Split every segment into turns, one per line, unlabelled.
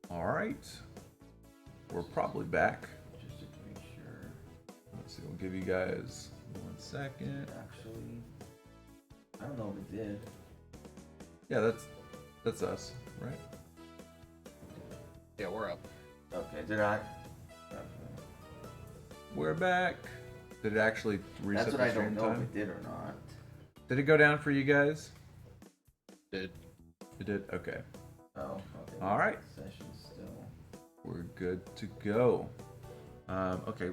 All right. We're probably back.
Just to make sure.
Let's see. We'll give you guys 1 second.
Actually, I don't know if it did.
Yeah, that's us, right?
Yeah, we're up.
Okay, did I? Okay.
We're back. Did it actually reset
That's what
the
I
stream
don't know
time?
if it did or not.
Did it go down for you guys?
Did.
It did? Okay.
Oh, okay.
All right.
Session still.
We're good to go. Okay,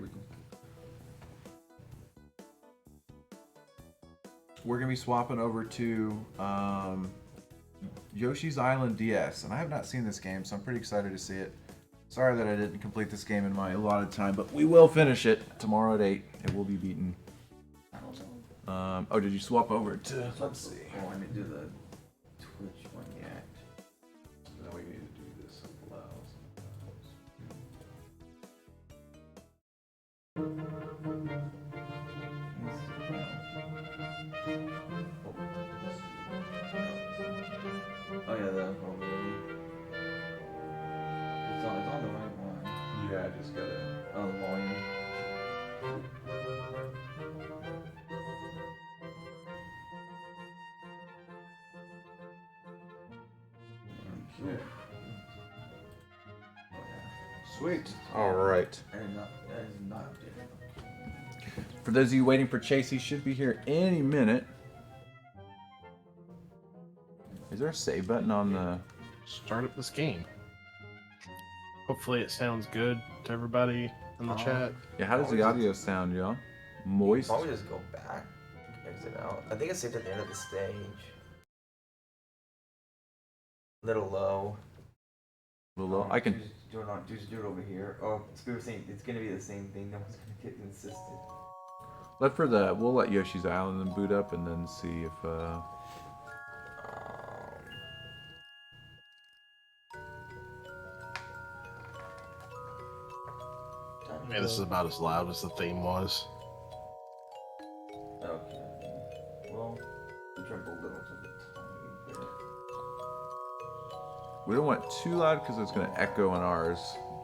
we're gonna be swapping over to Yoshi's Island DS, and I have not seen this game, so I'm pretty excited to see it. Sorry that I didn't complete this game in my allotted time, but we will finish it tomorrow at 8. It will be beaten.
I don't know.
Oh, did you swap over to? Let's see.
Oh, I didn't do the Twitch one yet.
Now we need to do this. Allows.
Oh yeah, the whole movie. It's on the right one.
Yeah, I just gotta.
Oh, the volume.
Yeah.
Oh yeah.
Sweet. All right.
That is not updated.
For those of you waiting for Chase, he should be here any minute. Is there a save button on the?
Start up this game. Hopefully it sounds good to everybody in the chat.
Yeah, how does the audio sound, y'all? Moist.
Probably just go back, exit out. I think it's saved at the end of the stage. Little low.
Little low. I can.
Just do it over here. Oh, Spirit saying it's gonna be the same thing. No one's gonna get insisted.
We'll let Yoshi's Island then boot up and then see if
Yeah, this is about as loud as the theme was.
Okay. Well, we try to build it up to the tiny bit.
we don't want it too loud because it's gonna echo on ours.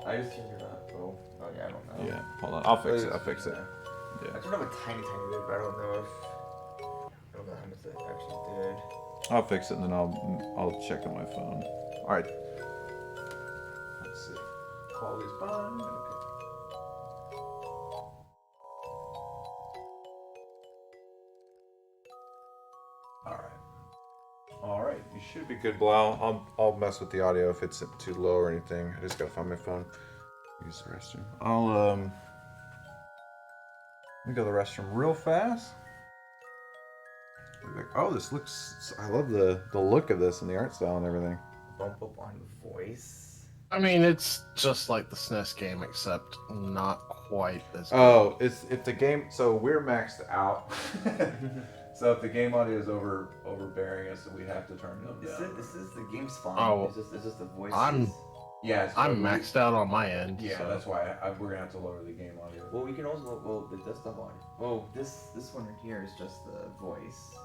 I just turned it up. Oh yeah, I don't know.
Yeah, hold on. I'll fix it. I'll fix it.
I
Yeah,
turned up a tiny bit, but I don't know how much it actually did.
I'll fix it and then I'll check on my phone. All right. Let's see. Quality's fine. Okay. All right, you should be good, Blau. I'll mess with the audio if it's too low or anything. I just gotta find my phone. Use the restroom. Let me go to the restroom real fast. Oh, this looks. I love the look of this and the art style and everything.
Bump up on the voice.
I mean, it's just like the SNES game, except not quite as good.
Oh, if the game. So we're maxed out. So if the game audio is overbearing us, then we have to turn them down.
This is the game's fine.
Oh,
it's just the voice.
I'm maxed out on my end.
Yeah,
so.
that's why we're gonna have to lower the game audio.
Well, we can also the desktop audio. Oh, this one right here is just the voice.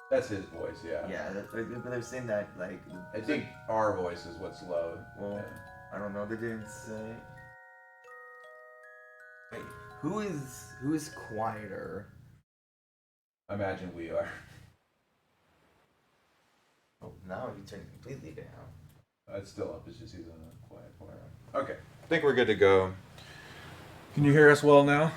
That's his voice, yeah.
Yeah, but they're saying that like.
I think our voice is what's low.
Well,
Yeah.
I don't know. They didn't say. Wait, who is quieter?
I imagine we are.
Oh, now you turn it completely down.
It's still up. It's just he's on a quiet. Okay. I think we're good to go. Can you hear us well now?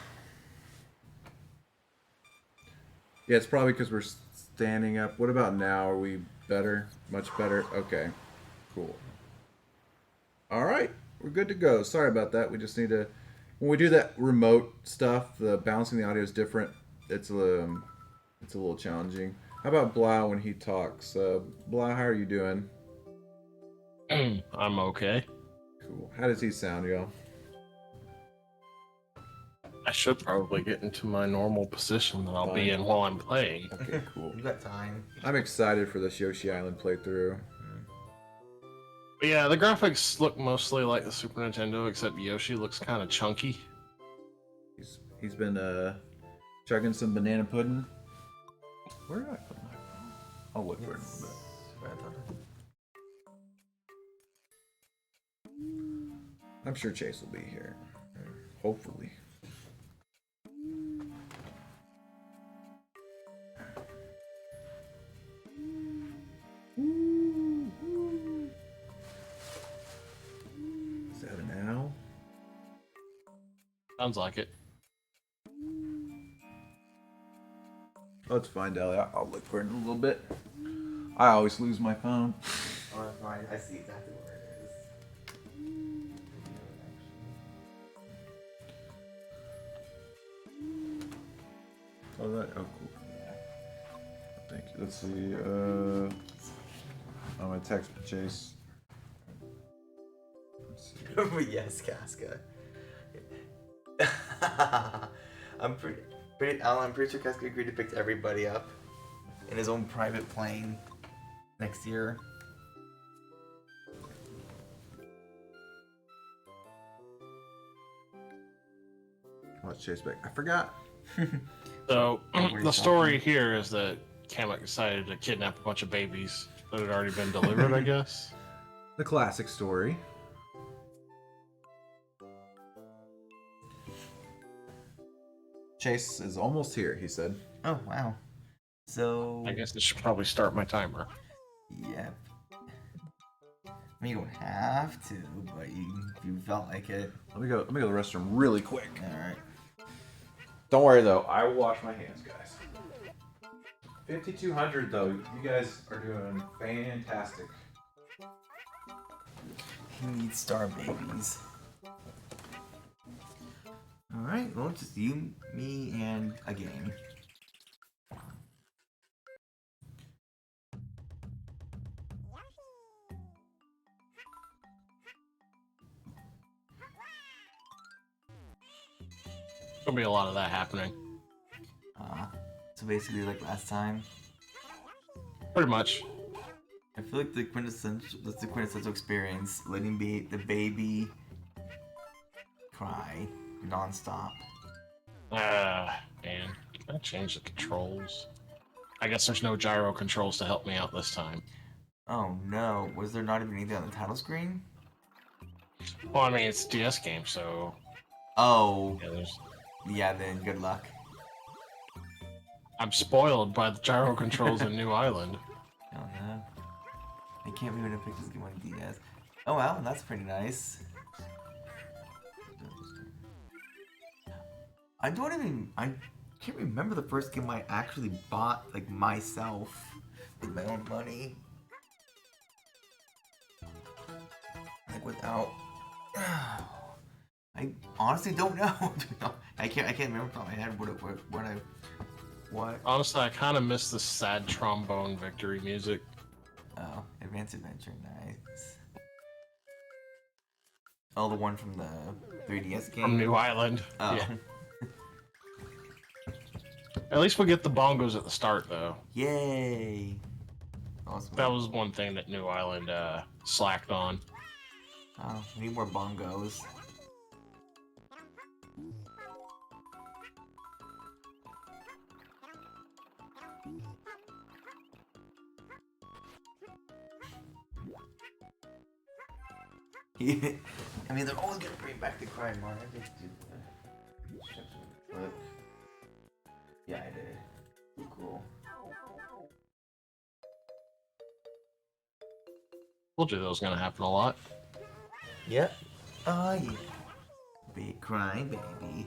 Yeah, it's probably because we're standing up. What about now? Are we better? Much better? Okay. Cool. All right. We're good to go. Sorry about that. We just need to... When we do that remote stuff, the balancing the audio is different. It's a little challenging. How about Blau when he talks? Blau, how are you doing?
I'm okay.
Cool. How does he sound, y'all?
I should probably get into my normal position that I'll be in while I'm playing.
Okay, cool.
You got time.
I'm excited for this Yoshi Island playthrough.
But yeah, the graphics look mostly like the Super Nintendo, except Yoshi looks kind of chunky.
He's been chugging some banana pudding. Where did I put my phone? I'll look for it in a little bit. I'm sure Chase will be here. Hopefully. Is that an owl?
Sounds like it.
Let's find out. I'll look for it in a little bit. I always lose my phone.
Oh, that's fine. I see exactly where it is.
Oh, that. Oh, cool.
Yeah.
Thank you. Let's see. I'm gonna text Chase. Let's see.
Yes, Casca. I'm pretty sure Casca agreed to pick everybody up in his own private plane next year.
Watch Chase back. I forgot.
So
What are you
the story
talking?
here is that Kamek decided to kidnap a bunch of babies that had already been delivered, I guess.
The classic story. Chase is almost here, he said.
Oh wow. So
I guess I should probably start my timer.
yeah. I mean, you don't have to, but if you felt like it.
Let me go to the restroom really quick.
All right.
Don't worry though, I will wash my hands, guys. 5,200 though. You guys are doing fantastic.
He needs star babies. Alright, well, just you, me, and a game.
There'll be a lot of that happening.
So basically, like last time,
Pretty much.
I feel like that's the quintessential experience, letting the baby cry non-stop.
Man. Can I change the controls? I guess there's no gyro controls to help me out this time.
Oh no, was there not even anything on the title screen?
Well, I mean, it's a DS game, so...
Oh,
Yeah, there's...
yeah, then good luck.
I'm spoiled by the gyro controls in New Island.
Oh no. I can't believe I picked this game on DS. Oh wow, that's pretty nice. I can't remember the first game I actually bought, like, myself, with my own money. Like, without... I honestly don't know. I can't remember off the top of my head what.
Honestly, I kind of miss the sad trombone victory music.
Oh, Advanced Adventure, nice. Oh, the one from the 3DS game?
From New Island.
Oh.
Yeah. At least we get the bongos at the start, though.
Yay! Awesome.
That was one thing that New Island slacked on.
Oh, we need more bongos. I mean, they're always gonna bring back the crime line. I just do the flip. Yeah, I did. Cool.
Told you that was gonna happen a lot.
Yep. Oh, yeah. Big crying baby.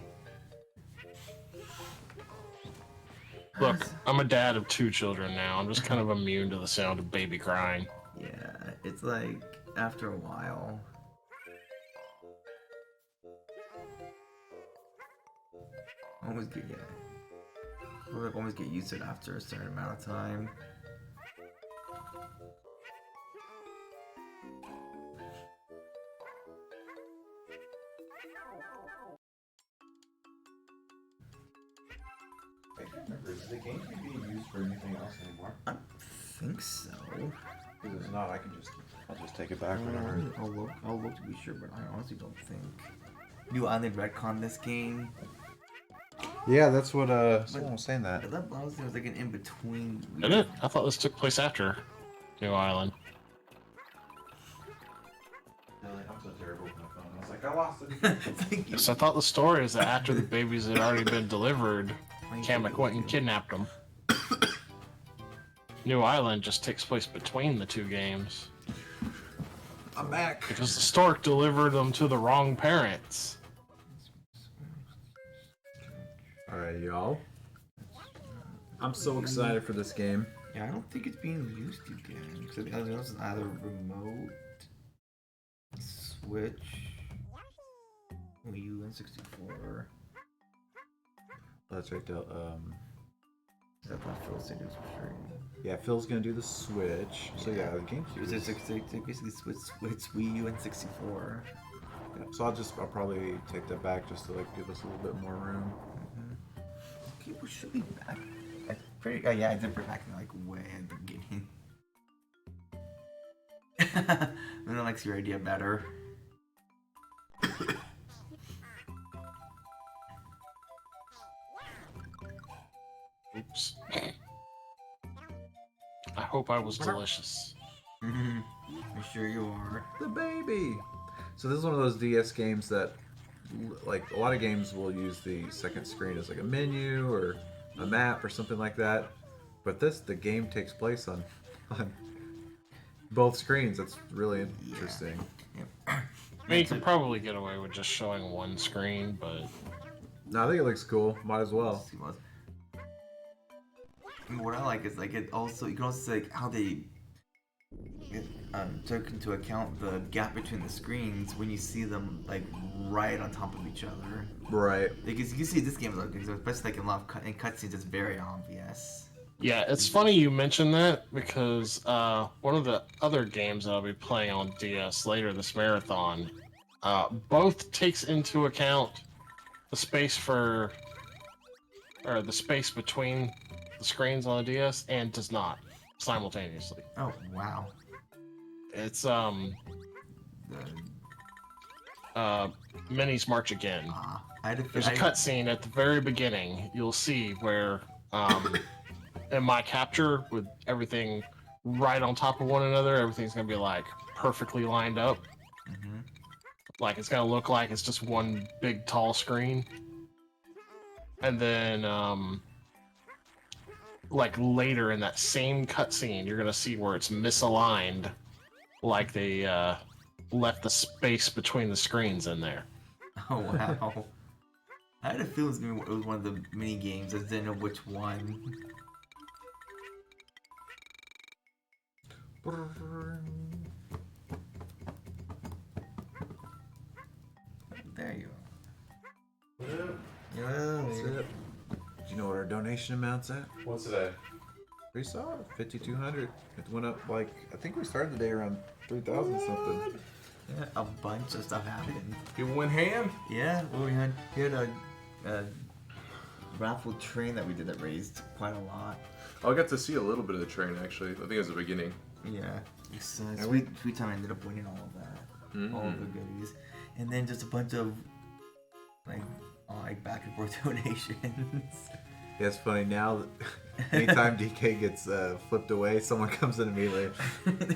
Look, I'm a dad of 2 children now. I'm just kind of immune to the sound of baby crying.
Yeah, it's like after a while. Always get We'll always get used to it after a certain amount of time.
I can't remember. Is the game being used for anything else anymore?
I think so.
Because if not, I'll just take it back whenever.
I'll look to be sure, but I honestly don't think. New Island retcon this game.
Yeah, that's what someone was saying that.
I thought honestly it was like an in between.
Did it? I thought this took place after New Island.
I'm so terrible with my phone. I was like, I lost it.
Thank you.
So I thought the story is that after the babies had already been delivered, Kamek went and kidnapped them. New Island just takes place between the two games.
I'm back.
Because the stork delivered them to the wrong parents.
Alright, y'all. I'm so excited for this game.
Yeah, I don't think it's being used again. Because it's either remote, Switch, Wii U, and 64.
That's right, Del.
That's what Phil's saying, for sure.
Yeah, Phil's gonna do the Switch. So yeah, the GameCube.
It's basically Switch, Wii U, and 64.
Yeah, so I'll probably take that back just to like give us a little bit more room.
Okay, we should be back. Oh yeah, I did bring back like way at the beginning. Luna likes your idea better.
Oops. I hope I was delicious.
I'm sure you are.
The baby. So this is one of those DS games that, like a lot of games, will use the second screen as like a menu or a map or something like that. But the game takes place on both screens. That's really interesting.
Yep.
I mean, you could probably get away with just showing one screen, but
No, I think it looks cool. Might as well.
And what I like is like it also, you can also see like how they took into account the gap between the screens when you see them like right on top of each other.
Right.
Because you see this game, like, especially like in a lot of cutscenes, it's very obvious.
yeah, it's funny you mention that because one of the other games that I'll be playing on DS later this marathon, both takes into account the space the space between the screens on the DS and does not simultaneously.
Oh wow.
It's
The,
Minis March Again. There's a cutscene at the very beginning. You'll see where in my capture with everything right on top of one another, everything's gonna be like perfectly lined up.
Mm-hmm.
Like it's gonna look like it's just one big tall screen. And then like later in that same cutscene, you're gonna see where it's misaligned, like they left the space between the screens in there.
Oh wow. I had a feeling it was one of the mini games. I didn't know which one. There you are. Yeah,
That's it. Do you know what our donation amount's at?
What's today?
Pretty solid. 5,200. It went up like, I think we started the day around 3,000 something.
Yeah, a bunch of stuff happened.
People went ham?
Yeah, well, we had a raffle train that we did that raised quite a lot.
Oh, I got to see a little bit of the train actually. I think it was the beginning.
Yeah. Sweet Time ended up winning all of that. All of the goodies. And then just a bunch of like back and forth donations.
Yeah, it's funny now. Anytime DK gets flipped away, someone comes in immediately.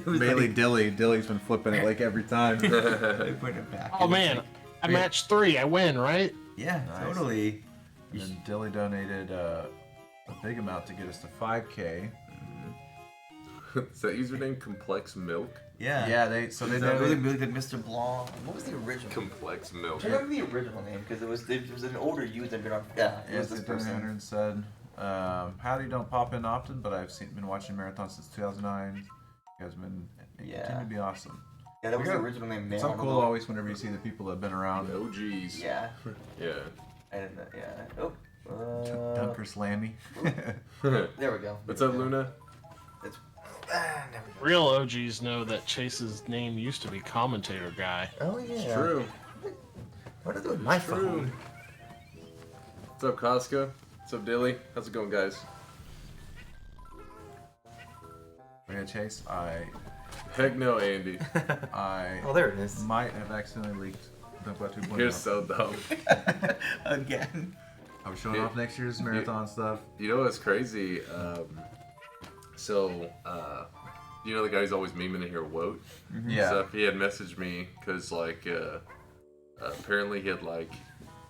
Mainly
like,
Dilly's been flipping it like every time.
they put it back.
Oh man, I matched 3. I win, right?
Yeah,
Nice.
totally.
And then Dilly donated a big amount to get us to 5K.
Is that username Complex Milk?
Yeah.
Yeah, they
Really,
donated.
really good Mr. Blanc. What was the original?
Complex Milk.
I remember the original name because it was an older user that been on. Yeah, it was
Yes,
this
the
person.
300 said, howdy, don't pop in often, but I've been watching Marathon since 2009. You guys continue to be awesome.
Yeah, that was the original name.
It's so cool always whenever you see the people that have been around.
The OGs.
Yeah.
Yeah.
And yeah. Oh.
Dunker Slammy.
There we go.
What's up, Luna?
It's, there we go.
Real OGs know that Chase's name used to be Commentator Guy.
Oh yeah.
True.
What is it with my
True.
phone?
What's up, Casca? What's up, Dilly? How's it going, guys?
Yeah, Chase,
Heck no, Andy.
Oh, there it is.
might have accidentally leaked Dunkbot 2.0.
You're so dumb.
Again.
I was showing off next year's marathon stuff.
You know what's crazy? You know the guy who's always memeing in here, Woat?
Yeah.
So he had messaged me because like apparently he had like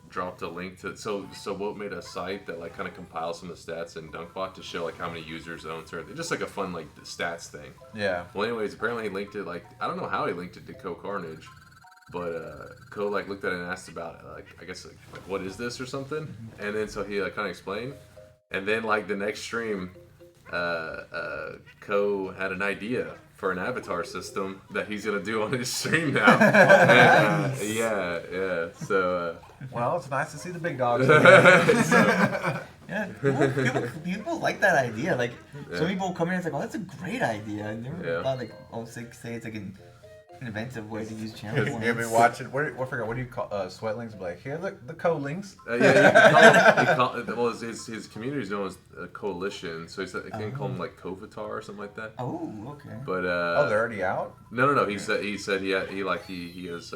dropped a link to so Wout made a site that like kind of compiles some of the stats in Dunkbot to show like how many users own certain, just like a fun like stats thing.
Yeah.
Well, anyways, apparently he linked it like I don't know how he linked it to Co Carnage, but Co like looked at it and asked about it, like I guess like what is this or something, and then so he like kind of explained, and then like the next stream, Co had an idea for an avatar system that he's gonna do on his stream now. And, yeah. So.
Well, it's nice to see the big dogs.
Yeah, people like that idea. Like, some people come in and it's like, oh, that's a great idea. I never thought, like, say it's like an inventive way to use channel points.
You've been watching, I forgot, what do you call, Sweatlings? Like, here, look, the co-links.
Well, his community is known as a coalition, so he can call them, like, Kovatar or something like that.
Oh, okay.
But,
they're already out?
No. He said he has,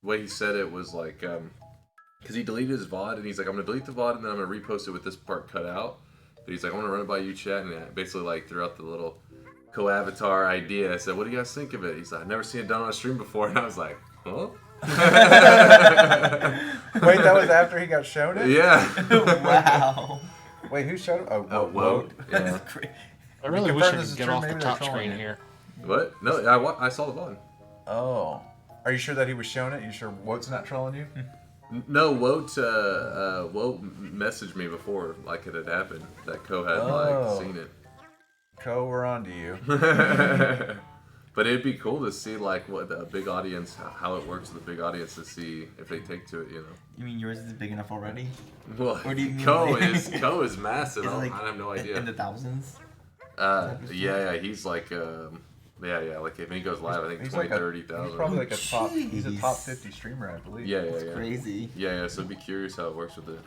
the way he said it was like, because he deleted his VOD, and he's like, I'm going to delete the VOD, and then I'm going to repost it with this part cut out. But he's like, I want to run it by you, chat, and basically, like, threw out the little co-avatar idea. I said, what do you guys think of it? He's like, I've never seen it done on a stream before, and I was like, huh?
Wait, that was after he got shown it?
Yeah.
Wow.
Wait, who showed him? Oh,
Wout. Yeah.
I really wish I
confirm this
could
is
get
true,
off the
maybe
top
they're trolling
screen
you.
here.
What? No, I saw the VOD.
Oh. Are you sure that he was showing it? You sure Woat's not trolling you?
No, Wout messaged me before, like it had happened, that Co had like seen it.
Co, we're on to you.
But it'd be cool to see like what a big audience, how it works with a big audience to see if they take to it, you know.
You mean yours is big enough already?
Well,
Or do you mean
Co
like-
is massive.
Is it like
I have no idea.
in the thousands?
Yeah, he's like like if he goes live, I think
He's
20,
like
30,000.
He's probably like he's a top
Jeez.
50 streamer, I believe.
Yeah.
Crazy.
Yeah, so I'd be curious how it works with it.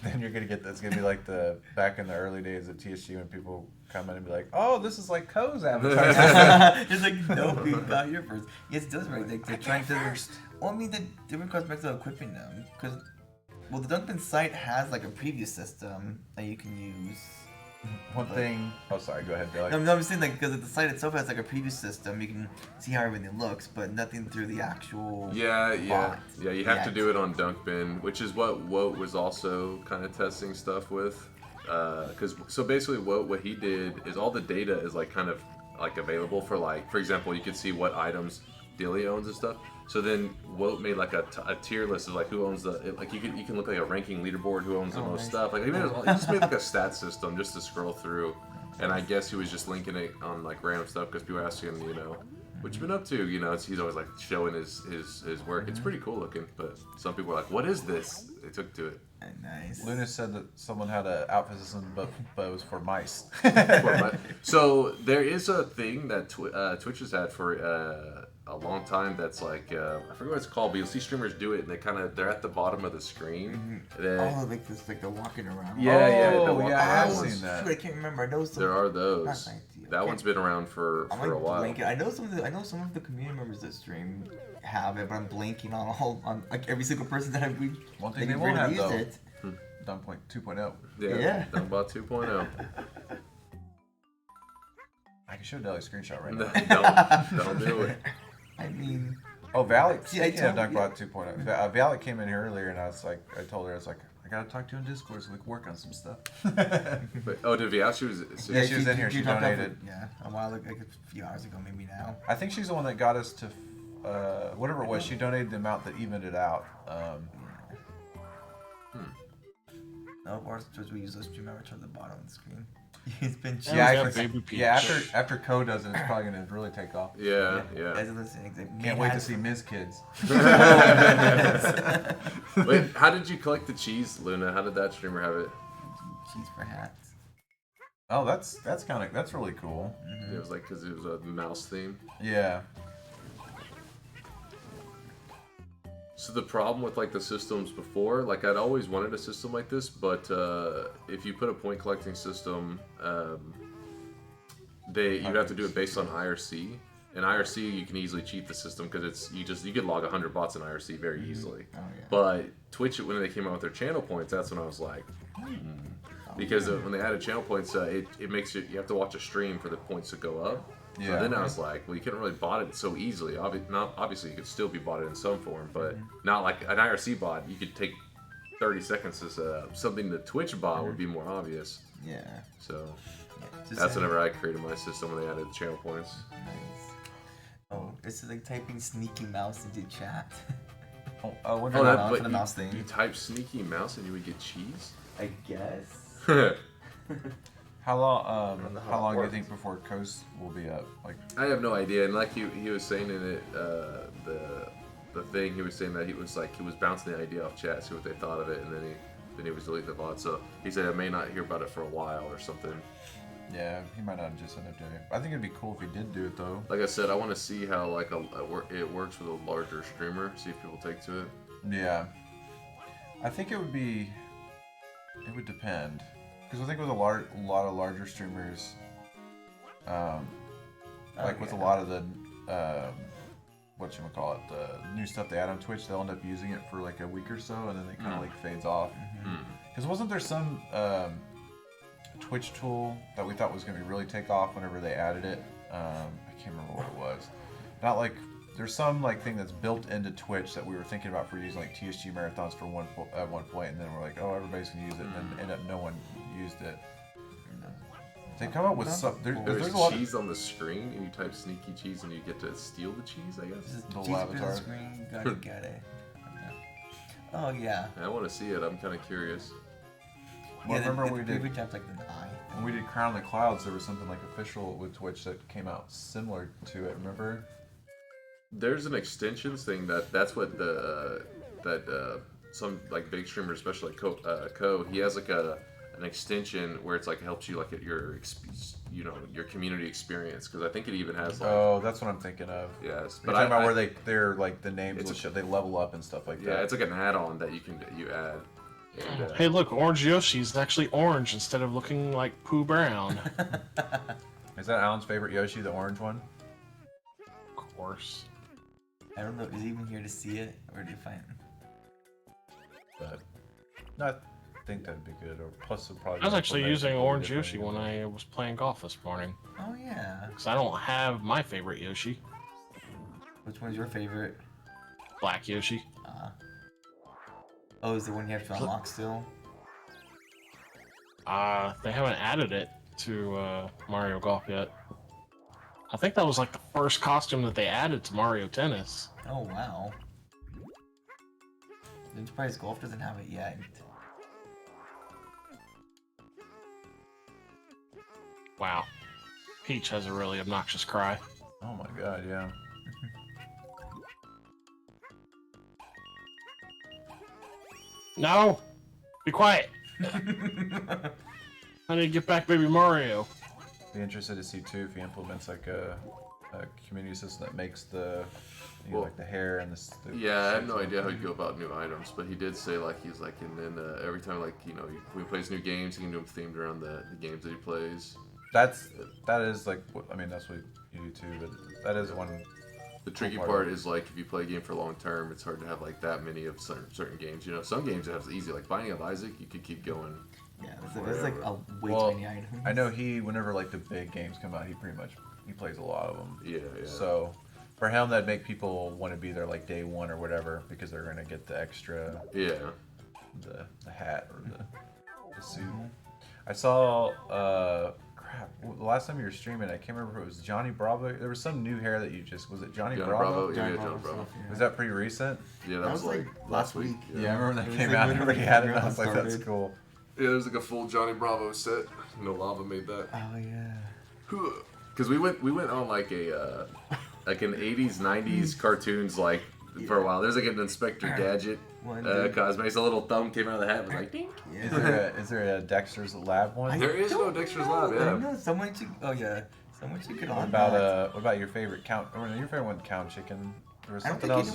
Then you're gonna get, that's gonna be like the back in the early days at TSG when people come in and be like, oh, this is like Co's avatar.
It's like, no, we got here first. Yes, it does right. Like, they're trying to. Well, I mean, the different comes back to equipping them. Because, well, the Dunkman site has like a preview system that you can use.
One thing. Oh, sorry. Go ahead, Billy.
No, I'm saying like because the site itself has like a preview system, you can see how everything looks, but nothing through the actual.
Yeah. You have to
yet.
do it on Dunkbin, which is what Woat was also kind of testing stuff with. So basically, what he did is all the data is like kind of like available for like, for example, you could see what items Dilly owns and stuff. So then Woat made like a tier list of like who owns like you can look like a ranking leaderboard who owns the most stuff. Like he just made like a stat system just to scroll through, and I guess he was just linking it on like random stuff because people were asking him, you know, what you been up to? You know, he's always like showing his work. It's pretty cool looking, but some people were like, what is this? They took to it.
Nice.
Luna said that someone had an outfit system, but it was for mice.
So there is a thing that Twitch has had for a long time that's like I forget what it's called, but you'll see streamers do it and they're at the bottom of the screen.
Oh, like this, like they're walking around.
I have seen that.
Shoot, I can't remember. I know some.
There are those.
Not
That one's been around for
I'm
a
like
while.
blanking. I know some of the community members that stream have it, but I'm blanking on like every single person that I've reached.
One thing
that
they won't have,
used
though.
it.
Dunk point 2.0.
Yeah.
Dunkbot 2.0.
I can show Deli a screenshot right now.
Don't do it.
I mean,
Oh, Valley.
See, I
Speaking of
told you.
Dunkbot 2.0, Valley came in here earlier, and I told her, I was like, I gotta talk to you on Discord so we can work on some stuff.
But, did Viachi was
Yeah, she was in here. She
dropped off
donated.
Yeah, a while ago, like a few hours ago, maybe now.
I think she's the one that got us to, whatever it was. She donated the amount that evened it out.
No, or we use those stream avatars at the bottom of the screen. It's been cheap.
Yeah,
Yeah,
actually,
Baby Peach.
yeah. After Co does it, it's probably gonna really take off.
Yeah.
As a listening,
Can't wait to see Ms. Kids.
Wait, how did you collect the cheese, Luna? How did that streamer have it?
cheese for hats.
Oh, that's really cool.
It was like because it was a mouse theme.
Yeah.
So the problem with like the systems before, like I'd always wanted a system like this, but if you put a point collecting system, you'd have to do it based on IRC. In IRC, you can easily cheat the system because you could log 100 bots in IRC very easily.
Oh, yeah.
But Twitch, when they came out with their channel points, that's when I was like, because when they added channel points, it makes you have to watch a stream for the points to go up. So then I was like, well, you couldn't really bot it so easily. Obviously, you could still be botted in some form, but not like an IRC bot. You could take 30 seconds to set up. Something the Twitch bot would be more obvious.
Yeah.
So
Just
that's whenever I created my system when they added channel points.
Nice. Oh, this is like typing sneaky mouse into chat.
I wonder
for the mouse thing.
You type sneaky mouse and you would get cheese?
I guess.
How long do you think before Coast will be up? Like,
I have no idea. And like he was saying in it, the thing, he was saying that he was bouncing the idea off chat, see what they thought of it, and then he was deleting the VOD. So he said I may not hear about it for a while or something.
Yeah, he might not just end up doing it. I think it'd be cool if he did do it though.
Like I said, I want to see how like it works with a larger streamer. See if people take to it.
Yeah, I think it would depend. Because I think with a lot of larger streamers, like with a lot of the whatchamacallit, the new stuff they add on Twitch, they'll end up using it for like a week or so, and then it kind of like fades off. Because wasn't there some Twitch tool that we thought was going to really take off whenever they added it? I can't remember what it was. Not like there's some like thing that's built into Twitch that we were thinking about for using like TSG marathons for at one point, and then we're like, oh, everybody's gonna use it, and then end up no one used it. They come up with some. There's a lot
cheese on the screen, and you type sneaky cheese, and you get to steal the cheese. I guess.
The avatar. Screen, gotta get it. Oh yeah.
I want to see it. I'm kind of curious.
Well, remember when we
tapped like the eye.
When we did Crown of the Clouds, there was something like official with Twitch that came out similar to it. Remember?
There's an extensions thing that's what some like big streamers, especially like Co, he has like an extension where it's like helps you like at your your community experience, because I think it even has like
that's what I'm thinking of.
Yes,
but I'm talking about where they're like the names will show, they level up and stuff like that.
Yeah, it's like an add-on that you add. And,
hey, look, Orange Yoshi's actually orange instead of looking like Pooh Brown.
Is that Alan's favorite Yoshi, the orange one?
Of course.
I don't know. Is he even here to see it, or do you find?
But no, I think that'd be good. Or plus, it'll probably.
I was actually using Orange Yoshi when I was playing golf this morning.
Oh yeah.
Because I don't have my favorite Yoshi.
Which one's your favorite?
Black Yoshi.
Oh, is the one you have to unlock still?
They haven't added it to Mario Golf yet. I think that was like the first costume that they added to Mario Tennis.
Oh wow. Enterprise Golf doesn't have it yet.
Wow. Peach has a really obnoxious cry.
Oh my god, yeah.
No! Be quiet! I need to get back Baby Mario.
Be interested to see too if he implements like a community system that makes the like the hair and the
yeah, I have no idea how he'd go about new items, but he did say like he's like, and then every time like when he plays new games, he can do them themed around the games that he plays.
That is like, I mean, that's what you do too, but that is one.
The tricky part is like if you play a game for long term, it's hard to have like that many of certain games. Some games it has easy, like Binding of Isaac, you could keep going.
Yeah, there's like a way too many items.
I know whenever like the big games come out, he plays a lot of them.
Yeah.
So for him, that'd make people want to be there like day one or whatever, because they're gonna get the extra.
Yeah.
The hat or the suit. I saw the last time you were streaming, I can't remember if it was Johnny Bravo. There was some new hair that was it Johnny Bravo?
Yeah, Johnny Bravo.
Was that pretty recent?
Yeah, that was like last week.
Yeah, I remember that came out and everybody had it. I was like, that's cool.
Yeah, there's like a full Johnny Bravo set. No Lava made that.
Oh yeah.
Because we went on like a like an 80s 90s cartoons like for a while. There's like an Inspector Gadget cosmetics. A little thumb came out of the hat. Was like, dink.
Yeah. Is there a Dexter's Lab one?
There is no Dexter's Lab. Yeah.
No, someone should. Oh yeah. Someone should get on.
What about your favorite Count? Or your favorite one, Count Chicken? There was something else.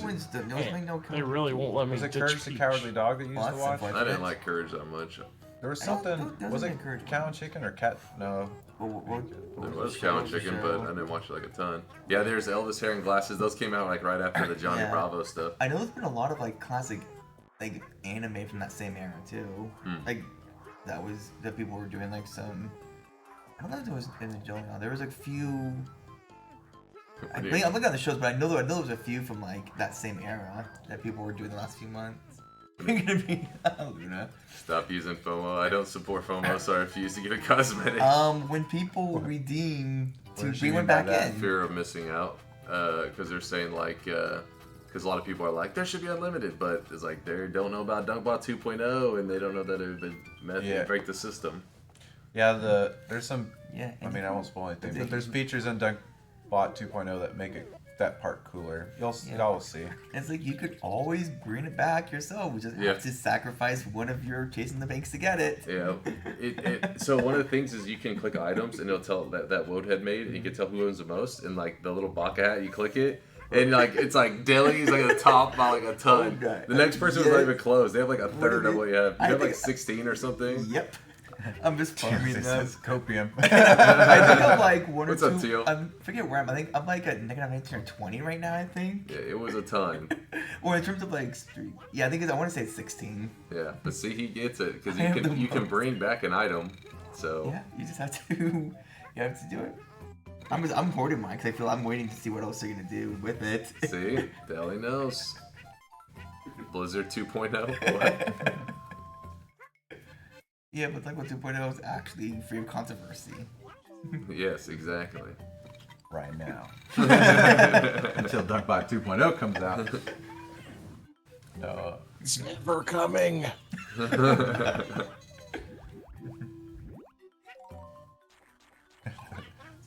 They really won't let me.
Was it Courage the Cowardly Dog that you used to watch?
I didn't like Courage that much.
There was something. Was it Cow and Chicken or Cat? No.
There was Cow and Chicken, but I didn't watch it like a ton. Yeah, there's Elvis hair and glasses. Those came out like right after the Johnny Bravo stuff.
I know there's been a lot of like classic, like anime from that same era too. Like that people were doing like some. I don't know if it was in the Johnny. There was a few I'm looking at the shows, but I know there was a few from like that same era that people were doing the last few months. You're gonna be Luna.
Stop using FOMO. I don't support FOMO, so I refuse to give it cosmetic.
When people redeem to bring one back in.
Fear of missing out, because they're saying like, because a lot of people are like, there should be unlimited, but it's like they don't know about Dunkbot 2.0, and they don't know that it would break the system.
Yeah, there's some.
Yeah.
I mean, I won't spoil anything, but there's features in Dunkbot 2.0 that make that part cooler. Y'all will see.
It's like you could always bring it back yourself. We just have to sacrifice one of your chasing the banks to get it.
Yeah. So one of the things is you can click items and it'll tell that Woad had made, and you can tell who owns the most. And like the little baka hat, you click it, and like it's like Deli's like at the top by like a ton.
Oh,
the next person was not even close. They have like a third of what you have. You have like 16 or something.
Yep. I'm just farming them.
Copium.
I think I'm like one
What's
or
up,
two.
Teal?
I forget where I'm. I think I'm like at negative 19 or 20 right now. I think.
Yeah, it was a ton.
Or in terms of like street. Yeah, I think I want to say it's 16.
Yeah, but see, he gets it because you can bring back an item. So
yeah, you just have to. You have to do it. I'm hoarding mine because I feel I'm waiting to see what else they're gonna do with it.
See, Deli knows. Blizzard 2.0. What?
Yeah, but like what 2.0 is actually free of controversy.
Yes, exactly.
Right now. Until Dunkbot 2.0 comes out. No.
It's never coming.
It's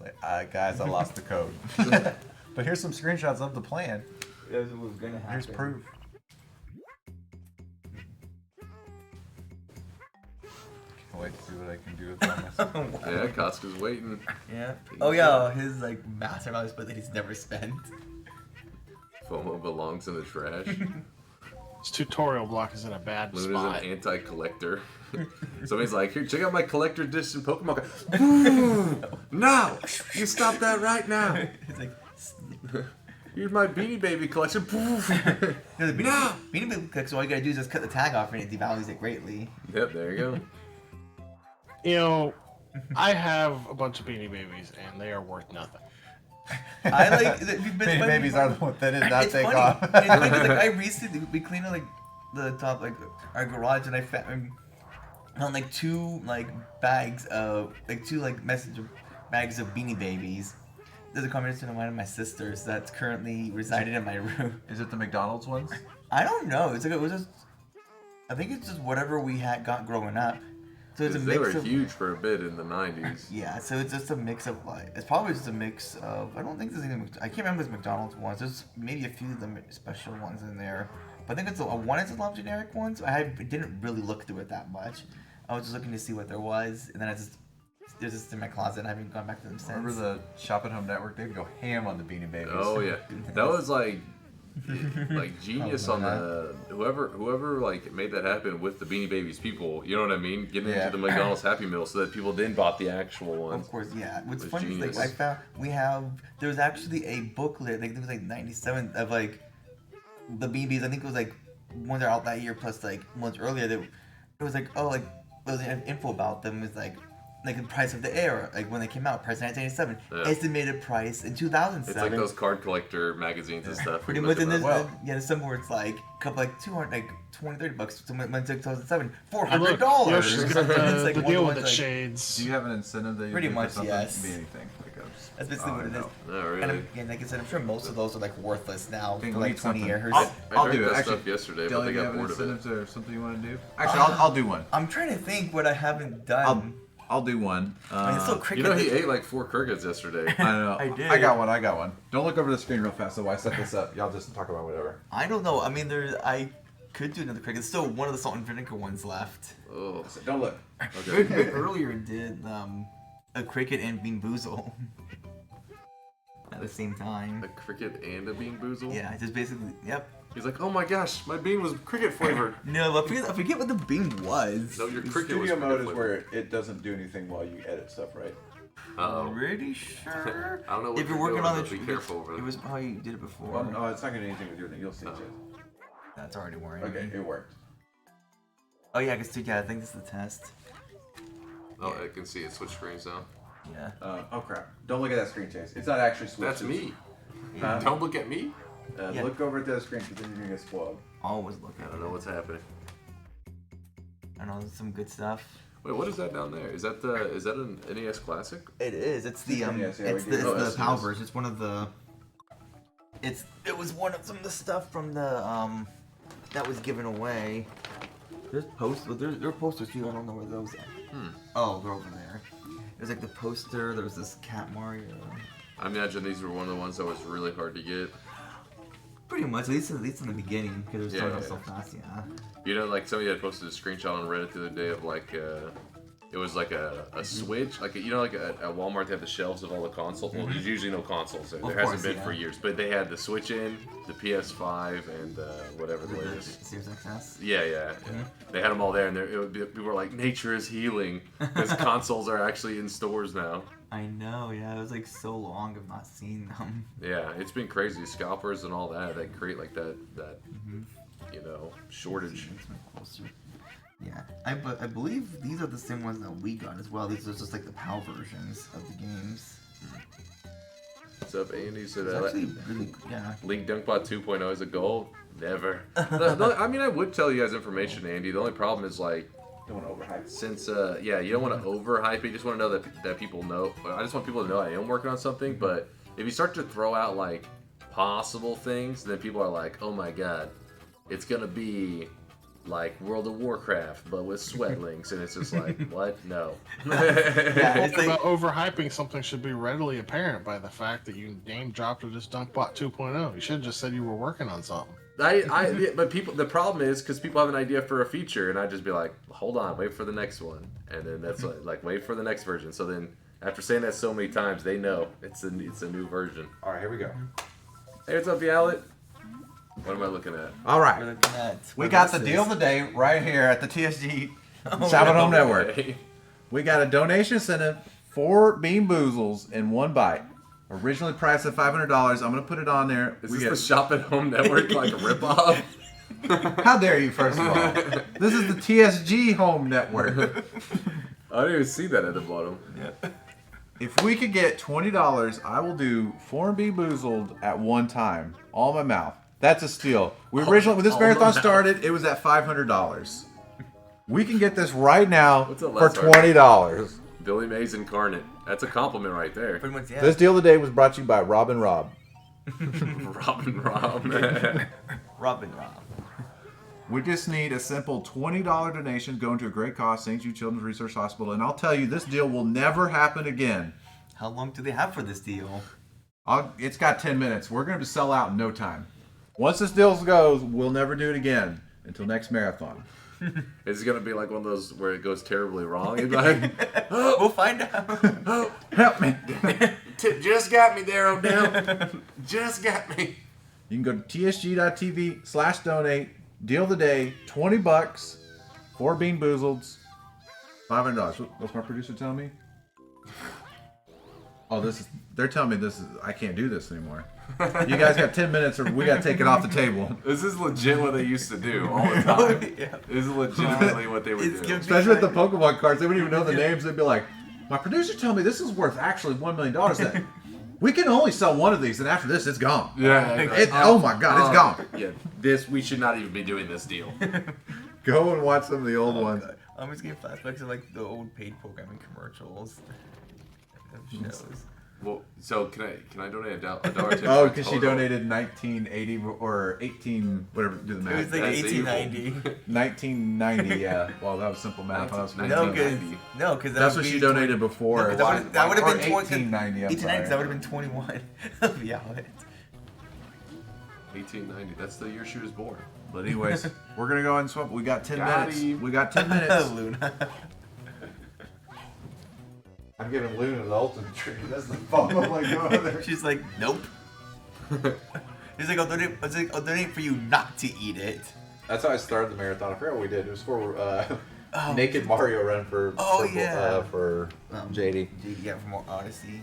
like, guys, I lost the code. But here's some screenshots of the plan.
That's what was gonna happen.
Here's proof. Can't wait to see what I can do with that myself.
Yeah, Casca's waiting.
Yeah. Oh yeah, his like massive amount of split that he's never spent.
FOMO belongs in the trash.
This tutorial block is in a bad
Luna's
spot.
an anti-collector. Somebody's like, here, check out my collector edition Pokemon. Boom! No! You stop that right now!
It's like
Here's my Beanie Baby collection.
no, the Beanie Baby collection. All you gotta do is just cut the tag off, and it devalues it greatly.
Yep, there you go.
You know, I have a bunch of Beanie Babies, and they are worth nothing.
I like
Beanie Babies are the one that did not
it's
take
funny.
off.
It's funny 'cause, like, I recently we cleaned out like the top like our garage, and I found like two like bags of like two like messenger bags of Beanie Babies. There's a combination of one of my sisters that's currently residing in my room.
Is it the McDonald's ones?
I don't know. It's like it was just. I think it's just whatever we had got growing up. So it's a
They
mix
were
of.
huge for a bit in the 90s.
Yeah, so it's just a mix of like. It's probably just a mix of. I don't think there's any. I can't remember the McDonald's ones. There's maybe a few of the special ones in there. But I think it's one is a lot of generic ones. I didn't really look through it that much. I was just looking to see what there was, and then I just. There's just in my closet, and I haven't gone back to them since.
Remember the Shop at Home Network? They'd go ham on the Beanie Babies.
Oh yeah, that was like genius on the whoever like made that happen with the Beanie Babies people. You know what I mean? Getting into the McDonald's Happy Meal so that people then bought the actual ones.
Of course, yeah. What's
was
funny is like I found there was actually a booklet. I think it was like 97 of like the BBs. I think it was like ones that are out that year plus like months earlier. That it was like there was info about them. It was like the price of the era, like when they came out, price in 1987, estimated price in 2007.
It's like those card collector magazines and stuff.
Pretty much, and there's some where it's like a couple like 200, like 20, 30 bucks. So when it took 2007, $400.
Yoshi's got the deal with the
like,
shades.
Do you have an incentive that you
Pretty
do
much,
for something?
yes.
It can be anything.
That's basically what it is.
Oh, really?
And again, like I said, I'm sure most of those are like worthless now for
Think
like
we
20
need
years.
I'll
I
do
drank
it.
that
Actually,
stuff yesterday,
Deli,
but they
do you
got
have an
bored of it.
incentive or something you want to do? Actually, I'll do one.
I'm trying to think what I haven't done.
I'll do one.
I mean, it's still cricket.
You know, he ate like 4 crickets yesterday.
I know.
I did.
I got one. Don't look over the screen real fast. So while I set this up, y'all just talk about whatever.
I don't know. I mean, I could do another cricket. There's still one of the salt and vinegar ones left.
Oh,
Don't look.
okay.
Rick earlier did a cricket and bean boozle at the same time.
A cricket and a bean boozle?
Yeah, just basically, yep.
He's like, oh my gosh, my bean was cricket flavored.
No, I forget what the bean was.
No, your cricket was
Studio mode
cricket
is where it doesn't do anything while you edit stuff, right?
Uh-oh.
Pretty sure.
I don't know what
If you're
you're
working
doing,
on
but
the
be careful over
it
there.
was how you did it before.
Well, no, it's not going to do anything with your thing. You'll see,
Oh.
Chase.
That's already worrying.
Okay,
me.
it worked.
Oh yeah, I guess too. Yeah, I think this is the test.
Oh, I can see it. Switch screens now.
Yeah.
Oh crap! Don't look at that screen, Chase. It's not actually switched.
That's me. Don't look at me.
Yeah.
Look over at the screen because then you're gonna get spoiled.
Always look
I
at
don't
it.
know what's happening.
I know some good stuff.
Wait, what is that down there? Is that an NES Classic?
It is. It's the
Yes, yeah,
it's
we
the,
did.
it's
Oh,
the
yes,
PAL
yes.
version. It's one of the. It was one of some of the stuff from the that was given away. There's posters. There are posters too. I don't know where those are. Oh, they're over there. It was like the poster. There was this Cat Mario.
I imagine these were one of the ones that was really hard to get.
Pretty much, at least in the beginning, because it was starting
Yeah,
so
yeah.
fast. Yeah.
You know, like somebody had posted a screenshot on Reddit the other day of like, it was like a Switch, like you know, like at Walmart they have the shelves of all the consoles. Well, there's usually no consoles there. There hasn't
course,
been
yeah.
for years, but they had the Switch in, the PS5, and whatever the latest.
Series XS.
Yeah. They had them all there, and people were like, "Nature is healing," because consoles are actually in stores now.
I know. Yeah, it was like so long of not seeing them.
Yeah, it's been crazy. Scalpers and all that create like that you know, shortage.
Closer. Yeah, I believe these are the same ones that we got as well. These are just like the PAL versions of the games.
What's up, Andy? So
It's
that
actually really, yeah.
League Dunkbot 2.0 is a goal? Never. I mean, I would tell you guys information, Andy. The only problem is like,
Don't want to overhype.
since you don't want to overhype it. You just want to know that people know. I just want people to know I am working on something. But if you start to throw out like possible things, then people are like, oh my god, it's gonna be like World of Warcraft, but with sweatlings, and it's just like, what? No.
Yeah, it's like,
But overhyping something should be readily apparent by the fact that you name dropped it as Dunkbot 2.0. You should have just said you were working on something.
But people, the problem is because people have an idea for a feature, and I just be like, hold on, wait for the next one, and then that's like wait for the next version. So then after saying that so many times, they know it's a new version.
All right, here we go.
Hey, what's up, Yalit? What am I looking at?
All
we're
right,
looking at
we
what
got the
this
deal
is.
of the day right here at the TSG Salmon Home Network.
Okay.
We got a donation incentive for Bean Boozles in one bite. Originally priced at $500. I'm gonna put it on there.
Is
We
this
get-
the Shop at Home Network like a ripoff?
How dare you, first of all? This is the TSG Home Network.
I didn't even see that at the bottom.
If we could get $20, I will do 4 Bean Boozled at one time. All my mouth. That's a steal. We originally, when this
all my
marathon
mouth.
started, it was at $500. We can get this right now
What's up,
for
Lazar?
$20.
Billy Mays incarnate. That's a compliment right there.
Pretty much, yeah.
This deal of the day was brought to you by Rob and Rob.
Robin Rob.
Robin.
We just need a simple $20 donation going to a great cause, St. Jude Children's Research Hospital. And I'll tell you, this deal will never happen again.
How long do they have for this deal?
It's got 10 minutes. We're going to sell out in no time. Once this deal goes, we'll never do it again until next marathon.
It's gonna be like one of those where it goes terribly wrong. You'd be like,
We'll find out.
Help me.
just got me there, Odell. Just got me.
You can go to tsg.tv/donate. Deal of the day, $20, 4 Bean Boozleds, $500. What's my producer telling me? Oh, they're telling me I can't do this anymore. You guys got 10 minutes or we got to take it off the table.
This is legit what they used to do all the time.
Yeah.
This is legitimately what they would
It's
do.
giving-
Especially with the Pokemon cards. They wouldn't even know the names. They'd be like, my producer told me this is worth actually $1 million. That we can only sell one of these and after this, it's gone.
Yeah.
Oh my God, it's gone.
Yeah. We should not even be doing this deal.
Go and watch some of the old ones.
I'm just getting flashbacks of like the old paid programming commercials. Of shows.
Well, so can I donate a dollar?
Oh, because she donated 1980 or 18, whatever, do the
It
math.
was like
That's
1890.
1990, yeah. Well, that was simple math. I was
No,
1990.
because
That's what she donated before.
that would have
Or
been
1890. I'm
1890.
sorry.
That would have been 21. Yeah.
1890. That's the year she was born.
But anyways, we're gonna go and swap. We got 10
Got
minutes.
him.
We got 10 minutes.
Luna.
I'm giving Luna the ultimate treat. That's the fun. I'm like, go over there.
She's like, nope. He's like, I'll donate for you not to eat it.
That's how I started the marathon. I forgot what we did. It was for Naked Mario Run for for JD.
Yeah, from Odyssey.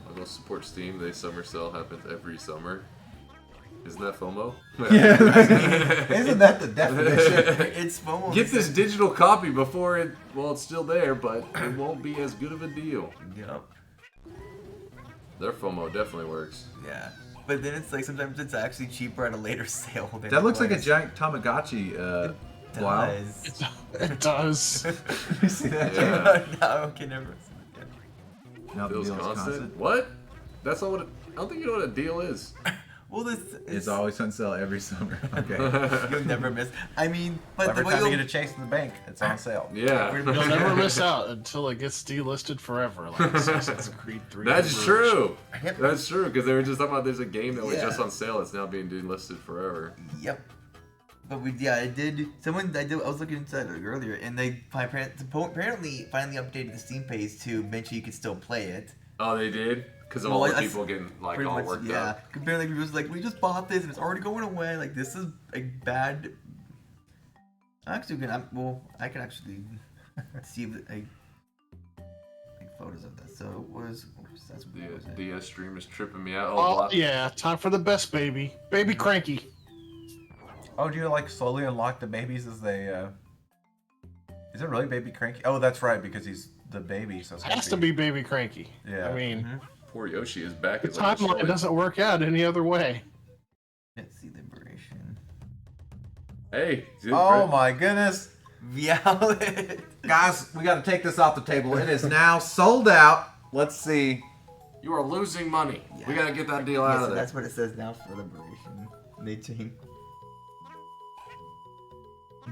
I'll go support Steam. Their summer sale happens every summer. Isn't that FOMO?
Isn't that the definition?
It's FOMO.
Get this digital copy before it's still there, but it won't be as good of a deal.
Yep.
Their FOMO definitely works.
Yeah. But then it's like sometimes it's actually cheaper at a later sale. Than
That
it
looks like a
was.
giant Tamagotchi. Blau.
Does.
It does.
You see that?
Yeah.
No, okay, never.
Now the
Bill's
deal is
constant. What? That's not what. I don't think you know what a deal is.
Well, this
It's always on sale every summer. Okay.
you'll never miss. I mean, but
Every
the
time
way
you get a chase in the bank, it's on sale.
Yeah.
You'll never miss out until it gets delisted forever, like Assassin's Creed 3.
That's true.
Yep.
That's true because they were just talking about there's a game that was
Yeah.
just on sale. It's now being delisted forever.
Yep. But I did. I was looking into that earlier, and they apparently finally updated the Steam page to mention you could still play it.
Oh, they did because of
Well,
all the
that's
people getting like
Pretty
all
much,
worked
yeah.
up.
Apparently, people was like, we just bought this and it's already going away. Like, this is a bad. Actually, I can actually see photos of this. So it was.
The DS stream is tripping me out.
Oh, yeah. Time for the best baby. Baby Cranky.
Oh, do you like slowly unlock the babies as they? Is it really Baby Cranky? Oh, that's right, because he's the baby, so it's
Has to be Baby Cranky.
Yeah.
I mean,
Poor Yoshi is back.
the
at like
timeline
Detroit.
doesn't work out any other way.
Let's see Liberation.
Hey. Dude,
Oh my goodness,
Violet.
Guys, we got to take this off the table. It is now sold out. Let's see.
You are losing money.
Yeah.
We gotta get that deal
Yeah,
out
so
of there.
that's what it says now for Liberation. They changed.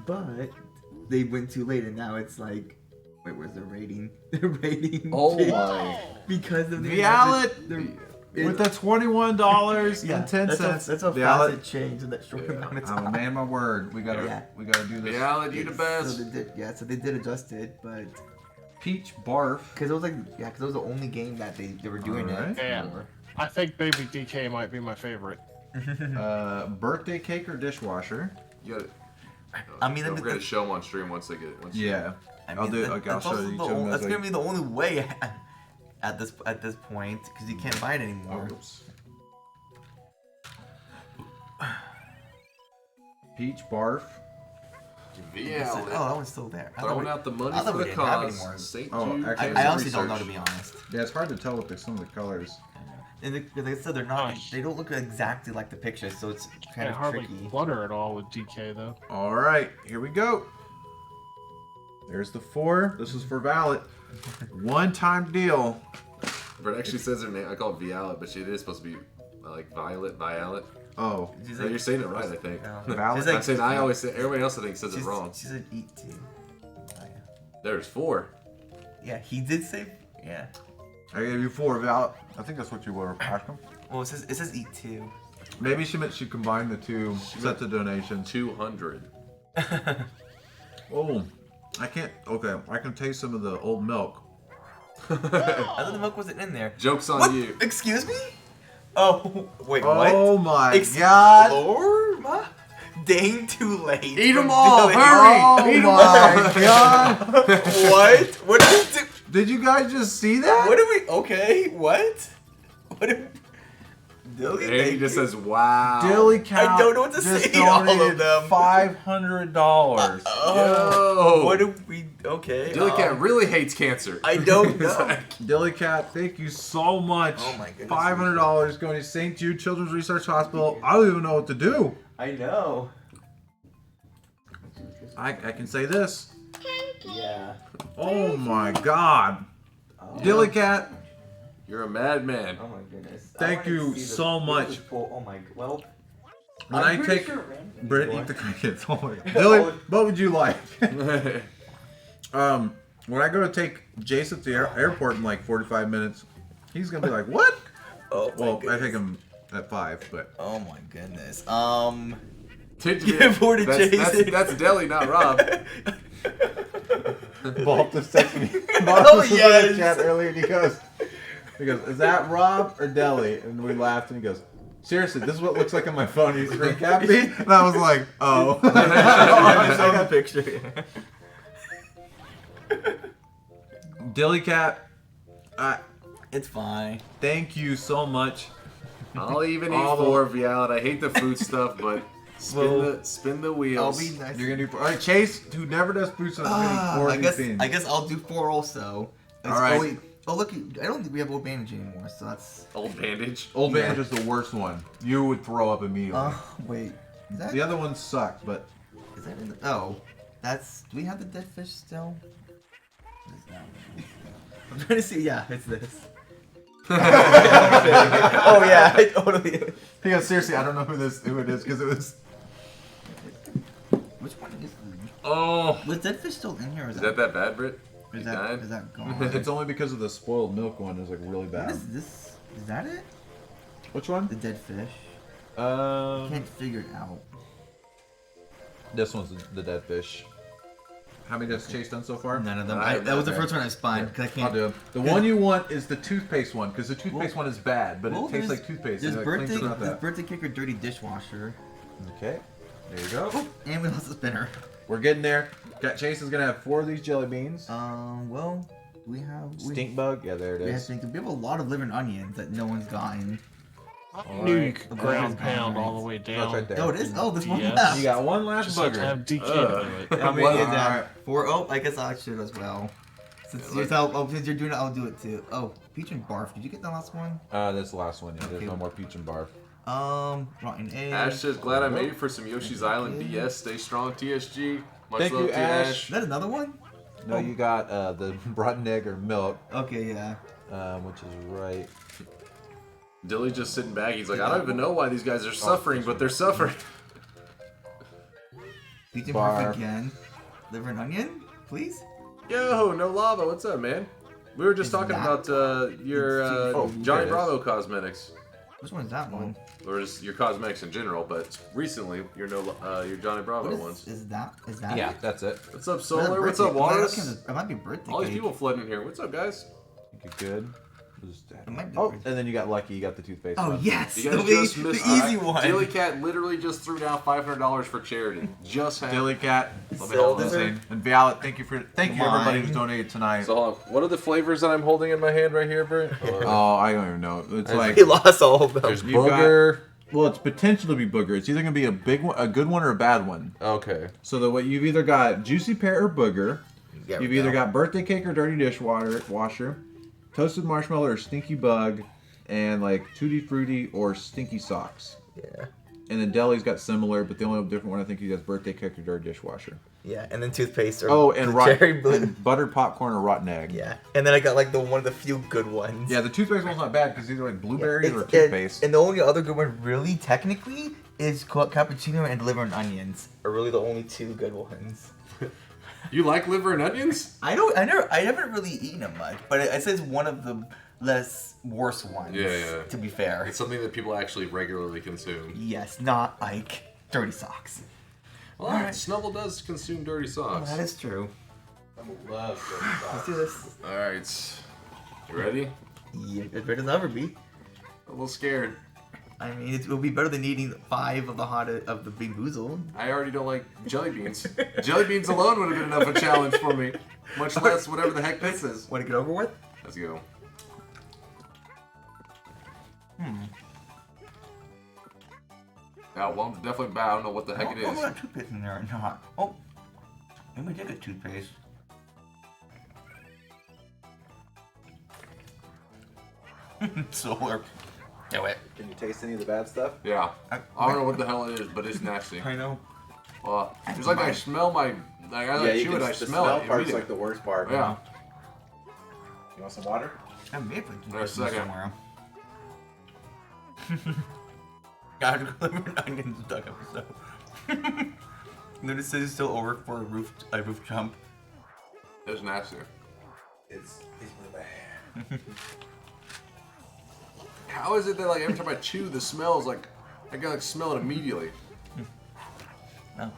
But they went too late, and now it's like, wait, where's the rating? The rating.
Oh
changed
my.
Because of the
Violet
the
with the $21
yeah,
and 10
that's
cents.
That's how
Violet.
fast it changed in that short amount of
I'm a
time.
man, my word. We gotta do this.
Violet, you the best.
So they did adjust it, but
Peach Barf.
because it was it was the only game that they were doing
Alright.
it.
Yeah.
for.
I think Baby DK might be my favorite.
Birthday cake or dishwasher?
You gotta,
I mean,
we're gonna show them on stream once they get it. Once
Yeah. I'll do it. Okay, I'll
that's
show
also
you.
the
show them
that's
as
gonna be the only way at this point because you can't buy it anymore.
Oops. Peach Barf.
Violet.
Oh, that one's still there. I thought
Throwing
we-
out the money
I thought
for
we
the
didn't have any
cause.
more.
St.
Oh,
Jude.
actually,
I
some
honestly don't know, to
research.
be honest.
Yeah, it's hard to tell with some of the colors.
And like I said, they're not.
Nice.
They don't look exactly like the pictures, so it's kind
Can't
of
hardly
tricky.
flutter at all with DK though.
All right, here we go. There's the 4. This is for Violet. One-time deal.
But it actually says her name. I call it Violet, but she is supposed to be like Violet.
Oh,
She's
No, you're saying it right, I think.
Violet.
She's like-
I'm saying I always say. Everybody else I think says it
she's,
wrong.
She said eat too. Oh, yeah.
There's 4.
Yeah, he did say. Yeah.
I gave you 4, Violet. I think that's what you were asking.
Well, it says eat too.
Maybe she meant she combined the 2 sets of donations.
200.
Oh, I can't. Okay, I can taste some of the old milk.
I thought the milk wasn't in there.
Joke's on
What?
you.
Excuse me? Oh, wait,
Oh
what?
my God!
Lord, dang, too late.
Eat 'em
from
all,
Billy.
hurry!
Oh
Eat 'em
my God!
What? What did we do?
Did you guys just see that?
What did we? Okay, what? What did? Dilly,
And he
thank
just
you.
says, "Wow."
Dilly Cat
I don't know what to
just
say, all of
donated
them.
$500.
Oh,
Yo.
what did we? Okay.
Dilly Cat really hates cancer.
I don't know.
Dilly Cat, thank you so much.
Oh my goodness.
$500 going to St. Jude Children's Research Hospital. I don't even know what to do.
I know.
I can say this.
Yeah.
Oh my God.
Oh.
Dilly Cat,
You're a madman.
Oh my goodness.
Thank
I wanted
you
to see
so much.
Oh my. Well.
when
I'm
I
pretty
take...
sure random
Britt,
people
eat the
are-
crickets. Oh my God. Dilly, what would you like? When I go to take Jason to the airport in like 45 minutes, he's going to be like, what?
Oh my
Well, I
goodness.
take him at 5, but...
Oh my goodness.
Yeah,
for the Jason.
That's Deli, not Rob.
Bob just texted me.
Oh,
was in the
yes.
chat earlier, and he goes, is that Rob or Deli? And we laughed, and he goes, seriously, this is what it looks like on my phone. He's screen capped me, and I was like, oh.
I just saw the picture.
Dilly Cat,
It's fine.
thank you so much.
I'll even eat
All the-
4 Violet. I hate the food stuff, but spin the
I'll
wheels.
be nice.
You're gonna do 4. All right, Chase, who never does food stuff, is getting 4
I
of
guess
these things.
I guess I'll do 4 also. It's
All right.
only- Oh look, I don't think we have Old Bandage anymore, so that's.
Old bandage.
Old Bandage is the worst one. You would throw up immediately.
Wait. Is that?
The other ones sucked, but
Is that in the? Oh, that's. Do we have the dead fish still? What is that one? I'm trying to see. Yeah, it's this. Oh yeah, I totally.
yeah, seriously, I don't know who it is because it was.
Which one is this?
Oh.
Was dead fish still in here? Or
Is that bad, Britt?
Is
He
that,
died?
is that gone?
It's only because of the spoiled milk one. It was like really
What
bad.
is this? Is that it?
Which one?
The dead fish. Can't figure it out.
This one's the dead fish. How many has Chase done so far?
None of them.
I-
That was the
okay.
first one I spawned because I can't.
I'll do it. The one you want is the toothpaste one because the toothpaste one is bad, but
Well,
it tastes
there's-
like toothpaste.
There's
and it cleans
birthday,
it up
there's
that.
birthday cake or dirty dishwasher.
Okay, there you go.
And we lost the spinner.
We're getting there. Got Chase is gonna have 4 of these jelly beans.
Well, we have.
Stink bug. Yeah, there it
We have,
is.
we have a lot of liver and onions that no one's gotten.
I knew you could
Alright.
ground
Alright.
pound all the way down.
That's right there.
Oh, it is. Oh, there's one
Yes.
left.
You got one last
Just have to
bugger.
have DK to do it.
How many
Well,
is that?
alright.
4. Oh, I guess I should as well. Since
Yeah,
since you're doing it, I'll do it too. Oh, peach and barf. Did you get the last one?
That's the last one. Yeah, there's
Okay.
no more peach and barf.
Rotten egg.
Ash says, glad I made it for some Yoshi's Island BS. Stay strong, TSG. Much
Thank
love
you,
to
Ash.
Is that another one?
No, you got the rotten egg or milk,
Okay, yeah.
which is right.
Dilly's just sitting back. He's like, I don't even know why these guys are suffering, but they're suffering.
Peach and
Barf.
barf again. Liver and onion, please.
Yo, no lava. What's up, man? We were just
Is
talking
that-
about your
Oh,
Johnny
there it is.
Bravo cosmetics,
Which one is that one?
or just your cosmetics in general. But recently, your your Johnny Bravo
What
ones.
is that? Is that?
Yeah,
it?
that's it.
What's up,
Is that
Solar? What's up,
birthday-
Waters?
It might be birthday
All these
cake.
people flooding in here. What's up, guys?
I think you're good.
It might be
Oh,
birthday.
and then you got lucky. You got the toothpaste.
Oh
one.
yes,
You
the,
guys just
the
missed
easy one.
Dilly Cat literally just threw down $500 for charity. Just had.
Dilly Cat.
Let me hold this.
Silver.
And Violet, thank you
Come
everybody
on.
who's donated tonight.
So, hold on. What are the flavors that I'm holding in my hand right here, Brent?
Oh, I don't even know. It's like
We lost all of them.
There's
you got-
booger.
well, it's potential to be booger. It's either gonna be a big one, a good one, or a bad one.
Okay.
So what you've either got juicy pear or booger.
There
You've
we
either
go.
got birthday cake or dirty washer, toasted marshmallow or stinky bug, and like tutti frutti or stinky socks.
Yeah.
And then Deli's got similar, but the only different one I think he has birthday cake or dirty dishwasher.
Yeah, and then toothpaste or
Oh, and
cherry blue.
and buttered popcorn or rotten egg.
Yeah, and then I got like one of the few good ones.
Yeah, the toothpaste one's not bad because these are like blueberries or
It's-
toothpaste.
And the only other good one, really, technically, is cappuccino and liver and onions. Are really the only 2 good ones.
You like liver and onions?
I haven't really eaten them much, but it says one of the less worse ones.
Yeah.
To be fair.
It's something that people actually regularly consume.
Yes, not like dirty socks.
Well,
Alright.
Snubble does consume dirty
Oh,
socks.
that is true. Let's do this.
Alright. You ready?
Yeah, as better than ever be.
A little scared.
I mean, it will be better than eating 5 of the Big Boozled.
I already don't like jelly beans. Jelly beans alone would have been enough of a challenge for me. Much less whatever the heck this is.
Want to get over with?
Let's go. That one's definitely bad. I don't know what the heck it
Oh,
is.
got toothpaste in there or not? Oh, maybe I did get toothpaste. Solar. Do it.
Can you taste any of the bad stuff?
Yeah. I don't know what the hell it is, but it's nasty.
I know.
It's like I smell my. Like as I chew it, I smell it.
part's
immediately.
like the worst part.
Yeah.
You want some water?
I may have put
Wait a
toothpaste
second.
somewhere. God, liver and onions duck episode. Notice it's still over for a roof jump.
It's nasty.
It's really bad.
How is it that like every time I chew, the smell is like I can like smell it immediately?
No.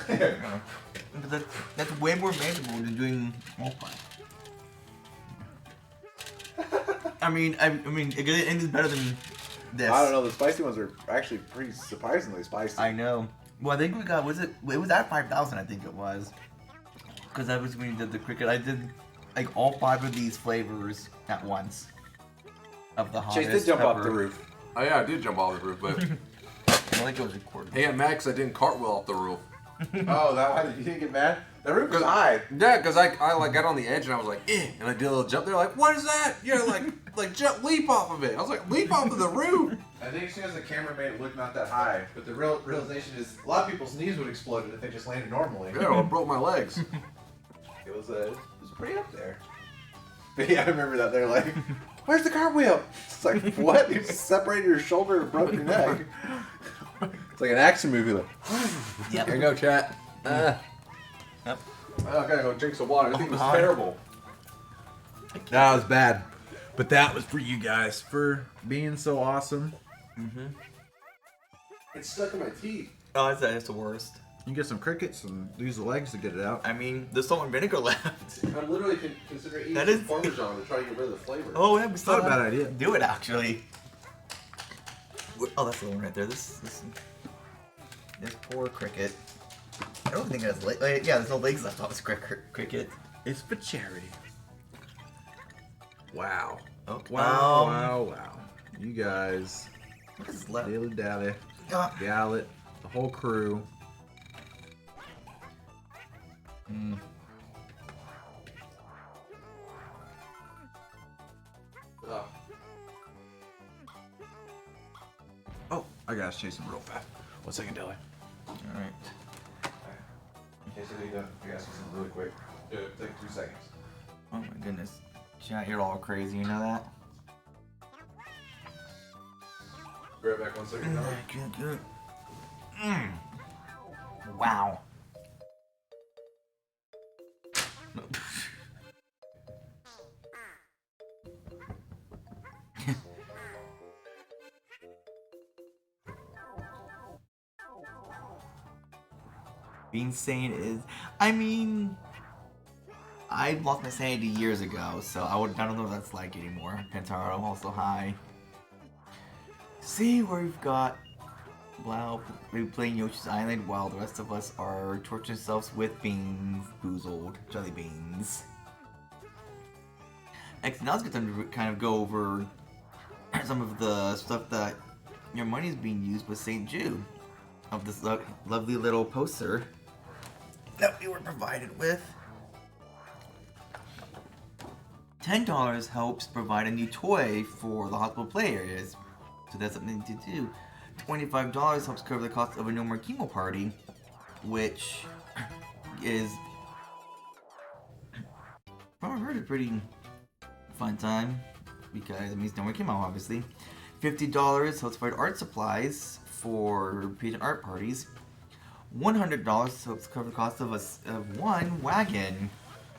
But that's way more manageable than doing all I mean, it is better than this.
I don't know. The spicy ones are actually pretty surprisingly spicy.
I know. Well, I think we got. It was at 5,000. I think it was. Because that was when we did the cricket. I did like all 5 of these flavors at once. Of the hottest.
Chase did jump off
pepper.
the roof.
Oh yeah, I did jump off the roof, but
I think it was recorded.
hey, at Max, I didn't cartwheel off the roof.
Oh, that why you didn't get mad? The roof was high.
Yeah, because I like got on the edge and I was like, and I did a little jump. They're like, what is that? You're like jump, leap off of it. I was like, leap off of the roof.
I think as soon as the camera made it look not that high, but the realization is a lot of people's knees would explode if they just landed normally.
Yeah, I broke my legs.
It was pretty up there. But yeah, I remember that. They're like, "Where's the cartwheel?" It's like, what? You just separated your shoulder and broke your neck. It's like an action movie. Like,
Yep.
Here you go, chat.
Yep.
I gotta go drink some water. I think it was terrible.
that was bad. But that was for you guys for being so awesome.
It's stuck in my teeth.
Oh, that's the worst.
You can get some crickets and use the legs to get it out.
I mean, there's salt and vinegar left.
I'm literally considering eating
That
some
is-
Parmesan to try to get rid of the flavor.
Oh, yeah, we
It's not a
still
bad
have-
idea.
Do it, actually. Oh, that's the one right there. This poor cricket. I don't think it has legs. Yeah, there's no legs left on this cricket.
It's for charity. Wow.
Okay.
Wow. You guys,
What is left?
Dilly Dally,
Ah.
Gallet, the whole crew.
Ugh.
Oh, I gotta chase him real fast. 1 second, Dilly.
Alright.
In case I gotta see something really quick. Take 2 seconds.
Oh my goodness. Chat, you're all crazy, you know that?
Be right back 1 second.
Good. Wow. Being sane is, I mean, I lost my sanity years ago, so I don't know what that's like anymore. Pentaro also high. See, where we've got Blau playing Yoshi's Island while the rest of us are torturing ourselves with beans, boozled, jelly beans. Next, now it's good time to kind of go over some of the stuff that your money is being used with St. Jude of this lovely little poster that we were provided with. $10 helps provide a new toy for the hospital play areas, so that's something to do. $25 helps cover the cost of a No More Chemo party, which is, from what I've heard, a pretty fun time because it means no more chemo, obviously. $50 helps provide art supplies for patient art parties. $100 helps cover the cost of one wagon.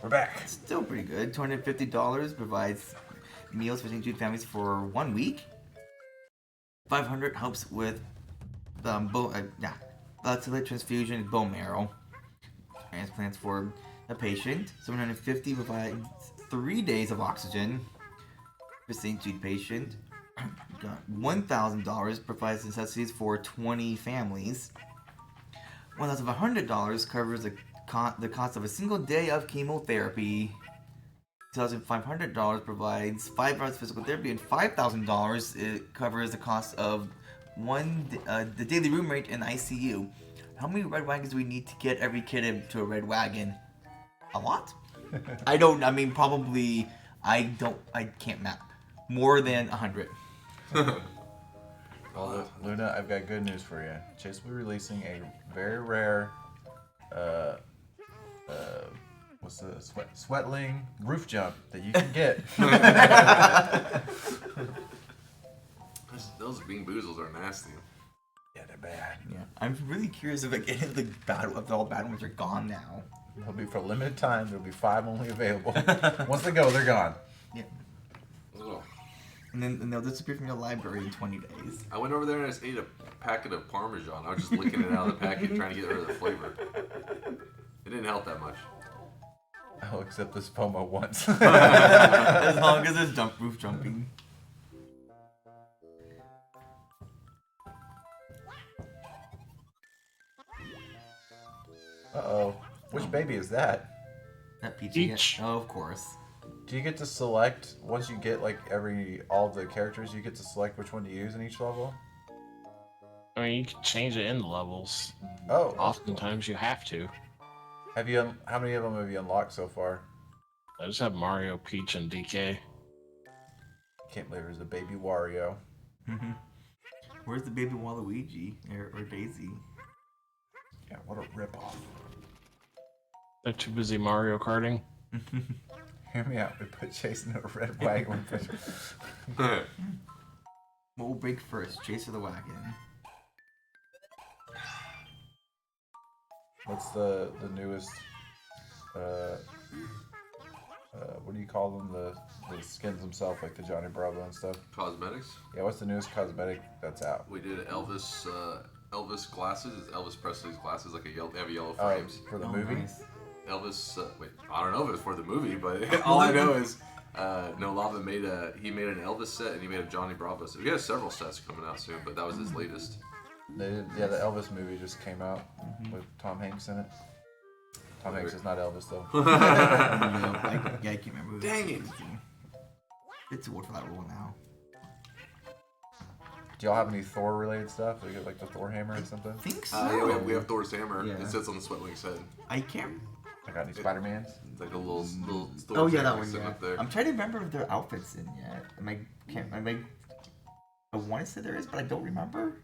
We're back.
Still pretty good. $250 provides meals for St. Jude families for 1 week. $500 helps with platelet transfusion and bone marrow transplants for a patient. $750 provides 3 days of oxygen for St. Jude patient. $1,000 provides necessities for 20 families. $1,100 covers the cost of a single day of chemotherapy. $2,500 provides 5 hours of physical therapy, and $5,000 it covers the cost of the daily room rate in ICU. How many red wagons do we need to get every kid into a red wagon? A lot? Probably. I can't map. More than 100.
Luna, I've got good news for you. Chase will be releasing a very rare, what's the sweatling roof jump that you can get.
Those bean boozles are nasty.
Yeah, they're bad.
Yeah, I'm really curious if any of the all bad ones are gone now.
They'll be for a limited time. There'll be 5 only available. Once they go, they're gone.
Yeah,
Ugh.
and they'll disappear from your library in 20 days.
I went over there and I just ate a packet of Parmesan. I was just licking it out of the packet trying to get rid of the flavor. It didn't help that much.
I'll accept this FOMO once.
As long as there's roof jumping.
Uh-oh. Which baby is that?
That Peachy.
Peach.
Oh, of course.
Do you get to select, once you get like all the characters, you get to select which one to use in each level?
mean, you can change it in the levels.
Oh,
Oftentimes you have to.
have you? How many of them have you unlocked so far?
I just have Mario, Peach, and DK.
Can't believe there's a baby Wario.
Where's the baby Waluigi or Daisy?
Yeah, what a ripoff.
They're too busy Mario Karting.
Hear me out. We put Chase in a red wagon.
What will break first, Chase or the wagon?
What's the newest? What do you call them? The skins themselves, like the Johnny Bravo and stuff.
Cosmetics.
Yeah, what's the newest cosmetic that's out?
We did Elvis glasses. It's Elvis Presley's glasses, like they have yellow
Oh,
frames.
for the movie.
Nice.
Elvis, wait, I don't know if it was for the movie, but all I know is No Lava made an Elvis set and he made a Johnny Bravo set. He has several sets coming out soon, but that was his latest.
The Elvis movie just came out with Tom Hanks in it. Tom Hanks is not Elvis though.
I can't remember.
Dang it.
It's too old for that role now.
Do y'all have any Thor related stuff? Do you get like the Thor hammer or something?
I think so.
Yeah, we have Thor's hammer.
Yeah.
It sits on the Sweatwing's head.
I can't.
I got any Spider-Mans?
It's like a little Thor's
Oh yeah, that
hammer
one.
sitting
Yeah.
up there.
I'm trying to remember if there are outfits in yet. I want to say there is, but I don't remember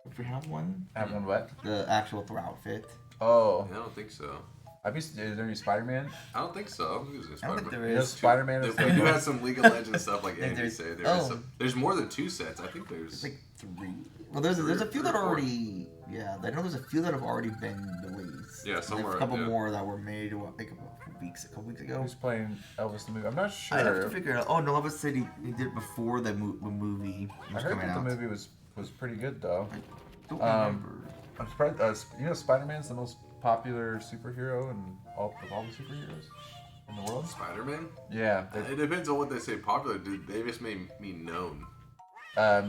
if we have one.
Have one what?
The actual Thor outfit.
Oh,
Yeah, I don't think so.
is there any Spider-Man?
I don't think so. I don't think there's
I don't think there
You know,
is.
Spider-Man is
We do have some League of Legends stuff, like Andy
There's-
said.
oh.
There's more than 2 sets. I think there's.
Like 3. Well, there's a few that are already. Yeah, I know there's a few that have already been released.
Yeah,
And
some
there's
are,
a couple
yeah.
more that were made. Like a couple weeks ago.
Who's playing Elvis the movie? I'm not sure.
I have to figure it out. Oh, no, Elvis said he did it before the movie
I
was
heard
coming
that
out.
the movie was pretty good though.
Don't remember.
I'm surprised. You know, Spider-Man's the most popular superhero of all the superheroes in the world.
Spider-Man?
Yeah,
It depends on what they say popular. They just mean known.
I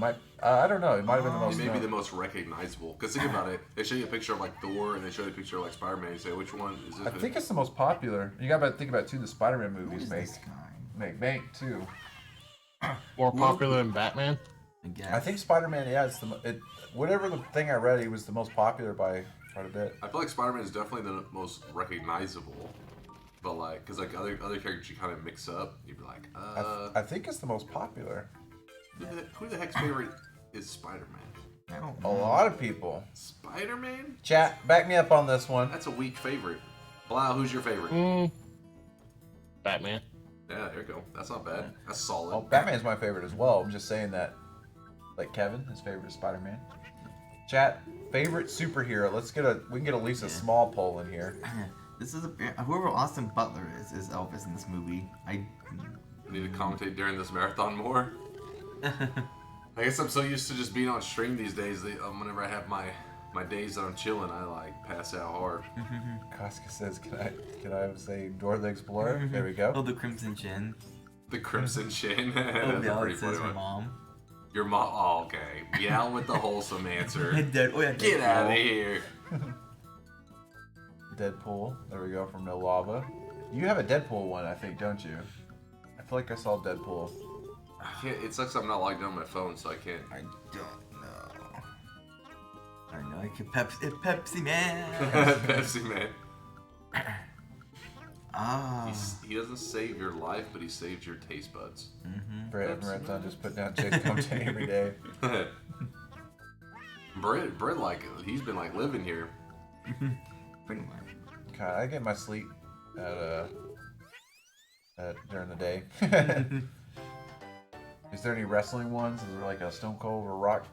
don't know. It might have been the
He
most.
may be
known.
the most recognizable. Because think about it. They show you a picture of like Thor and they show you a picture of like Spider-Man. You say, which one is this?
I think it's the most popular. You got to think about too. The Spider-Man
Who
movies
is
make
this guy?
bank too.
More popular than Batman?
I guess.
I think Spider-Man. Yeah, whatever the thing I read, he was the most popular by quite a bit.
I feel like Spider-Man is definitely the most recognizable. But like, because like other characters you kind of mix up. You'd be like,
I think it's the most popular.
who the heck's favorite is Spider-Man?
I don't
A
know.
lot of people.
Spider-Man?
Chat, back me up on this one.
That's a weak favorite. Blau, who's your favorite?
Batman.
Yeah, there you go. That's not bad. That's solid.
Oh, Batman's my favorite as well. I'm just saying that. Like Kevin, his favorite is Spider-Man. Chat, favorite superhero. We can get at least a small poll in here.
This is whoever Austin Butler is Elvis in this movie.
I need to commentate during this marathon more. I guess I'm so used to just being on stream these days that whenever I have my days that I'm chilling, I like pass out hard.
Koska says, can I say Dora the Explorer? There we go.
Oh, the Crimson Chin.
The Crimson Chin.
Oh,
That's
yeah,
a pretty
it says
funny
her
one.
mom.
Your mom. Oh, okay. Yeah, with the wholesome answer.
Dead. Oh yeah,
Get
Deadpool.
out of here.
Deadpool. There we go, from No Lava. You have a Deadpool one, I think, don't you? I feel like I saw Deadpool.
I can't. It sucks I'm not logged in on my phone, so I can't.
I don't know. I know. It's Pepsi Man.
Pepsi Man.
Ah.
He doesn't save your life, but he saves your taste buds.
Brett Marathon just put down Chase Compton every day.
Brett, like he's been like living here.
Pretty much.
God, I get my sleep at during the day. Is there any wrestling ones? Is there like a Stone Cold or Rock?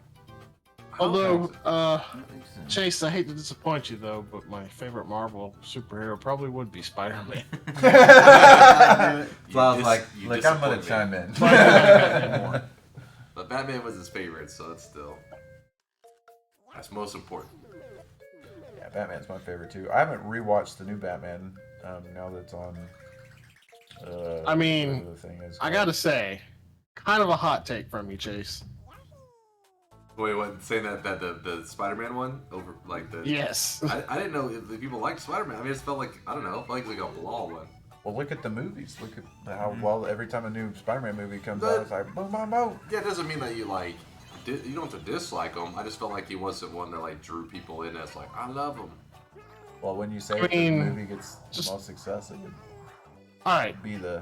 Although,
I don't think so.
Chase, I hate to disappoint you though, but my favorite Marvel superhero probably would be Spider-Man.
So I was like,
you
I'm gonna
disappoint me.
chime in.
But Batman was his favorite, so it's still that's most important.
Yeah, Batman's my favorite too. I haven't rewatched the new Batman now that it's on.
I mean,
whatever the thing is
I
called.
gotta say, kind of a hot take from you, Chase.
Wait, what? Saying that the Spider-Man one over like the
Yes.
I didn't know if the people liked Spider-Man. I mean, it just felt like I don't know, it felt like a Blah one.
Well, look at the movies. Look at how well every time a new Spider-Man movie comes out, it's like boom, boom, boom.
Yeah, it doesn't mean that you
you don't have to dislike him. I just felt like he wasn't one that like drew people in as like, I love him.
Well, when you say
I
the
mean,
movie gets the most success, it would
All right.
be the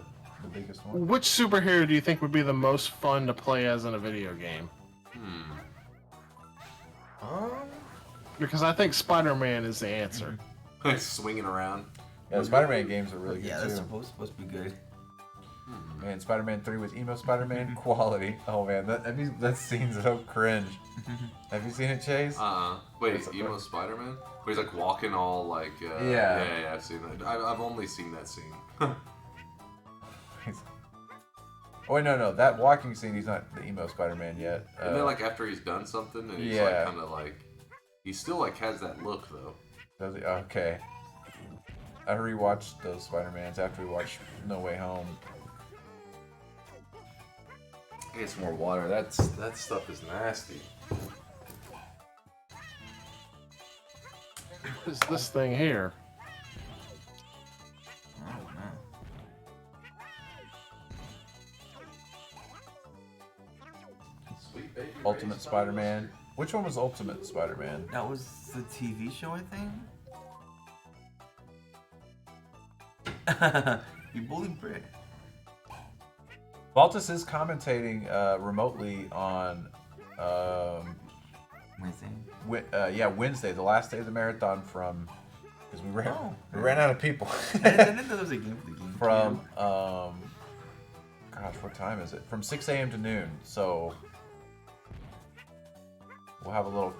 biggest one.
Which superhero do you think would be the most fun to play as in a video game? Because I think Spider-Man is the answer.
Swinging around.
Yeah, the Spider-Man games are really good
Yeah,
too.
that's supposed to be good.
Man, Spider-Man 3 with emo Spider-Man quality. Oh man, that scene's so cringe. Have you seen it, Chase?
Wait,
It's
emo Spider-Man? Where he's like walking all like.
Yeah.
I've seen that. I've only seen that scene.
Oh wait, no, that walking scene. He's not the emo Spider-Man yet.
And then like after he's done something, and he's
Yeah.
like kind of like, he still like has that look though.
Does he? Okay. I rewatched those Spider-Mans after we watched No Way Home.
Get some more water. That stuff is nasty.
What is this thing here?
I don't know.
Sweet baby.
Ultimate Spider-Man. Which one was Ultimate Spider-Man?
That was the TV show, I think. You bullied Brit.
Baltus is commentating remotely on
Wednesday.
Wednesday, the last day of the marathon from because we ran out of people.
I didn't know there was a game for the game.
From gosh, what time is it? From 6 a.m. to noon. So we'll have a little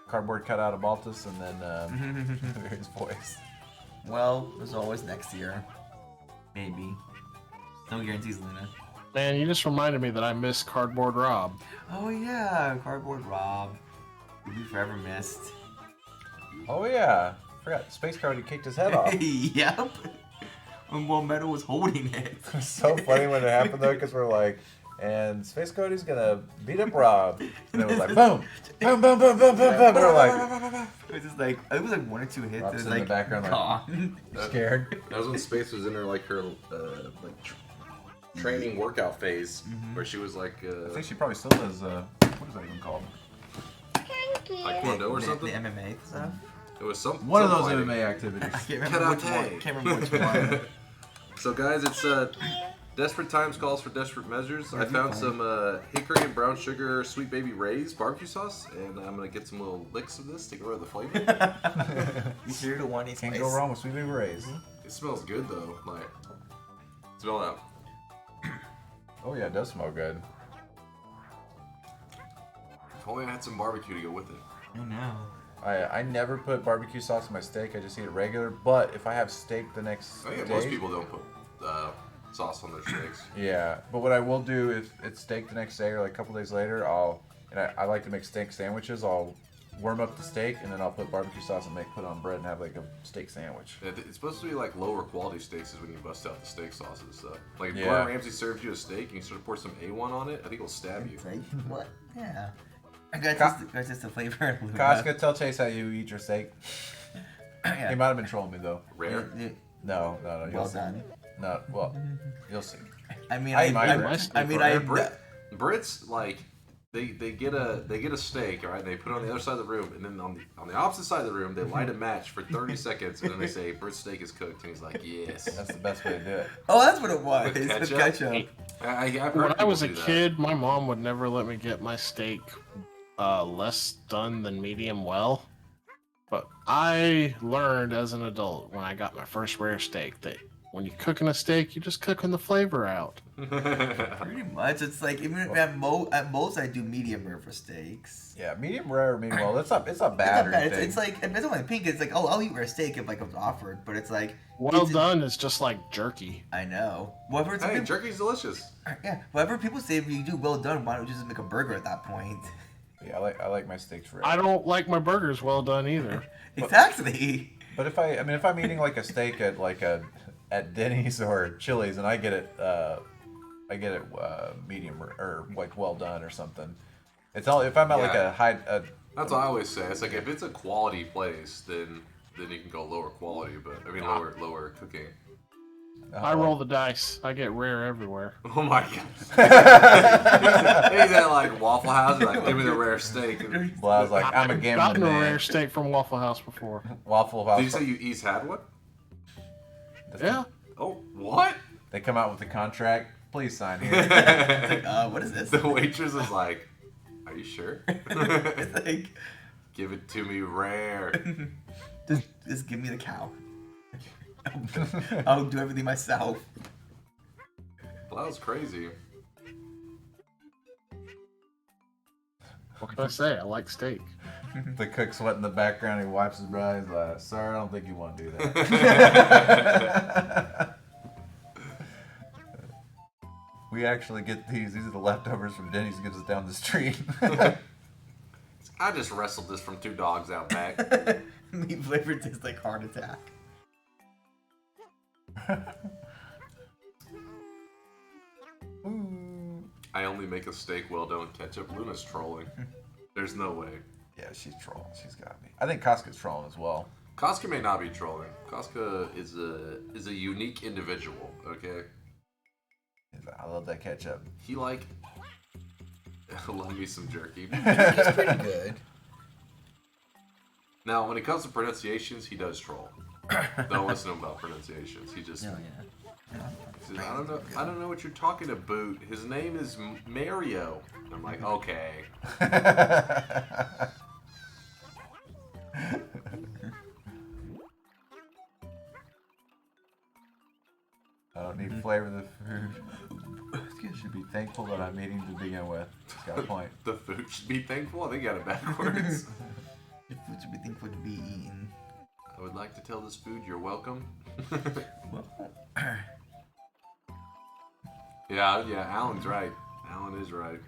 cardboard cutout of Baltus and then hear his voice.
Well, as always, next year. Maybe. No guarantees, Luna.
Man, you just reminded me that I missed Cardboard Rob.
Oh yeah, Cardboard Rob. You'll be forever missed.
Oh yeah, forgot Space Cody kicked his head off.
Yep. When Will Metal was holding it.
It was so funny when it happened though, because we're like, and Space Cody's gonna beat up Rob, and it was like boom, boom, boom, boom, boom, boom, boom. We're like,
It was just like it was like 1 or 2 hits.
Rob's
It was
in
like
the background like,
gone.
scared.
That was when Space was in her like her training workout phase, where she was like
I think she probably still does. What is that even called?
Taekwondo or
the
something.
MMA stuff.
It was some
One of those
fighting.
MMA activities.
I can't remember which one.
Karate.
Can't remember which one.
So guys, it's desperate times calls for desperate measures. I found some hickory and brown sugar sweet baby Ray's barbecue sauce, and I'm gonna get some little licks of this to go over the flavor.
You sure to want
Can't go wrong with Sweet Baby Ray's.
It smells good though. Like, smell that.
Oh yeah, it does smell good.
If only I had some barbecue to go with it.
I know.
I never put barbecue sauce on my steak. I just eat it regular. But if I have steak the next
I think
day,
most people don't put sauce on their steaks.
yeah. But what I will do if it's steak the next day or like a couple days later, I like to make steak sandwiches. I'll warm up the steak and then I'll put barbecue sauce and put it on bread and have like a steak sandwich.
It's supposed to be like lower quality steaks is when you bust out the steak sauces and stuff. Like if
Yeah.
Gordon Ramsay serves you a steak and you sort of pour some A1 on it, I think it'll stab you.
It's like, what? Yeah. I got just the flavor.
Casca, tell Chase how you eat your steak.
Yeah.
He might have been trolling me though.
Rare.
No. You'll
Well
see.
done.
No, well, you'll see.
I mean,
I eat my
Brits like they get a steak, all right? They put it on the other side of the room, and then on the opposite side of the room, they light a match for 30 seconds, and then they say Brit's steak is cooked, and he's like, yes.
That's the best way to do it.
Oh, that's what it was.
With
With
ketchup?
ketchup.
I've heard
When I
people
was a
do that.
kid, my mom would never let me get my steak less done than medium well. But I learned as an adult when I got my first rare steak that when you're cooking a steak, you're just cooking the flavor out.
Pretty much. It's like even at most I do medium rare for steaks.
Yeah, medium rare or medium well. It's not bad.
It's not bad.
thing.
It's like if it's only pink. It's like I'll eat rare steak if like it's offered, but it's like
Well
it's-
done is just like jerky.
I know. Whatever.
Hey, jerky's delicious.
Yeah. Whatever people say, if you do well done, why don't you just make a burger at that point?
Yeah, I like my steaks rare.
I don't like my burgers well done either.
Exactly.
But if I'm eating like a steak at Denny's or Chili's and I get it medium or like well done or something. It's all if I'm at like
Yeah.
a high.
That's what I always say. It's like if it's a quality place, then you can go lower quality, but I mean lower cooking.
I roll the dice. I get rare everywhere.
Oh my god. He's at like Waffle House, like, give me the rare steak.
Well, I was like, I'm a
I've
gambling
gotten a
man.
rare steak from Waffle House before.
Waffle House.
Did you say you East had one?
Yeah.
Oh, what?
They come out with the contract. Please sign here.
It's like, what is this?
The waitress is like, are you sure?
It's like,
Give it to me rare.
just give me the cow. I'll do everything myself.
Well, that was crazy.
What can I say? I like steak.
The cook's sweat in the background. He wipes his brow. He's like, "Sir, I don't think you want to do that." We actually get these. These are the leftovers from Denny's. Gives us down the street.
I just wrestled this from 2 dogs out back.
Meat flavor tastes like heart attack.
I only make a steak well done with ketchup. Luna's trolling. There's no way.
Yeah, she's trolling. She's got me. I think Casca's trolling as well.
Casca may not be trolling. Casca is a unique individual, okay?
He's like, I love that ketchup.
He like love me some jerky.
It's pretty good.
Now, when it comes to pronunciations, he does troll. Don't listen to him about pronunciations. He just
No,
he says, I don't know what you're talking about. His name is Mario. And I'm like, okay.
I don't need flavor of the food. You should be thankful that I'm eating to begin with. He's got a point.
The food should be thankful. I think you got it backwards.
The food should be thankful to be eaten.
I would like to tell this food you're welcome.
Well,
Yeah, Alan's right. Alan is right.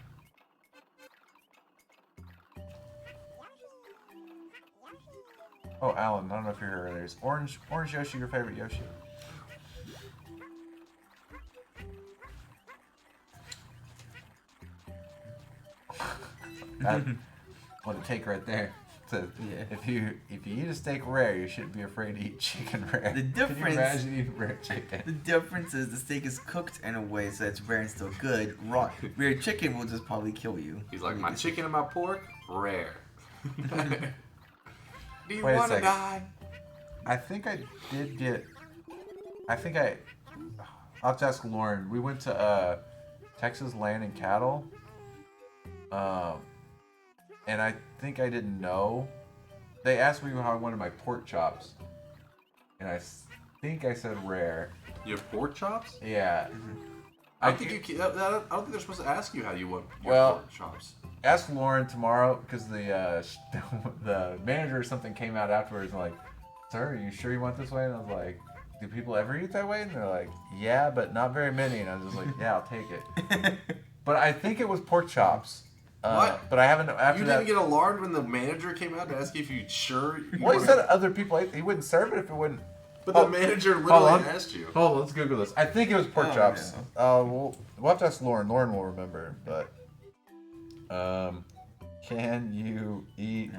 Oh, Alan, I don't know if you're here earlier. Is Orange Yoshi your favorite Yoshi? That, what a take right there. So,
Yeah.
if you eat a steak rare, you shouldn't be afraid to eat chicken rare.
The
Can you
difference-
imagine eating rare chicken?
the difference is the steak is cooked in a way so it's rare and still good. Raw chicken will just probably kill you.
He's like, my chicken and my pork, rare. Do you
Wait a
want to
second.
die?
I think I did get. I'll have to ask Lauren. We went to Texas Land and Cattle. And I think I didn't know. They asked me how I wanted my pork chops. And I think I said rare.
You have pork chops?
Yeah.
I don't think you. I don't think they're supposed to ask you how you want your
Well-
pork chops.
Ask Lauren tomorrow because the manager or something came out afterwards and like, "Sir, are you sure you want this way?" And I was like, "Do people ever eat that way?" And they're like, "Yeah, but not very many." And I was just like, "Yeah, I'll take it." But I think it was pork chops.
What?
But I haven't after
You
that.
didn't get alarmed when the manager came out to ask you if you sure. You
Well, he
wanted-
said other people ate. He wouldn't serve it if it wouldn't.
But
Oh,
the manager
hold
literally
on.
asked you.
Hold on, let's Google this. I think it was pork
Oh,
chops. We'll have to ask Lauren. Lauren will remember. But can you eat?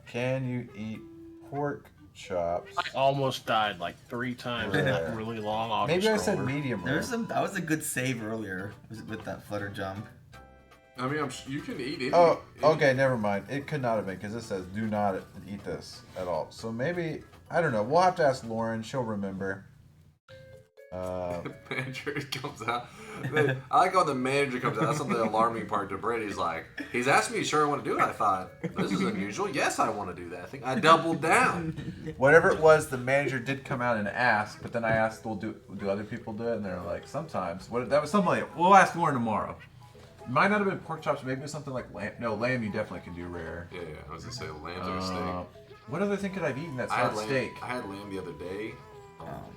Can you eat pork chops?
I almost died like 3 times in that really long auto
Maybe I said
scroller.
medium rare.
That was a good save earlier with that flutter jump.
I mean, you can eat it.
Oh, okay, never mind. It could not have been because it says do not eat this at all. So maybe I don't know. We'll have to ask Lauren. She'll remember.
The manager comes out. I like how the manager comes out. That's the alarming part to Brady. He's like, he's asked me, sure I want to do it. I thought, this is unusual. Yes, I want to do that. I think I doubled down.
Whatever it was, the manager did come out and ask. But then I asked, "Well, do other people do it?" And they're like, "Sometimes." That was something like. We'll ask Lauren tomorrow. Might not have been pork chops. Maybe it was something like lamb. No, lamb. You definitely can do rare.
Yeah, I was gonna say lamb's or steak.
What other thing could I have eaten that's
I had
not
lamb.
steak?
I had lamb the other day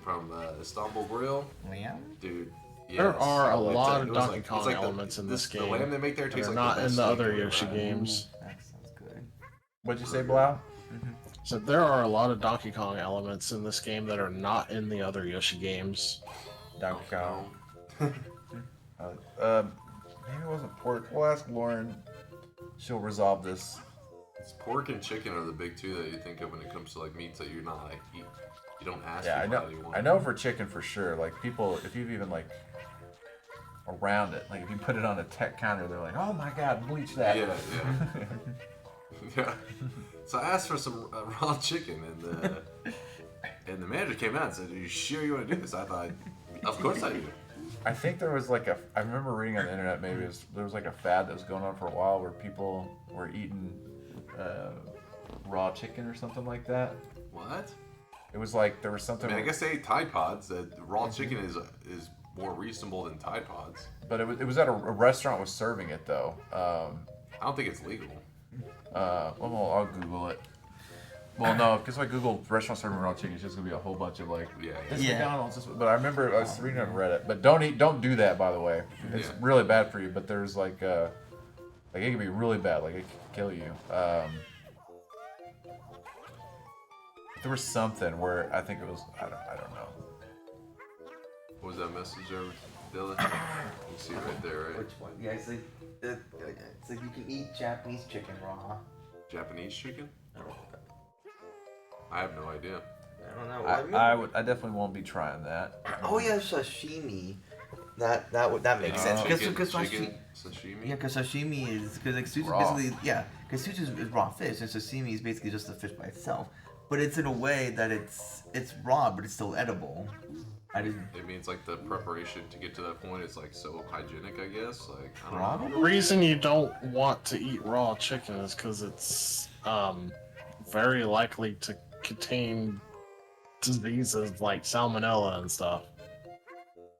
from Istanbul Grill,
Lamb?
dude. Yes.
There are a
It's
lot
like-
of
it was
Donkey
like- it's
Kong
like the-
elements in this
The
game
lamb they make there
that
tastes
are
like
not
the
in
best
the
steak
other
I've ever
Yoshi
had.
games.
That sounds good.
What'd you say, Blau?
So there are a lot of Donkey Kong elements in this game that are not in the other Yoshi games.
Donkey Kong. Maybe it wasn't pork. We'll ask Lauren. She'll resolve this.
It's pork and chicken are the big two that you think of when it comes to like meats that you're not like eat. You don't ask
Yeah,
people how you want
I know for chicken for sure. Like people, if you've even like around it, like if you put it on a tech counter, they're like, "Oh my God, bleach that."
Yeah, yeah. Yeah. So I asked for some raw chicken, and the manager came out and said, "Are you sure you want to do this?" I thought, "Of course I do."
I think there was like I remember reading on the internet, maybe there was like a fad that was going on for a while where people were eating raw chicken or something like that.
What?
It was like there was something.
I mean, I guess they ate Tide Pods. That raw chicken is more reasonable than Tide Pods.
But it was at a restaurant was serving it though.
I don't think it's legal.
Well, I'll Google it. Well, no, because if I Google restaurant serving raw chicken, it's just gonna be a whole bunch of like this
Yeah.
McDonald's. This, but I remember I was reading on Reddit. But don't do that, by the way. It's really bad for you. But there's like it can be really bad. Like it can kill you. There was something where I think it was I don't know.
What was that message there, Dylan? You can see it right there, right?
Which one? Yeah, it's like you can eat Japanese chicken raw.
Japanese chicken? I have no idea.
I don't know.
I definitely won't be trying that.
Oh yeah, sashimi. That makes sense.
Chicken
Sashimi.
sashimi?
Yeah, because sashimi is like sushi
Raw.
is basically because sushi is raw fish and sashimi is basically just the fish by itself. But it's in a way that it's raw, but it's still edible.
It means like the preparation to get to that point is like so hygienic, I guess. Like I don't know.
The reason you don't want to eat raw chicken is because it's very likely to contain diseases like salmonella and stuff.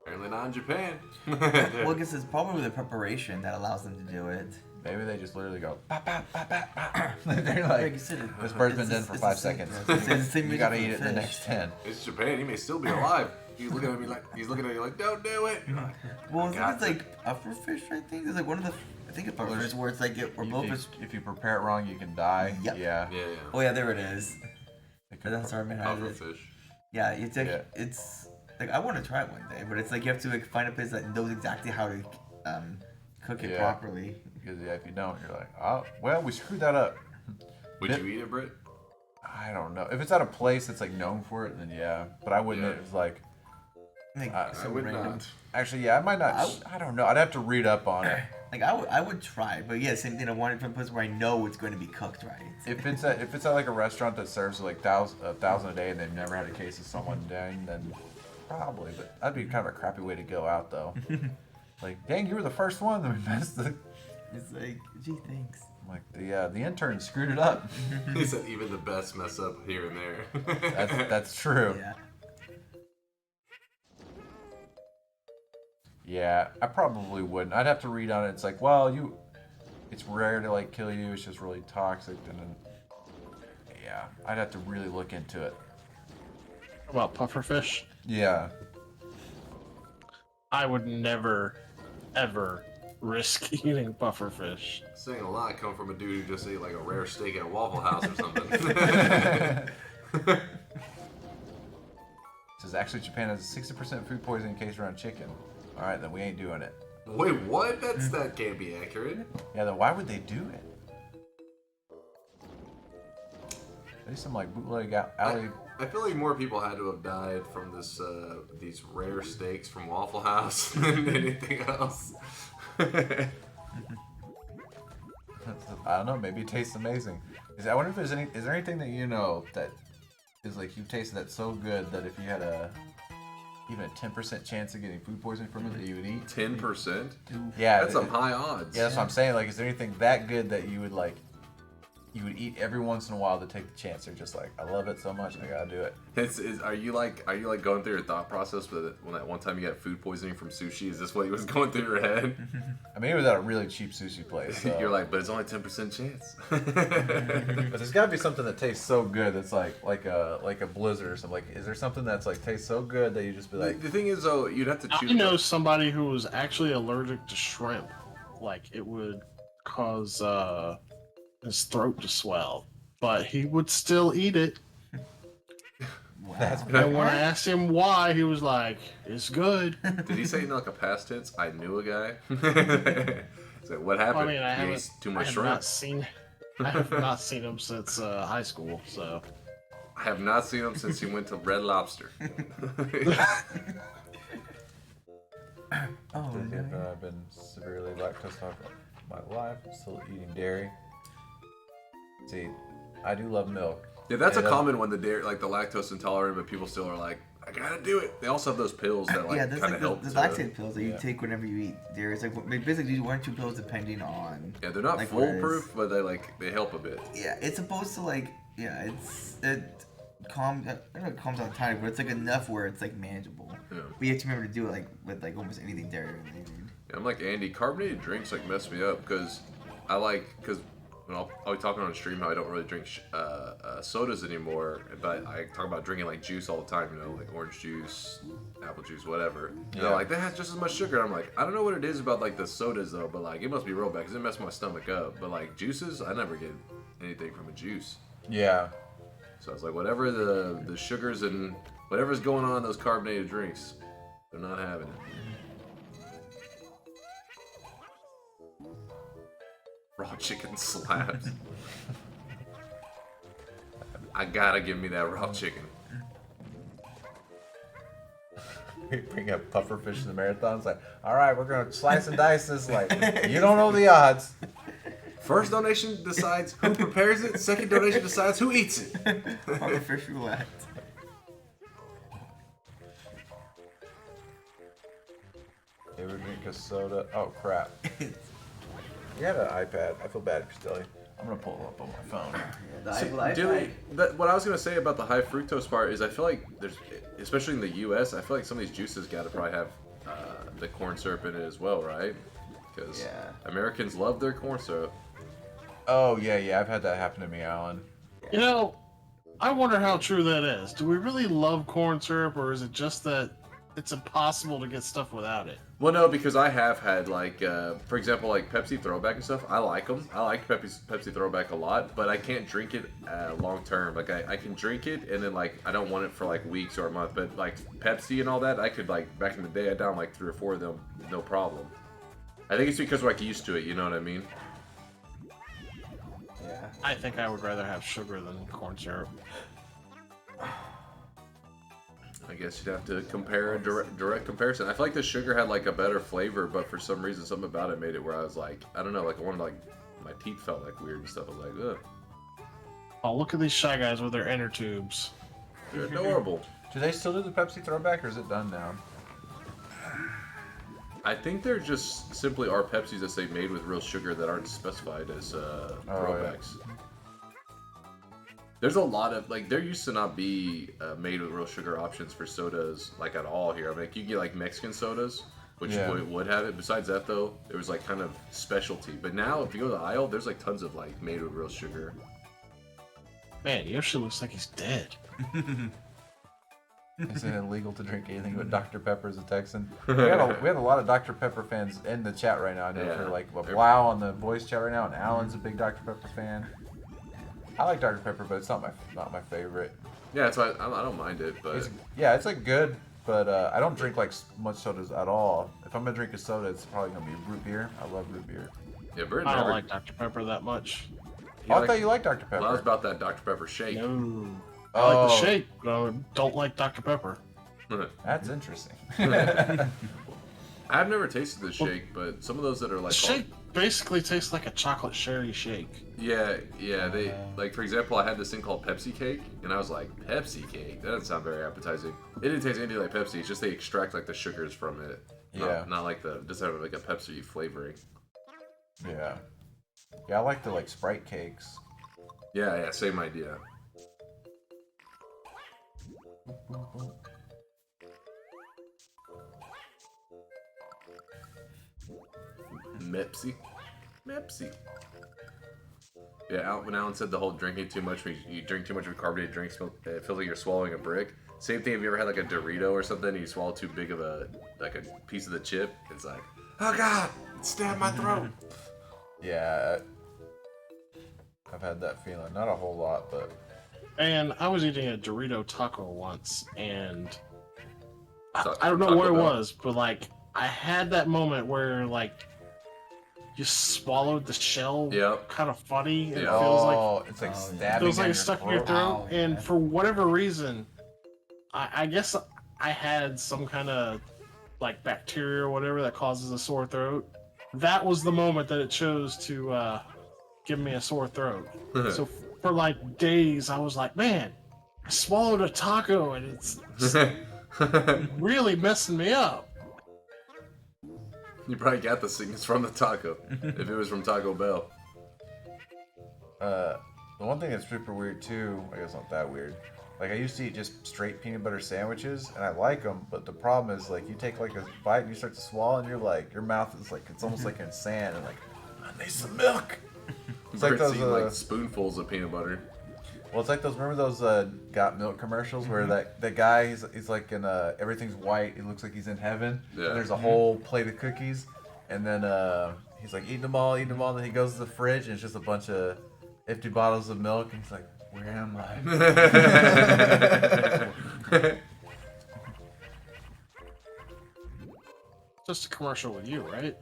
Apparently not in Japan.
Well, I guess it's probably the preparation that allows them to do it.
Maybe they just literally go bop, bop, bop, bop, bop. They're
Like
like,
you said,
this bird's been
it's
dead
the-
for
it's
5
the same-
seconds.
it's the same
You
reason
gotta
for
eat it in the
fish.
next 10.
It's Japan. He may still be alive. He's looking at me like he's looking at you like, don't do it.
Well, I
Got
think it's like upper fish. I think it's like one of the. I think it's upper fish where it's like where both is.
If you prepare it wrong, you can die.
Yep.
Yeah.
Yeah,
Oh yeah, there it is.
It could
That's our man has
Puffer
it.
fish.
Yeah, it's like
Yeah.
it's like I want to try it one day, but it's like you have to like find a place that knows exactly how to cook it
Yeah.
properly.
Because if you don't, you're like, oh, well, we screwed that up.
Would you eat it, Britt?
I don't know. If it's at a place that's like known for it, then yeah. But I wouldn't.
Yeah.
It was like,
Like,
I
some
would
random-
not.
actually, yeah, I might not. I don't know. I'd have to read up on it.
Like I would try, but yeah, same thing. I want it from a place where I know it's going to be cooked right.
If it's at like a restaurant that serves like thousand a day and they've never had a case of someone dying, then probably. But that'd be kind of a crappy way to go out, though. Like, dang, you were the first one that we messed the.
It's like, gee, thanks.
Like the intern screwed it up.
He said even the best mess up here and there.
That's true.
Yeah.
Yeah, I probably wouldn't. I'd have to read on it. It's like, well, it's rare to like kill you. It's just really toxic, and then, yeah, I'd have to really look into it.
How about pufferfish?
Yeah,
I would never, ever risk eating pufferfish.
Saying a lot come from a dude who just ate like a rare steak at a Waffle House or something.
says actually Japan has a 60% food poisoning case around chicken. All right, then we ain't doing it.
Wait, what? That can't be accurate.
Yeah, then why would they do it? There's some like bootleg alley.
I feel like more people had to have died from this these rare steaks from Waffle House than anything else.
I don't know. Maybe it tastes amazing. I wonder if there's any. Is there anything that you know that is like you tasted that so good that if you had even a 10% chance of getting food poisoning from it that you would eat?
10%?
Yeah,
That's some high odds.
Yeah, that's what I'm saying. Like, is there anything that good that you would like? You would eat every once in a while to take the chance. They're just like, I love it so much, I gotta do it.
Are you like going through your thought process with it when that one time you got food poisoning from sushi? Is this what was going through your head?
I mean, it was at a really cheap sushi place. So.
You're like, but it's only 10% chance.
But there's gotta be something that tastes so good that's like a blizzard or something. Like, is there something that's like tastes so good that you just be like?
The thing is, though, you'd have to choose.
I know somebody who was actually allergic to shrimp. Like, it would cause his throat to swell, but he would still eat it.
That's
And when I asked him why, he was like, "It's good."
Did he say in like a past tense? I knew a guy. So what happened?
I mean, I
He
haven't.
ate too
I
much
have
shrimp.
not seen. I have not seen him since high school. So
I have not seen him since he went to Red Lobster.
Oh,
I've been severely lactose intolerant my life. I'm still eating dairy. See, I do love milk.
Yeah, that's a common one. The dairy, like the lactose intolerant, but people still are like, I gotta do it. They also have those pills that like
there's
kind of help.
the lactate pills that you take whenever you eat dairy. It's like basically you 1 or 2 pills depending on.
Yeah, they're not
like,
foolproof, but they help a bit.
Yeah, it's supposed to it calms. I don't know, it calms down time, but it's like enough where it's like manageable.
Yeah.
But you have to remember to do it like with like almost anything dairy related.
Yeah, I'm like Andy. Carbonated drinks like mess me up because when I'll be talking on stream how I don't really drink sodas anymore, but I talk about drinking like juice all the time, you know, like orange juice, apple juice, whatever. Yeah. They're like, that has just as much sugar. I'm like, I don't know what it is about like the sodas though, but like it must be real bad because it messes my stomach up. But like juices, I never get anything from a juice.
Yeah.
So it's like whatever the sugars and whatever's going on in those carbonated drinks, they're not having it. Raw chicken slabs. I gotta give me that raw chicken.
We bring up pufferfish in the marathon. It's like, all right, we're gonna slice and dice this. Like, you don't know the odds.
First donation decides who prepares it. Second donation decides who eats it.
Pufferfish roulette.
They would drink a soda. Oh crap. You had an iPad. I feel bad, Castelli. I'm gonna pull it up on my phone.
What I was gonna say about the high fructose part is I feel like there's, especially in the U.S., I feel like some of these juices gotta probably have the corn syrup in it as well, right? Because Americans love their corn syrup.
Oh yeah, I've had that happen to me, Alan.
You know, I wonder how true that is. Do we really love corn syrup, or is it just that it's impossible to get stuff without it?
Well, no, because I have had like, for example, like Pepsi Throwback and stuff. I like them. I like Pepsi Throwback a lot, but I can't drink it long term. Like I can drink it, and then like I don't want it for like weeks or a month. But like Pepsi and all that, I could like back in the day, I down like 3 or 4 of them, no problem. I think it's because we're like used to it. You know what I mean?
Yeah.
I think I would rather have sugar than corn syrup.
I guess you'd have to compare a direct comparison. I feel like the sugar had like a better flavor, but for some reason, something about it made it where I was like, I don't know, like I wanted like my teeth felt like weird and stuff. I was like, ugh.
Oh, look at these Shy Guys with their inner tubes.
They're adorable.
Do they still do the Pepsi Throwback, or is it done now?
I think they're just simply our Pepsis that say made with real sugar that aren't specified as throwbacks. Yeah. There's a lot of, like, there used to not be made with real sugar options for sodas, like, at all here. I mean, like, you get, like, Mexican sodas, which would have it. Besides that, though, it was, like, kind of specialty. But now, if you go to the aisle, there's, like, tons of, like, made with real sugar.
Man, Yoshi looks like he's dead.
Is it illegal to drink anything but Dr. Pepper as a Texan? We have a lot of Dr. Pepper fans in the chat right now. I know for like Wow on the voice chat right now, and Alan's a big Dr. Pepper fan. I like Dr. Pepper, but it's not my favorite.
Yeah, that's why I don't mind it, but
it's like good, but I don't drink like much sodas at all. If I'm gonna drink a soda, it's probably gonna be root beer. I love root beer.
Yeah,
I don't like Dr. Pepper that much.
I thought you liked Dr. Pepper.
Well, I was about that Dr. Pepper shake.
No. I like the shake, but I don't like Dr. Pepper.
That's interesting.
I've never tasted the shake, but some of those that are like
shake basically tastes like a chocolate sherry shake.
Yeah. They like, for example, I had this thing called Pepsi cake, and I was like, Pepsi cake? That doesn't sound very appetizing. It didn't taste anything like Pepsi. It's just they extract like the sugars from it. Not like doesn't have like a Pepsi flavoring.
Yeah, I like the like Sprite cakes.
Yeah, same idea. Mepsi. Yeah, when Alan said the whole drinking too much, when you drink too much of a carbonated drink, it feels like you're swallowing a brick. Same thing if you ever had like a Dorito or something, and you swallow too big of a piece of the chip. It's like, oh god, it stabbed my throat.
Yeah, I've had that feeling. Not a whole lot, but.
And I was eating a Dorito taco once, and I don't know what it was, but like I had that moment where like you swallowed the shell
Yep.
kind of funny. And
Yeah.
it feels like
it's like
Oh, yeah.
stabbing.
feels like
down
it's stuck in your throat.
Ow.
And for whatever reason, I guess I had some kind of like bacteria or whatever that causes a sore throat. That was the moment that it chose to give me a sore throat. So for like days, I was like, man, I swallowed a taco and it's just really messing me up.
You probably got the sickness from the taco. If it was from Taco Bell.
The one thing that's super weird too, I guess not that weird. Like I used to eat just straight peanut butter sandwiches, and I like them. But the problem is, like, you take like a bite and you start to swallow, and you're like, your mouth is like, it's almost like in sand, and like, I need some milk. It's like those,
like spoonfuls of peanut butter.
well, it's like those. Remember those Got Milk commercials where that guy he's like in everything's white. It looks like he's in heaven.
Yeah.
And there's a whole plate of cookies, and then he's like eating them all. And then he goes to the fridge, and it's just a bunch of empty bottles of milk, and he's like, where am I?
Just a commercial with you, right?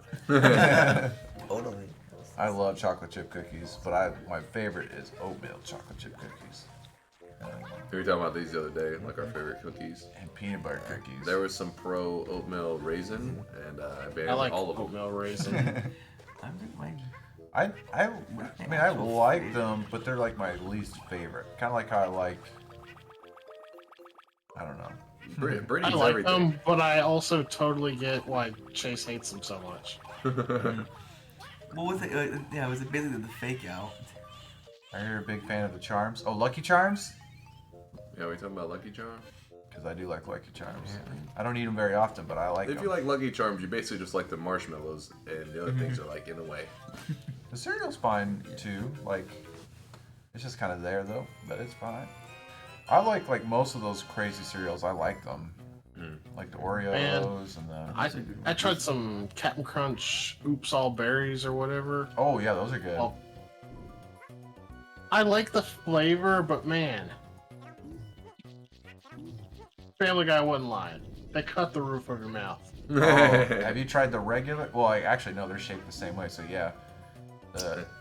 Totally.
I love chocolate chip cookies, but my favorite is oatmeal chocolate chip cookies.
We were talking about these the other day, like our favorite cookies.
And peanut butter cookies.
There was some pro oatmeal raisin, and I banned
I like
all of them.
oatmeal raisin.
I mean, I like them, but they're like my least favorite. Kind of like how I don't know.
Brittany's
I like
everything.
them, but I also totally get why Chase hates them so much.
What was it? Yeah, was it basically the fake out?
Are you a big fan of the Charms? Oh, Lucky Charms?
Yeah, we talking about Lucky Charms?
Because I do like Lucky Charms. I don't eat them very often, but I like them.
If you like Lucky Charms, you basically just like the marshmallows, and the other things are like in the way.
The cereal's fine too. Like, it's just kind of there though, but it's fine. I like most of those crazy cereals. I like them, like the Oreos and the.
I tried some Captain Crunch Oops All Berries or whatever.
Oh yeah, those are good.
Well, I like the flavor, but man, Family Guy wasn't lying. They cut the roof of your mouth.
Oh, have you tried the regular? Well, actually no, they're shaped the same way. So yeah,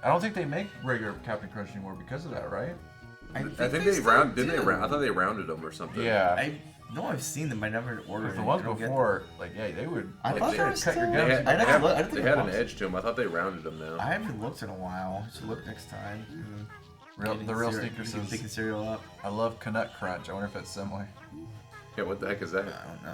I don't think they make regular Captain Crunch anymore because of that, right?
I think they round. Didn't they round? I thought they rounded them or something.
Yeah.
I know I've seen them. I never ordered
The
them.
ones
I don't get
before, like yeah, they would.
I
like,
thought
they
they
would
were
cut your
still-
gums.
They
in
I
had,
didn't look- I didn't
they
think
had
it
an
was.
edge to them. I thought they rounded them
them.
now.
I haven't looked in a while. Should look next time.
The real sneaker says,
Picking cereal up.
I love Canuck Crunch. I wonder if that's similar.
Yeah, what the heck is that?
I don't know.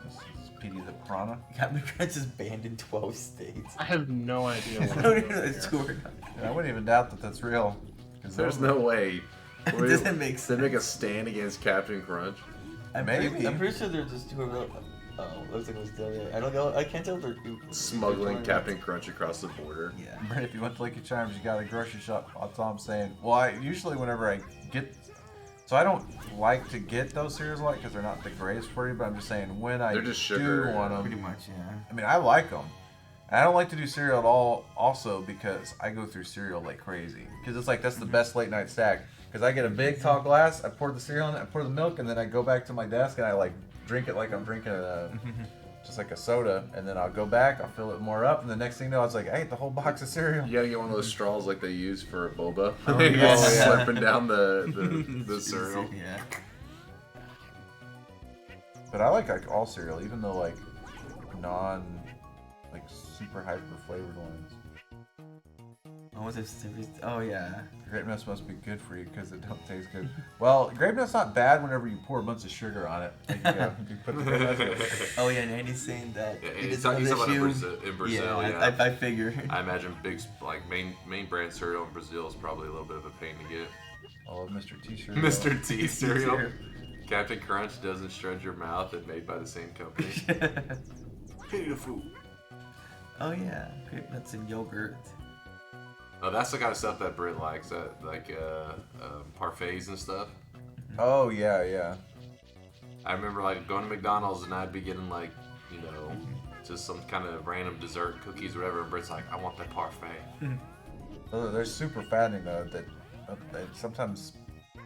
This is Petey the Piranha.
Captain Crunch is banned in 12 states.
I have no idea
I
what
don't even know it's true or not.
Yeah, I wouldn't even doubt that that's real. 'Cause
There's
those-
no way.
It doesn't make
They make a
sense.
stand against Captain Crunch.
Maybe.
I'm pretty sure they're just two real. Oh, looks like it was still there. I don't know. I can't tell if they're
Smuggling Captain Crunch across the border.
Yeah.
Brent, if you went to Lucky Charms, you got a grocery shop. That's all I'm saying. Well, usually whenever I get, so I don't like to get those cereals a lot because they're not the greatest for you. But I'm just saying when I
They're just sugar.
do want
Pretty
them,
much, yeah.
I mean I like them. And I don't like to do cereal at all. Also because I go through cereal like crazy. Because it's like that's the best late night snack. Because I get a big tall glass, I pour the cereal in it, I pour the milk, and then I go back to my desk and I like drink it like I'm drinking just like a soda, and then I'll go back, I'll fill it more up, and the next thing you know, I was like, I ate the whole box of cereal.
You gotta get one of those straws like they use for boba.
Oh,
You're
yeah.
just slurping down the cereal.
Yeah.
But I like all cereal, even though like super hyper flavored ones.
What was it? Oh, yeah.
Grape nuts must be good for you because it don't taste good. Well, grape nuts not bad whenever you pour a bunch of sugar on it. Like, you put the grape nuts in it.
Oh, yeah, and Andy's saying that
Yeah,
it
he's
is
talking
an
about
issue.
in Brazil. Yeah,
I figure.
I imagine big like main brand cereal in Brazil is probably a little bit of a pain to get.
I love Mr. T cereal.
Mr. T cereal. Captain Crunch doesn't shred your mouth and made by the same company. Pity the fool.
Oh, yeah. Grape nuts and yogurt.
Oh, that's the kind of stuff that Britt likes. That like parfaits and stuff.
Oh yeah, yeah.
I remember like going to McDonald's and I'd be getting like, you know, just some kind of random dessert, cookies, whatever. And Britt's like, I want that parfait.
They're super fattening though. That sometimes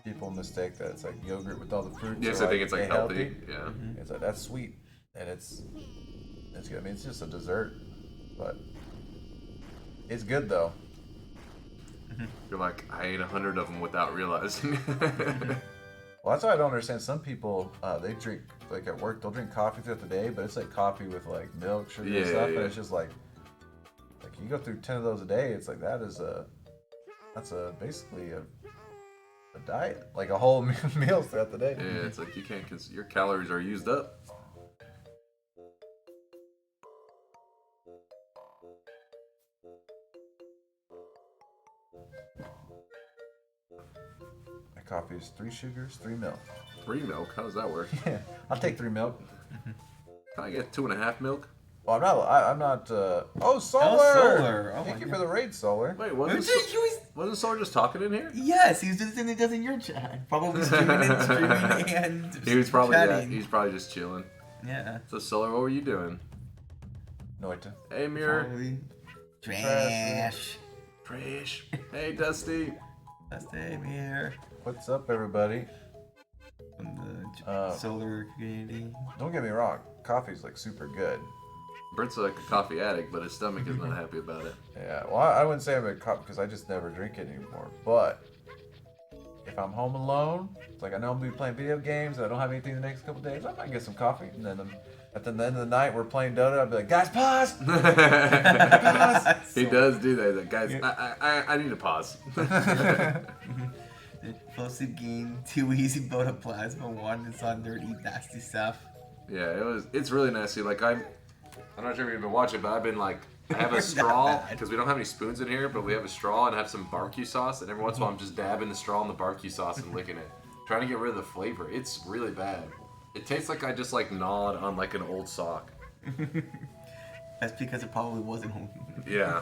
people mistake that it's like yogurt with all the fruits.
Yes,
are,
I think it's like healthy. Yeah.
Mm-hmm.
It's like that's sweet, and it's good. I mean, it's just a dessert, but it's good though.
You're like, I ate 100 of them without realizing.
Well, that's why I don't understand. Some people, they drink, like at work, they'll drink coffee throughout the day, but it's like coffee with like milk, sugar, and stuff, and it's just like you go through 10 of those a day. It's like that's basically a diet, like a whole meal throughout the day.
Yeah, it's like you can't, your calories are used up.
My coffee is 3 sugars, 3 milk.
3 milk? How does that work?
Yeah, I'll take 3 milk.
Can I get 2.5 milk?
Well, I'm not. Oh, Solar!
Solar! Oh
Thank
my
you
God.
for the raid, Solar.
Wait,
Dude,
wasn't Solar just talking in here?
Yes, he's just doing it in your chat. Probably streaming and
He was probably
chatting.
he's probably just chilling.
Yeah.
So Solar, what were you doing?
No idea.
Hey Mirror.
Probably. Trash.
Trash. Hey Dusty.
That's the aim here.
What's up, everybody?
From the solar community.
Don't get me wrong, coffee's like super good.
Brent's like a coffee addict, but his stomach is not happy about it.
Yeah, well, I wouldn't say I'm a cop because I just never drink it anymore. But if I'm home alone, it's like I know I'm gonna be playing video games and I don't have anything the next couple days, I might get some coffee. And then at the end of the night, we're playing Dota. I'll be like, guys, pause.
He does do that. He's like, guys, I need to pause.
Full sleep game, 2 easy Boda Plasma, 1 is on there to eat nasty stuff.
Yeah, it's really nasty. Like I'm not sure if you've been watching, but I've been like, I have a straw because we don't have any spoons in here, but we have a straw and I have some barbecue sauce, and every once in a while I'm just dabbing the straw in the barbecue sauce and licking it, trying to get rid of the flavor. It's really bad. It tastes like I just like gnawed on like an old sock.
That's because it probably wasn't home.
Yeah,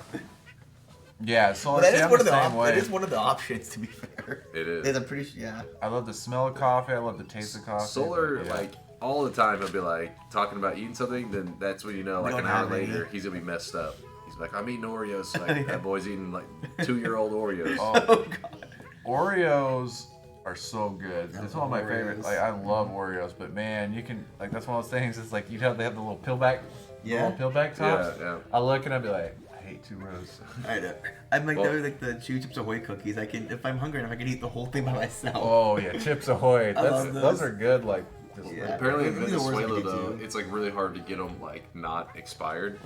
Yeah, so
But that is
I'm
one of
the
the
same way.
that is one of the options, to be fair.
it is.
Yes, I'm pretty sure. Yeah.
I love the smell of coffee. I love the taste of coffee.
Solar,
but yeah.
like all the time, he'll be like talking about eating something. Then that's when you know, like
don't
an hour
have any.
later, he's gonna be messed up. He's like, I'm eating Oreos. Like that boy's eating like 2-year-old Oreos.
Oh god.
Oreos are so good. It's one of my
Oreos.
favorites. Like I love Oreos, but man, you can like that's one of those things. It's like they have the little pillback,
Yeah.
little pillback tops.
Yeah, yeah.
I look and I'd be like, I hate 2 rows.
I know. I'm like
Well-
those like the Chew Chips Ahoy cookies. I can, if I'm hungry enough, I can eat the whole thing by myself.
Oh yeah, Chips Ahoy.
love
Those
those.
are good. Like just
Yeah.
Apparently in
Maybe the worst
Venezuela
I could
though,
do.
it's like really hard to get them like not expired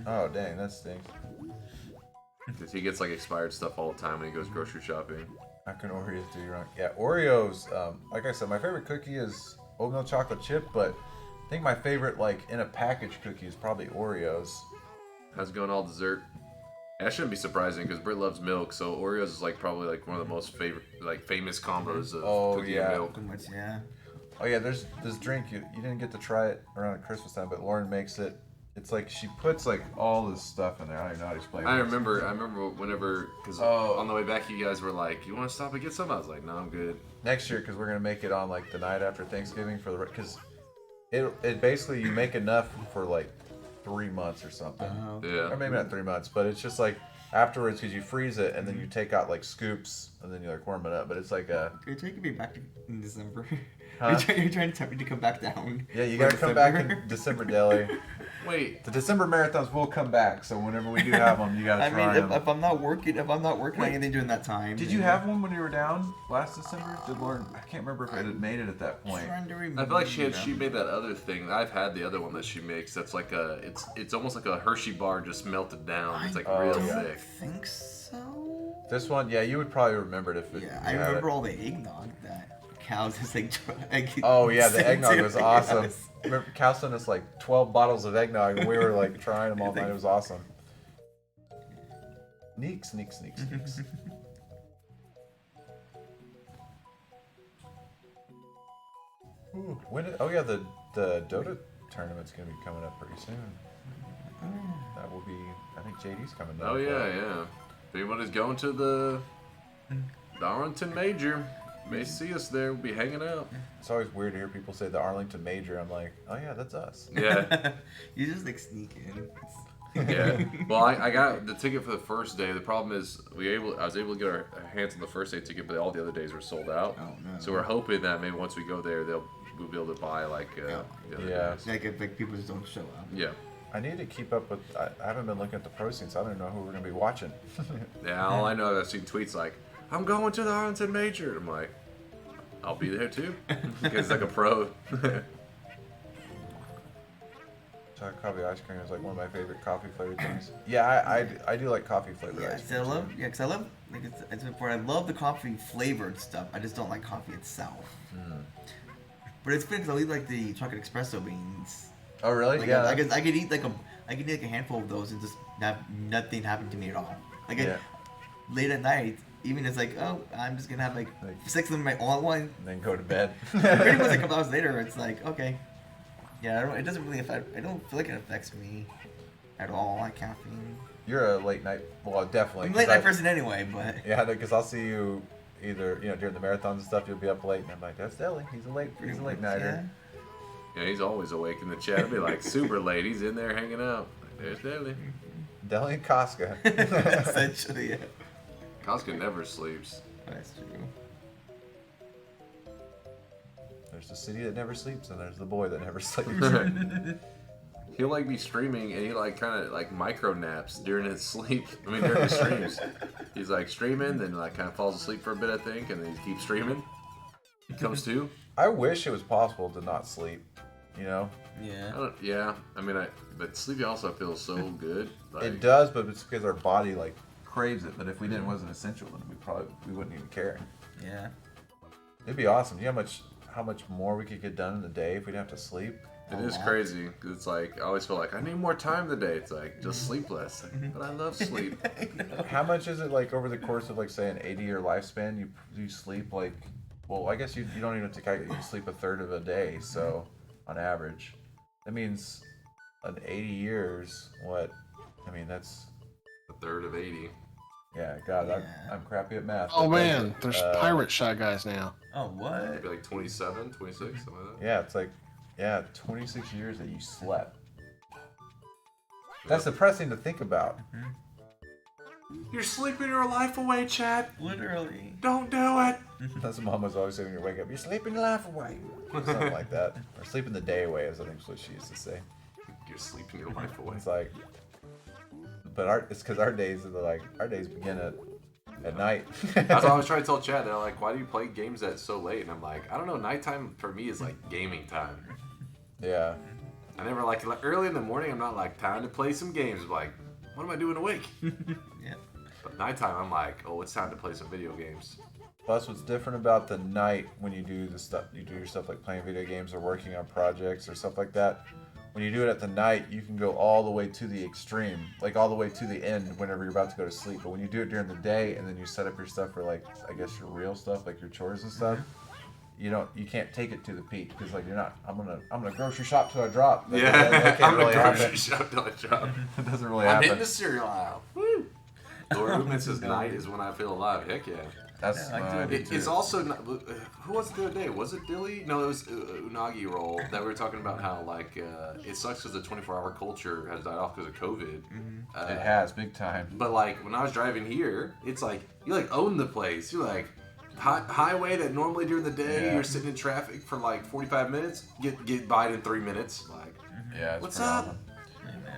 oh dang, that stinks.
because he gets like expired stuff all the time when he goes grocery shopping.
How can Oreos do you wrong? Yeah, Oreos. Like I said, my favorite cookie is oatmeal chocolate chip, but I think my favorite like in a package cookie is probably Oreos.
How's it going all dessert? That shouldn't be surprising because Britt loves milk, so Oreos is like probably like one of the most famous combos of
Oh,
cookie
yeah.
and milk.
Pretty much, yeah.
Oh yeah, there's this drink you didn't get to try it around Christmas time, but Lauren makes it. It's like she puts like all this stuff in there. I don't even know how to explain it.
I remember whenever, because on the way back you guys were like, you want to stop and get some? I was like, no, I'm good.
Next year, because we're gonna make it on like the night after Thanksgiving for the because it basically you make enough for like 3 months or something,
Yeah.
or maybe not 3 months, but it's just like afterwards because you freeze it and then you take out like scoops and then you like warm it up. But it's like a
You're taking me back to in December.
Huh?
You're trying to tempt me to come back down.
yeah, you
for
gotta come back
December.
in December deli.
Wait,
The December marathons will come back, so whenever we do have them, you gotta
I
try
mean,
them.
if I'm not working on anything during that time.
Did you have one when you were down last December? Did Lauren? I can't remember if it had made it at that point.
Trying to remember.
I feel like she made that other thing. I've had the other one that she makes. That's like it's almost like a Hershey bar just melted down. It's like real
yeah.
thick.
think so.
This one, yeah, you would probably remember it if it.
Yeah,
you
I
had
remember
it.
all the eggnog that cows is like.
Oh yeah, the eggnog was awesome.
Yes.
Remember, Cal sent us like 12 bottles of eggnog, and we were like trying them all night. It was awesome. Sneaks. Ooh, oh yeah, the Dota tournament's gonna be coming up pretty soon. That will be. I think JD's coming down.
Oh
for
yeah,
it.
yeah. If anybody's going to the Darlington Major, may see us there. We'll be hanging out.
It's always weird to hear people say the Arlington Major. I'm like, oh yeah, that's us.
Yeah.
You just like sneak in.
Yeah. Well, I got the ticket for the first day. The problem is I was able to get our hands on the first day ticket, but all the other days are sold out.
Oh no.
So we're hoping that maybe once we go there, we'll be able to buy like the other days.
Like if like people just don't show up.
Yeah.
I need to keep up with. I haven't been looking at the proceeds. I don't know who we're gonna be watching.
Yeah. All I know is I've seen tweets like, "I'm going to the Arlington Major." I'm like, I'll be there too, because it's like a pro.
Chocolate coffee ice cream is like one of my favorite coffee flavored things. Yeah, I do like coffee flavored
Yeah,
ice
cause I
cream.
love. Yeah, cause I love. Like it's before I love the coffee flavored stuff. I just don't like coffee itself. But it's funny because I'll eat like the chocolate espresso beans.
Oh really?
Like,
yeah.
I could eat like a handful of those and just have nothing happen to me at all. Like
Yeah.
late at night, even it's like, oh, I'm just gonna have like 6 of them all at once.
And then go to bed.
Pretty much a couple hours later, it's like, okay, yeah, it doesn't really affect. I don't feel like it affects me at all. Like caffeine.
You're a late night. Well, definitely.
I'm a
'cause
late night person anyway, but
Yeah, because I'll see you either during the marathons and stuff. You'll be up late, and I'm like, that's Deli. He's a late nighter.
Yeah, he's always awake in the chat. It'll be like super late. He's in there hanging out. There's Deli.
Deli and Casca.
Yeah. Essentially, yeah.
Costco never sleeps.
That's true.
There's the city that never sleeps, and there's the boy that never sleeps.
He'll like be streaming and he like kind of like micro naps during his sleep. I mean during his streams. He's like streaming, then like kind of falls asleep for a bit, I think, and then he keeps streaming. He comes to.
I wish it was possible to not sleep.
Yeah.
I mean, but sleepy also feels so good. Like,
It does, but it's because our body like craves it. But if we didn't, it wasn't essential, then we wouldn't even care.
Yeah.
It'd be awesome. You know how much more we could get done in a day if we didn't have to sleep?
It is crazy. It's like I always feel like I need more time today. It's like just sleep less. But I love sleep.
How much is it like over the course of like say an 80-year lifespan? You sleep like, well, I guess you don't even take out. You sleep a third of a day, so on average, that means an 80 years. What? I mean that's
A third of 80.
yeah. God,
Yeah.
I'm crappy at math.
Oh
but
man, there's
uh,
pirate shy guys now.
Oh what?
Maybe like 27, 26, something like that.
Yeah, it's like 26 years that you slept. That's depressing to think about.
You're sleeping your life away, Chad.
Literally.
Don't do it.
That's what Mom was always saying when you wake up. You're sleeping your life away. Or something like that. Or sleeping the day away, is I think what she used to say.
You're sleeping your life away.
It's like, but it's because our days begin at night.
That's what I was trying to tell Chad. They're like, why do you play games that so late? And I'm like, I don't know. Nighttime for me is like gaming time.
Yeah.
I never like early in the morning. I'm not like time to play some games. I'm like, what am I doing awake?
Yeah.
But nighttime, I'm like, oh, it's time to play some video games.
Plus, what's different about the night when you do your stuff like playing video games or working on projects or stuff like that. When you do it at the night, you can go all the way to the extreme, like all the way to the end whenever you're about to go to sleep. But when you do it during the day and then you set up your stuff for like, I guess your real stuff, like your chores and stuff, you can't take it to the peak because like you're not. I'm gonna grocery shop till I drop. That can't
I'm
really
gonna grocery
happen.
shop till I drop.
It doesn't really
I'm
happen.
hitting the cereal aisle. Woo! Lord Movement says night is when I feel alive. Heck yeah.
That's
Yeah, I do
I
it.
do
It's
too.
also not, who was it the other day? Was it Dilly? No, it was Unagi Roll that we were talking about how like it sucks because the 24-hour culture has died off because of COVID.
It has big time.
But like when I was driving here, it's like you like own the place. You're like highway that normally during the day
Yeah.
you're sitting in traffic for like 45 minutes, get by it in 3 minutes. Like
Yeah. It's
what's
phenomenal.
up?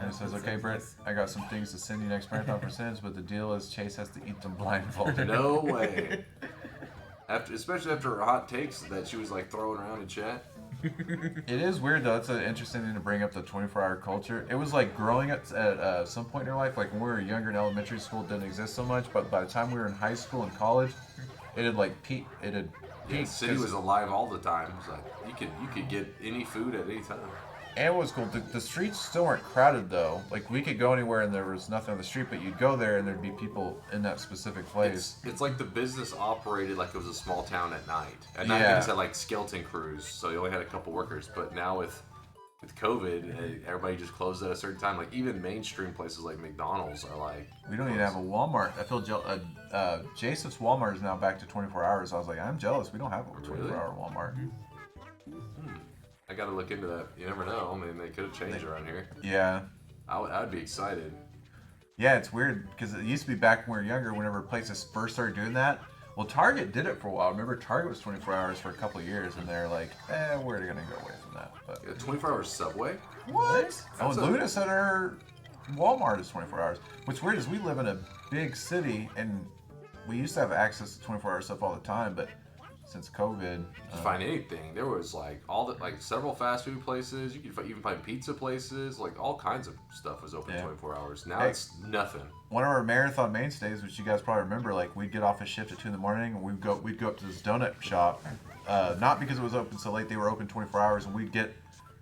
And it says, okay, Britt, I got some things to send you next marathon for sins, but the deal is Chase has to eat them blindfolded.
No way. Especially after her hot takes that she was like throwing around in chat.
It is weird though. It's an interesting thing to bring up the 24-hour culture. It was like growing up at some point in your life, like when we were younger in elementary school, it didn't exist so much. But by the time we were in high school and college, it had like peaked. It had
Yeah,
peaked.
city was alive all the time. It was like you could get any food at any time.
And it was cool. The streets still weren't crowded though. Like we could go anywhere and there was nothing on the street, but you'd go there and there'd be people in that specific place.
It's like the business operated like it was a small town at night. At night
Yeah.
they just had like skeleton crews, so you only had a couple workers. But now with COVID, everybody just closed at a certain time. Like even mainstream places like McDonald's are like.
We don't even have a Walmart. I feel Joseph's Walmart is now back to 24 hours. I was like, I'm jealous. We don't have a 24-hour Walmart.
I gotta look into that. You never know. I mean, they could have changed around here.
Yeah.
I'd be excited.
Yeah, it's weird because it used to be back when we were younger, whenever places first started doing that. Well, Target did it for a while. Remember, Target was 24 hours for a couple of years, and they're like, we're going to go away from that. But
A 24-hour Subway?
what? Oh,
That's a-
Luna said her Walmart is 24 hours. What's weird is we live in a big city, and we used to have access to 24-hour stuff all the time, but since COVID,
To find anything, there was like several fast food places. You could even find pizza places. Like all kinds of stuff was open 24 hours. Now it's nothing.
one of our marathon mainstays, which you guys probably remember, like we'd get off a shift at 2 in the morning, and we'd go up to this donut shop. Not because it was open so late; they were open 24 hours, and we'd get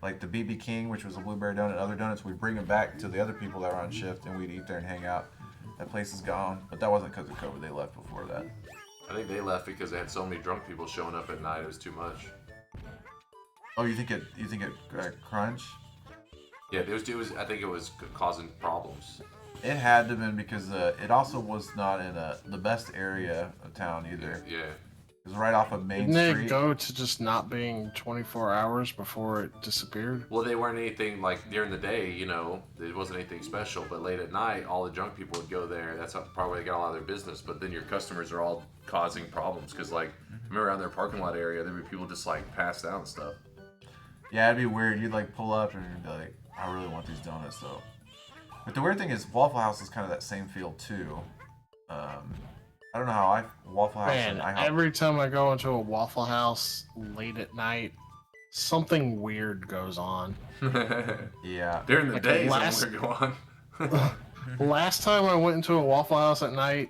like the BB King, which was a blueberry donut, and other donuts. We'd bring them back to the other people that were on shift, and we'd eat there and hang out. That place is gone, but that wasn't because of COVID. They left before that.
I think they left because they had so many drunk people showing up at night. It was too much.
Oh, you think it crunch?
Yeah, it was. I think it was causing problems.
It had to have been because it also was not in the best area of town either.
Yeah.
It was right off of Main
Didn't
Street.
it go to just not being 24 hours before it disappeared?
Well, they weren't anything like during the day, it wasn't anything special. But late at night, all the drunk people would go there. That's probably where they got a lot of their business. But then your customers are all causing problems because, like, remember around their parking lot area, there'd be people just like passed out and stuff.
Yeah, it'd be weird. You'd like pull up and you'd be like, I really want these donuts though. But the weird thing is, Waffle House is kind of that same feel too. I don't know how Waffle House
Man,
and IHOP.
every time I go into a Waffle House late at night, something weird goes on.
Yeah.
During the
Like
day,
last-
something would go on.
Last time I went into a Waffle House at night,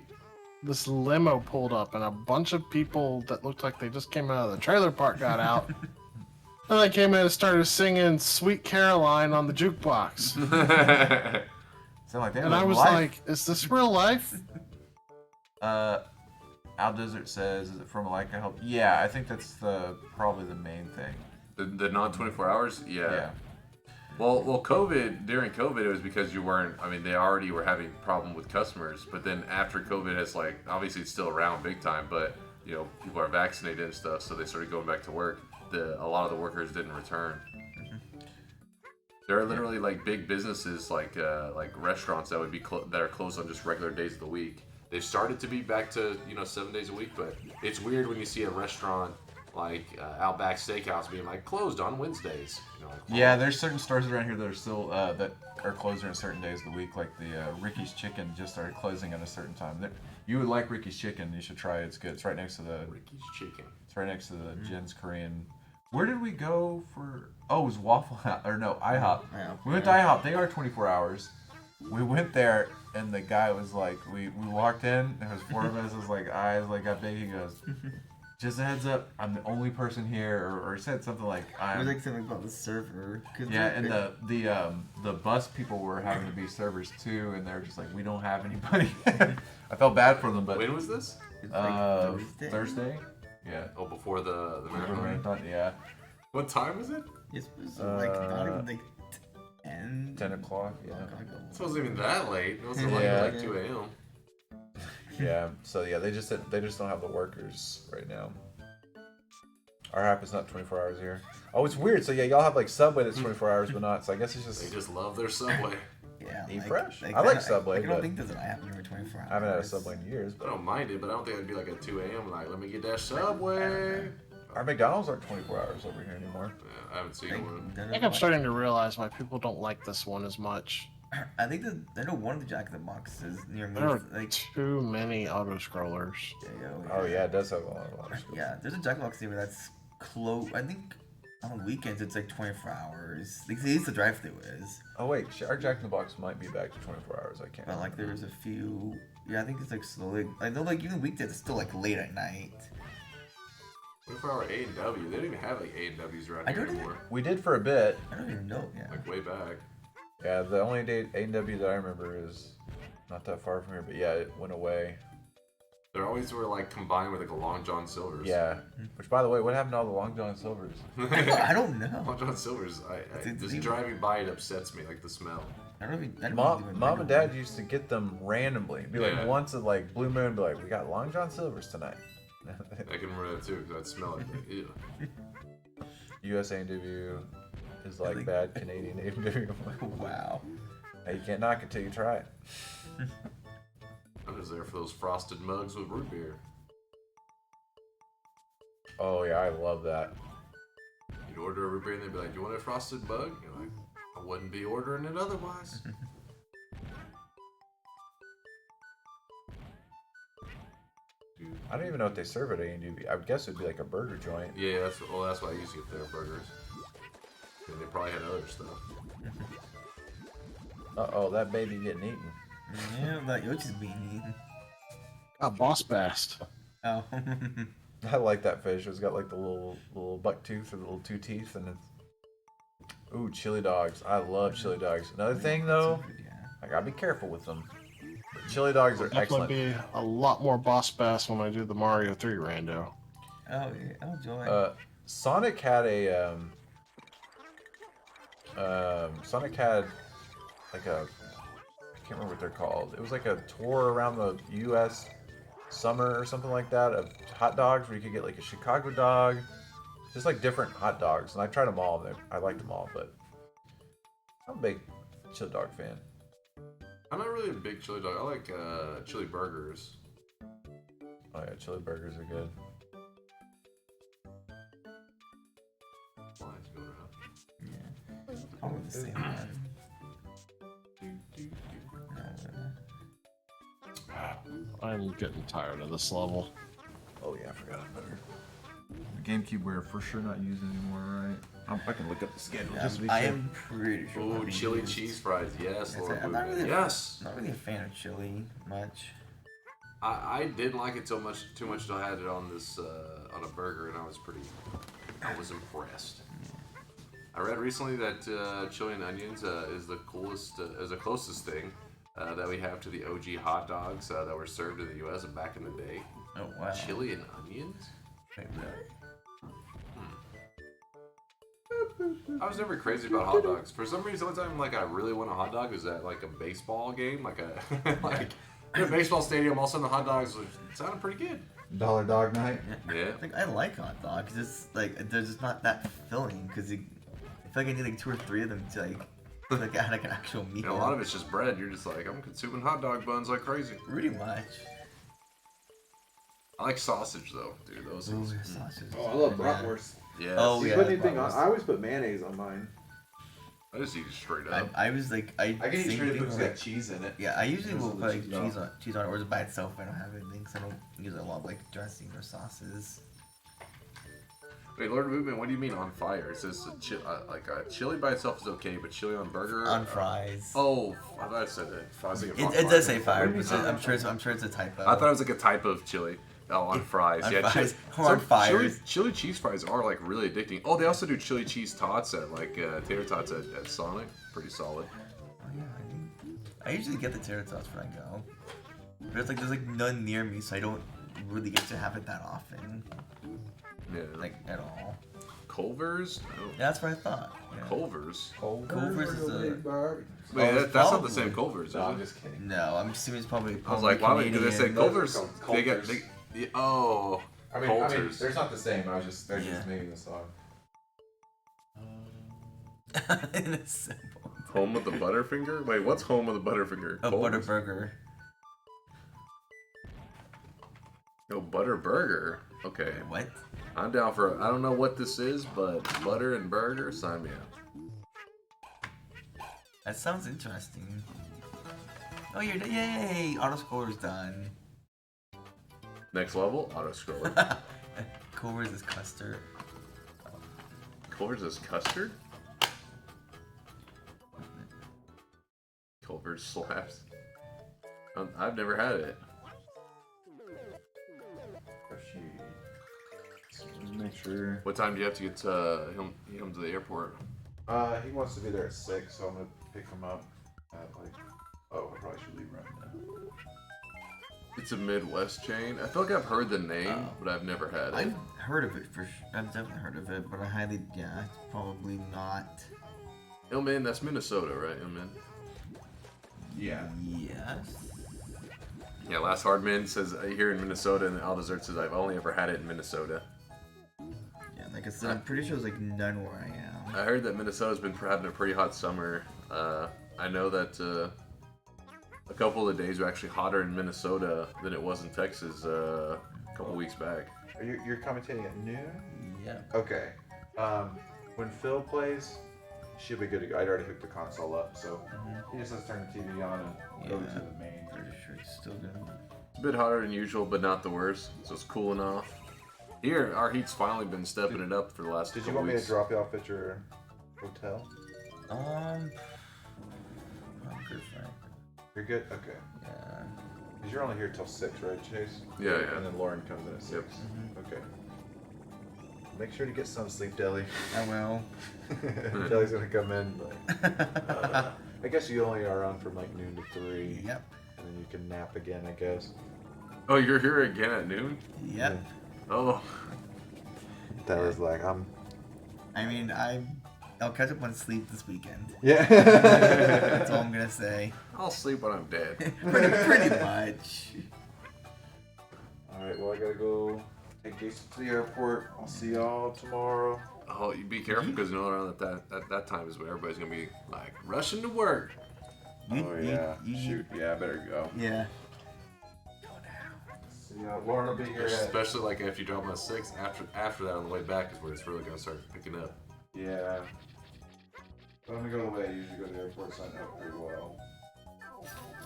this limo pulled up and a bunch of people that looked like they just came out of the trailer park got out. And they came in and started singing Sweet Caroline on the jukebox.
Sound like they
And I
live
was
life.
like, is this real life?
Al Desert says, is it from like I hope? Yeah, I think that's probably the main thing.
The non 24 hours?
Yeah.
Well, during COVID, it was because they already were having problem with customers. But then after COVID, it's like, obviously it's still around big time, but, people are vaccinated and stuff, so they started going back to work. A lot of the workers didn't return. There are literally like big businesses like restaurants that would be that are closed on just regular days of the week. They've started to be back to 7 days a week, but it's weird when you see a restaurant like Outback Steakhouse being like closed on Wednesdays.
Yeah, there's certain stores around here that are still that are closed on certain days of the week. Like the Ricky's Chicken just started closing at a certain time. You would like Ricky's Chicken. You should try it. It's good. It's right next to the
Ricky's Chicken.
It's right next to the Jen's Korean. Where did we go for? Oh, it was Waffle House or no IHOP.
Yeah.
We went to IHOP. They are 24 hours. We went there and the guy was like, we walked in. There was 4 of us. It was like eyes like got big. He goes, just a heads up, I'm the only person here, or said something like
It
I'm.
was like something about the server.
Yeah, and the bus people were having to be servers too, and they were just like, we don't have anybody. I felt bad for them, but
When was this?
It's like
Thursday. Yeah.
Oh, before the marathon.
Marathon, yeah.
What time was it?
It's like not even like 10.
10 o'clock. Yeah.
It wasn't even that late. It wasn't like 2 a.m.
Yeah. So yeah, they just don't have the workers right now. Our app is not 24 hours here. Oh, it's weird. So yeah, y'all have like Subway that's 24 hours, but not. So I guess it's just
They just love their Subway.
Yeah.
Eat fresh. I like Subway,
I don't
but
think there's an app near 24 hours.
I haven't had a Subway in years.
I
But
don't mind it, but I don't think it'd be like at 2 a.m. Like, let me get that Subway.
our McDonald's aren't 24 hours over here anymore.
Yeah, I haven't seen one.
I think I'm starting to realize why people don't like this one as much.
I think that I know one of the Jack in the Boxes near me.
There are
Like,
too many auto scrollers.
Oh yeah, it does have a lot of
Yeah, there's a Jack in the Box near me that's close. I think on weekends it's like 24 hours. Like, at least the drive-thru is.
Oh wait, our Jack in the Box might be back to 24 hours. I can't.
But like there's a few. Yeah, I think it's like slowly. I know like even weekdays it's still like late at night.
24-hour A&W. They don't even have like A&Ws around
I
here
don't even-
anymore.
We did for a bit.
I don't even know. Yeah.
Like way back.
Yeah, the only A&W that I remember is not that far from here, but yeah, it went away.
They always were like combined with like a Long John Silver's.
Yeah. Which, by the way, what happened to all the Long John Silvers?
I don't know.
Long John Silver's.
It's
Just
even-
driving by it upsets me, like the smell.
I don't even.
Mom and Dad used to get them randomly. Be like
Yeah.
once at like Blue Moon, be like, we got Long John Silvers tonight.
I can remember that too, because I'd smell it. Like, ew.
US A&W is like
Really?
bad Canadian A&W.
Wow.
Hey, you can't knock it till you try it.
I'm just there for those frosted mugs with root beer.
Oh yeah, I love that.
You'd order a root beer and they'd be like, "Do you want a frosted mug?" You're like, "I wouldn't be ordering it otherwise."
I don't even know what they serve at A&W. I would guess it'd be like a burger joint.
Yeah, that's why I used to get their burgers. And they probably had other stuff.
Uh-oh, that baby getting eaten.
Yeah, that Yoshi's being eaten.
Boss bast.
Oh.
I like that fish. It's got like the little buck tooth or the little two teeth, and it's... Ooh, chili dogs. I love chili dogs. Another thing, though, I gotta be careful with them. But chili dogs are excellent.
Definitely be a lot more boss bass when I do the Mario 3 rando.
Oh, yeah. Oh, joy.
Sonic had a... Sonic had like a... I can't remember what they're called. It was like a tour around the U.S. summer or something like that of hot dogs where you could get like a Chicago dog, just like different hot dogs. And I tried them all. And I liked them all, but I'm a big chili dog fan.
I'm not really a big chili dog. I like chili burgers.
Oh yeah, chili burgers are good.
Lines going around.
Yeah. Probably the same one.
I'm getting tired of this level.
Oh yeah, I forgot I better.
The GameCube we're for sure not using anymore, right? I can look up the schedule
Yeah,
just to be
I
sure.
am pretty sure.
Ooh,
that'd be
chili
used.
cheese fries. Yes, Lord.
I'm not
Movement.
really,
Yes.
not really a fan of chili much.
I didn't like it too much till I had it on this on a burger, and I was impressed. I read recently that chili and onions is the closest thing that we have to the OG hot dogs that were served in the U.S. back in the day.
Oh wow.
Chili and onions?
Wait, really?
I was never crazy about hot dogs. For some reason, the only time I really want a hot dog was at like a baseball game, like in a baseball stadium. All of a sudden, the hot dogs sounded pretty good.
Dollar Dog Night.
Yeah.
Like I like hot dogs. It's like they're just not that filling because I feel like I need like 2 or 3 of them to like add like an actual meal.
And a lot of it's just bread. You're just like, I'm consuming hot dog buns like crazy.
Pretty much.
I like sausage though, dude. Those things.
Ooh, sausage.
Oh, I love bratwurst.
Yes.
Oh,
You
yeah,
put anything on?
bratwurst.
I always put mayonnaise on mine.
I just eat it straight up.
I was like I
I can eat
same
straight if
thing,
it's
like-
got cheese in it.
Yeah, I usually will put like
cheese
cheese on it, or just by itself if I don't have anything, because I don't use a lot of like dressing or sauces.
Wait, Lord of Movement, what do you mean on fire? It says chili by itself is okay, but chili on burger?
On fries.
Oh, I thought it said it. I was thinking on
It
fire.
does say fire,
What do you
but
mean?
I'm sure it's a typo.
I thought it was like a type of chili. Oh, on fries.
On
Yeah,
fries.
chili,
On fires.
Chili cheese fries are like really addicting. Oh, they also do chili cheese tots at tater tots at Sonic. Pretty solid.
Oh, yeah, I usually get the tater tots when I go, but it's like there's like none near me, so I don't really get to have it that often,
Yeah.
like at all.
Culver's? No.
Yeah, that's what I thought. Yeah.
Culver's?
Culver's is a
Wait,
it's
that's not the
probably-
same Culver's, is
No, I'm
it?
just kidding.
no. I'm assuming it's probably.
I was like, why? Because they say
Canadian.
Culver's.
Those are called
They got.
Culvers.
Yeah, oh.
I mean,
Culters.
they're not the same. They're just
Yeah.
making this song.
In a simple.
Home of the Butterfinger? Wait, what's Home of the Butterfinger?
A
Culver's?
Butterburger.
No, Butterburger. Okay.
Wait, what?
I'm down for. I don't know what this is, but butter and burger, sign me up.
That sounds interesting. Oh, you're yay! Auto scroller's done.
Next level, auto scroller.
Culver's is custard.
Culver's is custard. Culver's slaps. I've never had it.
Make sure.
What time do you have to get him to the airport?
He wants to be there at 6, so I'm gonna pick him up at like. Oh, I probably should leave right now.
It's a Midwest chain. I feel like I've heard the name, but I've never had it.
I've heard of it for sure. I've definitely heard of it, but I it's probably not.
Illman, that's Minnesota, right, Illman?
Yeah.
Yes.
Yeah, Last Hardman says here in Minnesota, and Al Dessert says I've only ever had it in Minnesota.
Yeah, like I said, I'm pretty sure it's like none where I am.
I heard that Minnesota's been having a pretty hot summer.
I know that a couple of days were actually hotter in Minnesota than it was in Texas a couple weeks back.
You're commentating at noon?
Yeah.
Okay. When Phil plays, she'll be good to go. I'd already hooked the console up, so he just has to turn the TV on and go to the main.
Pretty sure it's still good.
It's a bit hotter than usual, but not the worst, so it's cooling off. Here, our heat's finally been stepping it up for the last
Did you
couple
want me
weeks.
to drop you off at your hotel?
I'm good, Frank.
You're good? Okay.
Yeah.
Because you're only here till 6, right, Chase?
Yeah, yeah.
And then Lauren comes in at 6.
Yep.
Okay. Make sure to get some sleep, Deli.
I will.
Deli's gonna come in. I guess you only are on from like noon to 3.
Yep.
And then you can nap again, I guess.
Oh, you're here again at noon?
Yep.
Oh.
That was like,
I mean, I'll catch up on sleep this weekend.
Yeah.
That's all I'm gonna say.
I'll sleep when I'm dead.
Pretty much.
Alright, well, I gotta go take Jason to the airport. I'll see y'all tomorrow.
Oh, you be careful because you know around that time is when everybody's gonna be like rushing to work.
Shoot, yeah, I better go.
Yeah.
See y'all. Lauren will be here.
Especially like after you drop them at 6. After that on the way back is where it's really gonna start picking up.
Yeah. But I'm gonna go away. I usually go to the airport, so I know it pretty well.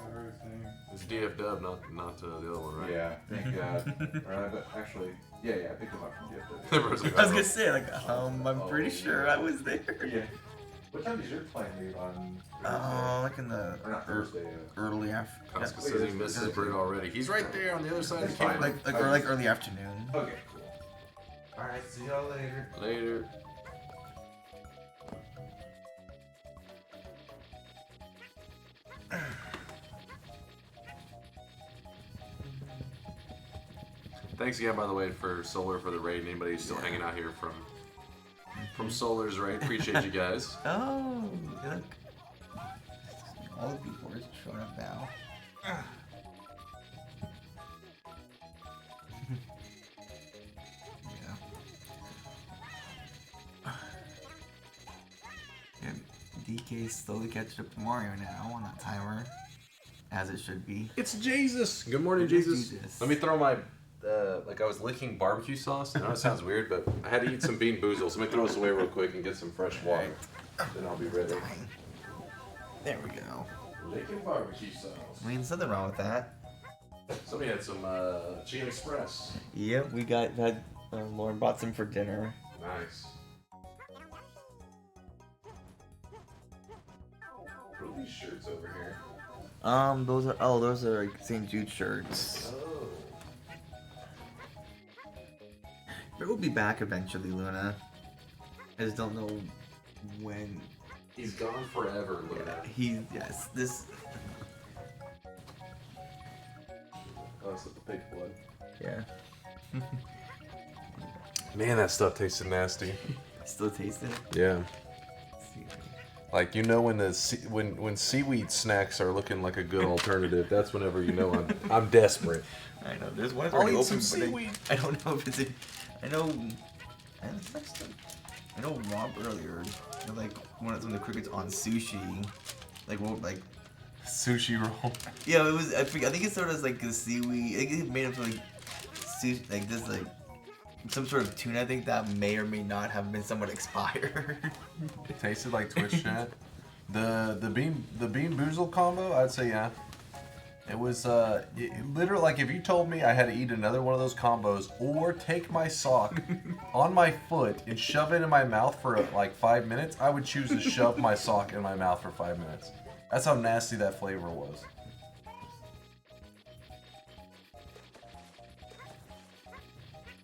Everything.
It's DF Dub, not the other one, right?
Yeah, thank God. Alright, but actually, yeah, I picked him up from DFW.
Everyone's like,
I was
"Oh."
gonna say, like, I'm pretty sure I was there.
Yeah. What time does your plane leave on Thursday?
Like in the
Or not Thursday.
early afternoon.
Costco says he misses Britt already. He's right there on the other side of the
Fine.
camera.
Like early afternoon.
Okay, cool. Alright, see y'all later.
Later. Thanks again, by the way, for Solar for the raid. Anybody who's still hanging out here from Solar's raid, appreciate you guys.
Oh, look. All the people are showing up now. Yeah, DK is slowly catching up to Mario now on that timer, as it should be.
It's Jesus. Good morning,
It is
Jesus.
Jesus.
Let me throw my like I was licking barbecue sauce. I know it sounds weird, but I had to eat some bean boozles. Let me throw this away real quick and get some fresh water. Then I'll be ready.
There we go.
Licking barbecue sauce.
I mean, there's nothing wrong with that.
Somebody had some Chicken Express.
Yep, we got that. Lauren bought some for dinner.
Nice. What are these shirts over here?
Those are like St. Jude shirts.
Oh.
But we'll be back eventually, Luna. I just don't know when.
He's gone forever, Luna.
This.
Oh, that's the fake blood.
Yeah.
Man, that stuff tasted nasty.
Still taste it?
Yeah. Like, you know, when when seaweed snacks are looking like a good alternative, that's whenever you know I'm desperate.
I know. There's one that's
I'll
already
eat
open,
some
but
seaweed.
I don't know if it's in. I know Rob earlier. Like one of the crickets on sushi. Like
Sushi roll.
yeah, it was. I think it sort of like the seaweed. I think it made up like sushi, like this like some sort of tuna. I think that may or may not have been somewhat expired.
It tasted like Twitch chat. The bean boozle combo, I'd say yeah. It was literally like if you told me I had to eat another one of those combos or take my sock on my foot and shove it in my mouth for like 5 minutes, I would choose to shove my sock in my mouth for 5 minutes. That's how nasty that flavor was.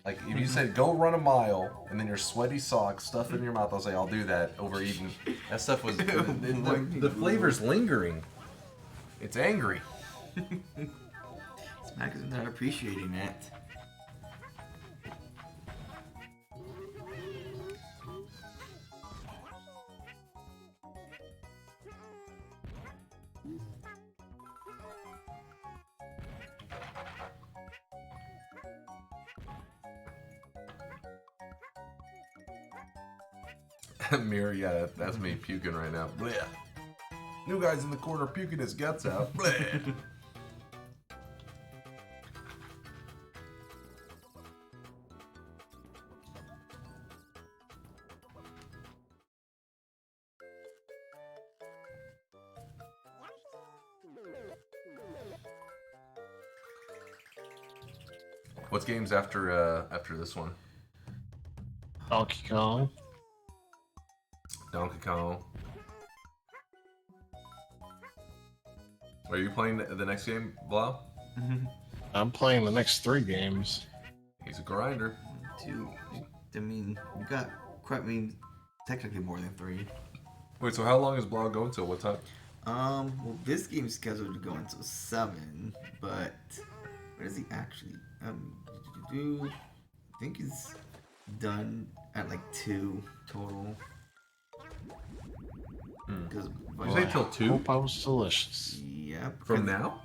Like if you said go run a mile and then your sweaty socks stuff in your mouth, I'll say I'll do that over eating. That stuff was the flavor's lingering. It's angry.
Smack is not appreciating it.
Mirror, yeah, that's me puking right now. Blech. New guy's in the corner puking his guts out. Bleh. What's games after this one?
Donkey Kong.
Donkey Kong. Are you playing the next game, Blau?
I'm playing the next 3 games.
He's a grinder.
2. I mean, you got quite. I mean, technically more than 3.
Wait, so how long is Blau going till? What time?
Well, this game's scheduled to go until 7, but what is he actually? I think he's done at like 2 total. Because
You say till 2?
Hope I was delicious.
Yep.
From now?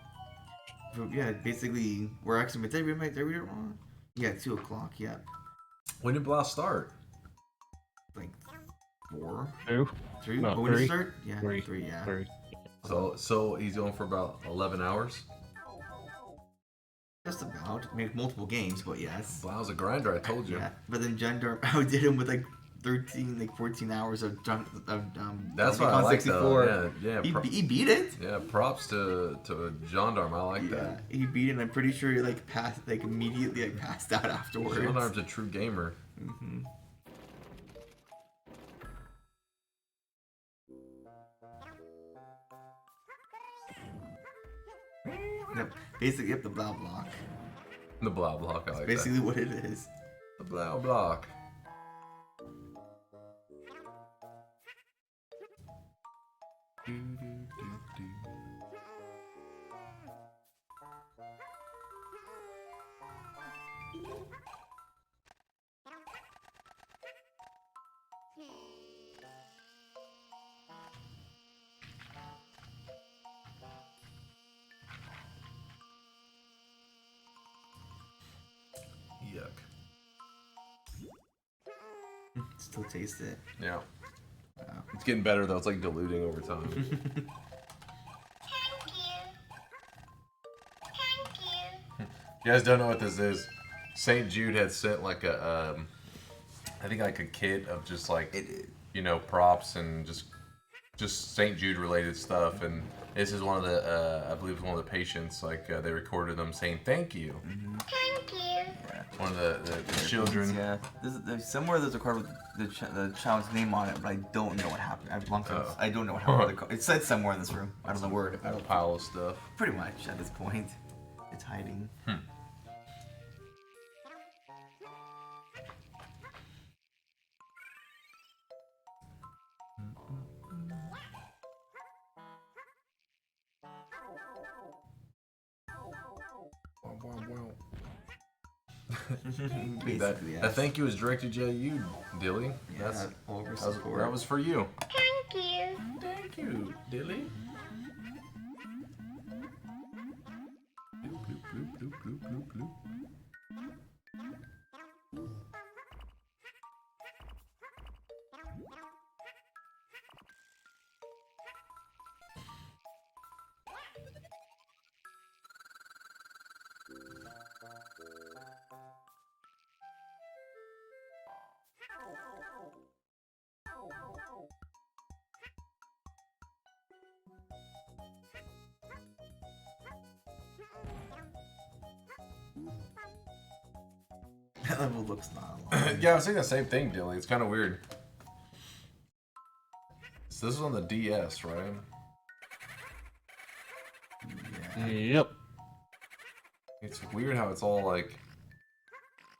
Yeah, basically, we're actually. Did I read it wrong? Yeah, 2 o'clock. Yeah,
When did Blau start?
like 4,
2?
3.
No,
But when did
3.
you start? Yeah,
3.
3. Yeah.
3.
So he's going for about 11 hours?
Just about. Make multiple games, but yes.
Blau's a grinder, I told you.
Yeah, but then Gendarme outdid him with like 14 hours of
That's
Donkey
what I
Kong
like
64.
though. Yeah,
He beat it.
yeah. Props to Gendarme. I like
Yeah,
that.
he beat it. And I'm pretty sure he like passed, like immediately like passed out afterwards.
Gendarme's a true gamer.
Yep. Basically, yep, the Blau block.
The Blau block. I like
Basically, what it is.
that. The Blau block. Yuck.
Still taste it.
Yeah. It's getting better though. It's like diluting over time. You guys don't know what this is. St. Jude had sent like a, I think like a kit of just like, props and just St. Jude related stuff. And this is one of the, I believe, one of the patients. Like they recorded them saying thank you.
Thank you.
Yeah.
One of the children.
Yeah. There's somewhere there's a card with the child's name on it, but I don't know what happened. I don't know what happened. It said somewhere in this room. I don't know where.
A pile of stuff.
Pretty much at this point, it's hiding. Basically,
That
yes.
thank you is directed to you, Dilly.
Yeah, over
That
support.
was for you.
Thank you.
Thank you, Dilly. Bloop, bloop, bloop, bloop, bloop, bloop, bloop.
That level looks not long.
Yeah, I was saying the same thing, Dilly. It's kind of weird. So this is on the DS, right?
Yeah.
Yep.
It's weird how it's all like,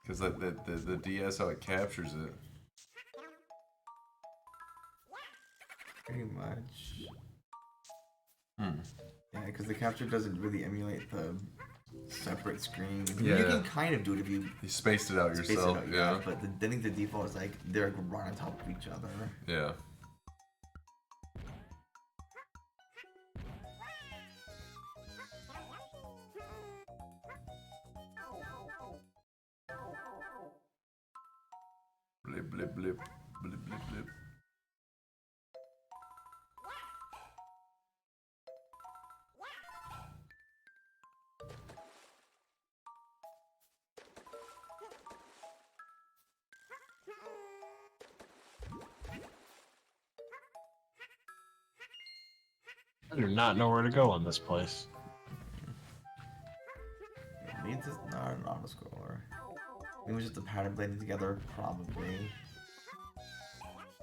because the DS, how it captures it.
Pretty much.
Hmm.
Yeah, because the capture doesn't really emulate the separate screen.
Yeah.
You can kind of do it if you
You spaced it out
space
yourself.
it out,
Yeah.
but I think the default is like they're right on top of each other.
Yeah. Blip, blip, blip. Blip, blip, blip.
I do not know where to go in this place.
Maybe it's not an auto scroller. Maybe it was just the pattern blending together, probably.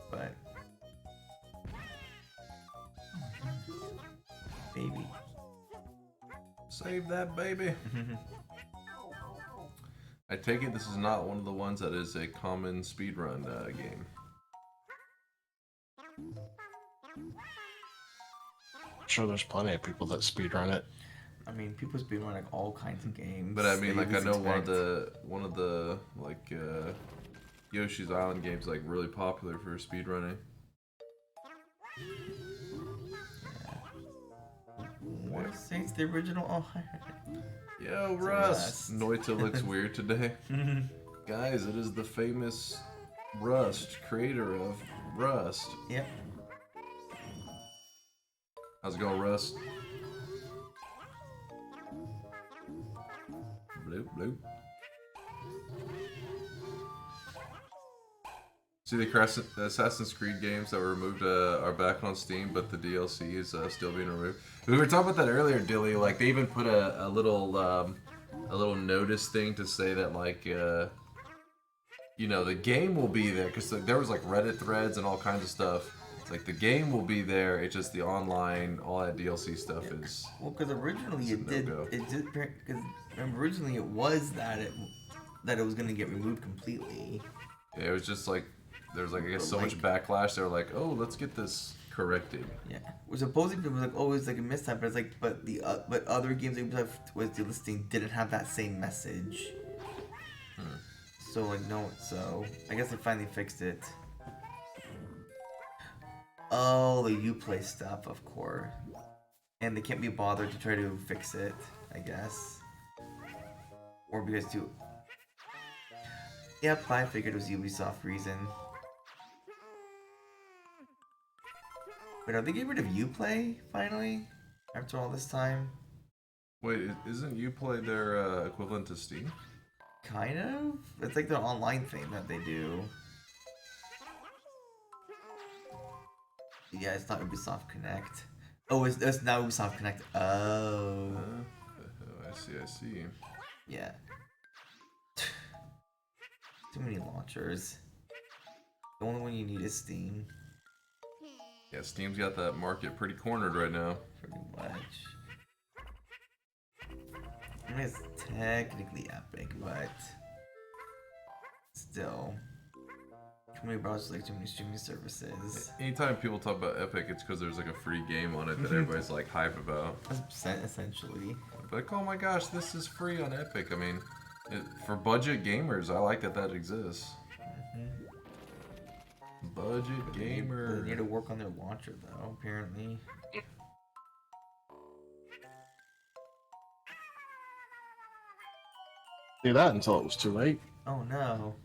But baby.
Save that baby. I take it this is not one of the ones that is a common speedrun game.
I'm sure there's plenty of people that speedrun it.
I mean, people speedrun like all kinds of games.
But I mean,
that
like
you
I
least
know
expect.
one of the like Yoshi's Island games like really popular for speedrunning.
What is it's the original? Oh,
Yo,
It's
Rust!
Rust.
Noita looks weird today. Guys, it is the famous Rust, creator of Rust.
yep.
How's it going, Rust? Bloop, bloop. See, the Assassin's Creed games that were removed are back on Steam, but the DLC is still being removed. We were talking about that earlier, Dilly. Like, they even put a little notice thing to say that, like, you know, the game will be there, because there was, like, Reddit threads and all kinds of stuff. It's like, the game will be there, it's just the online, all that DLC stuff is...
Well, because originally
It's a no-go.
it did, because originally it was that it was gonna get removed completely.
Yeah, it was just, like, there was, like, I guess so much
Like-
backlash, they were like, oh, let's get this corrected.
Yeah, which supposedly it was like always like a mishap, but it's like, but other games that Ubisoft was delisting didn't have that same message. So like no, so I guess they finally fixed it. Oh, the Uplay stuff, of course, and they can't be bothered to try to fix it, I guess, or because to. Yep, I figured it was Ubisoft reason. Wait, are they getting rid of Uplay finally? After all this time?
Wait, isn't Uplay their equivalent to Steam?
Kind of? It's like their online thing that they do. Yeah, it's not Ubisoft Connect. Oh, it's now Ubisoft Connect. Oh.
I see.
Yeah. Too many launchers. The only one you need is Steam.
Yeah, Steam's got that market pretty cornered right now.
Pretty much. I mean, it's technically Epic, but still. Too many browsers, like too many streaming services.
Anytime people talk about Epic, it's because there's like a free game on it that everybody's like hype about.
Essentially.
Like, oh my gosh, this is free on Epic. I mean, for budget gamers, I like that exists. Budget gamer.
They need to work on their launcher though, apparently.
Do that until it was too late.
Oh no.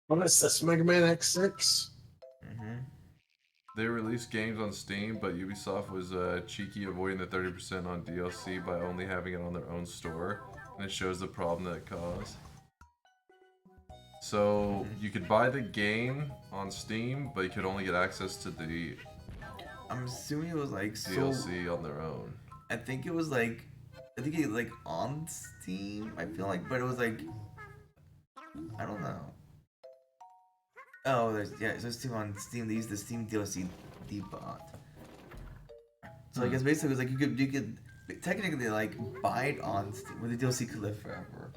What is this, Mega Man X6?
They released games on Steam, but Ubisoft was cheeky, avoiding the 30% on DLC by only having it on their own store, and it shows the problem that it caused. So you could buy the game on Steam, but you could only get access to the
I'm assuming it was like so.
DLC on their own.
I think it was like. I think it like on Steam. I feel like, but it was like. I don't know. Oh, so Steam on Steam. They use the Steam DLC debot. So I guess basically it was like you could technically like buy it on Steam, where the DLC could live forever.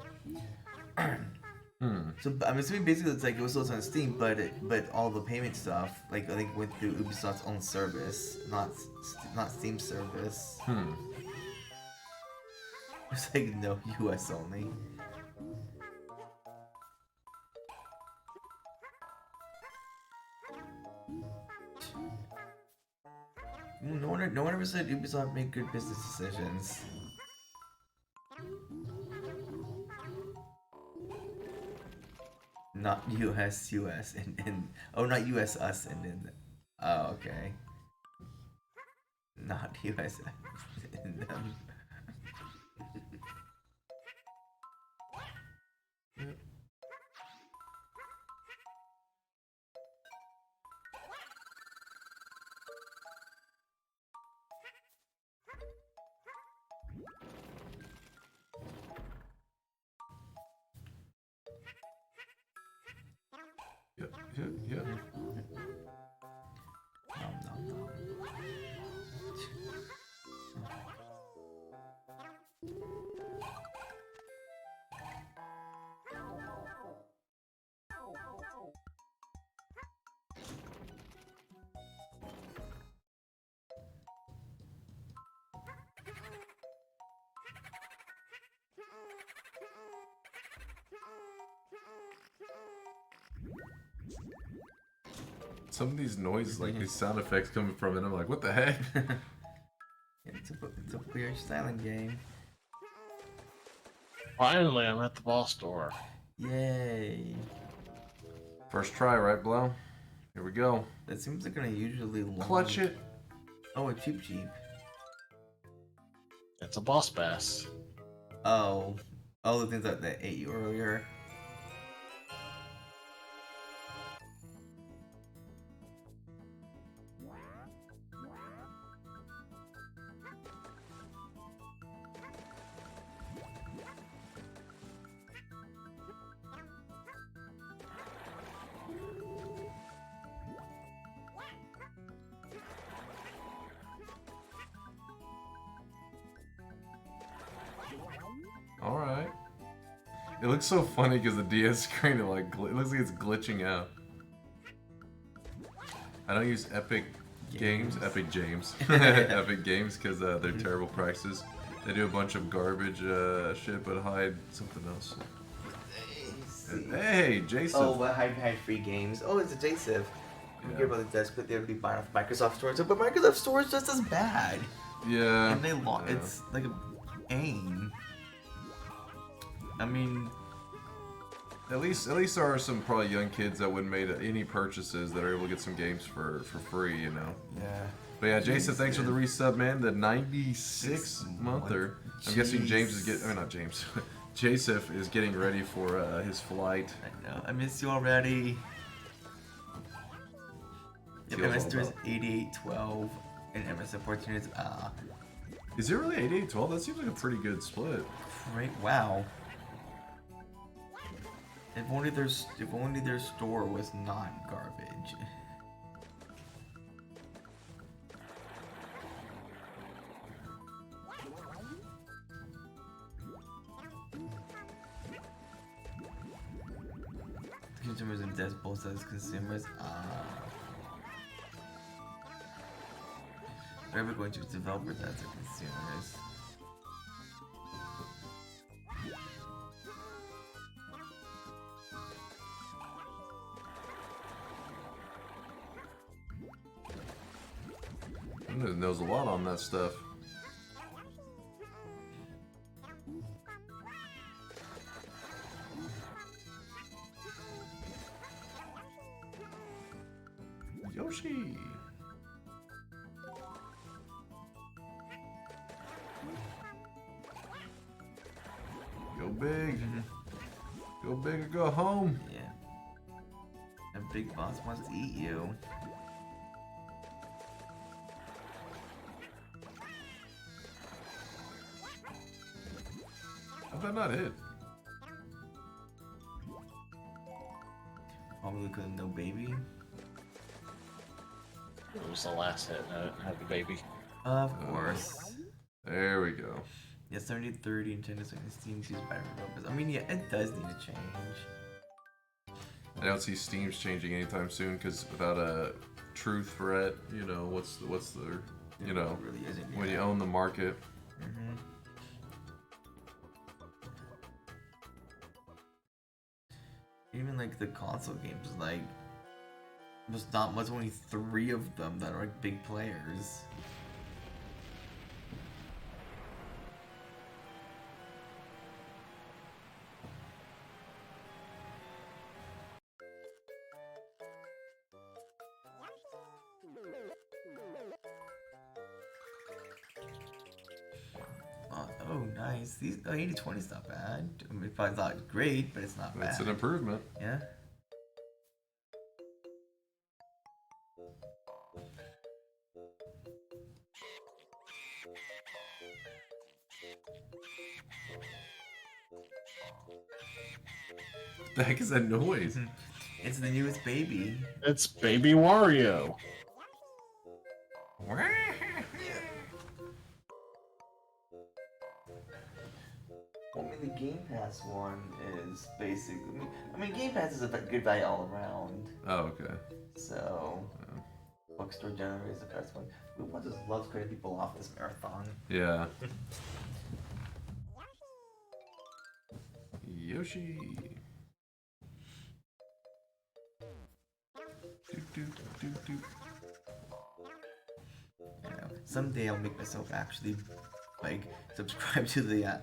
So I'm assuming basically it's like it was also on Steam, but all the payment stuff like I think went through Ubisoft's own service, not Steam service. It's like no US only. No one ever said Ubisoft made good business decisions. Not US, and oh, not US, us, and then oh, okay. Not US, and them.
Some of these noises, like these sound effects coming from it, I'm like, what the heck?
It's a weird silent game.
Finally, I'm at the boss door.
Yay.
First try, right, Blau? Here we go.
That seems like gonna usually long.
Clutch it.
Oh, a Cheep Cheep.
It's a boss bass.
Oh. Oh, the things that ate you earlier.
All right. It looks so funny because the DS screen, it looks like it's glitching out. I don't use Epic Games, Epic Games because they're terrible prices. They do a bunch of garbage shit, but hide something else. Hey, Jason.
Oh, but hide free games. Oh, it's a JSIF. I'm
Yeah.
care about the desk, but they would be buying off Microsoft stores. But Microsoft stores just as bad.
Yeah.
And they
yeah.
it's like a aim. I mean,
At least there are some probably young kids that wouldn't made any purchases that are able to get some games for free, you know.
yeah.
But yeah, Jason, thanks for the resub, man. The 96 monther. I'm guessing James is getting, not James. Jasif is getting ready for his flight.
I know. I miss you already. Yep,
Feels
MS
all
Stores
about-
8812 and MS Support units.
Is it really 8812? That seems like a pretty good split.
Great. Wow. If only their store was not garbage. Consumers and devs both as consumers. We're ever going to developers as consumers.
Knows a lot on that stuff. Yoshi. Go big. Go big or go home.
Yeah. A big boss wants to eat you.
How'd that not hit?
Probably because no baby.
It was the last hit. I didn't have the baby.
Of course.
There we go.
Yeah, 70-30 Nintendo Switch Steam used by developers. I mean, yeah, it does need to change.
I don't see Steam's changing anytime soon because without a truth threat, you know, what's the you know,
It really isn't.
when you own the market.
Mm-hmm. Even like the console games, like there's only 3 of them that are like big players. Oh, nice. These 80-20 is not bad. I mean, it's probably not great, but it's not bad.
It's an improvement.
Yeah.
What the heck is that noise?
It's the newest baby.
It's Baby Wario.
I mean, the Game Pass one is basically. I mean, Game Pass is a good value all around.
Oh, okay.
So, Bookstore generally is the best one. One just loves cutting people off this marathon.
Yeah. Yoshi.
You know, someday I'll make myself actually like subscribe to the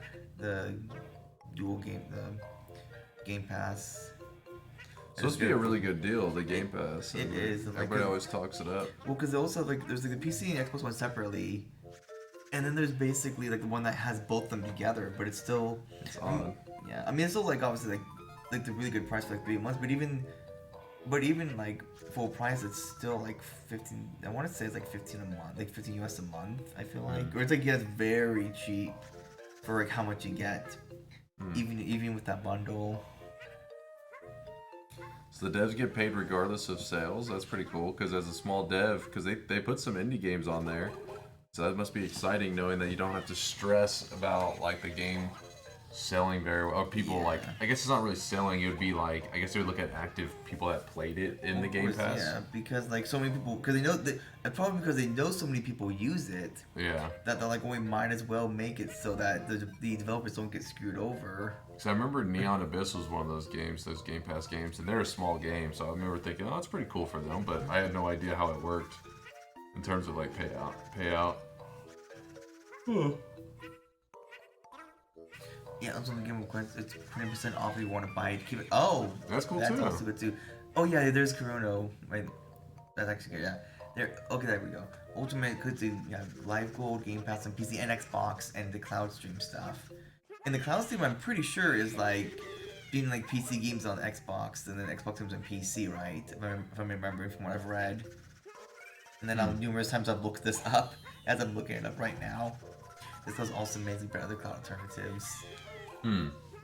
dual game the Game Pass.
Supposed to be a really good deal, the Game Pass.
It is. And, like,
Everybody always talks it up.
well, because they also have, like there's like the PC and Xbox one separately, and then there's basically like the one that has both of them together, but it's still
It's odd.
yeah. I mean, it's still like obviously like the really good price for like 3 months, but even like full price, it's still like 15. I want to say it's like 15 a month, like 15 US a month. I feel like, or it's like very cheap for like how much you get, even with that bundle.
So the devs get paid regardless of sales. That's pretty cool. Because as a small dev, because they put some indie games on there, so that must be exciting knowing that you don't have to stress about like the game selling very well. Or people
Yeah.
like, I guess it's not really selling. It would be like, I guess they would look at active people that played it in the Game Pass.
Yeah, because like so many people, because they know that probably because they know so many people use it.
Yeah.
That they're like, well, we might as well make it so that the developers don't get screwed over.
So I remember Neon Abyss was one of those games, those Game Pass games, and they're a small game. So I remember thinking, oh, it's pretty cool for them, but I had no idea how it worked in terms of like payout.
Yeah, I'm gonna give them a question. It's 20% off if you want to buy it. Keep it. Oh,
That's cool
that's
too.
also good too. Oh yeah, there's Kurono. Wait, that's actually good. Yeah, there. Okay, there we go. Ultimate could do Live Gold, Game Pass on PC and Xbox, and the Cloud Stream stuff. And the Cloud Stream, I'm pretty sure is like being like PC games on Xbox and then Xbox games on PC, right? If I'm remembering from what I've read. And then numerous times I've looked this up as I'm looking it up right now. This was also amazing for other cloud alternatives.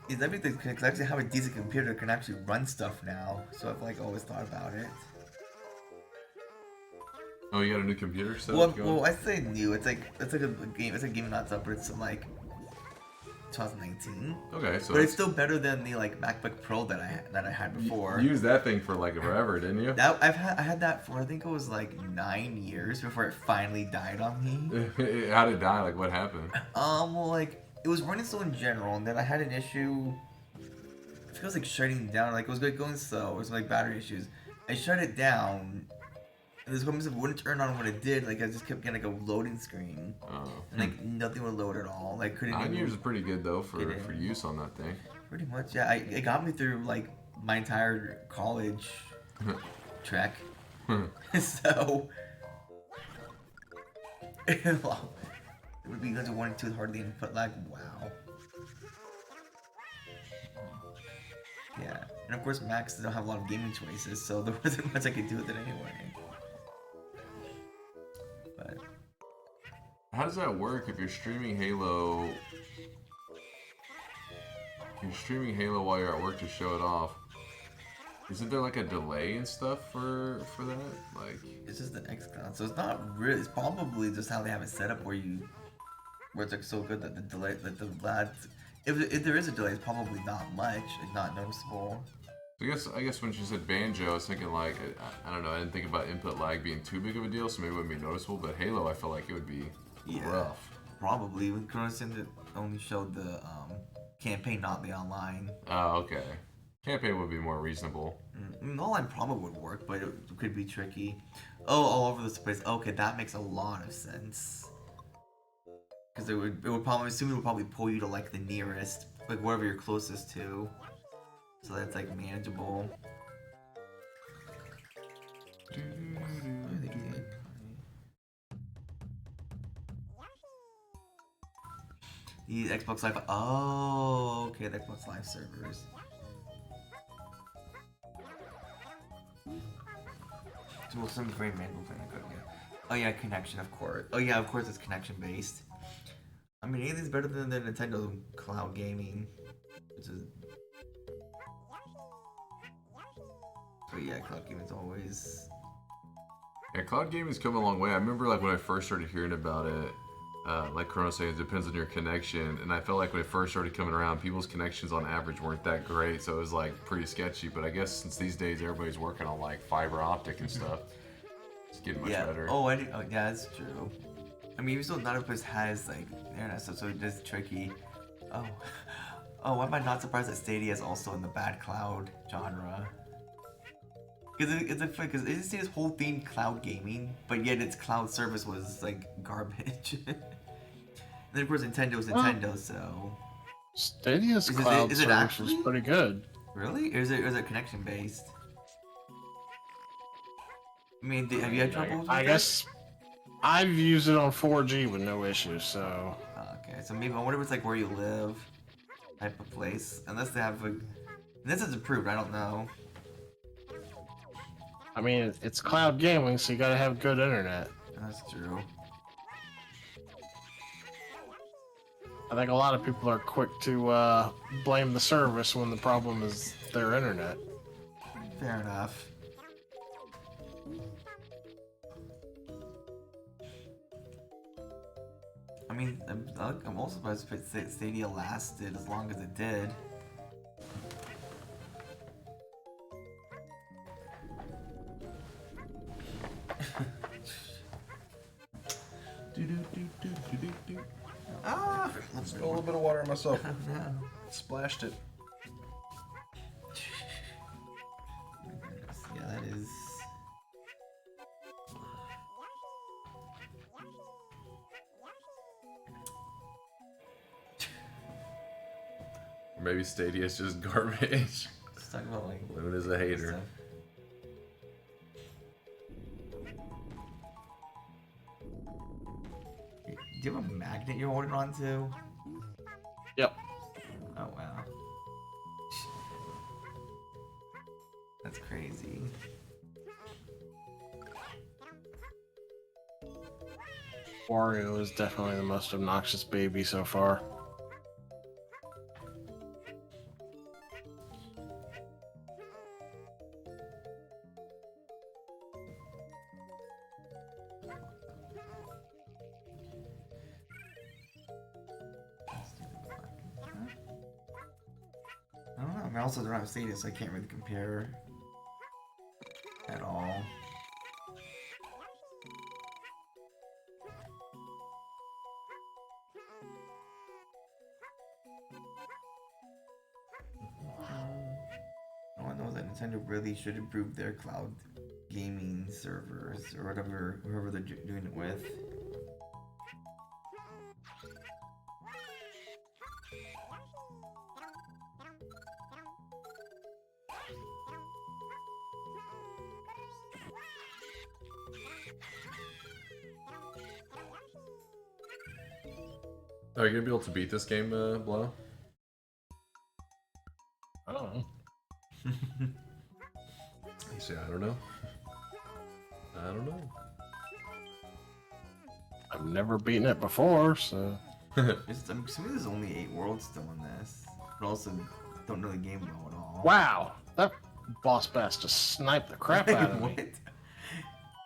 Is everything can actually have a decent computer that can actually run stuff now. So I've like always thought about it.
Oh, you got a new computer set?
Well, I say new. It's like a game. It's a game that's up, but it's from like 2019.
Okay, so
But it's still better than the like MacBook Pro that I had before.
you used that thing for like forever, didn't you?
That I had that for I think it was like 9 years before it finally died on me.
How did it die? Like what happened?
Well, like it was running slow in general, and then I had an issue. I think it was like shutting down. Like it was going slow. It was like battery issues. I shut it down, and this one wouldn't turn on when it did. Like I just kept getting like a loading screen,
Oh.
and like nothing would load at all. Like couldn't
9
even.
years is pretty good though for
It is.
use on that thing.
Pretty much, yeah. It got me through like my entire college trek. So well, it would be good to 1 and 2 with hardly input lag. Wow. Yeah, and of course Macs don't have a lot of gaming choices, so there wasn't much I could do with it anyway. But
How does that work if you're streaming Halo? You're streaming Halo while you're at work to show it off. Isn't there like a delay and stuff for that? Like,
it's just an xCloud, so it's not really. It's probably just how they have it set up, where it's like so good that the delay, that the lag. If there is a delay, it's probably not much, like not noticeable.
I guess when she said banjo, I was thinking like I don't know. I didn't think about input lag being too big of a deal, so maybe it wouldn't be noticeable. But Halo, I felt like it would be rough.
Probably. When Chrono Sim only showed the campaign, not the online.
Oh, okay. Campaign would be more reasonable.
I mean, online probably would work, but it could be tricky. Oh, all over this place. Okay, that makes a lot of sense. Because it would probably, assume it would probably pull you to like the nearest, like wherever you're closest to, so that's like manageable. The Xbox Live. Oh, okay, the Xbox Live servers. So some very manual thing I couldn't get. Oh yeah, connection, of course. Oh yeah, of course it's connection based. I mean, anything's better than the Nintendo Cloud Gaming, which is. But yeah, Cloud Gaming's always.
Yeah, cloud gaming's come a long way. I remember like when I first started hearing about it, like Chrono saying, it depends on your connection, and I felt like when it first started coming around, people's connections on average weren't that great, so it was like pretty sketchy. But I guess since these days everybody's working on like fiber optic and stuff, it's getting much better.
Oh, yeah, that's true. I mean, even still, not every place has like internet stuff, so it is tricky. Oh, why am I not surprised that Stadia is also in the bad cloud genre? Because it just this whole theme cloud gaming, but yet its cloud service was like garbage. And then of course Nintendo's Nintendo, so
Stadia's
Is
cloud
it
service
actually?
was pretty good.
really, or is it connection based? I mean, have you had troubles with
I
it?
guess I've used it on 4G with no issues, so
Okay, so maybe I wonder if it's like where you live, type of place. Unless they have like, this is approved. I don't know.
I mean it's cloud gaming, so you gotta have good internet.
That's true.
I think a lot of people are quick to blame the service when the problem is their internet.
Fair enough. I mean, I'm also surprised if Stadia lasted as long as it did.
Ah! Spilled a little bit of water on myself.
No.
Splashed it.
Yeah, that is.
Or maybe Stadia is just garbage.
Let's talk about like.
Luna's a hater.
stuff. Do you have a magnet you're holding on to?
Yep.
Oh wow. That's crazy.
Wario is definitely the most obnoxious baby so far.
I don't know. I mean, also they're not stated, so I can't really compare at all. All I know is that Nintendo really should improve their cloud gaming servers or whatever, whoever they're doing it with.
Are you gonna be able to beat this game, Blau?
I don't know.
You say, I don't know. I don't know.
I've never beaten it before, so
I'm assuming there's only 8 worlds still in this, but also don't know the game well at all.
wow, that boss bass just sniped the crap out of me.
What?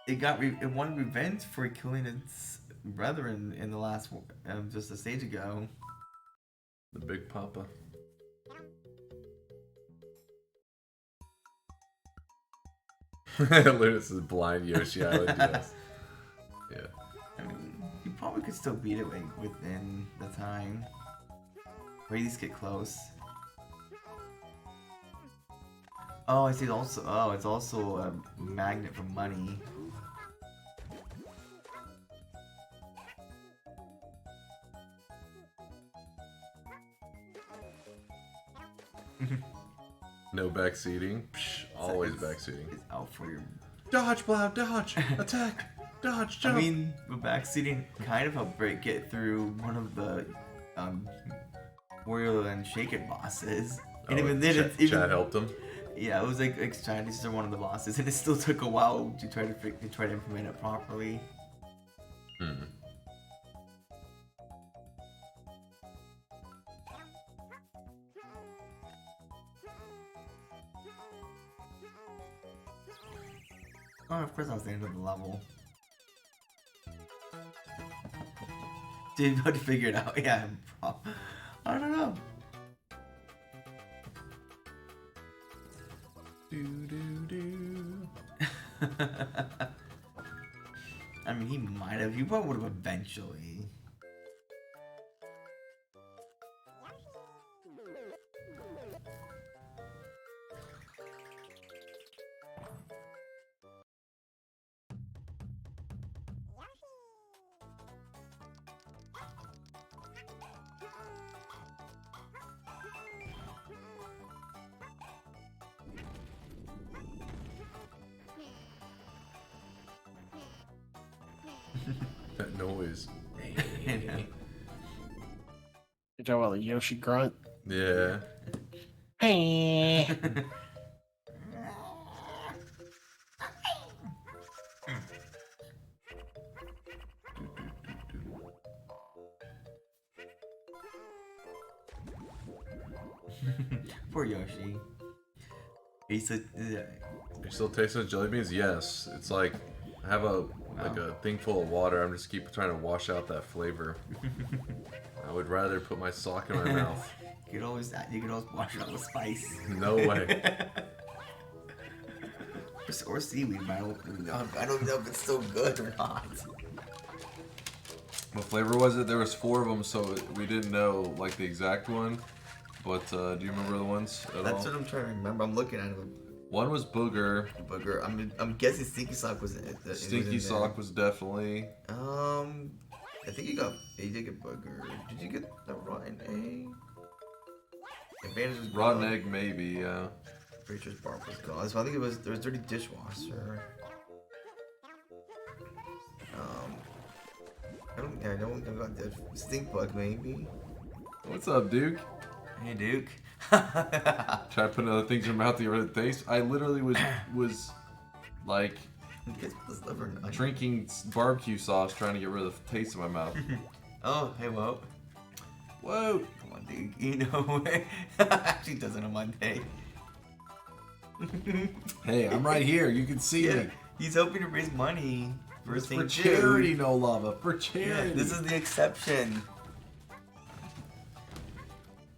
It wanted revenge for killing its brethren in the last just a stage ago.
The Big Papa. Lunas is blind Yoshi Island, yes. Yeah.
I mean, you probably could still beat it like, within the time. Or at least get close. Oh, I see. It's also a magnet for money.
No backseating. Psh, always backseating.
It's out for your.
Dodge, Blau, dodge, attack, dodge, jump.
I mean, the backseating kind of helped get through one of the Wario and Shake It bosses. And even then, it's even.
Chad helped him.
Yeah, it was like Chinese are one of the bosses, and it still took a while to try to implement it properly.
Hmm.
Oh, of course I was the end of the level. Dude, how to figure it out? Yeah, I don't know. I mean, he might have. You probably would have eventually.
That noise.
You talking about the Yoshi grunt?
Yeah.
Hey.
Poor Yoshi. He's a.
You still taste those jelly beans? Yes. It's like I have a thing full of water. I'm just keep trying to wash out that flavor. I would rather put my sock in my mouth.
You could always wash it out with spice.
No way.
Or seaweed, but I don't know if it's so good or not.
What flavor was it? There was 4 of them, so we didn't know like the exact one. But do you remember the ones at all?
That's what I'm trying to remember. I'm looking at it.
One was booger.
Booger. I'm guessing Stinky Sock was it.
Stinky Sock was definitely.
I think you did get booger. Did you get the rotten egg? Advantage was
Rotten
gone.
egg, maybe, yeah.
Preacher's bark was gone. So I think there was dirty dishwasher. I don't got that stink bug maybe.
What's up, Duke?
Hey Duke.
Try putting other things in your mouth to get rid of the taste. I literally was like drinking barbecue sauce trying to get rid of the taste in my mouth.
Oh, hey, whoa.
Whoa!
Come on, Duke. You know, actually does it on Monday.
Hey, I'm right here. You can see me.
He's hoping to raise money for
It's
St.
for
Jude.
charity, no lava. For charity.
Yeah, this is the exception.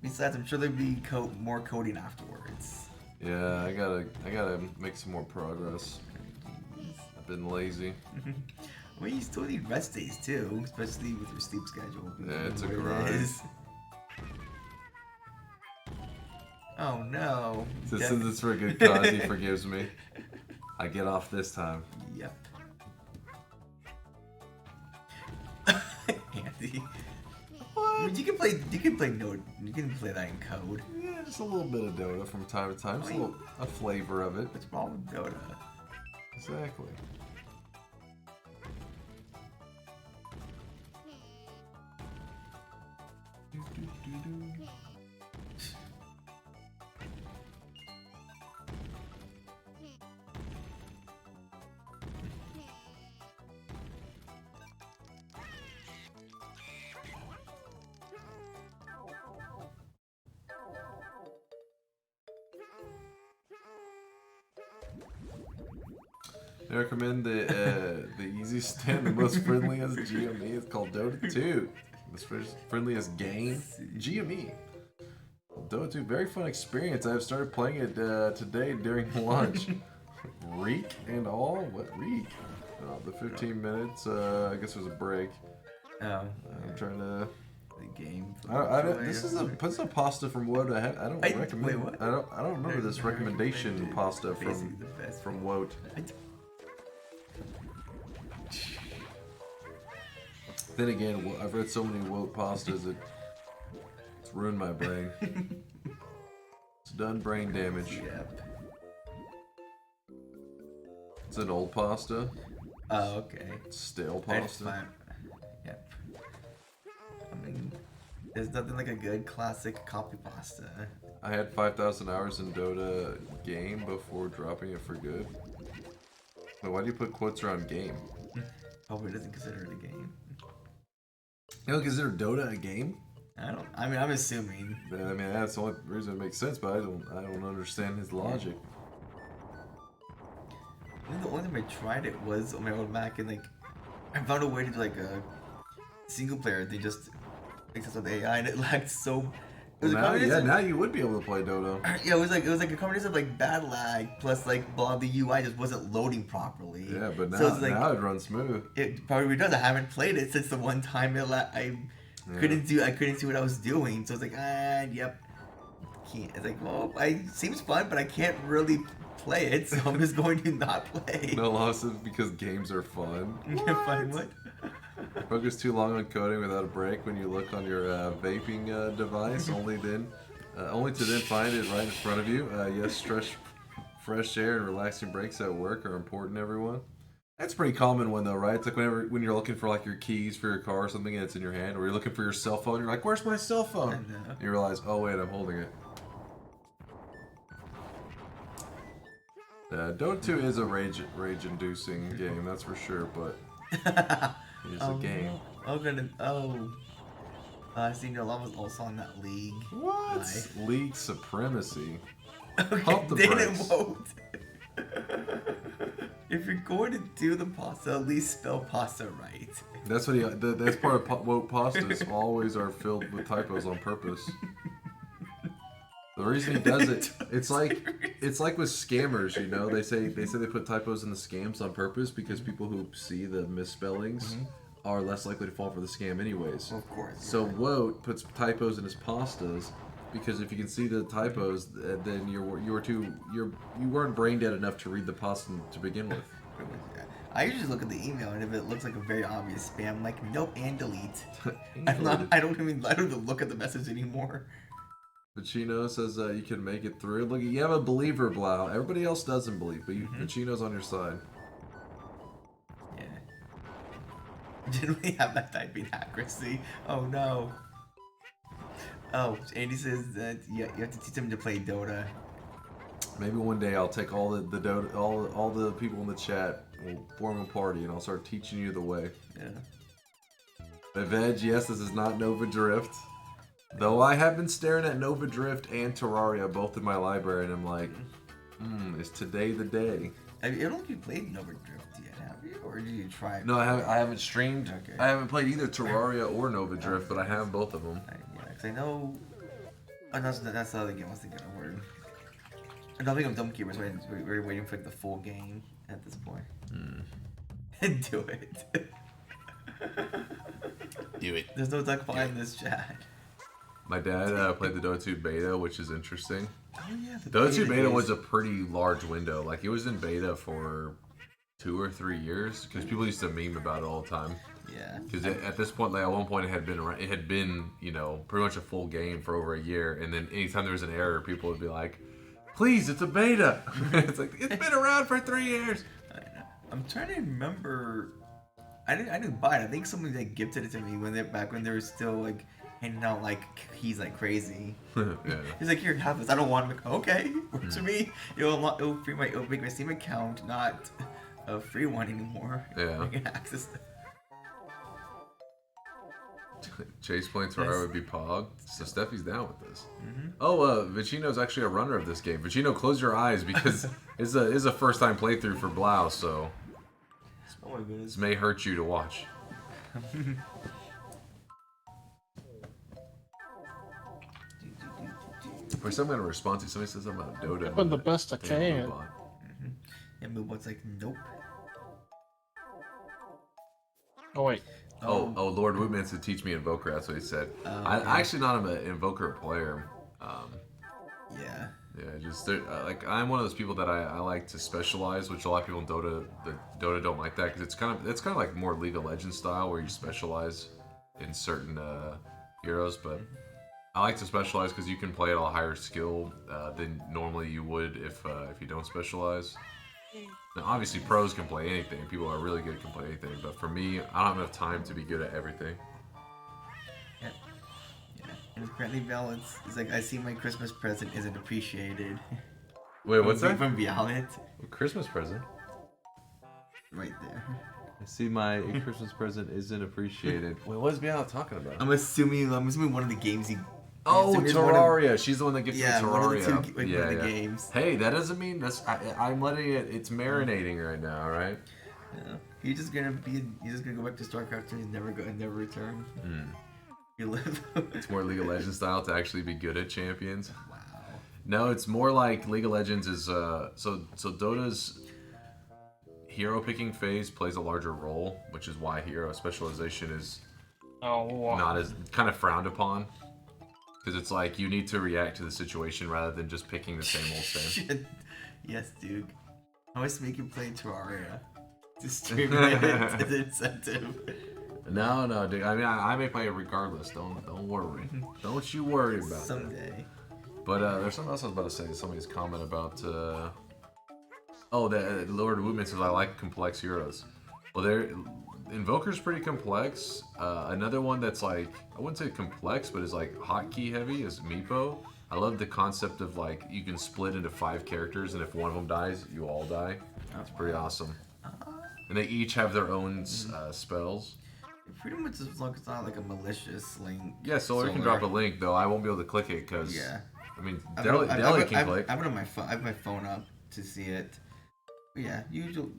Besides, I'm sure there'll be more coding afterwards.
Yeah, I gotta make some more progress. I've been lazy.
Well, you still need rest days too, especially with your sleep schedule.
Yeah, it's a
Where it
grind.
is. Oh no.
Since it's for a good cause, he forgives me. I get off this time.
Yep. Andy. I mean, you can play that in code.
Yeah, just a little bit of Dota from time to time. Just a flavor of it.
What's wrong with Dota?
Exactly. I recommend the easiest and the most friendliest GME. It's called Dota 2. The friendliest game, GME. Dota 2, very fun experience. I've started playing it today during lunch. Reek and all? What Reek? The 15 minutes. I guess there's a break.
Oh.
I'm trying to.
The game.
This is a pasta from Woat. I don't recommend.
Wait, what?
I don't remember this recommendation pasta from Woat. Then again, I've read so many Woat pastas it's ruined my brain. It's done brain damage.
Yep.
It's an old pasta.
Oh, okay.
It's stale pasta.
Yep. I mean, there's nothing like a good classic copy pasta.
I had 5,000 hours in Dota game before dropping it for good. But why do you put quotes around game?
Probably doesn't consider it a game.
You don't consider Dota a game?
I mean, I'm assuming.
I mean, that's the only reason it makes sense, but I don't understand his logic.
I think the only time I tried it was on my old Mac, and I found a way to do a single player. They just access with AI, and it lagged so. It was
now you would be able to play Dota.
Yeah, it was like a combination of bad lag plus blah, the UI just wasn't loading properly.
Yeah, but now,
so it's
now it runs smooth.
It probably does. I haven't played it since the one time I couldn't see what I was doing. So it's yep, can't. It's well, it seems fun, but I can't really play it, so I'm just going to not play.
No losses because games are fun.
Fun what?
Focus too long on coding without a break when you look on your vaping device, only to then find it right in front of you. Yes, fresh air and relaxing breaks at work are important, everyone. That's a pretty common one though, right? It's like when you're looking for like your keys for your car or something and it's in your hand, or you're looking for your cell phone, you're like, "Where's my cell phone?"
I know.
And you realize, "Oh wait, I'm holding it." Dota 2 is a rage-inducing game, that's for sure, but it's a game.
Senior Love was also on that league.
What?
Nice.
League supremacy.
Okay,
Pump the
didn't
brakes.
vote. If you're going to do the pasta, at least spell pasta right.
That's what that's part of woke pastas always are filled with typos on purpose. The reason he does it, it's like with scammers, you know. They say they put typos in the scams on purpose because people who see the misspellings are less likely to fall for the scam anyways.
Of course.
So Woat puts typos in his pastas because if you can see the typos, then you weren't brain dead enough to read the pasta to begin with.
I usually look at the email, and if it looks like a very obvious spam, I'm like, nope, and delete.
And
I don't even look at the message anymore.
Pacino says you can make it through. Look, you have a believer, Blau. Everybody else doesn't believe, but Pacino's on your side.
Yeah. Didn't we have that typing accuracy? Oh no. Oh, Andy says that you have to teach him to play Dota.
Maybe one day I'll take all the Dota, all the people in the chat, we'll form a party, and I'll start teaching you the way.
Yeah.
Veg, yes, this is not Nova Drift. Though I have been staring at Nova Drift and Terraria both in my library, and I'm like, is today the day?
I don't think you played Nova Drift yet, have you? Or did you try?
No, I haven't streamed.
Okay.
I haven't played either Terraria or Nova Drift, but I have both of them.
Yeah, because I know. Oh, that's the other game I was thinking of. Word. I don't think I'm Dumb Keepers. We're waiting for the full game at this point. Do it.
Do it.
There's no duck pie in this chat.
My dad played the Dota 2 beta, which is interesting.
Oh yeah.
Dota 2 beta was a pretty large window. Like, it was in beta for 2 or 3 years because people used to meme about it all the time.
Yeah.
Because at this point, like at one point, it had been pretty much a full game for over a year, and then anytime there was an error, people would be like, "Please, it's a beta." It's like it's been around for 3 years.
I know. I'm trying to remember. I didn't buy it. I think somebody like gifted it to me when they were still like handing out like keys like crazy.
Yeah.
He's like, "Here, have this." I don't want them. Okay, works for me. It'll make my Steam account not a free one anymore.
Yeah.
I can access it.
Chase points where I would be Pog. So Steffi's down with this. Oh, Vicino's actually a runner of this game. Vicino, close your eyes because it's a first time playthrough for Blau, so
Oh my goodness.
this may hurt you to watch. For some kind of response, if somebody says something about Dota.
Doing the best I can.
Yeah, Moobot's like, nope.
Oh wait.
Oh, Lord Woodman said, "Teach me Invoker." That's what he said. I actually not am an Invoker player.
Yeah.
Yeah, just like I'm one of those people that I like to specialize, which a lot of people in Dota don't like that because it's kind of like more League of Legends style where you specialize in certain heroes. But I like to specialize because you can play at a higher skill than normally you would if you don't specialize. Now, obviously, pros can play anything. People are really good at can play anything. But for me, I don't have enough time to be good at everything.
Yeah. And apparently, Violet is like, I see my Christmas present isn't appreciated.
Wait, what's that?
From Violet.
Christmas present.
Right there.
I see my Christmas present isn't appreciated. Wait, what is Biala talking about?
I'm assuming one of the games he.
Oh,
assuming it's one of-
Terraria. She's the one that gets
Yeah,
the
one of the
Terraria.
two, like, one of the games.
Hey, that doesn't mean I'm letting it. It's marinating right now, right?
Yeah. He's just gonna go back to StarCraft 2 and never return. You live.
It's more League of Legends style to actually be good at champions.
Wow.
No, it's more like League of Legends is so Dota's hero picking phase plays a larger role, which is why hero specialization is not as kind of frowned upon. Because it's like you need to react to the situation rather than just picking the same old thing.
Yes, Duke. I always make you play Terraria. To stream it as an incentive.
No, dude. I mean, I may play it regardless. Don't worry. Don't you worry about it.
Someday.
But there's something else I was about to say. Somebody's comment about Oh, the Lord Wootman says I like complex heroes. Well, Invoker's pretty complex. Another one that's like, I wouldn't say complex, but is like hotkey heavy is Meepo. I love the concept of like you can split into 5 characters, and if one of them dies, you all die. That's pretty awesome. And they each have their own spells.
Pretty much as long as it's not like a malicious link.
Yeah, Solar can drop a link though. I won't be able to click it because I mean Deli can click.
I have it on my phone. I have my phone up to see it. But yeah, usually.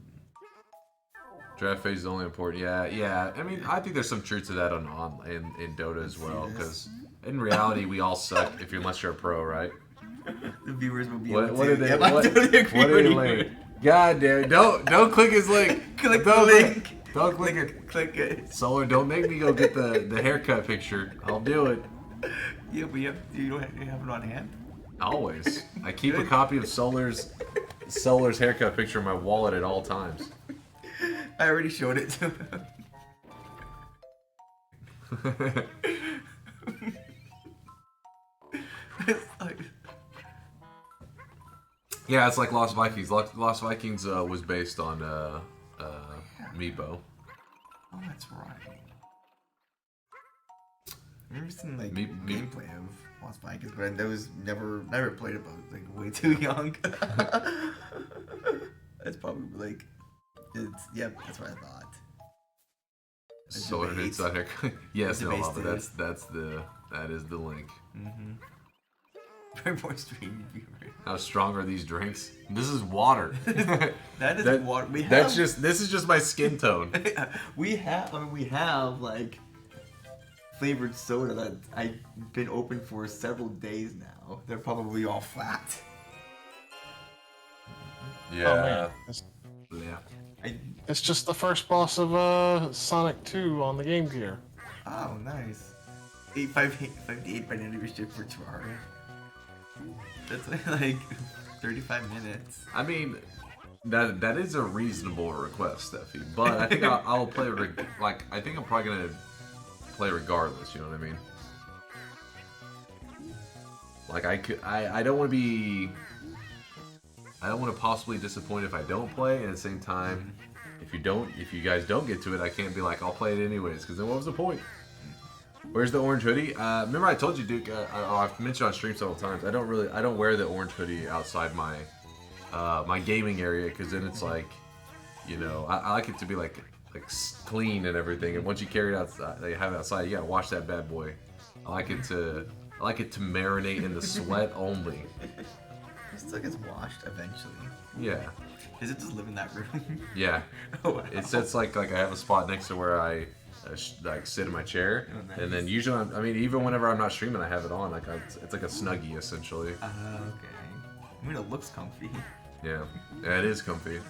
Draft phase is only important. Yeah. I mean, I think there's some truth to that in Dota as well, because in reality, we all suck unless you're a pro, right?
The viewers will be
What
able to.
are they?
Yeah,
What are they link? God damn it! Don't click his link.
Click the link.
Don't click it.
Click it.
Solar, don't make me go get the haircut picture. I'll do it.
Yeah, but you don't have it on hand.
Always. I keep a copy of Solar's haircut picture in my wallet at all times.
I already showed it to him. It's like...
Yeah, it's like Lost Vikings. Lost Vikings was based on Meepo.
Oh, that's right. I remember seeing like
Meep.
gameplay of Lost Vikings, but I never played it. But I was like way too young. It's probably like that's what I thought.
Solar hits that haircut. Yes, no,
Debate
Lava,
stage.
that is the link.
Very more stream viewers.
How strong are these drinks? This is water.
That is water.
This is just my skin tone.
we have like flavored soda that I've been open for several days now. They're probably all flat.
Yeah.
Oh man,
Yeah.
it's just the first boss of Sonic 2 on the Game Gear.
Oh, nice. 858 by the end of your shift for Terraria. That's like 35 minutes.
I mean, that is a reasonable request, Steffi. But I think I'll play I think I'm probably gonna play regardless. You know what I mean? Like I don't want to be. I don't want to possibly disappoint if I don't play, and at the same time, if you guys don't get to it, I can't be like, I'll play it anyways, because then what was the point? Where's the orange hoodie? Remember I told you, Duke, I've mentioned on stream several times, I don't wear the orange hoodie outside my my gaming area, because then it's like, you know, I like it to be like clean and everything, and once you carry it outside, they have it outside, you gotta wash that bad boy. I like it to marinate in the sweat only.
It still gets washed eventually.
Yeah.
Does it just live in that room?
Yeah.
Oh, wow.
It sits like I have a spot next to where I like sit in my chair,
Oh, nice.
and then usually even whenever I'm not streaming, I have it on. Like it's like a snuggie essentially.
Okay. I mean, it looks comfy.
Yeah, it is comfy.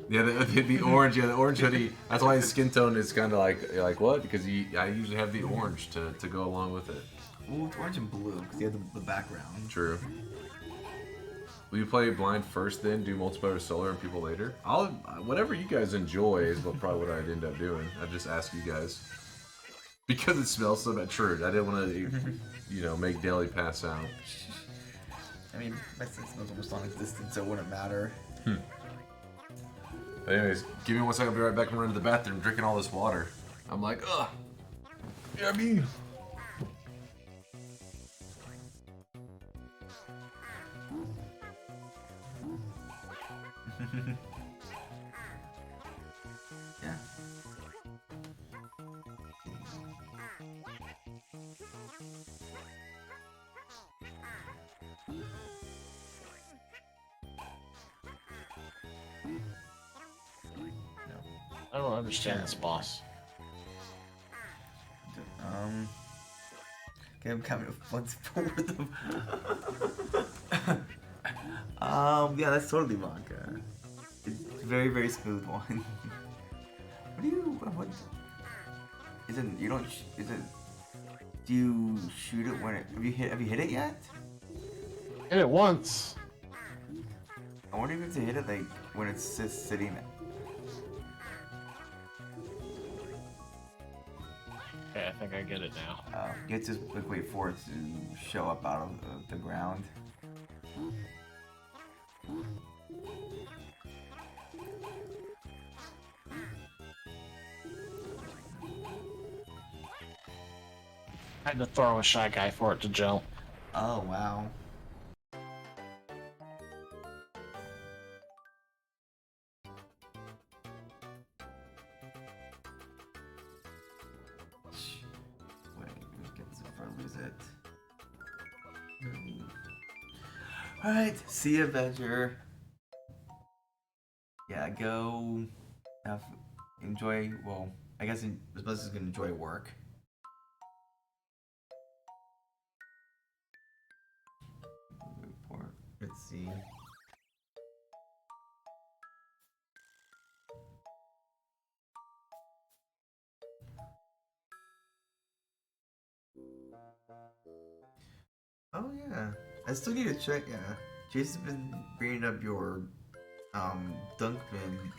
Yeah, the orange, the orange hoodie. That's why his skin tone is kind of like what? Because I usually have the orange to go along with it.
Ooh, it's orange and blue because you have the background.
True. Will you play blind first, then do multiplayer with Solar and people later? Whatever you guys enjoy is probably what I'd end up doing. I'd just ask you guys because it smells so bad. True, I didn't want to, make Daily pass out.
I mean, my sense smells almost non-existent, so it wouldn't matter.
But anyways, give me 1 second. I'll be right back. I'm running to the bathroom, drinking all this water. I'm like, ugh, yummy.
Yeah.
I don't understand this boss.
Okay, I'm coming once forward of. Yeah, that's totally vodka. It's a very, very smooth one. What? Is it? You don't. Is it? Do you shoot it when it? Have you hit it yet?
Hit it once.
I wonder if you have to hit it like when it's just sitting.
Okay, I think I get it now.
You have to just wait for it to show up out of the ground.
I had to throw a Shy Guy for it to jump.
Oh wow. Wait, get this before I lose it. Alright, see you, Badger. Yeah, go enjoy. Well, I guess as much as gonna enjoy work. Report. Let's see. Oh yeah, I still need to check. Yeah, Jason's been bringing up your Dunkman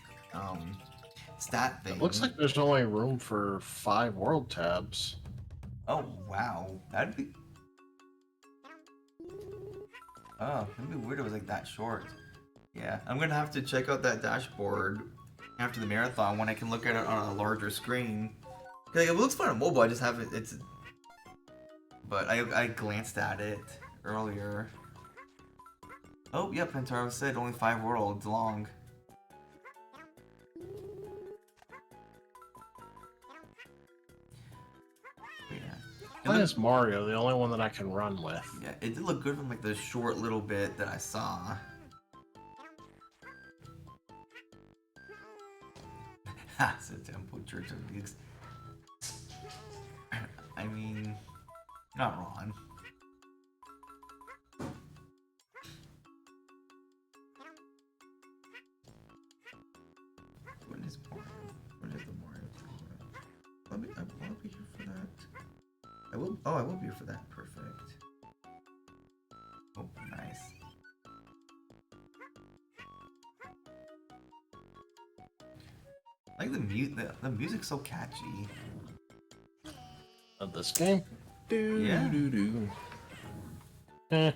stat thing.
It looks like there's only room for 5 world tabs.
Oh wow, that'd be. Oh, it'd be weird. It was like that short. Yeah, I'm gonna have to check out that dashboard after the marathon when I can look at it on a larger screen. Like, it looks fun on mobile. I just haven't. But I glanced at it earlier. Oh, yeah, Pentaro said only 5 worlds long. Yeah.
Why is Mario the only one that I can run with?
Yeah, it did look good from like the short little bit that I saw. Ha, it's a Temple Church of Leagues. I mean, not wrong. When is Mario? When is the Mario tournament? I will be here for that. I will. Oh, I will be here for that. Perfect. Oh, nice. Like the music's so catchy.
Of this game?
Yeah.
Eh,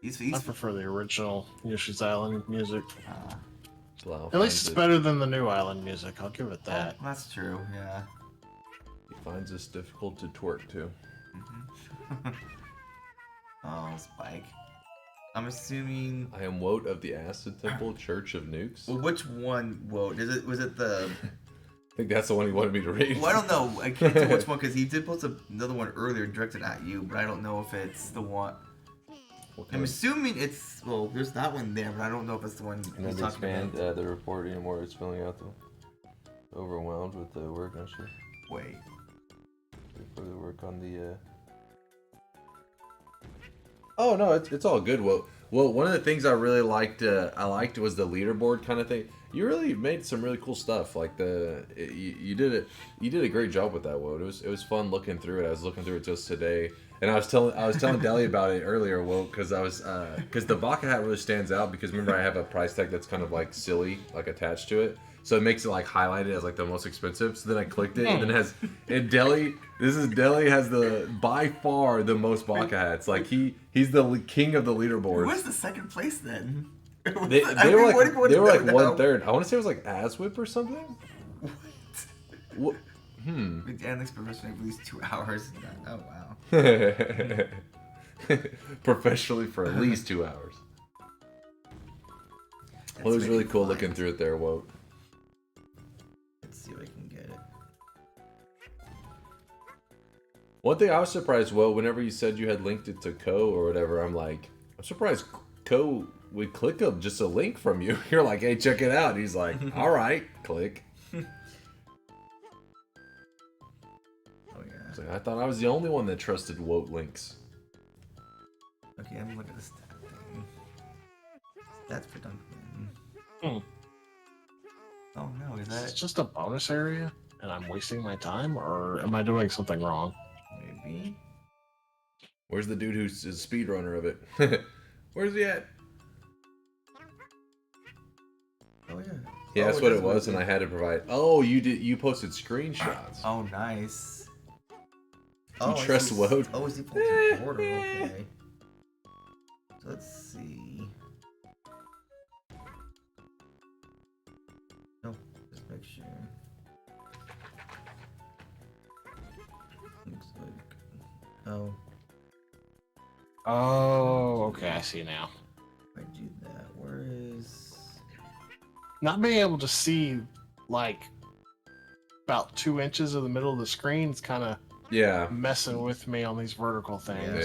He's
I prefer the original Yoshi's Island music.
Blau
At least
finds
it's
it-
better than the new island music. I'll give it that.
That's true. Yeah.
He finds this difficult to twerk to.
Oh, Spike. I'm assuming.
I am Woat of the Acid Temple Church of Nukes.
Well, which one? Whoa, was it the?
I think that's the one he wanted me to read.
Well, I don't know. I can't tell which one because he did post another one earlier directed at you, but I don't know if it's the one. I'm assuming it's. Well, there's that one there, but I don't know if it's the one
And
he's
then
talking
expand
about.
the report anymore. It's filling out the overwhelmed with the work and shit.
Wait.
Further work on the. Oh no, it's all good. Well, one of the things I really liked was the leaderboard kind of thing. You really made some really cool stuff. Like you did a great job with that. Woe. It was fun looking through it. I was looking through it just today, and I was telling Deli about it earlier. Woe, because the Baka hat really stands out because remember I have a price tag that's kind of like silly like attached to it. So it makes it like highlighted as like the most expensive. So then I clicked it, and then Deli has the by far the most Baka hats. Like he's the king of the leaderboard.
Where's the second place then?
They were like 1/3. I want to say it was like Aswhip or something. What?
Alex professionally for at least 2 hours. Oh wow.
Professionally for at least 2 hours. Well, it was really cool looking through it there, Woat.
Let's see if I can get it.
One thing I was surprised, whenever you said you had linked it to Ko or whatever, I'm surprised Ko would click just a link from you. You're like, hey, check it out. And he's like, all right, click.
Oh yeah.
So I thought I was the only one that trusted Woat links.
Okay, I'm looking at the stat thing. Stats for Dunkman. Oh no, is
It's
that
just a bonus area, and I'm wasting my time, or am I doing something wrong?
maybe?
Where's the dude who's a speedrunner of it? Where's he at?
Oh yeah.
Yeah,
Oh,
that's what it
does
was,
look
and I
good.
had to provide. Oh, you posted screenshots.
Oh nice.
You
I
trust
see.
Woad?
Oh, is he posting border? Okay. So let's see. No, just make sure. Looks Oh,
Oh, okay, I see now.
I do that. Where is?
Not being able to see like about 2 inches of the middle of the screen is kind of
Yeah.
messing with me on these vertical things.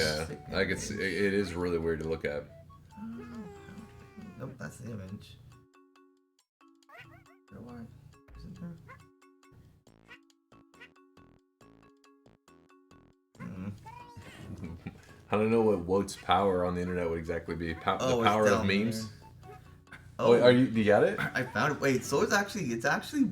Yeah. I can see. It is really weird to look at.
Nope, that's the image. Why? Isn't there?
I don't know what Wote's power on the internet would exactly be. The
Oh,
power
it's
of
down
memes.
there.
Oh, are you? Do you got it?
I found it. Wait, so it's actually.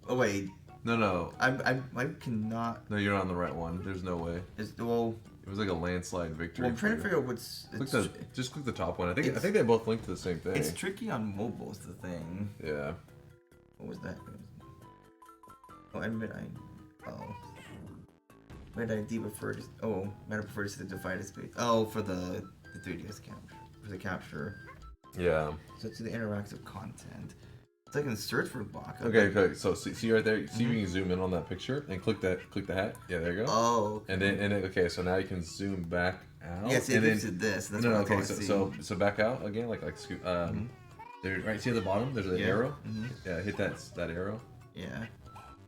Oh wait,
No,
I cannot.
no, you're not on the right one. There's no way.
Well,
It was like a landslide victory.
well, I'm trying to
for
figure out what's.
you.
It's,
Just click the top one. I think
it's-
they both link to the same thing.
it's tricky on mobile. Is the thing.
Yeah.
What was that? Oh, admit I. Oh. Mid ID preferred. Oh, Meta preferred to divide space. Oh, for the 3DS capture. For the capture.
Yeah.
So to the interactive content. So I can search for block.
Okay. So see right there. See if you can zoom in on that picture and click the hat. Yeah, there you go.
Oh. Okay.
And then okay, so now you can zoom back out.
Yeah, see,
and
it
then
gives you this. That's
no,
what I
okay.
want to see.
So back out again, like scoot. There, right. See at the bottom. There's an
Yeah.
arrow.
Mhm.
Yeah, hit that arrow,
Yeah.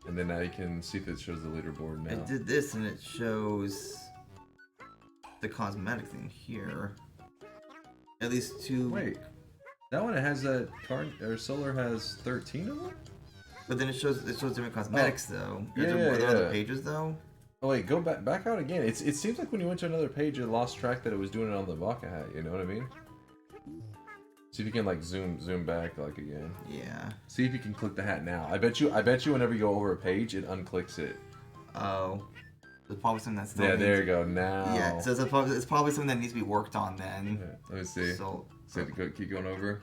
and then now you can see if it shows the leaderboard now.
I did this and it shows the cosmetic thing here. At least two.
Wait, that one has a card or Solar has 13 of them.
But then it shows different cosmetics though.
Yeah,
Are there other
yeah.
pages though?
Oh wait, go back out again. It seems like when you went to another page, it lost track that it was doing it on the Vodka hat. You know what I mean? See if you can like zoom back like again.
Yeah.
See if you can click the hat now. I bet you whenever you go over a page, it unclicks it.
Oh. There's probably something that's still
Yeah,
needs-
there you go. Now.
Yeah, so it's probably something that needs to be worked on then.
Yeah, let me see.
So
Keep going over.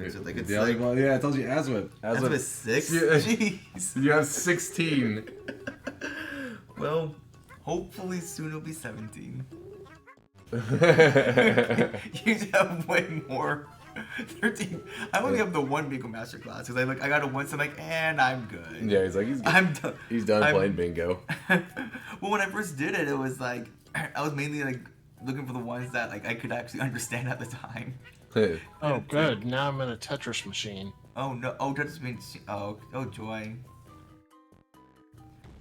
so like it's
The other
like
one, yeah, it tells you Azwin.
that's with 6?
Yeah.
Jeez.
You have 16.
Well, hopefully soon it'll be 17. You have way more. 13. I only have the one Bingo Master class because I got a once. I'm like, and I'm good.
Yeah, he's like
I'm done.
he's done
I'm-
playing bingo.
Well, when I first did it, it was like I was mainly like looking for the ones that like I could actually understand at the time.
Oh, good. Now I'm in a Tetris machine.
Oh no! Oh, that's been oh joy.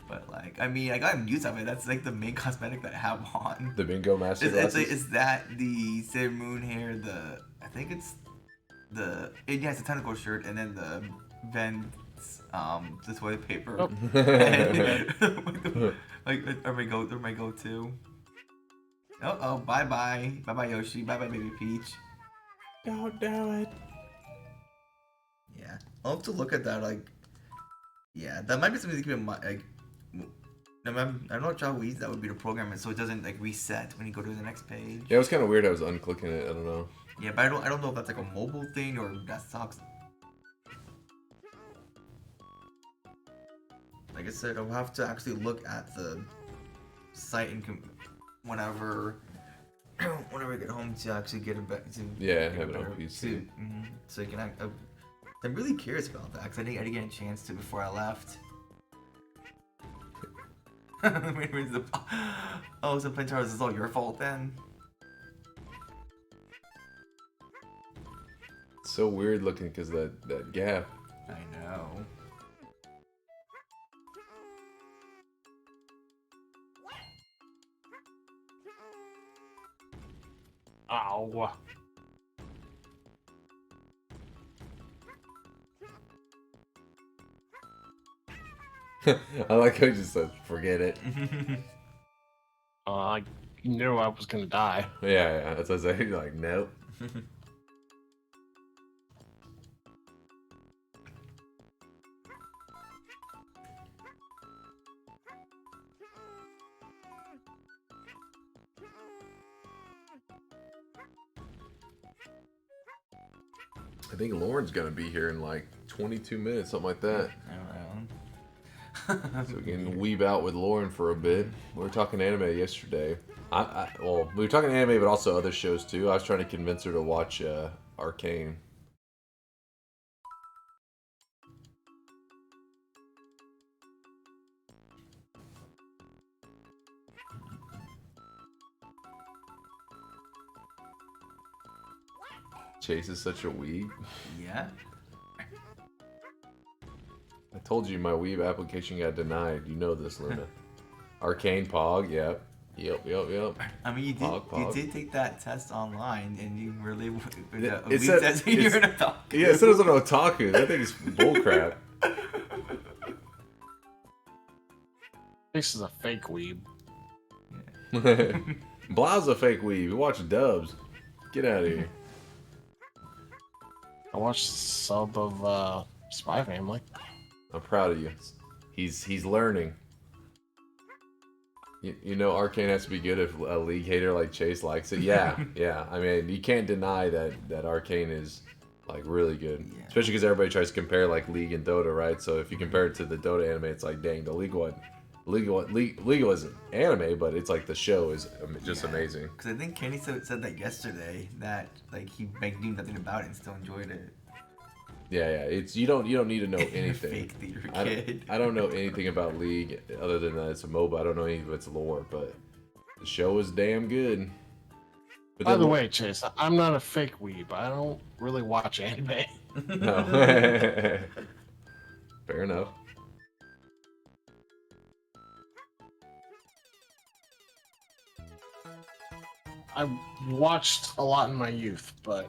But like, I mean, I got used of it. That's like the main cosmetic that I have on.
The bingo master glasses.
Is that the Sailor Moon hair? I think it's yeah, it's a tentacle shirt, and then the Ven's the toilet paper.
Oh.
Like, are my go-to? Oh, bye Yoshi, bye Baby Peach.
Don't do it.
Yeah, I'll have to look at that. Like, yeah, that might be something to keep in mind. Like, I don't know how easy that would be to program it so it doesn't like reset when you go to the next page.
Yeah, it was kind of weird. I was unclicking it. I don't know.
Yeah, but I don't know if that's like a mobile thing or that sucks. Like I said, I'll have to actually look at the site and whenever I get home to actually get it back to
Yeah,
get
have it on
better-
PC.
so you can. I'm really curious about that because I didn't get a chance to before I left. Oh, so Pentaro, this is all your fault then?
It's so weird looking because that gap.
I know.
Ow.
I like how you just said, forget it.
I knew I was gonna die.
Yeah, that's what I say. You're like, nope. I think Lauren's gonna be here in like 22 minutes, something like that.
Around.
So we can weeb out with Lauren for a bit. We were talking anime yesterday. Well, we were talking anime, but also other shows too. I was trying to convince her to watch Arcane. Chase is such a weeb.
Yeah.
I told you my weeb application got denied. You know this, Luna. Arcane Pog, yep. Yep.
I mean, you
Pog.
did take that test online, and you really
It said
you're an otaku.
Yeah, it said it was an otaku. That thing is bullcrap.
This is a fake weeb.
Blau's a fake weeb. You watch dubs. Get out of here.
I watched sub of Spy Family.
I'm proud of you. He's learning. You know Arcane has to be good if a League hater like Chase likes it. Yeah. I mean, you can't deny that Arcane is like really good.
Yeah.
Especially because everybody tries to compare like League and Dota, right? So if you compare it to the Dota anime, it's like, dang, the League wasn't anime, but it's like the show is just amazing.
Because I think Kenny said that yesterday, that like he knew nothing about it and still enjoyed it.
Yeah. It's you don't need to know anything.
Fake theater
I
kid.
don't know anything about League other than that it's a MOBA. I don't know any of its lore, but the show is damn good. But
By the way, Chase, I'm not a fake weeb. I don't really watch anime.
No. Fair enough.
I watched a lot in my youth, but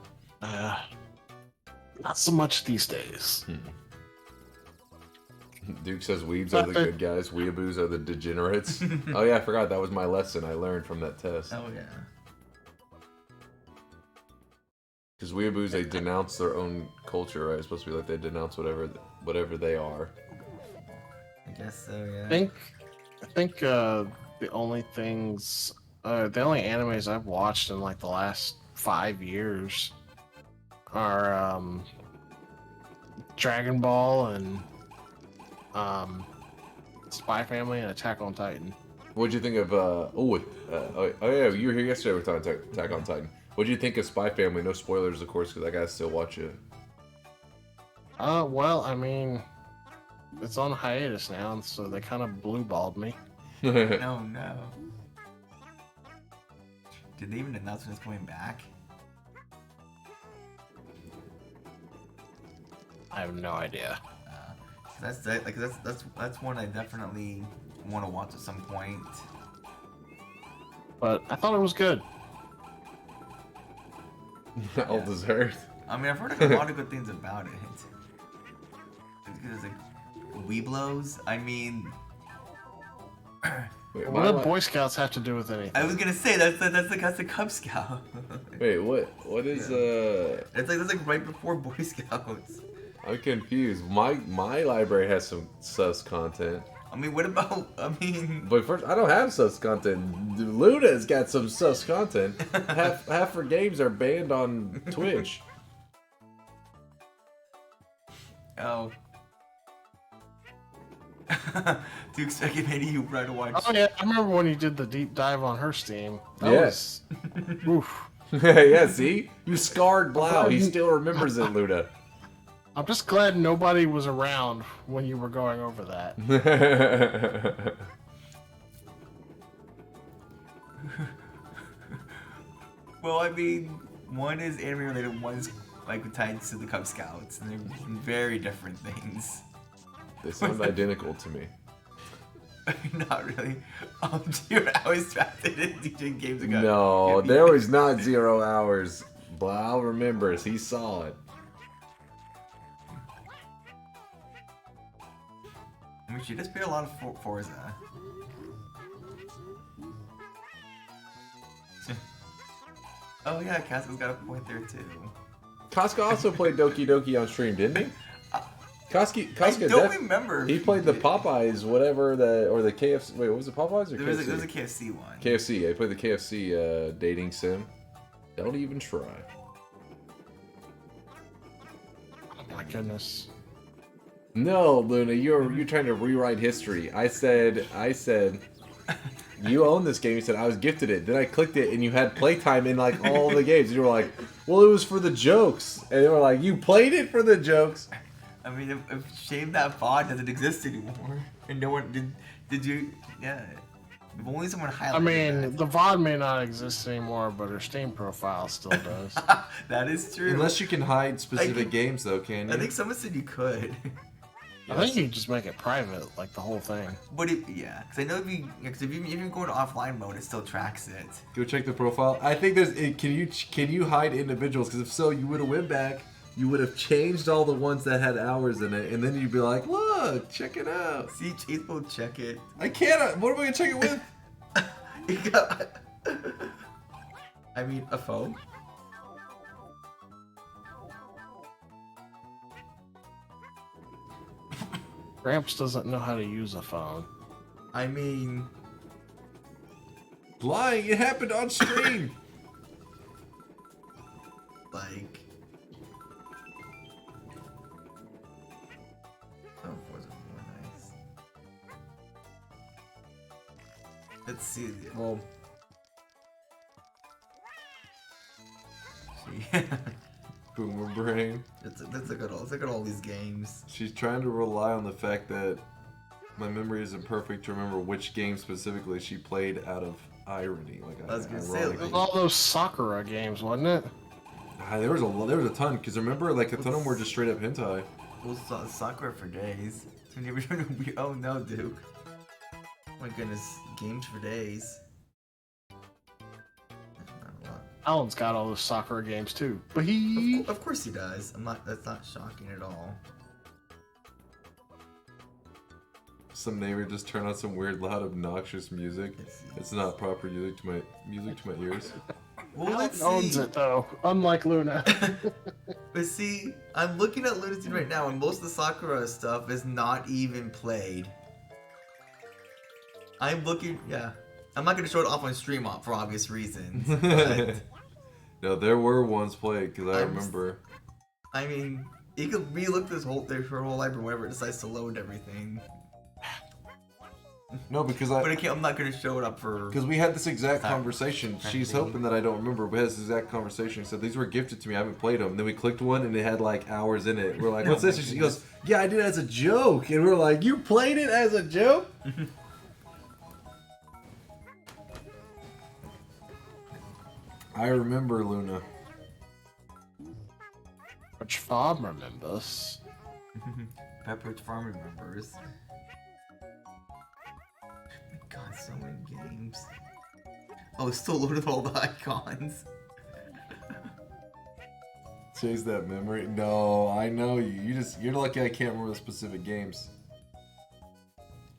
not so much these days.
Duke says weebs are the good guys, weeaboos are the degenerates. Oh yeah, I forgot that was my lesson I learned from that test.
Oh yeah.
Because weeaboos, they denounce their own culture, right? It's supposed to be like they denounce whatever they are.
I guess so. Yeah.
I think the only animes I've watched in like the last 5 years are Dragon Ball and Spy Family and Attack on Titan.
What'd you think of oh yeah, you were here yesterday with Attack on Titan. What'd you think of Spy Family? No spoilers, of course, because I gotta still watch it.
Well, I mean, it's on hiatus now, so they kind of blue-balled me.
Oh no. Did they even announce when it's coming back?
I have no idea.
That's one I definitely want to watch at some point.
But I thought it was good.
All deserved.
I mean, I've heard like, a lot of good things about it. It's like Weeblos. I mean,
Wait,
What do Boy Scouts have to do with anything?
I was gonna say that's the Cub Scout.
Wait, what is
It's like right before Boy Scouts.
I'm confused. My library has some sus content.
I mean, what about? I mean,
But first, I don't have sus content. Luna's got some sus content. Half her games are banned on Twitch.
oh. Duke's recommending you try to watch.
Oh yeah, I remember when you did the deep dive on her Steam. That
Yes.
was, oof.
Yeah, see? You scarred Blau. He still remembers it, Luna.
I'm just glad nobody was around when you were going over that.
Well, I mean, one is anime related, one's like tied to the Cub Scouts, and they're very different things.
They sound identical to me.
Not really. Dude, I was drafted in DJ games ago.
No, there was not 0 hours. Blau remembers. He saw it.
I mean, she does play a lot of Forza. Oh yeah, Casca's got a point there too.
Casca also played Doki Doki on stream, didn't he? Casca
I don't remember.
He played the Popeyes, whatever or the KFC. Wait, what was it, Popeyes or
There
KFC?
was a KFC one.
KFC. Yeah, he played the KFC dating sim. Don't even try.
Oh my goodness.
No, Luna, you're trying to rewrite history. I said you own this game. You said I was gifted it. Then I clicked it and you had playtime in like all the games. You were like, well, it was for the jokes. And they were like, you played it for the jokes.
I mean, if Shame That VOD doesn't exist anymore, and no one did you? Yeah. If only someone highlighted
I mean, the VOD may not exist anymore, but her Steam profile still does.
that is true.
Unless you can hide specific
think-
games, though, can you?
I think someone said you could.
I think you can just make it private, like the whole thing.
But yeah, because I know if you go into offline mode, it still tracks it.
Go check the profile. I think there's. Can you hide individuals? Because if so, you would have went back. You would have changed all the ones that had hours in it, and then you'd be like, "Look, check it out."
See, Chase will check it.
I can't. What am I gonna check it with?
I mean, a phone.
Gramps doesn't know how to use a phone.
I mean,
Lying. It happened on stream.
like. Oh, Forza more nice. Let's see. Well. See.
Boomer brain.
Let's look at all these games.
She's trying to rely on the fact that my memory isn't perfect to remember which game specifically she played out of irony. Like
I was gonna say,
It was all those Sakura games, wasn't it?
there was a ton. Because remember, like a ton of them were just straight up hentai.
We'll Sakura for days. Oh no, Duke. My goodness, games for days. Not a lot.
Alan's got all those Sakura games too. But he.
Of course he does. That's not shocking at all.
Some neighbor just turned on some weird, loud, obnoxious music. It's not proper music to my ears.
Well, let's
Alan owns
see.
it though, unlike Luna.
But see, I'm looking at Lunatic right now, and most of the Sakura stuff is not even played. I'm looking, yeah. I'm not gonna show it off on stream for obvious reasons. But,
No, there were ones played because I
I'm
remember.
I mean, you could relook her whole library whenever it decides to load everything.
No, because
But I'm not gonna show it up for.
Because we had this exact
Sorry.
conversation. She's
Sorry.
hoping that I don't remember, but we had this exact conversation. She said, these were gifted to me. I haven't played them. And then we clicked one, and it had like hours in it. We're like, what's this? And she goes, yeah, I did it as a joke. And we're like, you played it as a joke? I remember, Luna.
Which Fob remembers.
Pepperidge Farm remembers. Oh my god, so many games. Oh, it's still loaded all the icons.
Chase that memory. No, I know you. You're lucky I can't remember the specific games.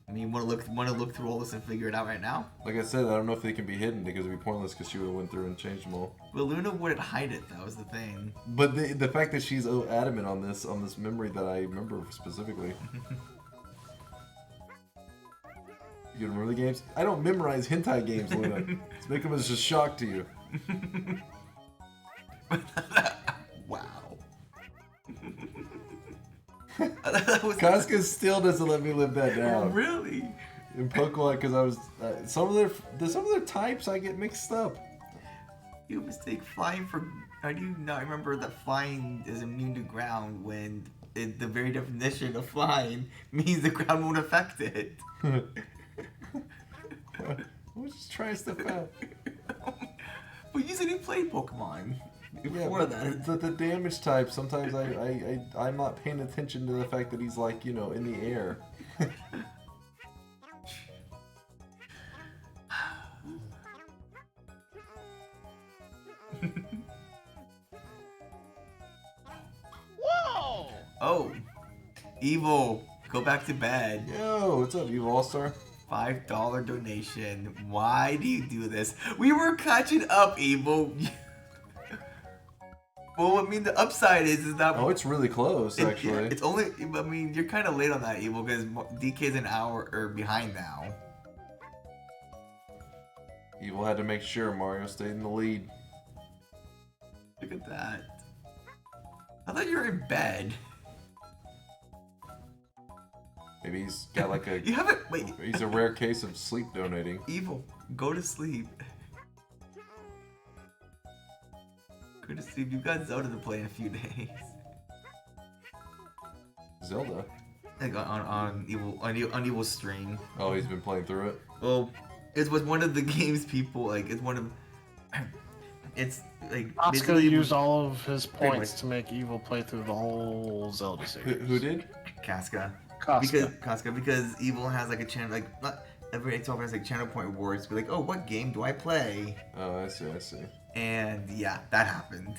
I mean, want to look through all this and figure it out right now?
Like I said, I don't know if they can be hidden because it'd be pointless because she would have went through and changed them all.
Well, Luna wouldn't hide it. That was the thing.
But the fact that she's so adamant on this memory that I remember specifically. You remember the games? I don't memorize hentai games, Luna. Let's make them as a shock to you.
Wow.
Casca still doesn't let me live that down.
Really?
In Pokemon, because I was some of their types I get mixed up.
You mistake flying for. How do you not remember that flying is immune to ground when the very definition of flying means the ground won't affect it?
I was just trying stuff out.
But you said you played Pokemon
Yeah,
before that.
but the damage type, sometimes I'm not paying attention to the fact that he's like, in the air.
Whoa!
Oh, Evil, go back to bed.
Yo, what's up, Evil All-Star?
$5 donation. Why do you do this? We were catching up, Evil. Well, I mean, the upside is that.
Oh, it's really close, actually.
It's only. I mean, you're kind of late on that, Evil, because DK's an hour or behind now.
Evil had to make sure Mario stayed in the lead.
Look at that. I thought you were in bed.
Maybe he's got like a.
You haven't. Wait.
He's a rare case of sleep donating.
Evil, go to sleep. Go to sleep. You've got Zelda to play in a few days.
Zelda.
Like on Evil's stream.
Oh, he's been playing through it.
Well, it was one of the games people like. It's one of. It's like
Costco
basically
used all of his
Pretty
points
much.
to make Evil play through the whole Zelda series.
Who did?
Casca.
Costco.
Because Evil has like a channel like not every so often has like channel point awards. Be like, oh, what game do I play?
Oh, I see.
And yeah, that happened.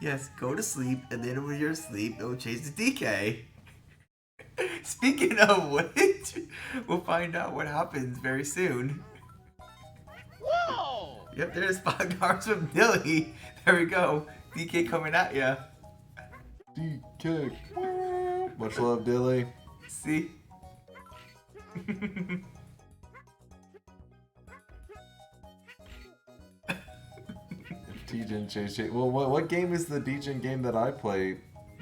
Yes, go to sleep, and then when you're asleep, it'll change to DK. Speaking of which, we'll find out what happens very soon.
Whoa!
Yep, there's 5 cards from Dilly. There we go. DK coming at ya.
DK. Much love, Dilly.
See?
Degen JJ. Well, what game is the Degen game that I play?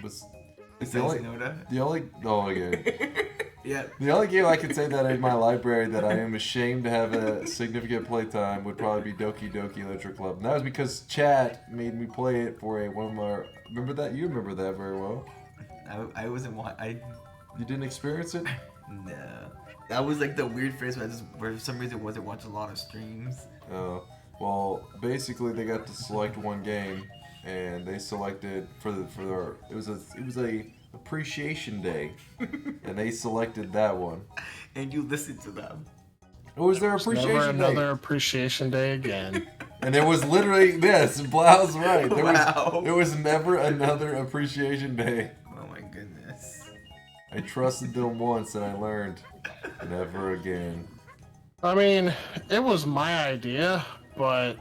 It's the only. Oh, okay.
Yep.
The only game I can say that in my library that I am ashamed to have a significant playtime would probably be Doki Doki Literature Club. And that was because chat made me play it for a one more. Remember that? You remember that very well.
I wasn't
You didn't experience it?
No. That was like the weird phase where where for some reason wasn't watching a lot of streams.
Oh. Well, basically they got to select one game, and they selected for their it was a appreciation day, and they selected that one.
And you listened to them.
It was their
Never
appreciation
another
day,
appreciation day again.
and there was literally yes, Blau's right.
Wow.
There was never another appreciation day.
Oh my goodness.
I trusted them once, and I learned never again.
I mean, it was my idea, but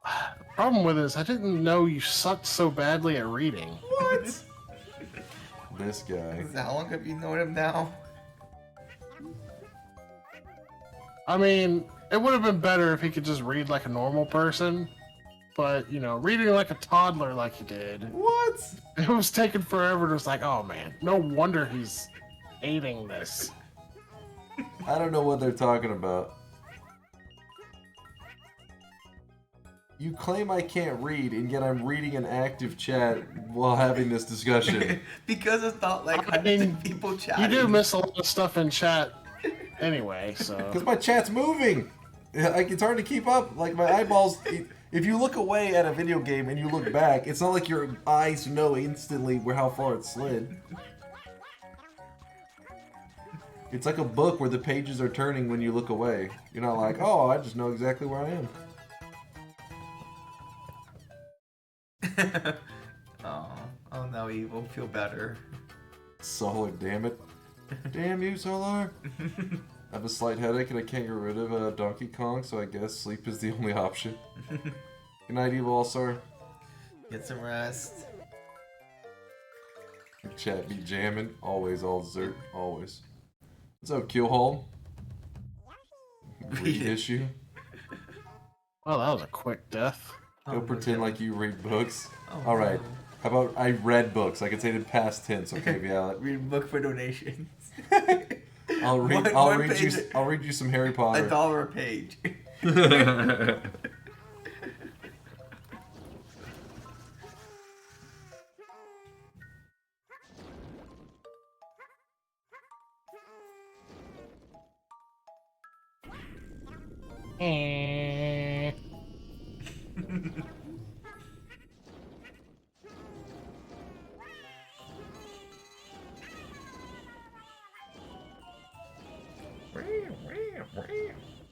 the problem with it is I didn't know you sucked so badly at reading.
What?
This guy.
How long have you known him now?
I mean, it would have been better if he could just read like a normal person, but, reading like a toddler like he did,
What?
it was taking forever. It was like, oh man, no wonder he's hating this.
I don't know what they're talking about. You claim I can't read, and yet I'm reading an active chat while having this discussion.
Because it's not like
I
hundreds
mean,
of people chatting.
You do miss a lot of stuff in chat anyway, so.
Because my chat's moving. It's hard to keep up. Like, my eyeballs... If you look away at a video game and you look back, it's not like your eyes know instantly how far it slid. It's like a book where the pages are turning when you look away. You're not like, oh, I just know exactly where I am.
Oh no, Evil, feel better.
Solar, damn it. Damn you, Solar. I have a slight headache and I can't get rid of Donkey Kong, so I guess sleep is the only option. Good night, Evil All-Star.
Get some rest.
Chat be jamming. Always all dessert. Always. What's up, Keelhaul? Read issue.
Oh, that was a quick death.
Don't pretend like you read books.
Oh,
Alright.
no.
How about I read books? I can say it in past tense, okay, Violet?
Read a book for donations.
I'll read you some Harry Potter.
$1 a page.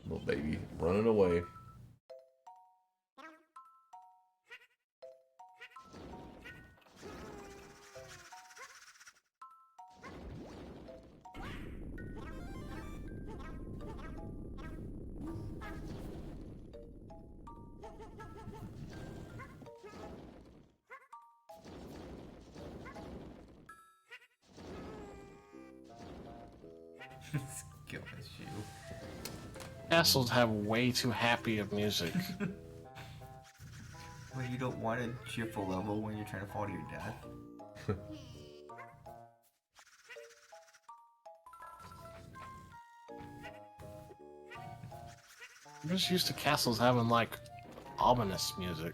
Little baby running away.
Kill this shoe.
Castles have way too happy of music.
Well, you don't want a cheerful level when you're trying to fall to your death.
I'm just used to castles having like ominous music.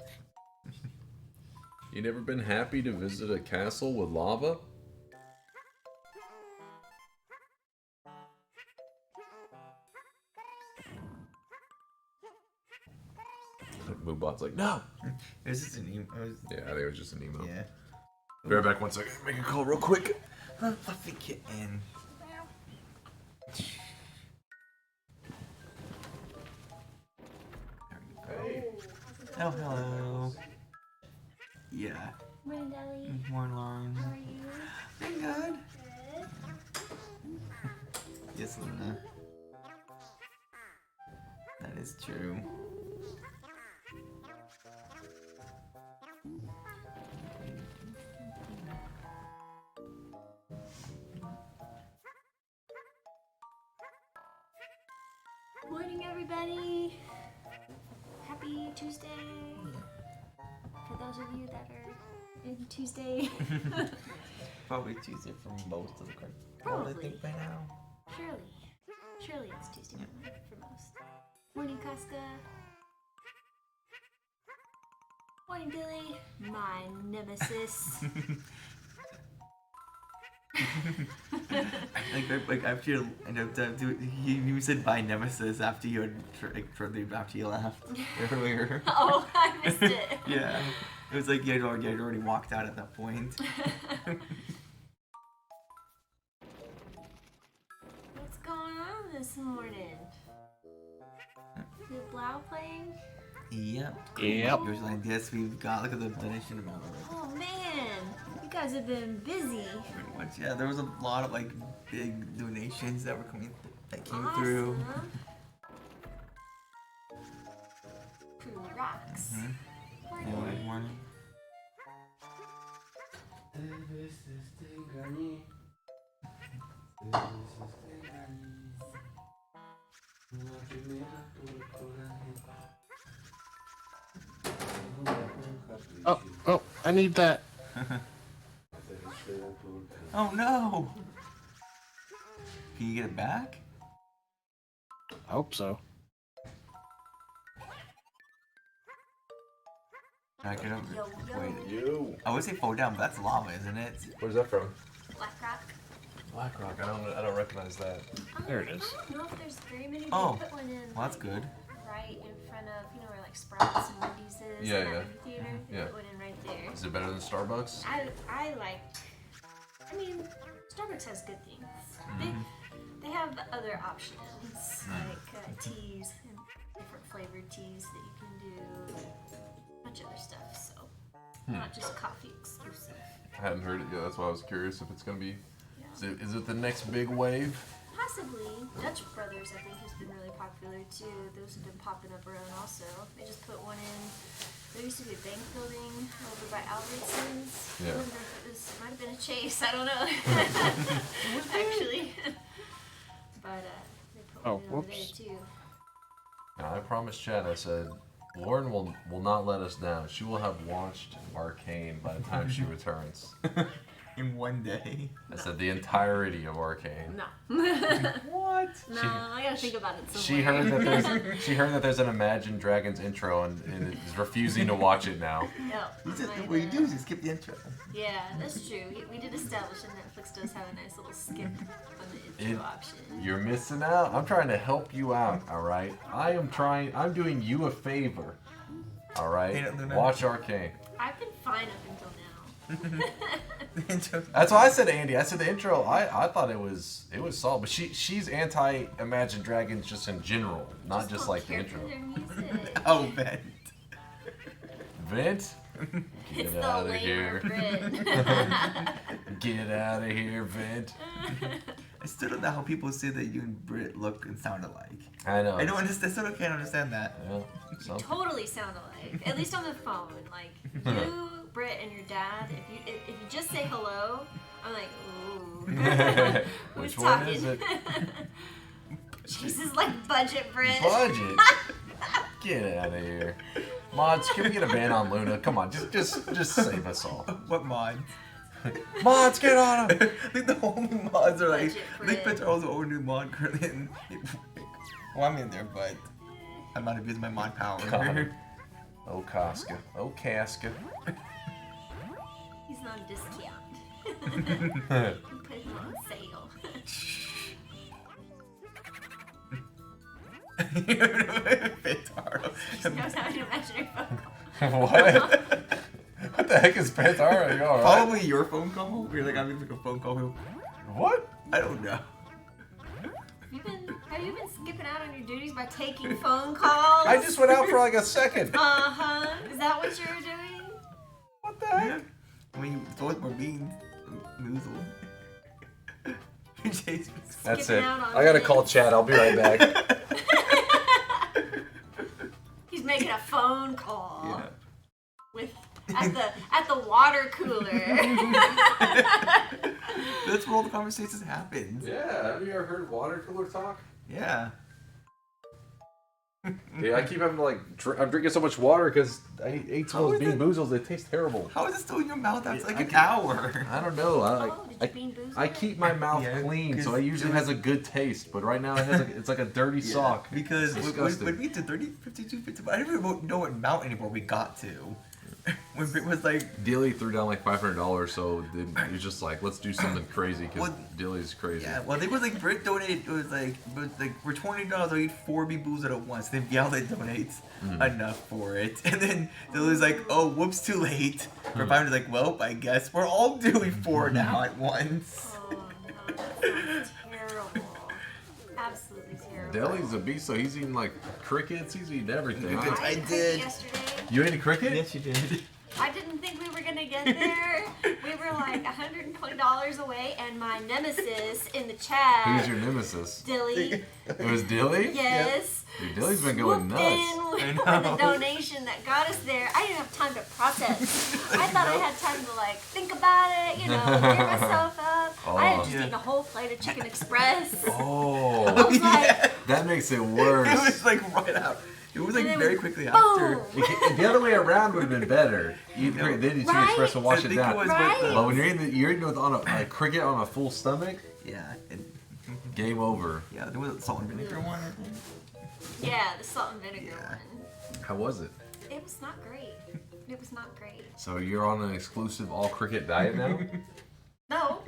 You never been happy to visit a castle with lava?
Mod's like, no.
It was just an emo.
Yeah, I think it was just an emo.
Yeah.
Be right back 1 second. Make a call real quick.
Fluffy kitten. Oh, hello. Yeah.
Morning, Deli.
More long.
How are you?
Pretty good.
Good.
Yes, Luna. That is true.
Morning, everybody. Happy Tuesday. For those of you that are in Tuesday.
Probably Tuesday for most of the country. I
Probably.
think by now.
Surely it's Tuesday for most. Morning, Casca. Morning, Billy. My nemesis.
like after you end up you said bye nemesis after you had shortly after you left earlier.
Oh, I missed it.
Yeah, it was like you had already walked out at that point.
What's going on this morning? Is Blau playing?
Yep.
Yep.
Usually, I guess we've got look at the donation amount already.
Oh man, you guys have been busy.
Pretty much, yeah. There was a lot of like big donations that came through.
Awesome. Crew rocks.
Morning. Morning.
Oh, I need that.
Oh no! Can you get it back?
I hope so.
Can I get over?
Yo, yo.
Wait.
You.
I would say fall down, but that's lava, isn't it?
Where's that from?
Black rock.
BlackRock. I don't recognize that.
There it is.
I don't know if there's very many.
Oh,
They put one in.
well, that's good.
Right in front of, you know, where like Sprouts and Wendy's is.
Yeah,
in that
yeah.
movie theater. They
Yeah.
put one in right there.
Is it better than Starbucks?
I like. I mean, Starbucks has good things. They have other options like teas and different flavored teas that you can do. A bunch of other stuff. So not just coffee exclusive.
I hadn't heard it yet. That's why I was curious if it's gonna be.
Yeah.
Is it the next big wave?
Possibly. Dutch Brothers, I think, has been really popular too. Those have been popping up around also. They just put one in. There used to be a bank building over by Albertsons.
Yeah.
I wonder if it might have been a Chase. I don't know. Actually. But they put
Oh,
one in over there
whoops.
too.
Now, I promised Chad. I said, Lauren will not let us down. She will have watched Arcane by the time she returns.
In one day.
I said the entirety of Arcane.
No.
What?
No, I gotta think about it somewhere.
She heard that there's an Imagine Dragons intro and is refusing to watch it now.
No.
What you do is you skip the intro.
Yeah, that's true. We did establish that Netflix does have a nice little skip on the intro option.
You're missing out. I'm trying to help you out. All right. I'm doing you a favor. All right.
Hey, Luna.
Watch Arcane.
I've been fine up until now.
The intro.
That's why I said Andy. I said the intro. I thought it was solid, but she's anti Imagine Dragons just in general, not just
don't
like the
care
intro.
for their music.
Oh, Ben.
Vent,
It's
get
the
out of
lamer
here.
Brit.
Get out of here, Vent.
I still don't know how people say that you and Britt look and sound alike.
I know.
I don't understand. I still can't understand that.
Yeah, something.
Totally sound alike. At least on the phone. Like you, Britt, and your dad. If you just say hello, I'm like, ooh.
Which
Who's
one
talking?
is it?
Jesus, like budget, Britt.
Budget. Get out of here. Mods, can we get a ban on Luna? Come on, just save us all.
What mod?
Mods, get on him!
I think the whole new mods are like.
Budget
I think
Brit.
Petrol's the only new mod currently. Well, I'm in there, but I'm not abusing my mod power.
God. Oh, Casca. Oh, Casca.
He's on discount. Put him on sale.
Petaro.
She knows how to do imaginary phone calls.
What? What the heck is Pantara? Are you alright?
Probably your phone call. You're like, I'm gonna make a phone call.
What?
I don't know.
Have you been skipping out on your duties by taking phone calls?
I just went out for like a second.
Uh-huh. Is that what you were doing?
What the heck?
I mean, you thought more beans. Moozle. Chase was
That's
Skipping
it.
out on
I gotta
this.
call Chad. I'll be right back.
He's making a phone call
Yeah.
with at the water cooler.
That's where all the conversations happen.
Yeah, have you ever heard water cooler talk?
Yeah.
Yeah, I keep having to like, I'm drinking so much water because I ate some
How
of
is
those bean
it-
boozles. They taste terrible.
How is it still in your mouth after like
I
an
can't-
hour?
I don't know.
Oh, did you bean booze?
I keep my mouth
Yeah,
clean, so
'cause
it usually
it was-
has a good taste. But right now, it has it's like a dirty sock.
Because
It's
when
disgusting.
we did 30, 52, 55, I don't even know what mount anymore we got to. When Brit was like,
Dilly threw down like $500, so then he was just like, let's do something crazy because
What-
Dilly's crazy.
yeah, well, they was like, Brit donated, it was like for $20, I'll eat 4 B booze at once. Then Bialet donates enough for it. And then Dilly's like, oh, whoops, too late. For $5, like, well, I guess we're all doing 4 now at once.
Oh no, that sounds terrible. Absolutely terrible.
Dilly's a beast, so he's eating like crickets, he's eating everything.
Crickets.
I
I
ate cricket
did.
yesterday.
You ate a cricket?
Yes, you did.
I didn't think we were gonna get there. We were like $120 away, and my nemesis in the chat,
Who's your nemesis?
Dilly,
It was Dilly?
yes,
Dude, Dilly's been going
swooped
nuts.
in with
I
the
know.
donation that got us there. I didn't have time to process. I thought I had time to like think about it, gear myself up. I had just
Yeah.
eaten a whole plate of Chicken Express. I
Oh,
was like,
that makes it
It
worse.
was like right out. It was like
And then
very
we-
quickly
boom.
after.
The other way around would have been better. You then you take
Right?
espresso and
I
wash it
think
down.
it was
Right?
with
But when you're eating with on a cricket on a full stomach,
yeah, and,
Game over.
yeah, there was a salt and vinegar one. I think.
yeah, the salt and vinegar
Yeah.
one.
How was it?
It was not great. It was not great.
So you're on an exclusive all cricket diet now?
No,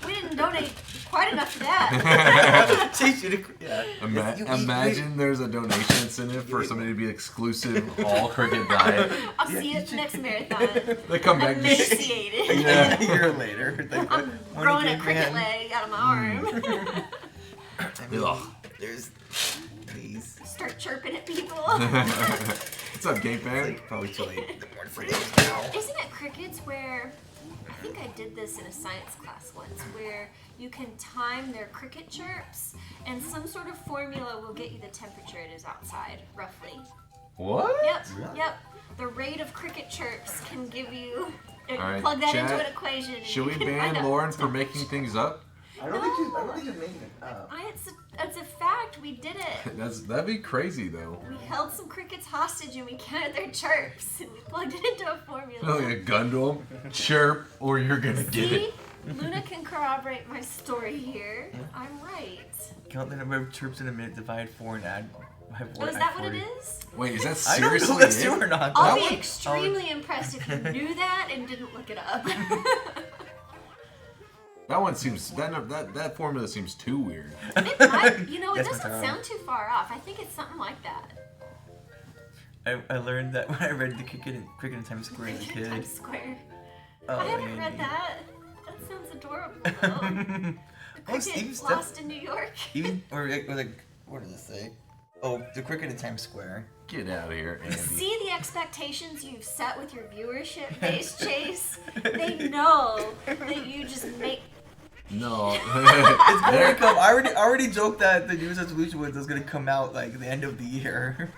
we didn't donate quite enough for that.
She should. Yeah.
Imagine there's a donation incentive for somebody to be exclusive all cricket diet.
I'll
Yeah,
see you
you
at the
should-
next marathon.
They come back and just
Emaciated.
Yeah. A year later, like,
I'm
when
growing a
again,
cricket
man?
leg out of my arm.
I mean,
Ugh.
there's please.
Start chirping at people.
What's up, game fan?
Like probably too late. in the morning for those now.
Isn't it crickets where I think I did this in a science class once where you can time their cricket chirps and some sort of formula will get you the temperature it is outside, roughly.
what?
Yep, yep. The rate of cricket chirps can give you
Alright,
plug that into
chat,
an equation. and
Should
you
we
can
ban
find out
Lauren
the
for making things up?
I don't think she's making it up.
It's a fact. We did it.
That'd be crazy though.
We held some crickets hostage and we counted their chirps and we plugged it into a formula.
Like a gun to 'em. Chirp, or you're gonna get
See,
it.
Luna can corroborate my story here. I'm right.
Count the number of chirps in a minute, divide 4 and add.
Oh, is that what it is?
Wait, is that
I don't know
seriously
if that's
it?
true or not.
I'll
That
be
one-
extremely impressed if you knew that and didn't look it up.
That one seems that formula seems too weird.
It might, you know, it
Yes,
doesn't
Mataro.
sound too far off. I think it's something like that.
I learned that when I read the Cricket in Times Square as a kid.
Times Square.
Oh,
I haven't
Andy.
read that. That sounds adorable though. The
Oh, Steve
cricket
Steph-
lost in New York.
Even or like what does it say? Oh, the Cricket in Times Square.
Get out of here, Andy.
See the expectations you've set with your viewership base, Chase? They know that you just make.
No.
It's going to come. I already joked that the New Year's resolution was gonna come out like the end of the year.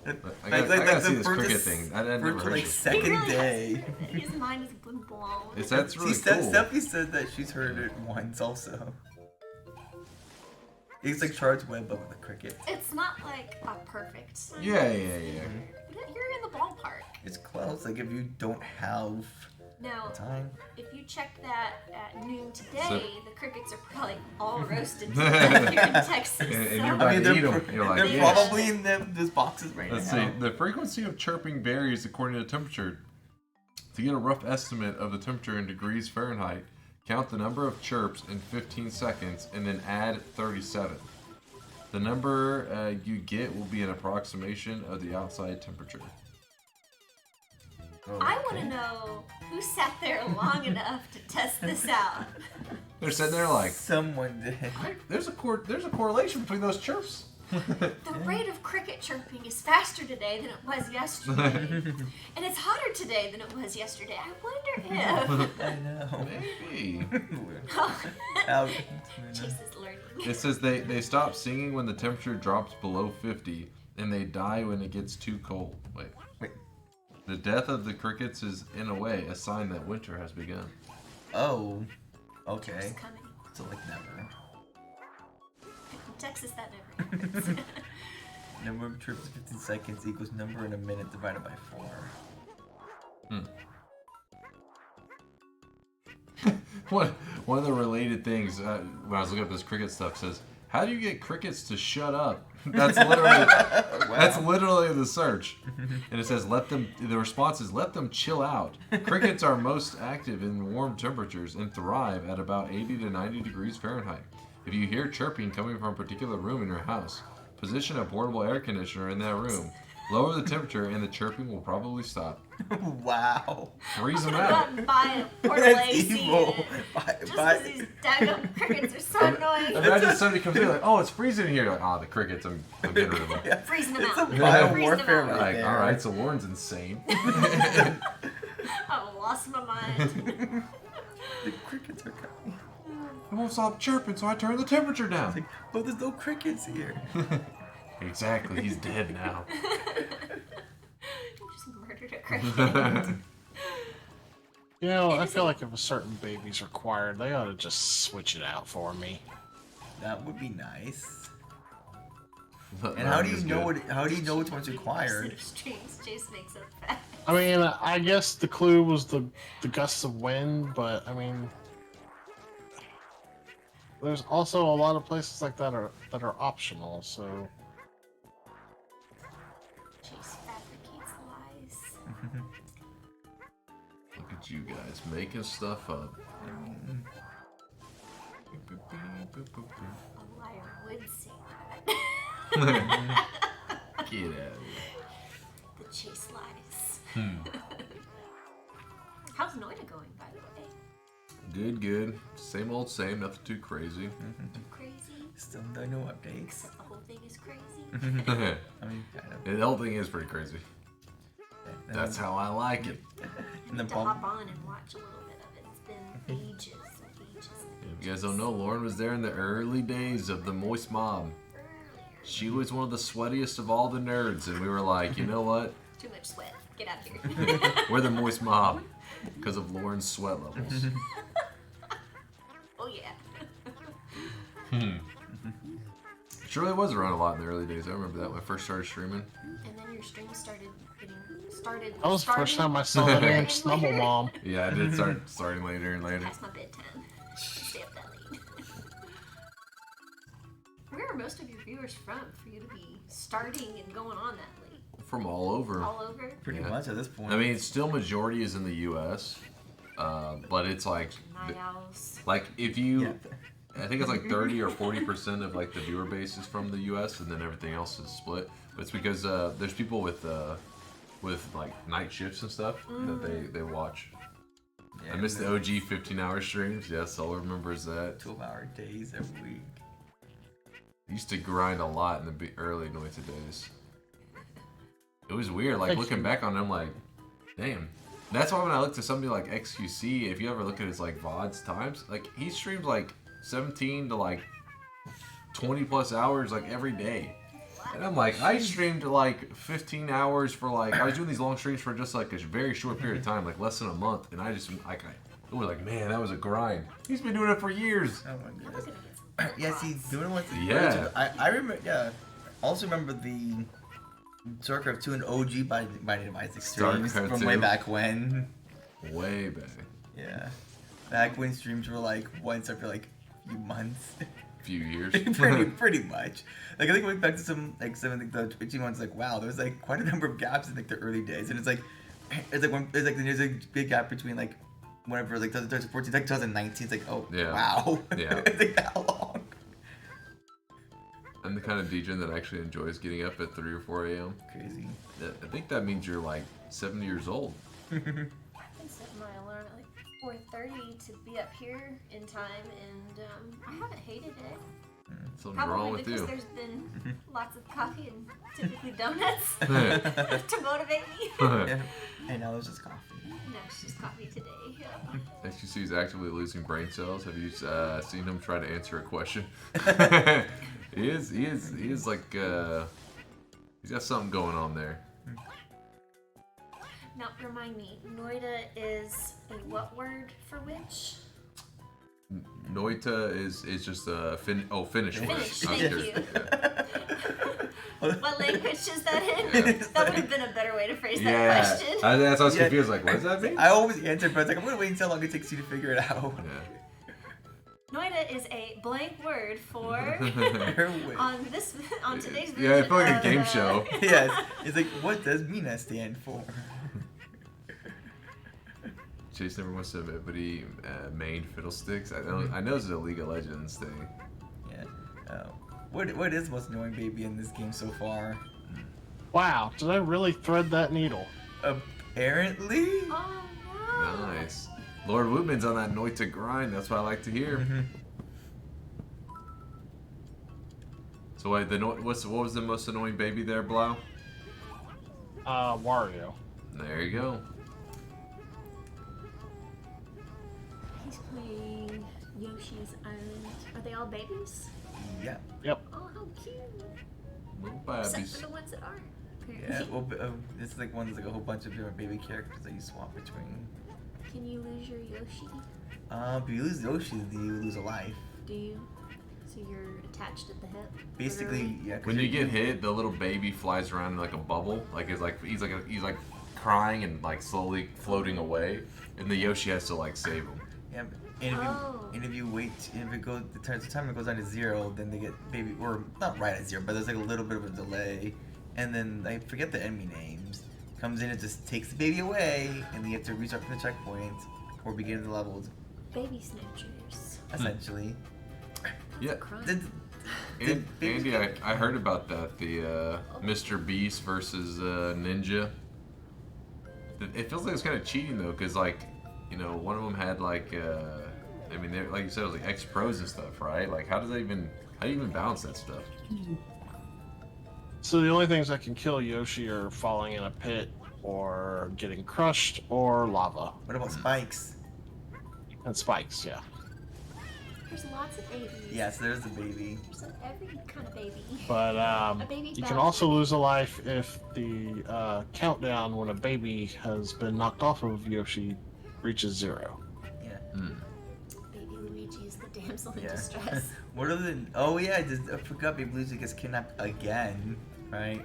I gotta see this cricket thing. I'd never
first,
heard
like
of it.
second
He really
day.
has- his mind has been blown.
That's really cool.
Steffi said that she's heard it once also. It's like Charles Webb but with a cricket.
It's not like a perfect.
Yeah.
You're in the ballpark.
It's close. Like if you don't have
Now,
time.
if you check that at noon today,
So-
the crickets are probably all roasted to death here in Texas.
And
so-
you're about to eat 'em. You're like,
they're
yes.
probably in those boxes right
Let's
now.
see. The frequency of chirping varies according to temperature. To get a rough estimate of the temperature in degrees Fahrenheit, count the number of chirps in 15 seconds and then add 37. The number you get will be an approximation of the outside temperature.
I want to know who sat there long enough to test this out.
They're sitting there like,
Someone did.
there's a correlation between those chirps.
The rate of cricket chirping is faster today than it was yesterday. And it's hotter today than it was yesterday. I wonder if...
I know.
Maybe.
Out.
Chase is learning.
It says they stop singing when the temperature drops below 50, and they die when it gets too cold. Wait. The death of the crickets is, in a way, a sign that winter has begun.
Oh. Okay.
It's coming.
So like never.
In Texas, that never happens.
Number of trips in 15 seconds equals number in a minute divided by 4.
One of the related things when I was looking up this cricket stuff says, "How do you get crickets to shut up?" That's literally the search, and it says, "Let them." The response is, "Let them chill out." Crickets are most active in warm temperatures and thrive at about 80 to 90 degrees Fahrenheit. If you hear chirping coming from a particular room in your house, position a portable air conditioner in that room. Lower the temperature, and the chirping will probably stop.
Wow.
Freeze them
I'm gonna go out
out.
and buy a portable
That's
AC
evil.
unit. Just because these daggum crickets are so annoying.
Imagine somebody comes in like, "Oh, it's freezing in here." You're like, "Oh, the crickets. I'm getting rid of them."
Yeah.
Freezing them
It's
out.
a
Freezing
bio-warfare
them out.
right
Like,
there.
all right, so Lauren's insane.
I lost my mind.
The crickets are coming.
It won't stop chirping, so I turned the temperature down.
Like, but there's no crickets here.
Exactly, he's dead now.
You just murdered a cricket.
You know, I feel like if a certain baby's required, they ought to just switch it out for me.
That would be nice.
But
And how do you
he's
know
good.
what? How do you know which one's required?
Streams, Jace makes up fast.
I mean, I guess the clue was the gusts of wind, but I mean, there's also a lot of places like that are optional. So
Jace fabricates lies.
Look at you guys making stuff up.
A liar would say that.
Get out of here.
The Chase lies. How's Noida going, by the way?
Good. Same old same, nothing too crazy.
Too crazy?
Still no updates.
Except the whole thing is crazy.
I mean, kind of.
The whole thing is pretty crazy. That's how I like it.
And the
To
bump.
hop on and watch a little bit of it. It's been ages and ages and
If you guys don't know, Lauren was there in the early days of the Moist Mob. She was one of the sweatiest of all the nerds, and we were like, you know what?
too much sweat. Get out of here.
We're the Moist Mob because of Lauren's sweat levels.
Oh yeah.
She really was around a lot in the early days. I remember that when I first started streaming.
And then your stream started getting
that was the first time I saw that damn Snubble Mom.
Yeah, I did start starting later and later.
Past my bedtime. Stay up that late. Where are most of your viewers from for you to be starting and going on that late?
From all over.
All over?
Pretty
Yeah.
much at this point.
I mean, still majority is in the U.S., but it's like,
Night owls.
like if you,
Yeah.
I think it's like 30 or 40% of like the viewer base is from the U.S. and then everything else is split. But it's because there's people with like night shifts and stuff that they watch.
Yeah,
I missed the OG 15-hour streams. Yes, all remembers that.
12-hour days every week.
Used to grind a lot in the early Noita days. It was weird. Like looking back on it, I'm like, damn. That's why when I look to somebody like XQC, if you ever look at his like VODs times, like he streams like 17 to like 20 plus hours like every day. And I'm like, I streamed like 15 hours for like, I was doing these long streams for just like a very short period of time, like less than a month. And I just, like, it was like, man, that was a grind. He's been doing it for years.
Oh my
I'm
goodness.
gonna get some
Yeah, see, doing it with the
Yeah.
I remember. Yeah, also remember the StarCraft 2 and OG by Device streams
StarCraft
from
2.
way back when.
Way back.
Yeah, back when streams were like once every like few months.
Few years.
pretty much. Like I think going back to some like the Twitchy ones, like wow, there's like quite a number of gaps in like the early days, and it's like there's a big gap between like whenever like 2014, like 2019. It's like oh
Yeah.
wow,
Yeah.
it's like that long.
I'm the kind of DJ that actually enjoys getting up at 3 or 4 a.m.
Crazy.
I think that means you're like 70 years old.
I can set my alarm at like 4:30 to be up here in time, and I haven't hated it.
Something's wrong
Probably
with
because
you.
there's been lots of coffee and typically donuts to motivate me.
Yeah. And now it's just coffee.
No, it's just coffee today.
HQC is actively losing brain cells. Have you seen him try to answer a question? He is like, he's got something going on there.
Now, remind me, Noida is a what word for which?
Noita is just a Finnish word.
Finnish,
I was
thank
curious.
you.
Yeah.
What language is that in?
Yeah.
That would have been a better way to phrase that
Yeah,
question.
that's why I was
Yeah.
confused. Like, what does that mean?
I always answer, but it's like, I'm gonna wait until how long it takes you to figure it out.
Yeah.
Noida is a blank word for
Wait.
on today's version.
Yeah, I feel like a
of,
game show.
Yes. It's like, what does Mina stand for?
Chase never wants to admit, but he main fiddlesticks. I know it's a League of Legends thing.
Yeah. What is the most annoying baby in this game so far?
Wow, did I really thread that needle?
Apparently.
Oh no.
Nice. Lord Woodman's on that Noita grind. That's what I like to hear. So wait, what was the most annoying baby there, Blau?
Wario.
There you go.
He's playing Yoshi's Island. Are they all babies?
Yeah.
Yep.
Oh, how cute.
Little
Except
babies.
for the ones that aren't.
Yeah.
Apparently.
Well, it's like one. There's like a whole bunch of different baby characters that you swap between.
Can you lose your Yoshi?
If you lose Yoshi, you lose a life.
Do you? So you're attached at the hip?
Basically,
literally?
yeah. 'cause
When you get hit, the little baby flies around in like a bubble. Like he's like crying and like slowly floating away, and the Yoshi has to like save him.
Yeah. And if you
Oh.
and if you wait, if it goes, the time it goes down to 0, then they get baby, or not right at 0, but there's like a little bit of a delay, and then I forget the enemy names. Comes in and just takes the baby away, and then you have to restart from the checkpoint or begin the levels.
Baby snatchers.
Essentially.
Yeah.
Did
Andy, I heard about that. The Mr. Beast versus Ninja. It feels like it's kind of cheating though, because like, you know, one of them had like, I mean, like you said, it was like X Pros and stuff, right? Like, how do you even balance that stuff?
So the only things that can kill Yoshi are falling in a pit, or getting crushed, or lava.
What about spikes?
And spikes, yeah.
There's lots of babies.
Yes, there's the baby.
There's every kind of baby.
But
A baby
you can
Bowser.
also lose a life if the countdown when a baby has been knocked off of Yoshi reaches 0.
Yeah.
Baby Luigi is the damsel in
Yeah.
distress.
What are the? Oh yeah, I forgot Baby Luigi gets kidnapped again, right?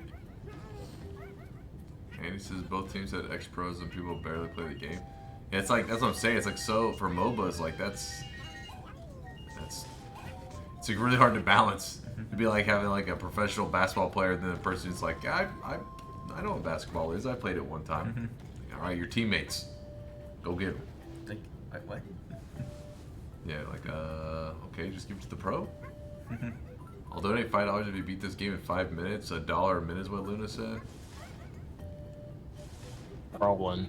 Andy says both teams had X Pros and people barely play the game. Yeah, it's like, that's what I'm saying. It's like, so for MOBAs, like it's like really hard to balance. It'd be like having like a professional basketball player, and then the person's like, I know what basketball is. I played it one time. All right, your teammates, go get them.
Like what?
Yeah, like okay, just give it to the pro. I'll donate $5 if you beat this game in 5 minutes. $1 a minute is what Luna said.
Problem.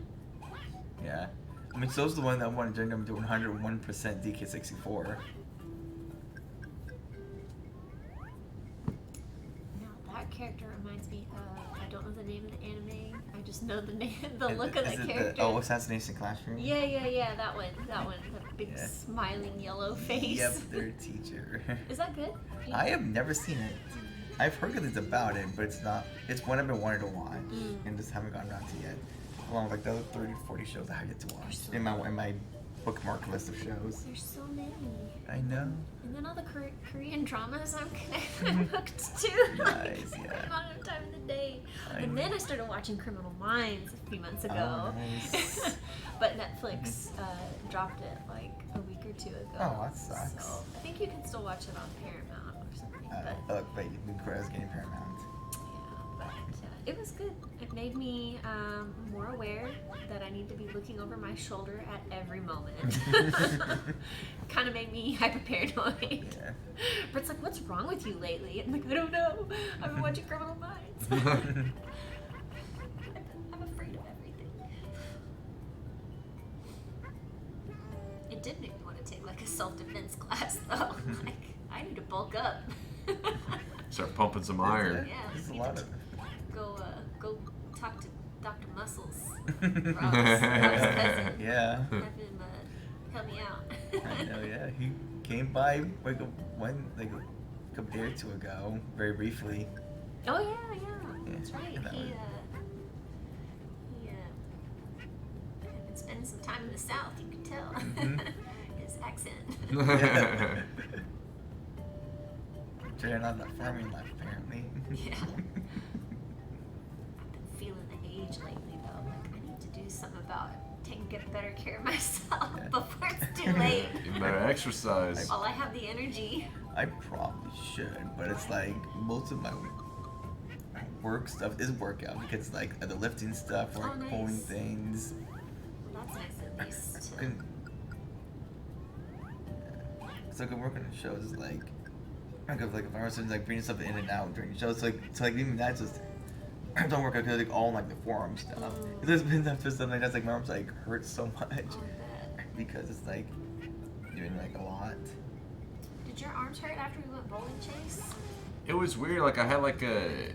Yeah. I mean, so's the one that wanted to jump to 101% DK64.
Now that character reminds me of, I don't know the name of the anime. I just know the name, the
Is-
look of
is
the
it
character.
Oh, Assassination Classroom?
Yeah, that one, that big
Yeah.
smiling yellow face.
Yep, their teacher.
Is that good? Do you-
I have never seen it. I've heard good things about it, but it's one I've been wanting to watch and just haven't gotten around to yet. Along with like the other 30 to 40 shows I have yet to watch in my bookmark list of shows.
There's so many.
I know.
And then all the Korean dramas I'm hooked to.
Nice, yeah.
I'm not enough time in the day.
I
And
know.
then I started watching Criminal Minds a few months ago.
Oh, nice.
But Netflix dropped it like a week or 2 ago.
Oh, that sucks.
So I think you can still watch it on Paramount or something. But
Wait, Korea's getting Paramount.
yeah, but It was good. It made me more aware that I need to be looking over my shoulder at every moment. Kind of made me hyper paranoid.
Yeah.
But it's like, what's wrong with you lately? I'm like, I don't know. I've been watching Criminal Minds. I'm afraid of everything. It did make me want to take like a self-defense class though. Like, I need to bulk up.
Start pumping some iron.
Yeah,
There's a
need
lot
to
of.
go talk to Dr. Muscles. Rob's cousin.
Yeah.
Have him help me out.
I know. Yeah. He came by like a couple day or two ago, very briefly.
Oh yeah, that's right.
And that
He
was-
had been spending some time in the South. You could tell his accent.
Yeah. Trying on that farming life, apparently.
Yeah. I've been feeling the age lately though. Like I need to do something about get better care of myself
Yeah.
before it's too late.
You better exercise.
While I have the energy.
I probably should, but it's like most of my work stuff is workout because like the lifting stuff or
Oh, nice.
pulling things.
Well, that's nice at least.
So I can work on the shows like if I was to like bringing stuff in and out during the shows, so like even that just I don't work out because like all like the forearm stuff. There's been stuff like that's like my arms like hurt so much
Oh, I bet.
because it's like doing like a lot.
Did your arms hurt after we went bowling, Chase?
It was weird. Like I had like it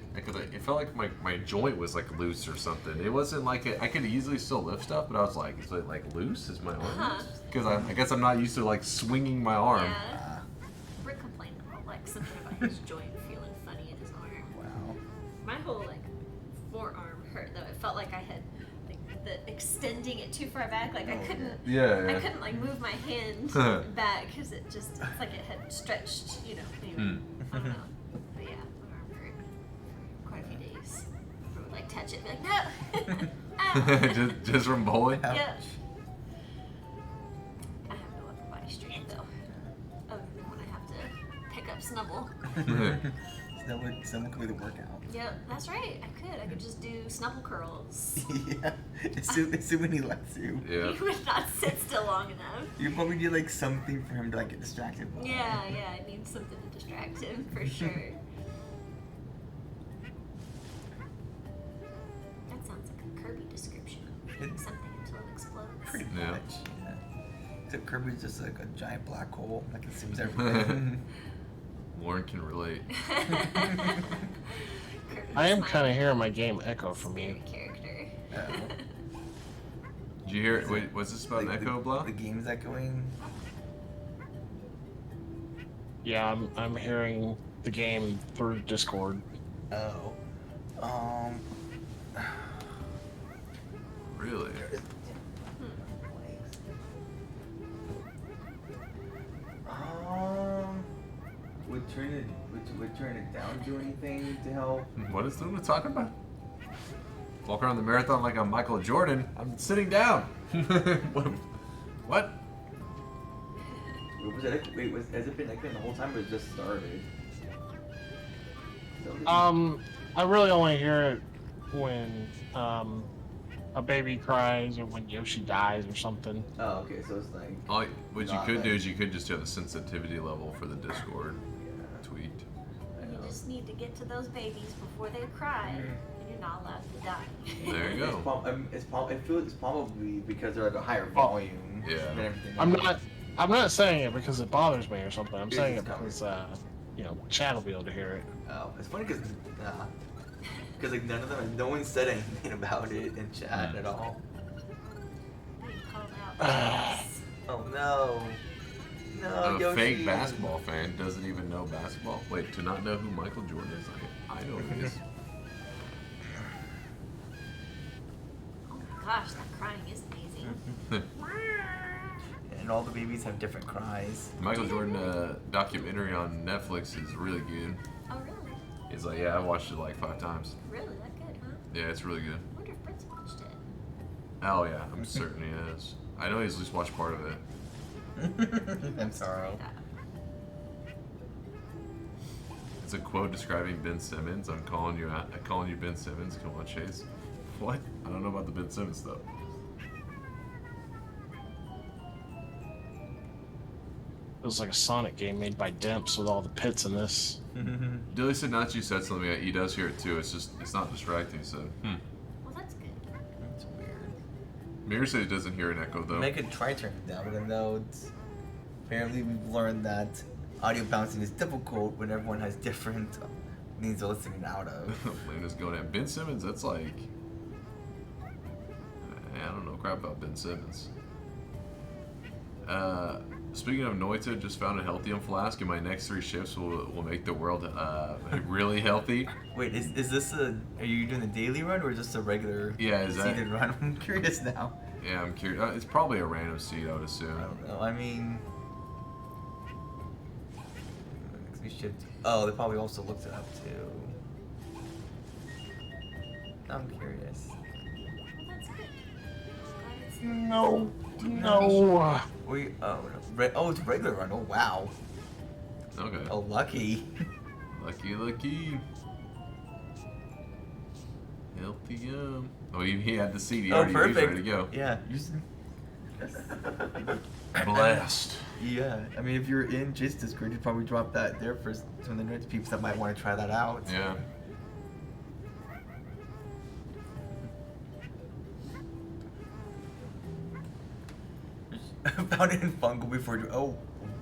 felt like my joint was like loose or something. It wasn't like I could easily still lift stuff, but I was like, is it like loose? Is my arm
Uh-huh.
loose? Because I guess I'm not used to like swinging my arm.
Yeah. Rick complained about like something about his joint feeling funny in his arm.
Wow.
My whole like forearm hurt though. It felt like I had like the extending it too far back. Like I couldn't. I
Yeah.
couldn't like move my hand back because it just it's like it had stretched. You know. Anyway, I don't know. But yeah, my arm hurt for quite a few days. I would like touch it, and be like no. Ow.
just from bowling.
Ouch.
Yep. I have no upper body strength though. Other than when I have to pick up Snubble.
Someone could be the workout.
Yep, that's right. I could just do Snubble curls.
Yeah. Assuming he lets you.
Yeah.
He would not sit still long enough.
You probably need like something for him to like get distracted by.
Yeah, I need something to distract him for sure. That sounds like a Kirby description.
It's-
Something until it explodes.
Pretty
Yeah.
much. Yeah. Except Kirby's just like a giant black hole that consumes everything.
Lauren can relate.
Kirby's
I am
my
kind of hearing my game echo from you.
favorite character.
Did you hear? Wait, was this about an
Like,
echo, Blau?
The game's echoing.
Yeah, I'm hearing the game through Discord.
Oh.
Really?
Would turn it down do anything to help?
What is Luna talking about? Walk around the marathon like I'm Michael Jordan. I'm sitting down. What?
Has it been echoing the whole time or it just started?
I really only hear it when a baby cries or when Yoshi dies or something.
Oh, okay, so it's like.
What you
Not
could
like-
do is you could just have the sensitivity level for the Discord tweaked.
You just need to get to those babies before they cry, and you're not allowed to die.
There you go.
I feel it's probably because they're like a higher volume
Yeah.
than everything
I'm not saying it because it bothers me or something. I'm
It's
saying it
coming.
because Chad will be able to hear it.
Oh, it's funny because like none of them, no one said anything about it in chat at all.
Being called out.
Oh no, no,
A
Yoshi.
fake basketball fan doesn't even know basketball. Wait, to not know who Michael Jordan is? I know who he is.
Oh my gosh, that crying is amazing.
And all the babies have different cries.
Michael Jordan documentary on Netflix is really good.
Oh really?
He's like, yeah, I watched it like 5 times.
Really? That good, huh?
Yeah, it's really good.
I wonder if Britt's watched it.
Oh yeah, I'm certain he is. I know he's at least watched part of it.
I'm sorry.
It's a quote describing Ben Simmons. I'm calling you Ben Simmons. Come on, Chase. What? I don't know about the Ben Simmons stuff.
It was like a Sonic game made by Demps with all the pits in this.
Dilly said Nachi said something. He does hear it too. It's not distracting. So.
Well, that's good.
That's weird.
Mirror said he doesn't hear an echo though.
I could try turning it down, even though it's, apparently we've learned that audio bouncing is difficult when everyone has different means of listening out of.
Luna's going at Ben Simmons. That's like. I don't know crap about Ben Simmons. Speaking of Noita, just found a Healthium flask, and my next 3 shifts will make the world really healthy.
Wait, is this are you doing a daily run or just a regular seeded run? I'm curious now.
Yeah, I'm curious. It's probably a random seed, I would assume.
I don't know. I mean, we should. Oh, they probably also looked it up too. I'm curious.
Well, that's good. Glad it's
No.
It's regular run. Oh wow.
Okay.
Oh, lucky.
Lucky. Healthium. Oh, he had the seed. He
Oh,
already
perfect.
was ready to go.
Yeah.
Blessed.
Yeah. I mean, if you're in Jace's Discord, you'd probably drop that there for some of the nerds peeps that might want to try that out.
Yeah.
Found it in fungal before. Oh,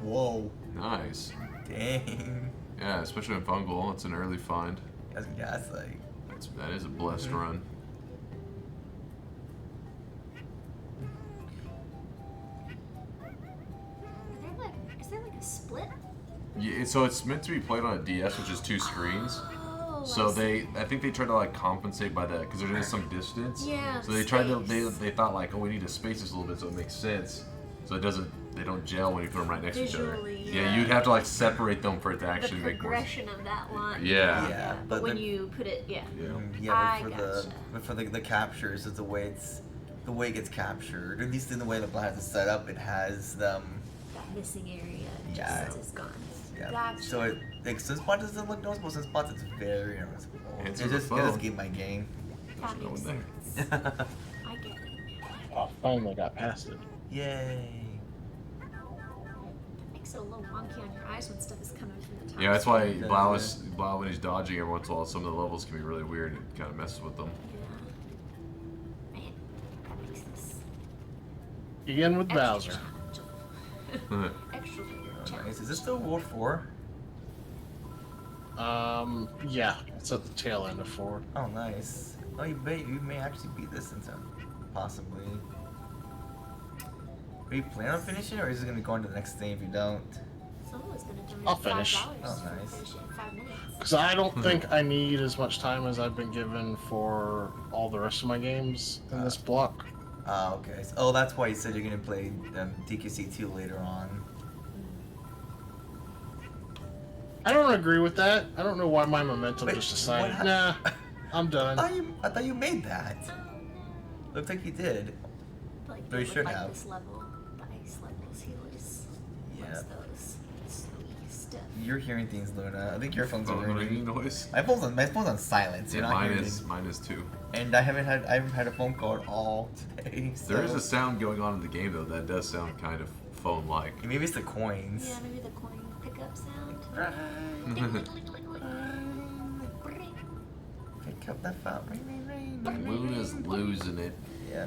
whoa.
Nice.
Dang.
Yeah, especially in fungal, it's an early find.
That's like.
That is a blessed run.
Is there like a split?
Yeah, so it's meant to be played on a DS, which is 2 screens.
Oh,
So I think they tried to like compensate by that because there is some distance.
Yeah.
So they tried to, they thought like, oh, we need to space this a little bit so it makes sense. So they don't gel when you put them right next to each other.
Visually,
Yeah,
yeah.
you'd have to like separate them for it to actually
the
make more sense.
progression of that line.
Yeah.
Yeah,
But when
the-
you put it,
Yeah.
Yeah,
I
but for the captures is the way it gets captured. At least in the way the Black has it set up, it has them.
that missing area
Yeah.
just is gone.
Yeah.
Gotcha.
So it like some spots doesn't look noticeable, some spots it's very noticeable.
Answer
It
the
just
phone.
gave my game.
That
no
makes
one
sense. I get it.
Oh, finally got past it.
Yay.
That makes it a little wonky on your eyes when stuff is coming from the top.
Yeah, that's why
Yeah.
Blau, when he's dodging every once in a while, some of the levels can be really weird and it kind of messes with them.
Yeah. Man, that makes this
Begin with
extra
Bowser.
challenging. Extra
Oh,
challenge.
nice. Is this still World 4?
Yeah, it's at the tail end of 4.
Oh, nice. Oh, you may actually beat this in time. Possibly. Are you planning on finishing, or is it going to go on to the next thing if you don't?
Someone's gonna donate
I'll finish.
$5
Oh,
for
nice.
finishing in 5 minutes.
Because I don't think I need as much time as I've been given for all the rest of my games in this block.
Okay. Oh, that's why you said you're going to play DQC2 later on.
I don't agree with that. I don't know why my momentum
Wait,
just decided,
what
nah, I'm done.
I thought you made that.
Oh, no.
Looks like you did.
Like,
But you
they
should
look like
have.
this level, the ice levels, he always
Yeah.
loves those sweet stuff.
You're hearing things, Luna. I think your phone's
Phone
ringing.
ringing noise.
My phone's on silent. So
Yeah,
you're not hearing
mine is too.
And I haven't had a phone call at all today. So.
There is a sound going on in the game though that does sound kind of phone-like.
Maybe it's the coins.
Yeah, maybe the coin pickup sound.
Pick up that phone. Ring.
Luna's losing it.
Yeah.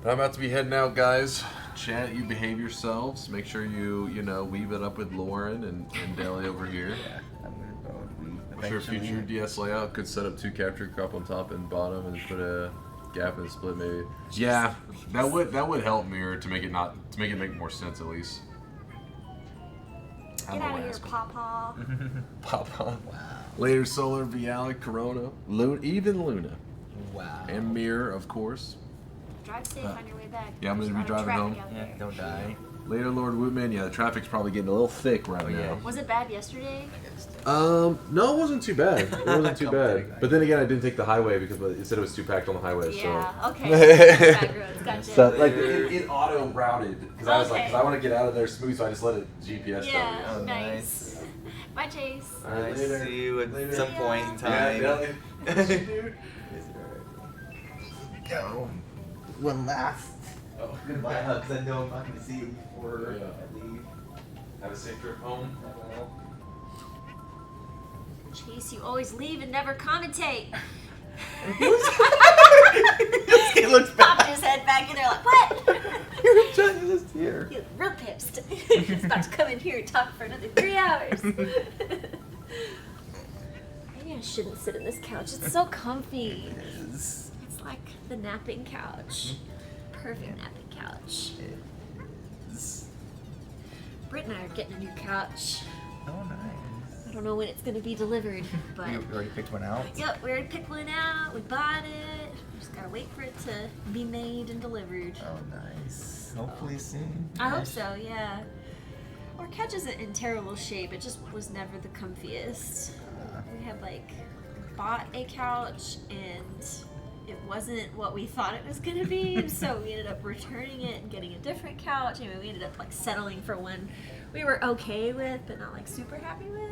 But I'm about to be heading out, guys. Chat, you behave yourselves. Make sure you weave it up with Lauren and Deli over here.
Yeah. I'm gonna go with
I'm sure future DS layout could set up 2 capture crop on top and bottom and put a gap in the split maybe. Yeah, that would help Mirror to make it make more sense at least.
Get out of here, Pawpaw.
Papa.
Wow.
Later, Solar, Vialic, Corona, even Luna,
Wow.
and Mirror, of course.
Drive safe on your way back.
Yeah, I'm
There's
gonna
a
be
lot of
driving
traffic
home.
out
Yeah,
there.
don't die.
Later, Lord Wootman. Yeah, the traffic's probably getting a little thick right now.
Was it bad yesterday?
No, it wasn't too bad. It wasn't too bad. But then again, I didn't take the highway because it said it was too packed on the highway.
Yeah.
So.
Okay. Back roads. Gotcha.
So like it auto routed because I was like, because I want to get out of there smooth, so I just let it GPS.
Yeah.
Oh,
Nice. Bye, Chase.
All right,
I
later.
see you at
Later.
some point in time.
Dude.
Go. One last.
Oh,
Goodbye, hugs. I know I'm not going to see you before
Yeah.
I leave.
Have a safe trip home.
Chase, you always leave and never commentate.
He looks
Popped
back.
his head back in there like, what?
You're trying this here.
He was real pissed. He's about to come in here and talk for another 3 hours. Maybe I shouldn't sit in this couch. It's so comfy.
It's
It's like the napping couch. Perfect napping couch. Britt and I are getting a new couch.
Oh, nice.
I don't know when it's going to be delivered, but
You already picked one out?
yep, we already picked one out. We bought it. We just gotta wait for it to be made and delivered.
Oh, nice. Hopefully soon.
I hope so, yeah. Our couch isn't in terrible shape. It just was never the comfiest. We had like bought a couch and it wasn't what we thought it was gonna be, so we ended up returning it and getting a different couch. Anyway, we ended up like settling for one we were okay with, but not like super happy with.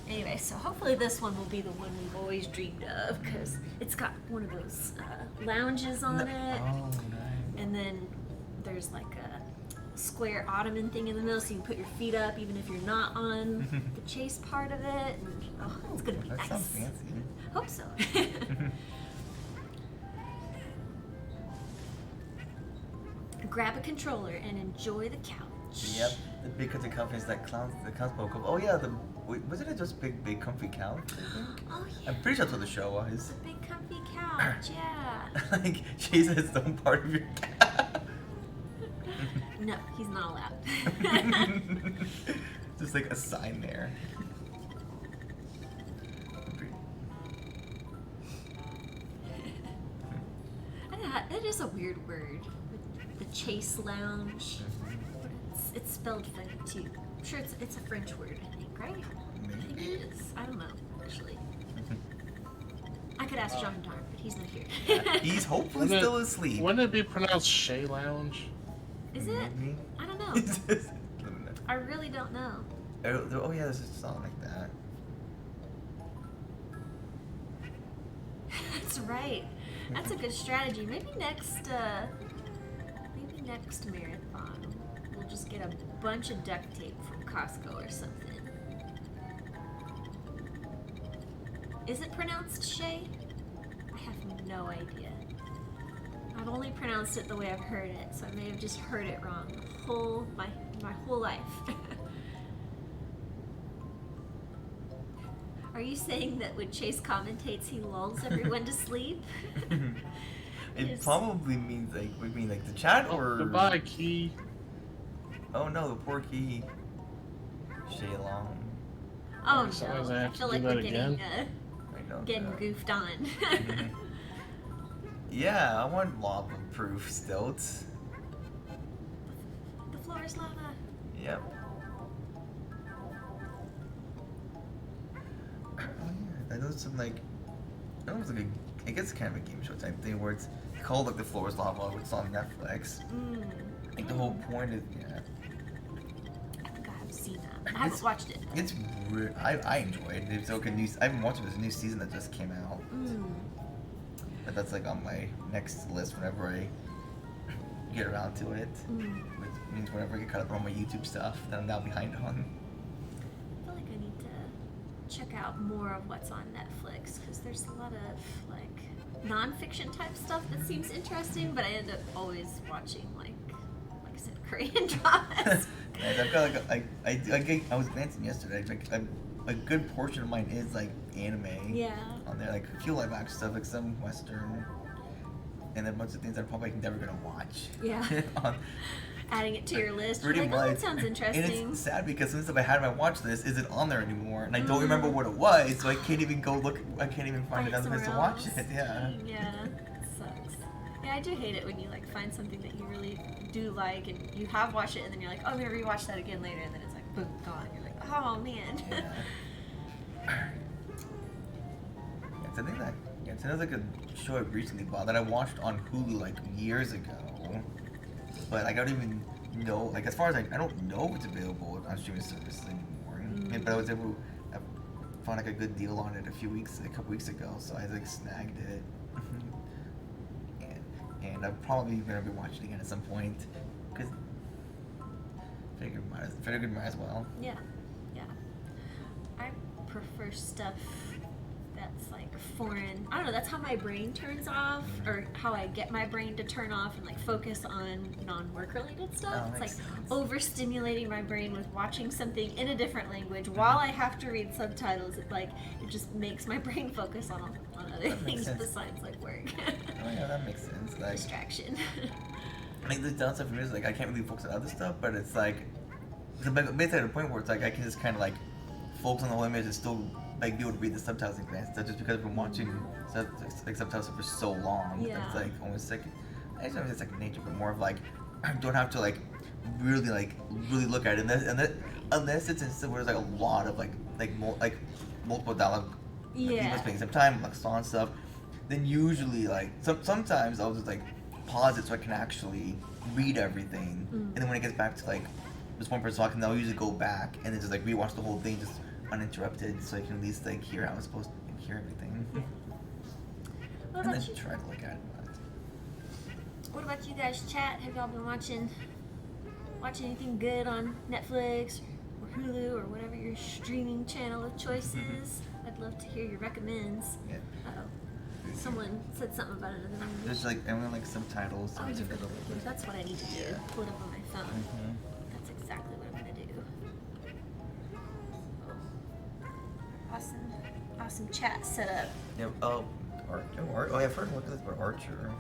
Anyway, so hopefully this one will be the one we've always dreamed of, because it's got one of those lounges on it,
Oh, nice.
and then there's like a square ottoman thing in the middle, so you can put your feet up even if you're not on the chase part of it. And, oh, it's gonna be
That
nice.
sounds fancy.
Hope so. Grab a controller and enjoy the couch.
Yep. The big country companies that clowns spoke of. Oh yeah, wasn't it just big comfy couch? I think.
Oh yeah.
I'm pretty sure that's what the show was.
It's a big comfy couch, yeah.
Like she's its own part of your couch.
No, he's not allowed.
Just like a sign there.
It is a weird word. The chase lounge. It's spelled funny too. I'm sure it's a French word, I think, right? I think it is. I don't know, actually. I could ask John Darn, but he's not here.
He's hopefully still asleep.
Wouldn't it be pronounced Shea Lounge?
Is it?
Maybe.
I don't know. I really don't know.
Oh yeah, there's a song like that.
That's right. That's a good strategy. Maybe next marathon, we'll just get a bunch of duct tape from Costco or something. Is it pronounced Shay? I have no idea. I've only pronounced it the way I've heard it, so I may have just heard it wrong my whole life. Are you saying that when Chase commentates, he lulls everyone to sleep?
It
Yes.
probably means like the chat or
Goodbye, Key.
Oh no, the poor Key. Shay Long.
Oh
Sometimes
no,
I
I
have to
feel
do
like
that
we're getting
again.
I don't
getting
know.
goofed on.
Yeah, I want lava-proof stilts.
The floor is lava.
Yep. Oh yeah, I know some like, I don't know, it's like I guess it's kind of a game show type thing where it's called like The Floor is Lava, it's on Netflix. Like the whole point is, yeah.
I think I have seen that. I haven't watched it.
It's I enjoy it. It's okay. I haven't watched it. There's a new season that just came out. But that's like on my next list whenever I get around to it. Which means whenever I get caught up on my YouTube stuff that I'm now behind on.
I feel like I need to check out more of what's on Netflix, because there's a lot of like non-fiction type stuff that seems interesting, but I end up always watching like I said, Korean dramas.
Nice. I've got like I was glancing yesterday. Like a good portion of mine is like anime.
Yeah.
On there, like a few live action stuff, like some Western, and then a bunch of things I'm probably never gonna watch.
Yeah.
on,
Adding it to your list.
Pretty
You're like, oh,
much.
that sounds
And
interesting.
it's sad because some stuff I had on my watch list isn't on there anymore, and I don't remember what it was, so I can't even go look. I can't even find another place to
somewhere
watch
else.
it. Yeah.
Yeah. It sucks. Yeah, I do hate it when you like find something that you really do like, and you have watched it, and then you're like, oh, I'm gonna rewatch that again later, and then it's like, boom, gone. You're like, oh man.
Yeah. I think that so there's like a show I recently bought that I watched on Hulu like years ago, but like, I don't even know, like, as far as I don't know if it's available on streaming services anymore. But I was able, I found like a good deal on it a couple weeks ago, so I like snagged it. and I'm probably gonna be watching it again at some point, because figured might as well.
Yeah, yeah. I prefer stuff that's like foreign. I don't know, that's how my brain turns off, or how I get my brain to turn off and like focus on non-work related stuff. It's like overstimulating my brain with watching something in a different language while I have to read subtitles. It just makes my brain focus on other things besides like work.
Oh yeah, that makes sense. Like,
distraction.
Like the downside for me is like I can't really focus on other stuff, but it's like basically at a point where it's like I can just kind of like focus on the whole image and still like be able to read the subtitles and stuff, just because I've been watching like subtitles for so long.
Yeah.
It's like almost like, I don't know if it's like nature, but more of like I don't have to like really look at it, unless it's in where there's like a lot of like multiple dialogue. Like, people spending some time like saw and stuff. Then usually like sometimes I'll just like pause it so I can actually read everything, and then when it gets back to like this one person talking, I'll usually go back and then just like rewatch the whole thing just uninterrupted, so I can at least like hear how I'm supposed to hear everything.
What
And
about
then
you?
try to look at it.
What about you guys, chat? Have y'all been watching anything good on Netflix or Hulu or whatever your streaming channel of choice is? I'd love to hear your recommends.
Yeah.
Uh-oh. Someone said something about it in the room.
There's like everyone like subtitles.
Oh,
so it's
you
a little bit.
that's what I need to do.
Yeah.
Pull it up on my phone.
Mhm.
That's exactly what I'm gonna do. Awesome chat setup.
Yeah. Oh, oh, yeah, I've heard look at this about Archer.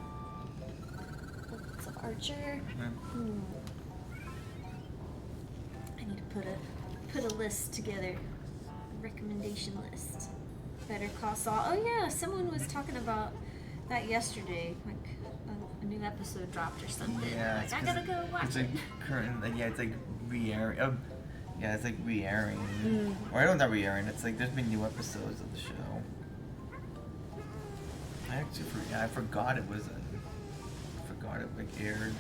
What's up, Archer?
Mhm.
I need to put a list together. A recommendation list. Better Call Saul. Oh yeah, someone was talking about that yesterday. Like a new episode dropped or something.
Yeah,
Like, I gotta go watch
it's
it.
like current. Like, yeah, it's like re-airing. Yeah, it's like re-airing. Or I don't know, re-airing. It's like there's been new episodes of the show. I forgot it was. I forgot it like aired.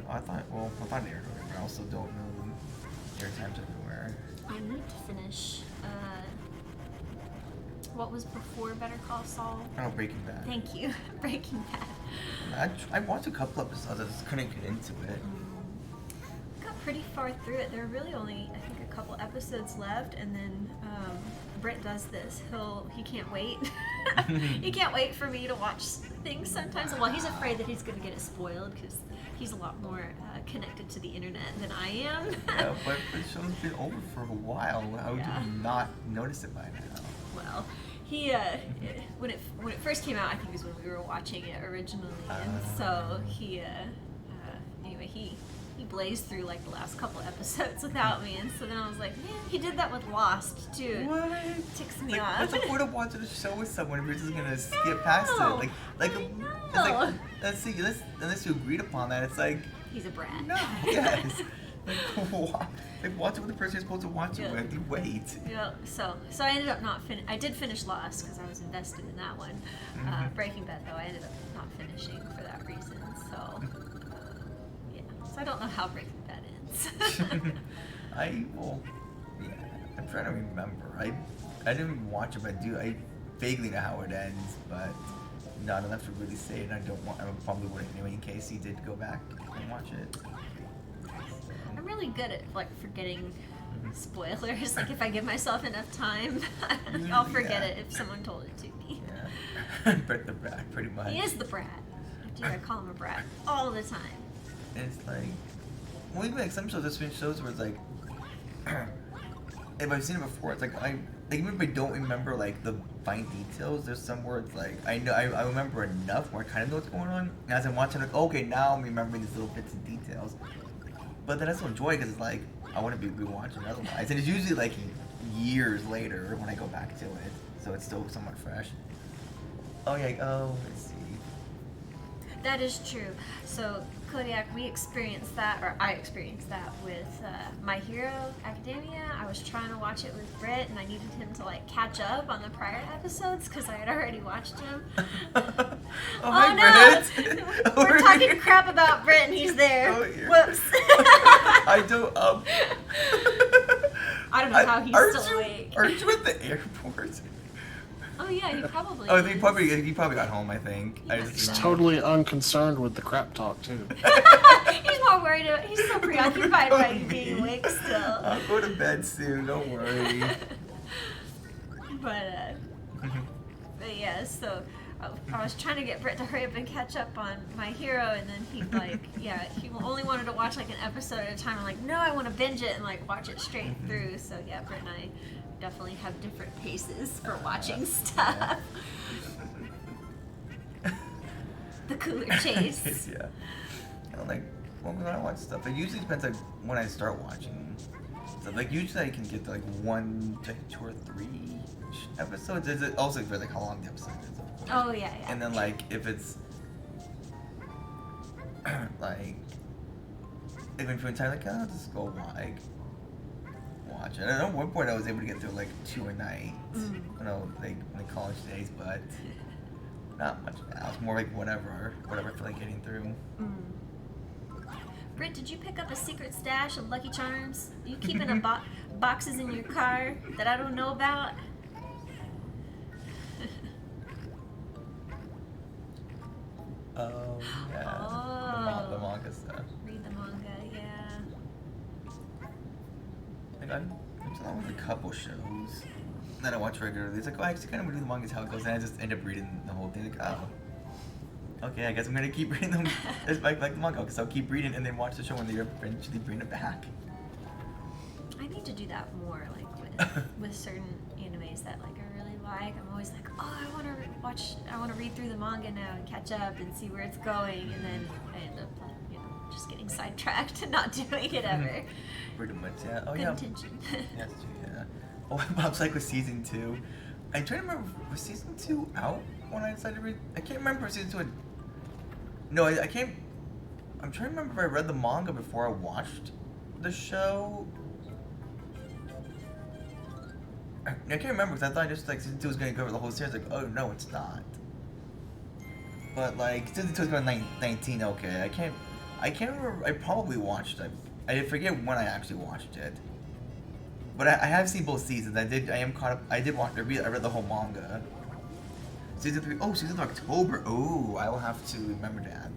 I thought it aired over. I also don't know the air times everywhere.
I need to finish. What was before Better Call Saul?
Oh, Breaking Bad.
Thank you, Breaking Bad.
I watched a couple episodes. I just couldn't get into it.
Got pretty far through it. There are really only, I think, a couple episodes left, and then Brett does this. He can't wait. He can't wait for me to watch things sometimes. Well, he's afraid that he's going to get it spoiled because he's a lot more connected to the internet than I am.
Yeah, but the show's been over for a while. How would
Yeah.
you not notice it by now?
Well, he when it first came out, I think it was when we were watching it originally, and so he anyway he blazed through like the last couple episodes without me, and so then I was like, man, he did that with Lost too.
What?
It ticks me
Like,
off.
what's the point of watching a show with someone if you're just gonna skip past it? Like, it's like, let's see, unless you agreed upon that, it's like,
He's a brat.
no, yes. Like, watch it with the person you're supposed to watch it
Yeah.
with. You wait.
Yeah, so I ended up not I did finish Lost because I was invested in that one. Breaking Bad though, I ended up not finishing for that reason. So yeah, so I don't know how Breaking Bad ends.
Yeah, I'm trying to remember. I didn't watch it, but I vaguely know how it ends, but not enough to really say it. And I probably wouldn't anyway in case he did go back and watch it.
I'm really good at like forgetting spoilers. Like if I give myself enough time, I'll forget
Yeah.
it if someone told it to me.
Yeah, Brett the Brat, pretty much.
He is the brat. I call him a brat all the time.
And it's like, well, even like some shows, there's been shows where it's like, if I've seen it before, it's like even if I don't remember like the fine details, there's some where it's like I remember enough where I kind of know what's going on. And as I'm watching, like, okay, now I'm remembering these little bits and details. But then I still enjoy it because it's like I want to be rewatching otherwise, and it's usually like years later when I go back to it, so it's still somewhat fresh. Oh yeah. Oh, let's see.
That is true. So, Kodiak, we experienced that, or I experienced that with My Hero Academia. I was trying to watch it with Britt, and I needed him to like catch up on the prior episodes because I had already watched them.
Hi,
no!
Britt.
We're talking crap about Britt, and he's there.
Oh, here.
Whoops.
I don't.
I don't know how he's
aren't
still
you,
awake.
Aren't you at the airport?
Oh yeah, he probably.
Oh,
is.
he probably got home. I think. I
must
just
have.
Totally unconcerned with the crap talk too.
He's more worried about. He's so preoccupied by you being awake still.
I'll go to bed soon. Don't worry.
But yeah, so I was trying to get Britt to hurry up and catch up on My Hero, and then he he only wanted to watch like an episode at a time. I'm like, no, I want to binge it and like watch it straight through. So yeah, Britt and I definitely have different paces for watching stuff. The cooler chase.
Yeah. You know, like when I watch stuff, it usually depends like when I start watching stuff. Like usually I can get to like 1, 2 or 3 episodes. It also depends like how long the episode is. Of course.
Oh yeah.
And then like if it's like if I'm feeling tired, like I'll just go watch it. I know at one point I was able to get through like 2 a night. You know, like my college days, but not much now. It's more like whatever I feel like getting through.
Britt, did you pick up a secret stash of Lucky Charms? Are you keeping boxes in your car that I don't know about?
Oh yeah.
Oh.
The manga stuff.
Read the manga, yeah.
Like I'm along with a couple shows that I watch regularly. It's like, oh, I actually kind of read the manga, how it goes, and I just end up reading the whole thing. Like, oh, okay, I guess I'm gonna keep reading them. It's like the manga, because I'll keep reading and then watch the show when they eventually bring it back.
I need to do that more, like with certain animes that like I really like. I'm always like, oh, I want to read through the manga now and catch up and see where it's going, and then I end up just getting sidetracked and not doing it ever.
Pretty much, yeah. Oh
Good
yeah.
intention.
That's true, yeah. Oh, Bob's like with season 2. I'm trying to remember, was season 2 out when I decided to read? I can't remember if season 2 had... No, I can't... I'm trying to remember if I read the manga before I watched the show. I can't remember because I thought just like season 2 was going to cover the whole series. Like, oh no, it's not. But like season 2 is going to 19. Okay, I can't remember. I probably watched it. I forget when I actually watched it. But I have seen both seasons. I am caught up. I read the whole manga. Season 3. Oh, season of October. Oh, I will have to remember to add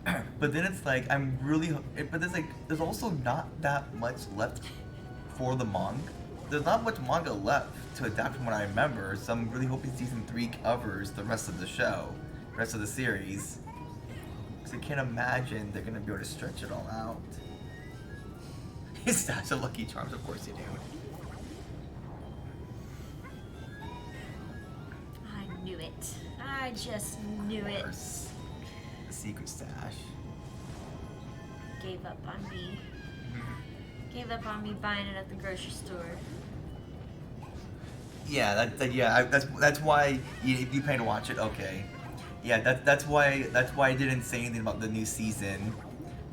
that. But then it's like I'm really. But there's also not that much left for the manga. There's not much manga left to adapt from what I remember. So I'm really hoping season 3 covers the rest of the show, the rest of the series. Because I can't imagine they're gonna be able to stretch it all out. His stash of Lucky Charms, of course you do.
I knew it. I just knew
Of
it.
course. The secret stash.
Gave up on me. Gave up on me buying it at the grocery store.
Yeah, that's why if you plan to watch it, okay. Yeah, that's why I didn't say anything about the new season,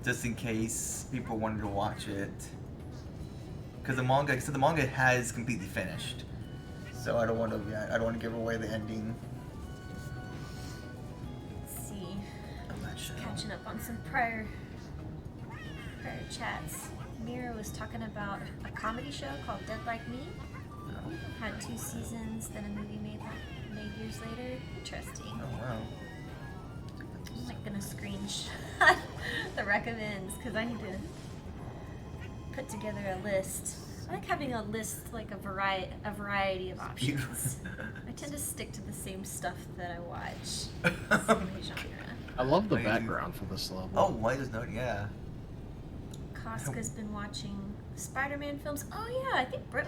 just in case people wanted to watch it. Because the manga has completely finished, so I don't want to give away the ending.
Let's see.
I'm not sure.
Catching up on some prior chats. Mira was talking about a comedy show called Dead Like Me. Had 2 seasons, then a movie made years later. Interesting.
Oh wow.
I'm like gonna screenshot the recommends because I need to put together a list. I like having a list, like a variety of options. I tend to stick to the same stuff that I watch. Same genre.
I love the background for this level.
Oh, why does no? Yeah.
Casca's been watching Spider-Man films. Oh yeah, I think Britt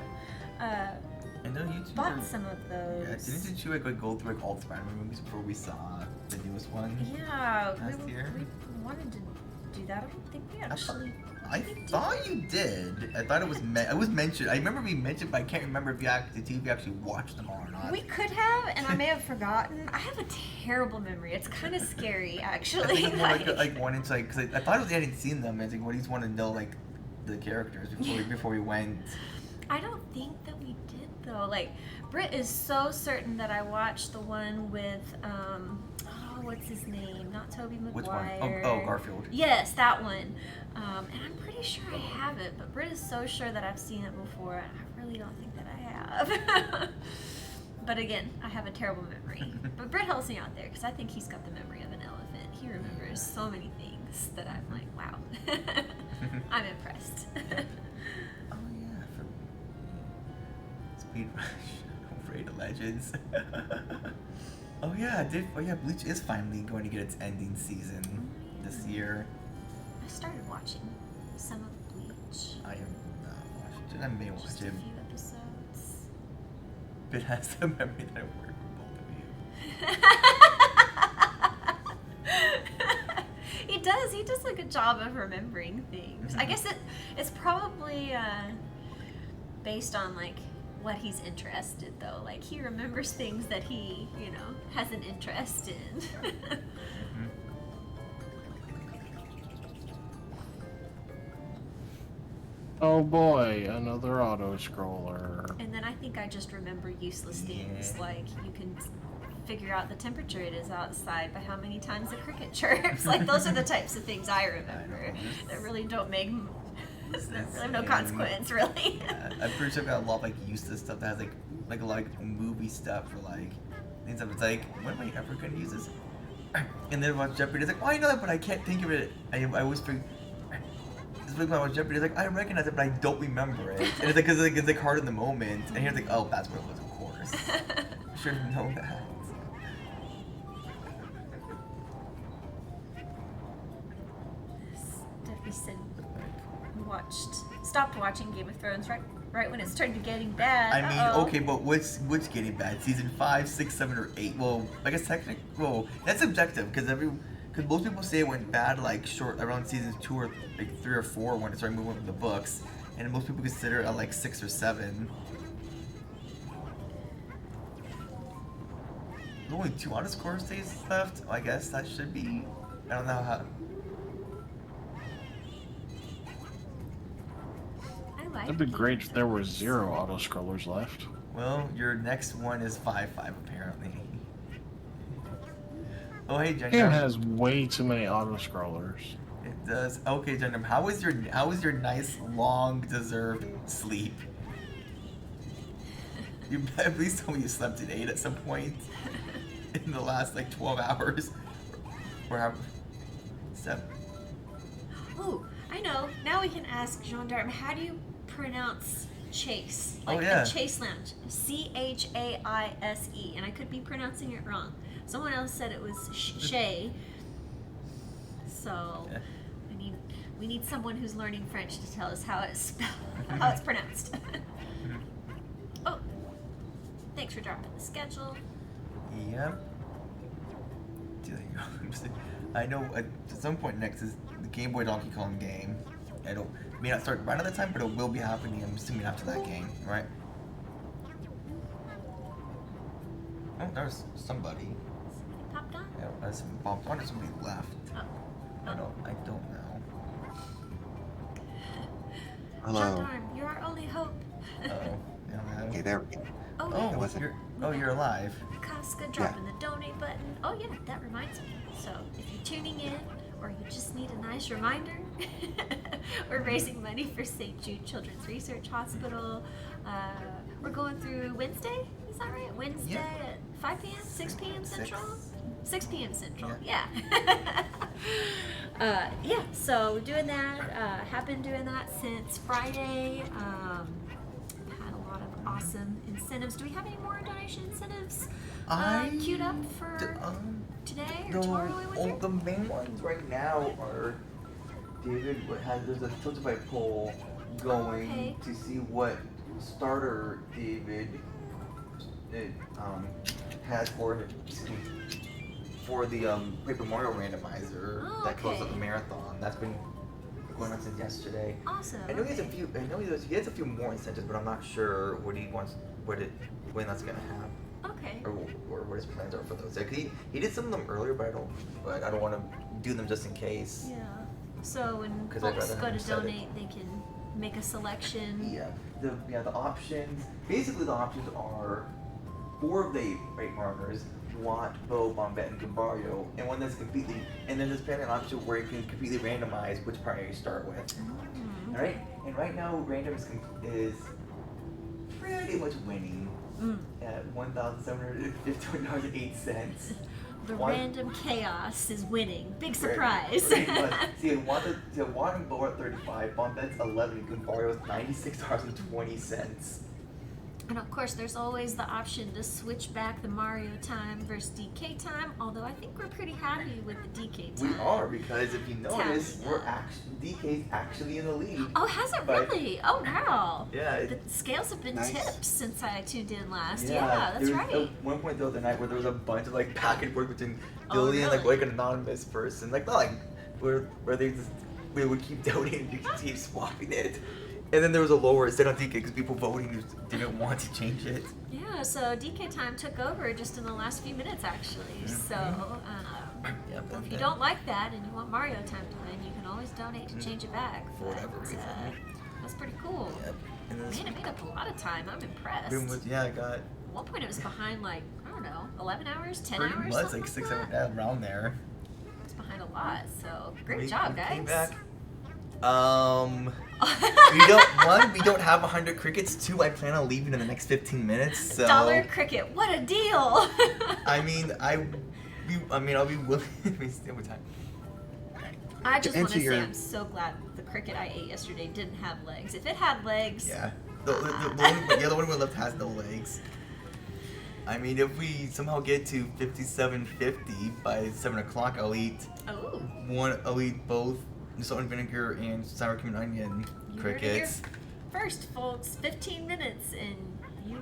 I know YouTubers
bought some of those.
Yeah, didn't you like go through like all the Spider-Man movies before we saw the newest one?
Yeah,
Last year?
we wanted to do that. I don't think we actually.
I thought you did. I thought it was mentioned. I remember we mentioned, but I can't remember if you actually watched them all or not. not.
We could have, and I may have forgotten. I have a terrible memory. It's kind of scary,
I
actually.
think it's more like wanting to like, cause I thought it was I hadn't seen them. I think what he's wanted to know like the characters before we went.
I don't think that we did though. Like, Britt is so certain that I watched the one with what's his name? Not Toby Maguire.
Which one? Oh, Garfield.
Yes, that one. And I'm pretty sure I have it, but Britt is so sure that I've seen it before, and I really don't think that I have. But again, I have a terrible memory. But Britt helps me out there because I think he's got the memory of an elephant. He remembers so many things that I'm like, wow. I'm impressed.
Oh yeah, Speed Rush, Raid of Legends. Oh yeah, Bleach is finally going to get its ending season this year.
I started watching some of Bleach.
I have not watched it. I may watch
Just
it.
a few episodes.
It has the memory that I work with both of you.
He does. He does a good job of remembering things. I guess it's probably based on like what he's interested though. Like he remembers things that he, has an interest in.
Oh boy, another auto scroller.
And then I think I just remember useless things like you can figure out the temperature it is outside by how many times the cricket chirps. Like those are the types of things I remember that really don't make that really have no consequence really.
I'm pretty sure I've got a lot of like useless stuff that has like a lot of movie stuff for like things that it's like, when am I ever gonna use this? And then watch Jeopardy, it's like, oh I know that but I can't think of it. I always think when I watch Jeopardy, it's like I recognize it but I don't remember it. And it's like because it's like hard in the moment. And here's like, oh that's what it was, of course. I should have known that.
Steffi said stopped watching Game of Thrones right when it started getting bad.
I mean, okay, but which getting bad? Season 5, 6, 7, or 8? Well, I guess technically, well, that's subjective because most people say it went bad like short around seasons 2 or like 3 or 4 when it started moving with the books, and most people consider it at like 6 or 7. There's only 2 underscore stays left. I guess that should be. I don't know how.
It'd be great if there were 0 auto scrollers left.
Well, your next one is 5-5 apparently. Oh hey, Jen.
Game has way too many auto scrollers.
It does. Okay, Jen. How was your nice long deserved sleep? You at least told me you slept at 8 at some point in the last like 12 hours, or how? 7.
Ooh, I know. Now we can ask Gendarme. How do you pronounce Chase? Like
yeah.
the Chase Lounge. Chaise. And I could be pronouncing it wrong. Someone else said it was Shay. So
Yeah.
we need someone who's learning French to tell us how it's spelled, how it's pronounced. Oh, thanks for dropping the schedule.
Yep. There you go. I know at some point next is the Game Boy Donkey Kong game. It may not start right at the time, but it will be happening. I'm assuming after that game, right? Oh, there's somebody.
Somebody popped on?
Yeah, there's some popped on. Or somebody left.
Oh.
I don't know.
Hello.
Gendarme, you're our only hope.
Oh.
Okay, there we go.
Oh,
Oh, you're alive.
Casca dropping the donate button. Oh yeah, that reminds me. So if you're tuning in or you just need a nice reminder, we're raising money for St. Jude Children's Research Hospital. We're going through Wednesday, is that right? Wednesday at 5 p.m., 6 p.m. Central? 6 p.m. Central, yeah. Yeah, so we're doing that. Have been doing that since Friday. Had a lot of awesome incentives. Do we have any more donation incentives queued up for today or tomorrow? I wonder?
The main ones right now are there's a Tiltify poll going to see what starter David has for the Paper Mario randomizer that goes up the marathon. That's been going on since yesterday.
Awesome.
I know he has a few. He has a few more incentives, but I'm not sure what he wants. When that's gonna happen.
Okay.
or what his plans are for those. Like he did some of them earlier, but I don't want to do them just in case.
Yeah. So when
'Cause I'd
folks
rather
go
have
to
them set it.
donate, they can make a selection.
Yeah. The options. Basically, the options are 4 of the 8 markers: Watt, Bow, Bombette, and Gambario, and one that's completely. And then there's an option where you can completely randomize which partner you start with.
Mm.
All right. And right now, random is pretty much winning at $1,751.08.
The
One-
random chaos is winning. Big
Very-
surprise.
very much. See, Watt and Bow at 35, Bombette's 11, and Gambario is $96.20.
And of course, there's always the option to switch back the Mario time versus DK time. Although I think we're pretty happy with the DK time.
We are, because if you notice,
Tell me
DK's actually in the lead.
Oh, has it
But-
really? Oh, wow.
Yeah.
The scales have been
Nice.
tipped since I tuned in last. Yeah, that's
there was
right.
At one point the other night where there was a bunch of like back and forth between
Oh,
Billy and
really?
like an anonymous person, like not like where they would keep donating to keep swapping it, and then there was a lower instead on DK because people voting who didn't want to change it.
Yeah, so DK time took over just in the last few minutes, actually. So,
Yeah, but
if you don't like that and you want Mario time to win, you can always donate to change it back.
For whatever
But,
reason.
That's pretty cool.
Yep. And then
Man, it made up a lot of time. I'm impressed.
I got
At one point, it was behind like, I don't know, 11 hours, 10
pretty
hours?
much
something
like 6,
that.
7 around there.
It's behind a lot, so great
We
job,
came
guys.
back. We don't have 100 crickets. 2, I plan on leaving in the next 15 minutes. So
Dollar cricket, what a deal!
I mean, I'll be willing. Let me see what time.
I just want to
answer
say
your-
I'm so glad the cricket I ate yesterday didn't have legs. If it had legs,
Yeah. The other one we left has no legs. I mean, if we somehow get to 57.50 by 7 o'clock, I'll eat both salt and vinegar and sour cream and onion
You heard it here
crickets.
first, folks. 15 minutes, and you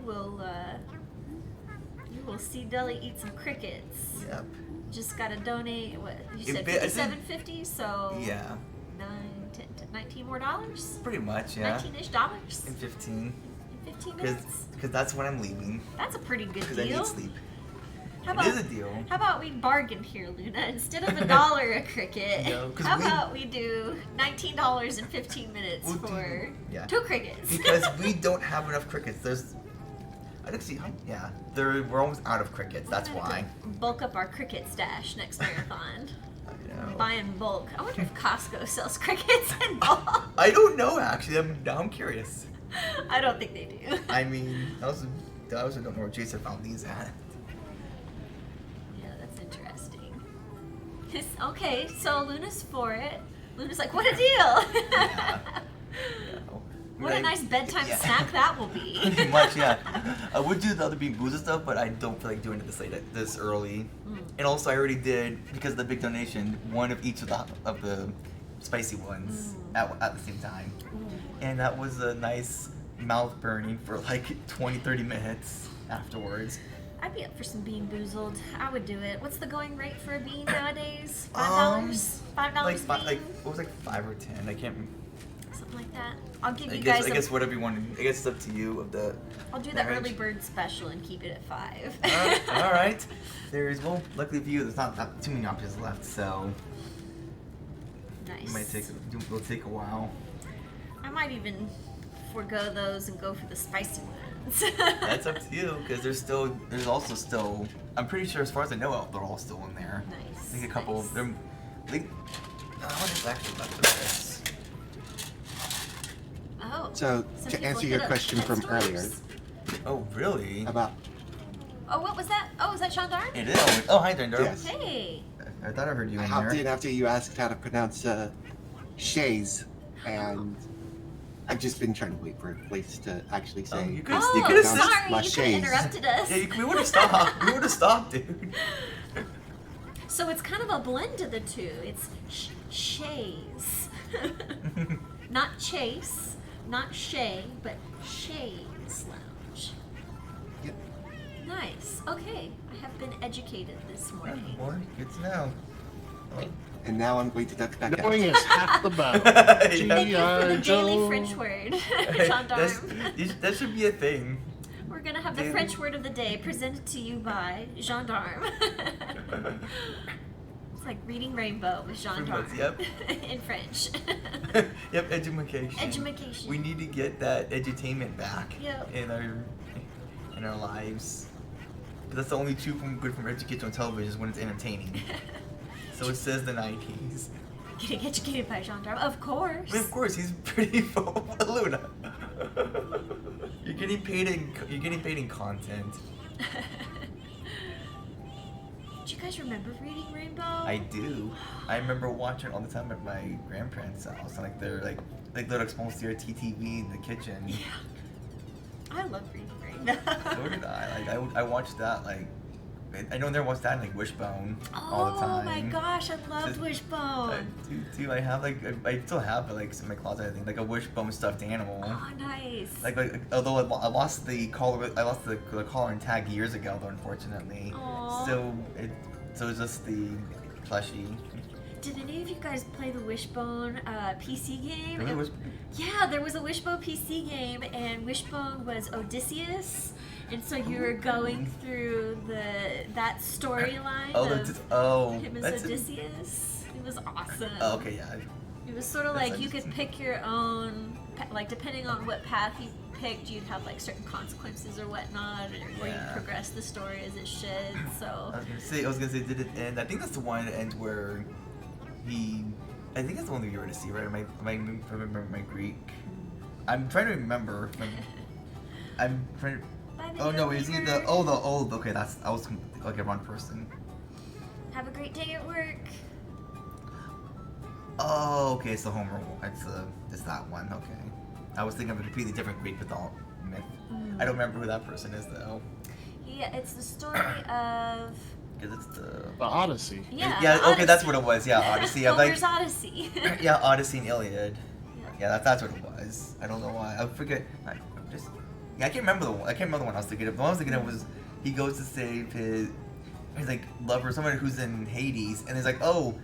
will see Deli eat some crickets.
Yep.
Just gotta donate. What you said?
I said-
$57.50. So
Yeah.
19 more dollars.
Pretty much, yeah.
19-ish dollars
And 15.
in 15 minutes.
Because that's when I'm leaving.
That's a pretty good
Because I
deal.
need sleep.
How
It is a deal.
How about we bargain here, Luna? Instead of $1 a cricket,
No, 'cause
how
we-
about we do $19 in 15 minutes
We'll do-
for
yeah.
2 crickets?
Because we don't have enough crickets. I don't see how. Yeah, we're almost out of crickets. That's
We're gonna
why.
have to bulk up our cricket stash next marathon.
I know.
Buy in bulk. I wonder if Costco sells crickets in bulk.
I don't know actually. I'm curious.
I don't think they do.
I mean, I also don't know where Jason found these at.
Yeah, that's interesting. Okay, so Luna's for it. Luna's like, what a deal!
Yeah.
What a nice bedtime snack that will be.
Pretty much, yeah. I would do the other Bean Boozled stuff, but I don't feel like doing it this early. And also, I already did, because of the big donation, one of each of the spicy ones at the same time. And that was a nice mouth burning for like 20-30 minutes afterwards.
I'd be up for some Bean Boozled. I would do it. What's the going rate for a bean nowadays? $5? $5
Like
bean?
what was like 5 or 10? I can't remember.
Something like that. I'll give
I
you
guess
guys
whatever you want. I guess it's up to you of the.
I'll do the
marriage.
early bird special and keep it at 5.
All right. Luckily for you, there's not too many options left, so
Nice.
it'll take a while.
I might even forego those and go for the spicy ones.
That's up to you, because there's also still. I'm pretty sure, as far as I know, they're all still in there.
Nice.
I think a couple.
Nice.
What is actually left of this?
Oh.
So,
some
to
people
answer
hit
your
up
question
pet
from
stores.
earlier
Oh, really?
about
Oh, what was that? Oh, is that Sean Darn?
It is. Oh, hi, Dender.
Yes.
Hey.
I thought I heard you
I
in
hopped
there.
in after you asked how to pronounce Shays, and I've just been trying to wait for a place to actually say.
You could
Oh,
have
sorry,
said
my
you could
shades.
have interrupted us.
Yeah, we would have stopped. We would have stopped, dude.
So it's kind of a blend of the two. It's Shays. Not Chase, not Shay, but Shays Lounge.
Yep.
Nice. Okay, I have been educated this morning.
More good to know.
And now I'm going to duck back out.
Knowing is half the battle.
Thank you for the
G.I.
daily
Joe.
French word,
Hey,
Sean Darn.
that should be a thing.
We're gonna have the French word of the day presented to you by Gendarme. It's like reading Rainbow with Gendarme.
Yep.
In French.
Yep, edumacation.
Edumacation.
We need to get that edutainment back
Yep.
in our lives. That's the only true good from educational television is when it's entertaining. So it says the 90s.
Getting educated by Gendarme, of course.
I mean, of course, he's pretty Luna. You're getting paid in content.
Do you guys remember reading Rainbow?
I do. I remember watching it all the time at my grandparents' house. Like they're like they'd expose their TTV in the kitchen.
Yeah. I love reading Rainbow.
So did I. Like I watched that like. I know there was that in like Wishbone all the time.
Oh my gosh, I loved Wishbone.
Dude, I have like I still have it like in my closet. I think like a Wishbone stuffed animal.
Oh, nice.
Like although I lost the collar, the collar and tag years ago, though unfortunately.
Aww.
So it's just the plushie.
Did any of you guys play the Wishbone PC game?
Really?
Yeah, there was a Wishbone PC game, and Wishbone was Odysseus, and so you were going through that storyline of him as Odysseus. It was awesome.
Oh, okay, yeah.
It was sort of like you could pick your own, like depending on what path you picked, you'd have like certain consequences or whatnot, or you progress the story as it should. So
I was gonna say, did it end? I think that's the one that ends where I think that's the one that you were to see, right? Am I remember my Greek? I'm trying to remember. I'm trying to. Oh no, is he the old? Okay, I was like a wrong person.
Have a great day at work.
Oh, okay, it's the Homer one. It's that one. Okay, I was thinking of a completely different Greek myth. I don't remember who that person is though.
Yeah, it's the story of.
Because it's the
Odyssey.
Yeah.
Yeah. Okay,
Odyssey.
that's what it was. Yeah, Odyssey. I'm like.
Homer's Odyssey.
Yeah, Odyssey and Iliad. Yeah, that's what it was. I don't know why. I forget. I can't remember the one. I can't remember the one I was thinking of. The one I was thinking of was he goes to save his like lover, someone who's in Hades, and he's like, oh,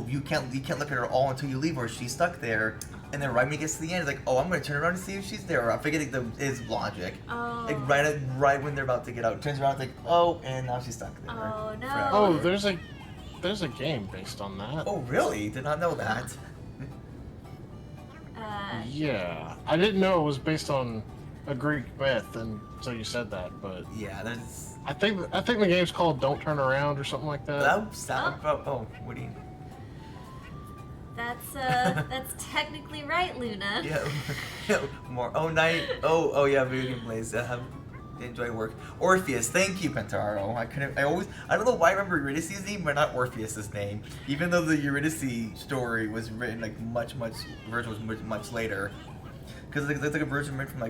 you can't look at her all until you leave her. She's stuck there. And then right when he gets to the end, he's like, oh, I'm gonna turn around and see if she's there. I forget his logic.
Oh.
Like right when they're about to get out, turns around, like, oh, and now she's stuck there.
Oh no.
Forever.
Oh, there's a game based on that.
Oh really? Did not know that.
Yeah, I didn't know it was based on a Greek myth until you said that. But
yeah, there's.
I think the game's called Don't Turn Around or something like that.
That sound. Oh, what do you?
That's technically right, Luna.
Yeah, more. Oh, night. Oh, yeah, video game plays. Enjoy work. Orpheus, thank you, Pentaro. I don't know why I remember Eurydice's name, but not Orpheus's name. Even though the Eurydice story was written like version was much later. Because it's like a version written from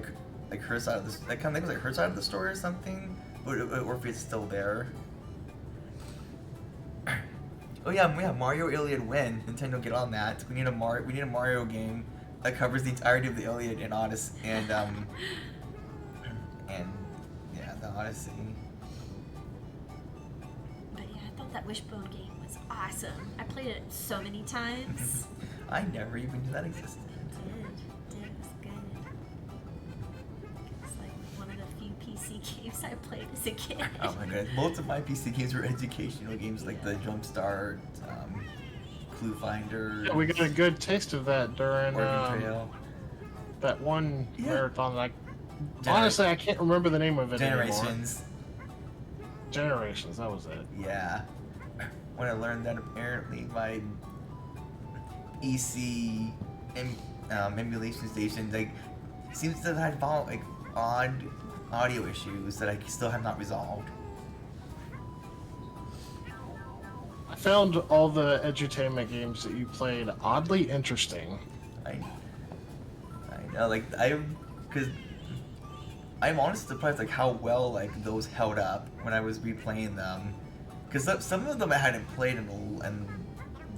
like her side of this. I kind of think it was like her side of the story or something. But Orpheus is still there. Oh yeah, Mario Iliad win. Nintendo, get on that. We need a Mario game that covers the entirety of the Iliad and Odyssey and yeah, the Odyssey.
But yeah, I thought that Wishbone game was awesome. I played it so many times.
I never even knew that existed.
It was good. It's like one of the few PC games I played as a kid.
Oh my god, most of my PC games were educational games like the Jumpstart, Clue Finder.
Yeah, we got a good taste of that during
Oregon Trail.
that one marathon. Honestly, I can't remember the name of it
Generations.
anymore. Generations, that was it.
Yeah. When I learned that apparently my EC emulation station seems to have had odd audio issues that I still have not resolved.
I found all the edutainment games that you played oddly interesting.
I know, because I'm honestly surprised how well those held up when I was replaying them. Because some of them I hadn't played in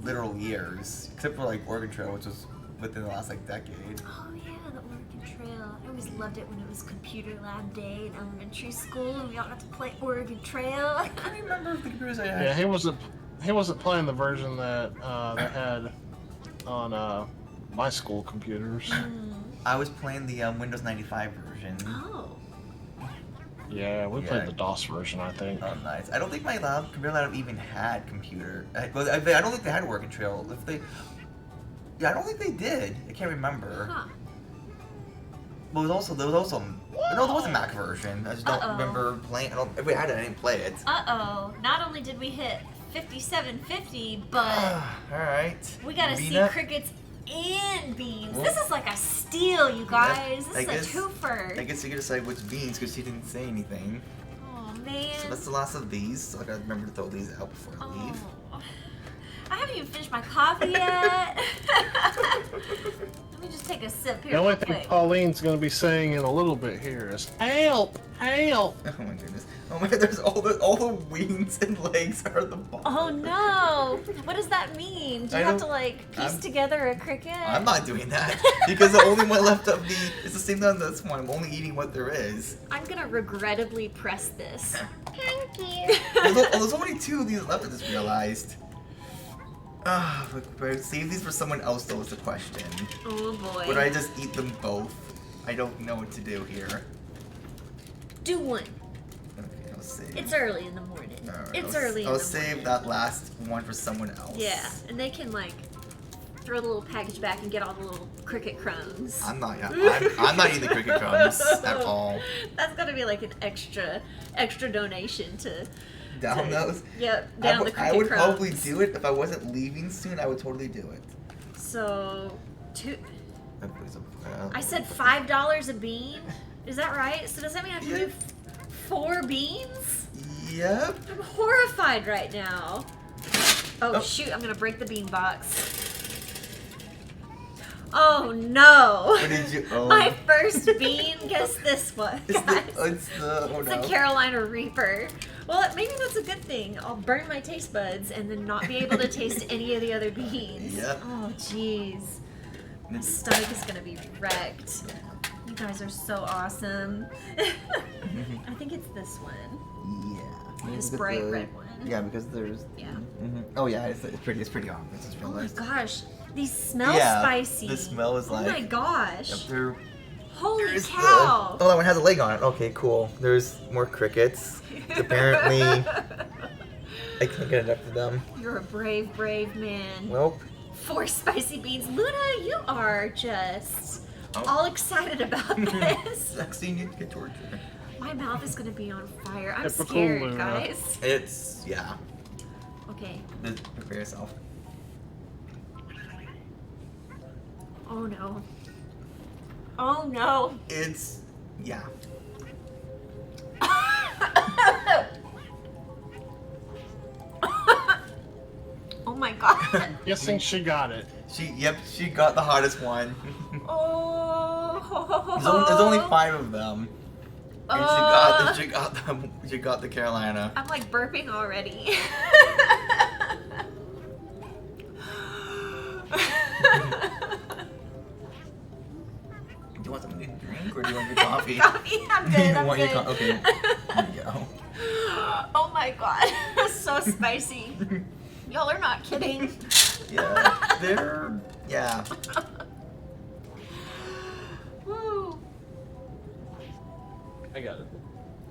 literal years, except for Oregon Trail, which was within the last decade.
Oh yeah, the Oregon Trail. I always loved it when it was computer lab day in elementary school and we all got to play Oregon Trail.
I can't remember if the computers I had.
Yeah, he wasn't playing the version that they had on my school computers.
I was playing the Windows 95 version.
Oh.
Yeah, we played the DOS version, I think.
Oh, nice. I don't think my computer laptop even had computer. I don't think they had working trail. If they, yeah, I don't think they did. I can't remember.
Huh.
But there was also no, there was a Mac version. I just don't remember playing. If we had it, I didn't play it.
Not only did we hit 5750, but
all right.
we gotta see
Vina?
crickets and beans. This is like a steal, you guys.
I
This is a twofer.
I guess you can decide which beans because she didn't say anything.
Oh man.
So that's the last of these. So I gotta remember to throw these out before I leave.
I haven't even finished my coffee yet. Let me just take a sip here.
The only
real
thing
quick.
Pauline's going to be saying in a little bit here is, help, help.
Oh my goodness. Oh my god, there's all the wings and legs are the bottom.
Oh no! What does that mean? Do you have to like piece together a cricket?
I'm not doing that because the only one left of it's the same thing on this one. I'm only eating what there is.
I'm gonna regrettably press this.
Thank you.
There's only 2 of these left. I just realized. But save these for someone else though is the question.
Oh boy.
Would I just eat them both? I don't know what to do here.
Do one.
Okay, I'll save.
It's early in the morning.
Alright,
It's
I'll
early in the
save
morning.
that last one for someone else.
Yeah, and they can like throw the little package back and get all the little cricket crumbs.
I'm not eating the cricket crumbs at all.
That's gotta be like an extra donation to
Down those?
Yep, down the cricket
I would
crumbs.
probably do it if I wasn't leaving soon. I would totally do it.
So, I said $5 a bean. Is that right? So does that mean I have to do 4 beans?
Yep.
I'm horrified right now. Oh shoot! I'm gonna break the bean box. Oh no!
What did you? Oh.
My first bean. Guess this one, guys.
It's
a Carolina Reaper. Well, maybe that's a good thing. I'll burn my taste buds and then not be able to taste any of the other beans.
Yep.
Oh, jeez. My stomach is gonna be wrecked. You guys are so awesome. I think it's this one.
Yeah.
This bright red one.
Yeah, because there's.
Yeah.
Oh yeah, it's pretty obvious. It's
Oh my
realized.
gosh, these smell
Yeah,
spicy.
the smell is like.
Oh my gosh.
Yep, they're.
Holy
There's
cow.
Oh, that one has a leg on it. Okay, cool. There's more crickets. Apparently, I can't get enough of them.
You're a brave, brave man.
Well.
4 spicy beans. Luna, you are just all excited about this.
Vaccine, you get tortured.
My mouth is gonna be on fire. I'm
Typical
scared,
Luna.
guys.
It's yeah.
Okay.
Just prepare yourself.
Oh no. Oh no.
It's yeah.
Oh my god.
Guessing she got it.
She got the hottest one.
Oh.
There's only 5 of them. And she got the Carolina.
I'm like burping already.
Do you want something to drink or do you want your coffee?
Coffee, I'm good.
You
I'm
want
good.
your okay. There you go.
Oh my god. So spicy. Y'all are not kidding.
Yeah. They're yeah.
Woo.
I got it.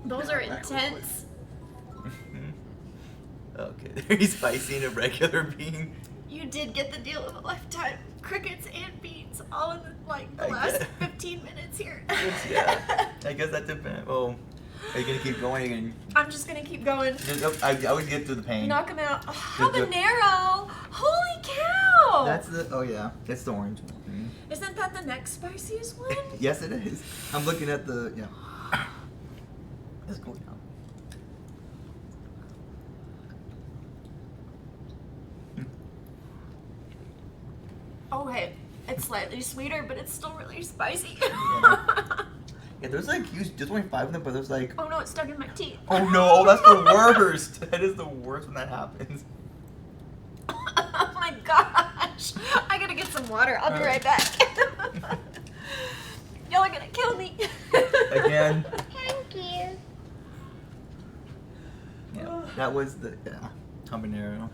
Those are intense.
Okay, very spicy and a regular bean.
You did get the deal of a lifetime. Crickets and beans all in like the
I
last
get-
15 minutes here.
Yeah. I guess that depends. Well, are you gonna keep going? And
I'm just gonna keep going.
I always get through the pain.
Knock him out. Oh,
Good, good.
habanero! Holy cow!
That's the yeah. It's the orange one.
Isn't that the next spiciest one?
Yes, it is. I'm looking at the yeah. Let's go down.
Okay, it's slightly sweeter, but it's still really spicy.
Yeah, there's like huge. There's only 5 of them, but there's like.
Oh no, it's stuck in my teeth.
Oh no, that's the worst. That is the worst when that happens.
Oh my gosh! I gotta get some water. I'll be right back. Y'all are gonna kill me.
Again.
Thank you.
Yeah, that was the habanero.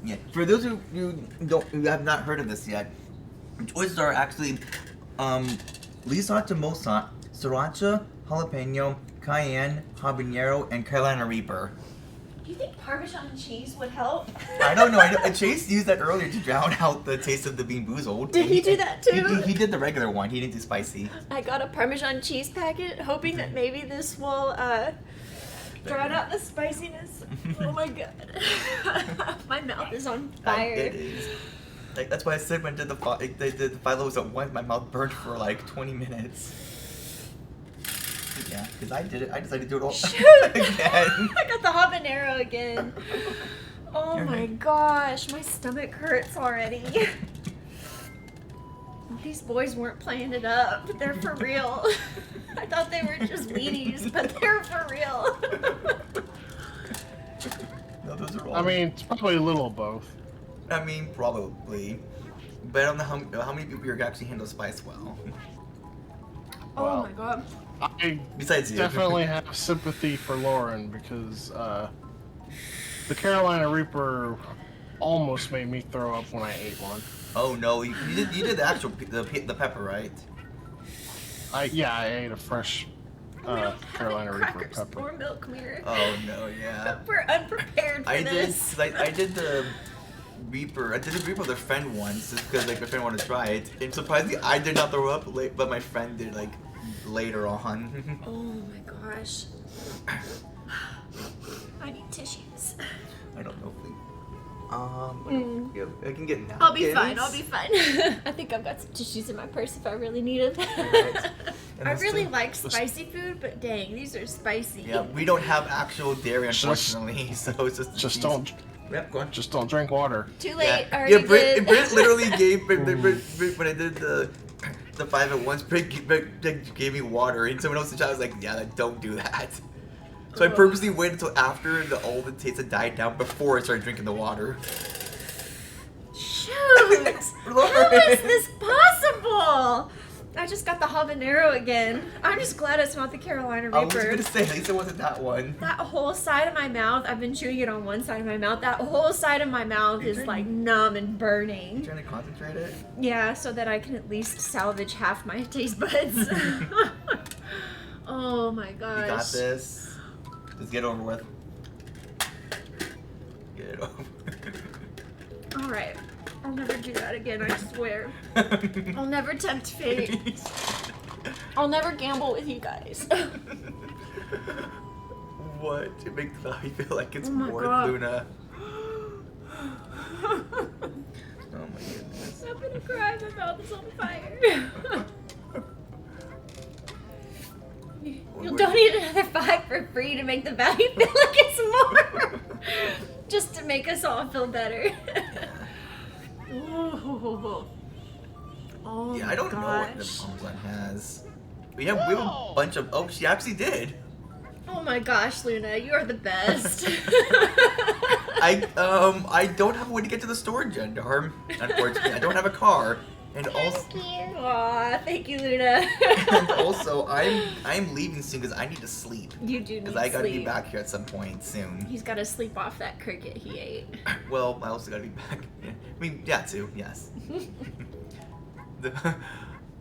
Yeah, for those who who have not heard of this yet, choices are actually Lisa to Mosat, Sriracha, jalapeno, cayenne, habanero, and Carolina Reaper.
Do you think Parmesan cheese would help?
I don't know. Chase used that earlier to drown out the taste of the Bean Boozled.
Did he do that too?
He did the regular one. He didn't do spicy.
I got a Parmesan cheese packet, hoping that maybe this will drown out the spiciness. Oh my god. My mouth is on fire.
It is. Like, that's why I said when I did the phyllo was at once, my mouth burned for like 20 minutes. Yeah, because I did it. I decided to do it all again.
I got the habanero again. Oh my gosh, my stomach hurts already. These boys weren't playing it up. They're for real. I thought they were just weenies, but they're for real.
No, those are all.
I mean, it's probably a little of both.
I mean, probably. But I don't know how many people actually handle spice well.
Oh my god.
I
Besides you.
definitely have sympathy for Lauren because the Carolina Reaper almost made me throw up when I ate one.
Oh no, you did the actual the pepper, right?
I ate a fresh Carolina Reaper pepper.
Or milk mirror.
Oh no, yeah.
We're unprepared for this.
I did the Reaper. I did the Reaper with a friend once, just because like my friend wanted to try it. And surprisingly, I did not throw up, but my friend did like later on.
Oh my gosh. I need tissues.
I don't know if I can get napkins.
I'll be fine. I think I've got some tissues in my purse if I really needed them.
Right.
I really like spicy food, but dang, these are spicy.
Yeah, we don't have actual dairy, unfortunately, so it's just
don't.
Yep, go on.
Just don't drink water.
Too late. I
Yeah,
already did.
Britt literally gave when I did the 5 at once. Britt gave me water, and someone else in the chat was like, "Yeah, don't do that." So I purposely waited until after all the taste had died down before I started drinking the water.
Shoot! How is this possible? I just got the habanero again. I'm just glad it's not the Carolina Reaper.
I was gonna say, at least it wasn't that one.
That whole side of my mouth, I've been chewing it on one side of my mouth. That whole side of my mouth is like numb and burning.
You trying to concentrate it?
Yeah, so that I can at least salvage half my taste buds. Oh my gosh.
You got this. Just get over with. Get it over.
Alright. I'll never do that again, I swear. I'll never tempt fate. I'll never gamble with you guys.
What? It makes me feel like it's
Oh my
more
God.
Luna. Oh my goodness.
I'm gonna cry, my mouth is on fire. You'll donate another 5 for free to make the value feel like it's more. Just to make us all feel better. Oh,
Yeah, I don't know what the Parmesan has. We have a bunch of. Oh, she actually did.
Oh my gosh, Luna, you are the best.
I don't have a way to get to the storage yet, Darm. Unfortunately, I don't have a car, and also.
Thank you.
Aw, thank you, Luna.
And also, I'm leaving soon because I need to sleep.
You do need
Because I gotta
sleep.
be back here at some point soon.
He's gotta sleep off that cricket he ate.
Well, I also gotta be back. I mean, yeah, too. Yes.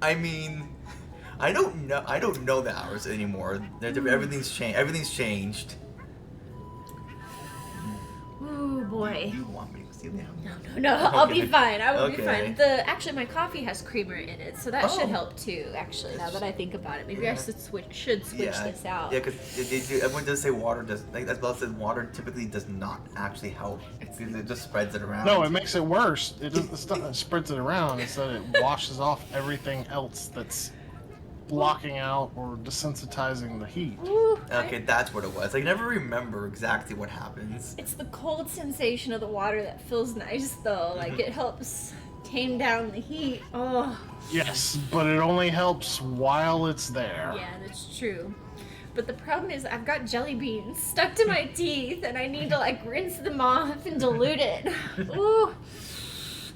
I mean, I don't know the hours anymore. Everything's changed. Everything's changed.
Ooh boy.
You want me to see them?
No, I'll be
Okay.
fine. I will be
Okay.
fine. Actually, my coffee has creamer in it, so that should
Oh.
help too. Actually, now that I think about it, maybe I
Yeah.
should switch this out.
Yeah, because everyone does say water does. Like as well said, water typically does not actually help. It just spreads it around.
No, it makes it worse. It doesn't it spreads it around instead it washes off everything else that's blocking out or desensitizing the heat.
Ooh,
Okay, that's what it was. I never remember exactly what happens.
It's the cold sensation of the water that feels nice, though. Like it helps tame down the heat. Oh,
Yes, but it only helps while it's there.
yeah, that's true. But the problem is I've got jelly beans stuck to my teeth, and I need to like rinse them off and dilute it. Ooh.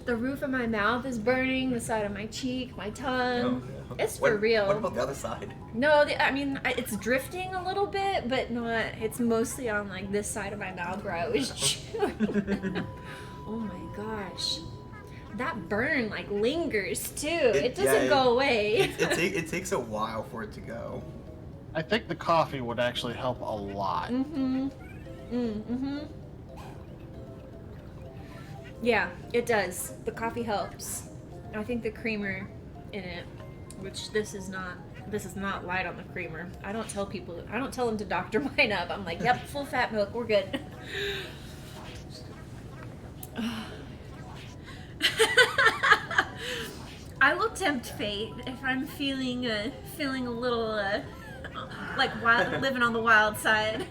The roof of my mouth is burning, the side of my cheek, my tongue. It's for real.
What about the other side?
No, it's drifting a little bit, but not. It's mostly on like this side of my mouth where I was chewing. Oh my gosh, that burn like lingers too. It doesn't go away.
It takes a while for it to go.
I think the coffee would actually help a lot.
Yeah, it does. The coffee helps. I think the creamer in it, which this is not light on the creamer. I don't tell them to doctor mine up. I'm like, yep, full fat milk, we're good. I will tempt fate if I'm feeling a little living on the wild side.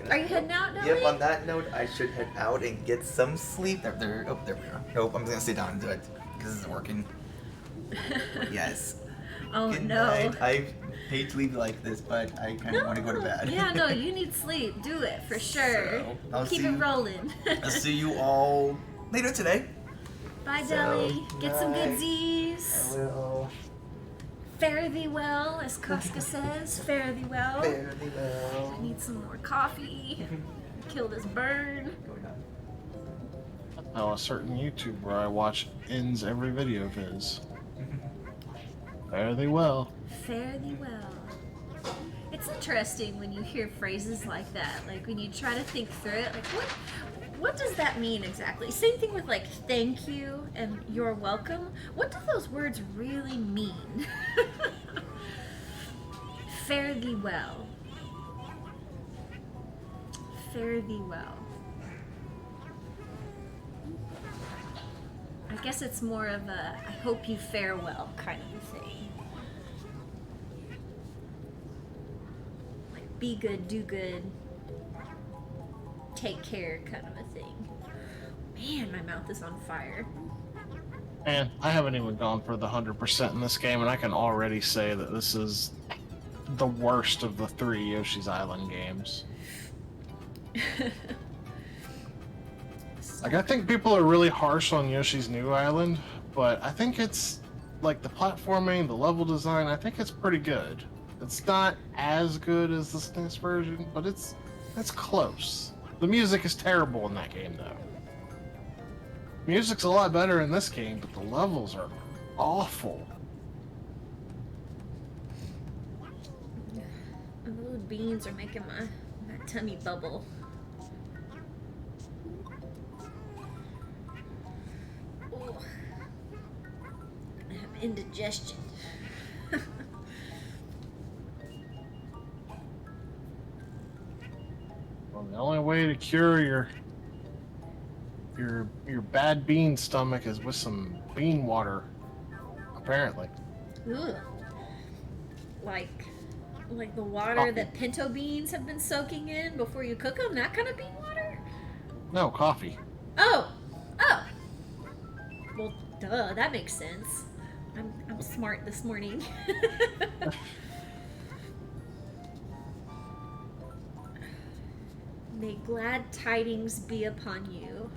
Are you heading out now?
Yep, on that note, I should head out and get some sleep. There we go. Nope, I'm gonna sit down and do it because this isn't working. But yes.
Oh
Good
no.
night. I hate to leave you like this, but I kind of want to go to bed.
Yeah, no, you need sleep. Do it for sure.
So, I'll
Keep
see
it
you-
rolling.
I'll see you all later today.
Bye,
So,
Deli. Get some good
night.
Z's.
I will.
Fare thee well, as Casca says. Fare thee well.
Fare thee well.
I need some more coffee. Kill this burn.
Oh, a certain YouTuber I watch ends every video of his. Fare thee well.
Fare thee well. It's interesting when you hear phrases like that. Like when you try to think through it, like what does that mean exactly? Same thing with like thank you and you're welcome. What do those words really mean? Fare thee well. Fare thee well. I guess it's more of a I hope you fare well kind of a thing. Like be good, do good, take care kind of a thing. Man, my mouth is on fire.
And I haven't even gone for the 100% in this game, and I can already say that this is the worst of the 3 Yoshi's Island games. Like, I think people are really harsh on Yoshi's New Island, but I think it's, like, the platforming, the level design, I think it's pretty good. It's not as good as the SNES version, but it's close. The music is terrible in that game, though. Music's a lot better in this game, but the levels are awful.
Those beans are making my tummy bubble. Oh, I have indigestion.
Well, the only way to cure your bad bean stomach is with some bean water, apparently.
Ugh. Like the water
Coffee.
that pinto beans have been soaking in before you cook them? That kind of bean water?
No, coffee.
Oh! Well, duh, that makes sense. I'm smart this morning. May glad tidings be upon you.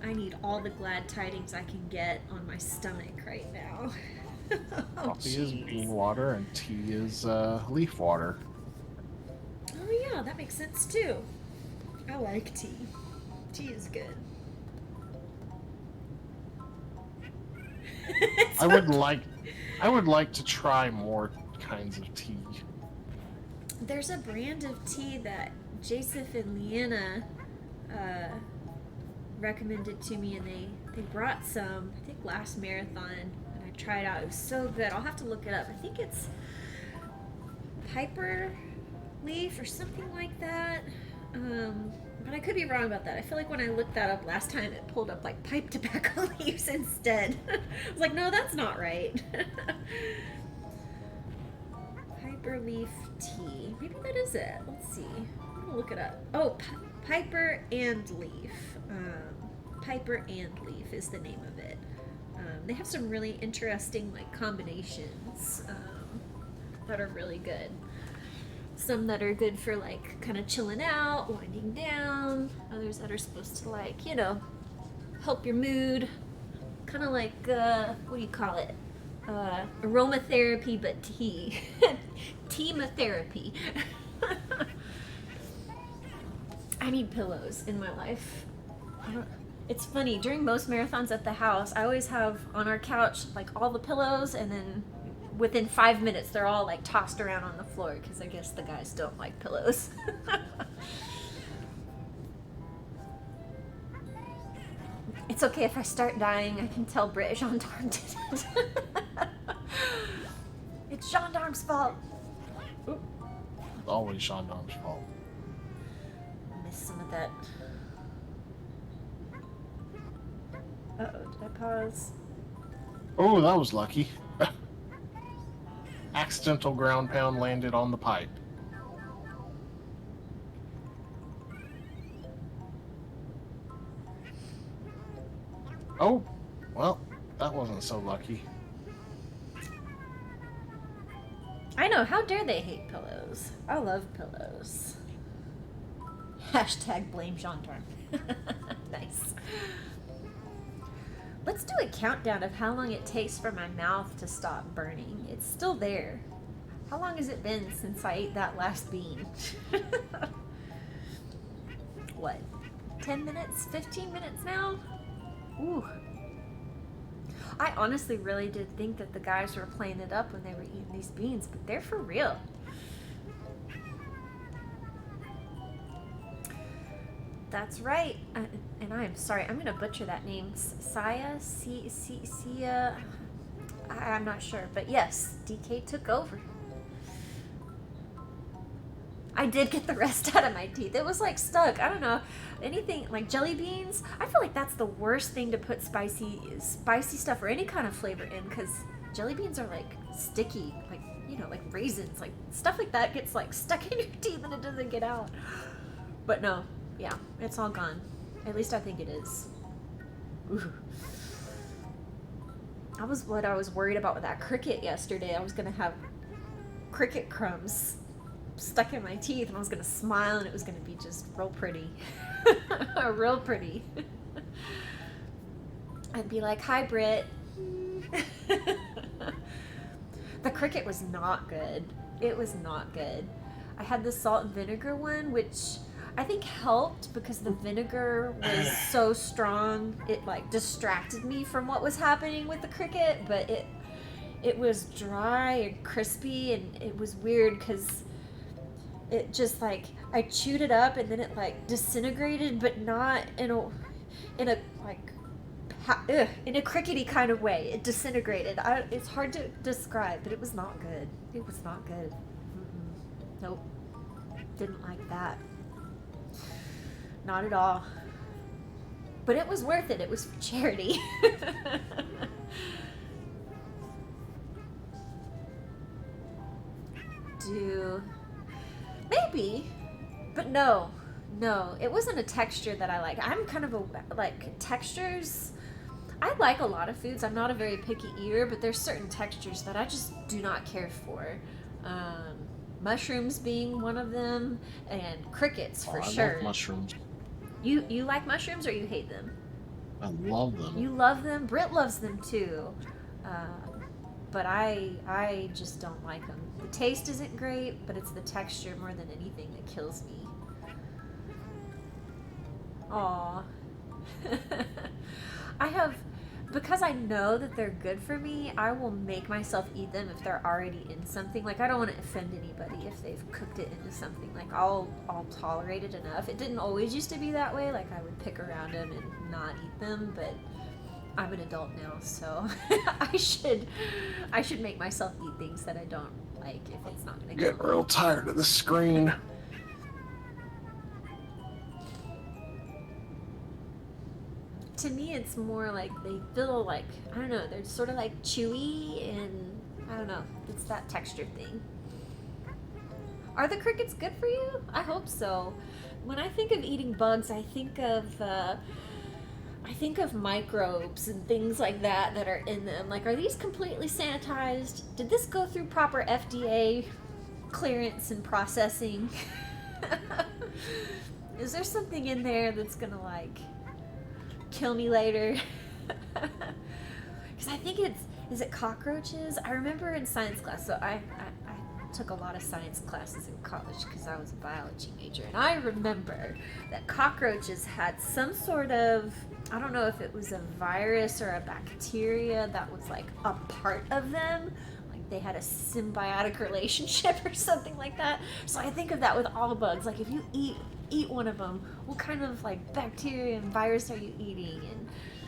I need all the glad tidings I can get on my stomach right now. Oh,
Coffee is
jeez.
bean water and tea is leaf water.
Oh yeah, that makes sense too. I like tea. Tea is good. It's
I would
okay.
like to try more kinds of tea.
There's a brand of tea that Joseph and Leanna recommended to me, and they brought some, I think last marathon, and I tried out. It was so good. I'll have to look it up. I think it's Piper leaf or something like that. But I could be wrong about that. I feel like when I looked that up last time, it pulled up like pipe tobacco leaves instead. I was like, no, that's not right. Piper leaf tea. Maybe that is it. Let's see. I'm gonna look it up. Oh, Piper and leaf. Piper and leaf is the name of it. They have some really interesting like combinations that are really good. Some that are good for like kind of chilling out, winding down. Others that are supposed to like, you know, help your mood. Kind of like, what do you call it? Aromatherapy, but tea. Teamatherapy. I need pillows in my life. It's funny, during most marathons at the house, I always have on our couch like all the pillows and then within 5 minutes, they're all like tossed around on the floor because I guess the guys don't like pillows. It's okay if I start dying. I can tell Brit Gendarme did it. It's Gendarme's fault. Oop.
It's always Gendarme's fault.
Missed some of that. Uh-oh, did I pause?
Oh, that was lucky. Accidental ground pound landed on the pipe. Oh, well, that wasn't so lucky.
I know, how dare they hate pillows? I love pillows. Hashtag blame gendarme. Nice. Let's do a countdown of how long it takes for my mouth to stop burning. It's still there. How long has it been since I ate that last bean? What? 10 minutes? 15 minutes now? Ooh. I honestly really did think that the guys were playing it up when they were eating these beans, but they're for real. That's right. And I am sorry, I'm going to butcher that name. Sia? Sia? I'm not sure, but yes, DK took over. I did get the rest out of my teeth. It was like stuck. I don't know. Anything like jelly beans, I feel like that's the worst thing to put spicy stuff or any kind of flavor in, because jelly beans are like sticky, like, you know, like raisins, like stuff like that gets like stuck in your teeth and it doesn't get out. But no, yeah, it's all gone. At least I think it is. Ooh. I was worried about with that cricket yesterday. I was gonna have cricket crumbs stuck in my teeth and I was gonna smile and it was gonna be just real pretty. Real pretty. I'd be like, hi Britt. The cricket was not good. It was not good. I had the salt and vinegar one, which I think helped because the vinegar was so strong it like distracted me from what was happening with the cricket, but it was dry and crispy and it was weird because it just like I chewed it up and then it like disintegrated, but not in a crickety kind of way. It disintegrated. It's hard to describe, but it was not good. It was not good. Nope. Didn't like that. Not at all. But it was worth it. It was for charity. Maybe, but no, it wasn't a texture that I like. I'm kind of like textures. I like a lot of foods. I'm not a very picky eater, but there's certain textures that I just do not care for. Mushrooms being one of them, and crickets for sure.
I love mushrooms.
You like mushrooms or you hate them?
I love them.
You love them? Britt loves them too. But I just don't like them. The taste isn't great, but it's the texture more than anything that kills me. Aw. Because I know that they're good for me, I will make myself eat them if they're already in something. Like, I don't want to offend anybody if they've cooked it into something. Like, I'll tolerate it enough. It didn't always used to be that way. Like, I would pick around them and not eat them, but I'm an adult now, so I should make myself eat things that I don't like if it's not gonna
get real tired of the screen.
To me, it's more like they feel like, I don't know, they're sort of like chewy and I don't know, it's that texture thing. Are the crickets good for you? I hope so. When I think of eating bugs, I think of microbes and things like that are in them. Like, are these completely sanitized? Did this go through proper FDA clearance and processing? Is there something in there that's gonna like kill me later? Because I think is it cockroaches? I remember in science class, so I took a lot of science classes in college because I was a biology major, and I remember that cockroaches had some sort of, I don't know if it was a virus or a bacteria that was like a part of them, like they had a symbiotic relationship or something like that. So I think of that with all bugs. Like if you eat one of them, what kind of like bacteria and virus are you eating?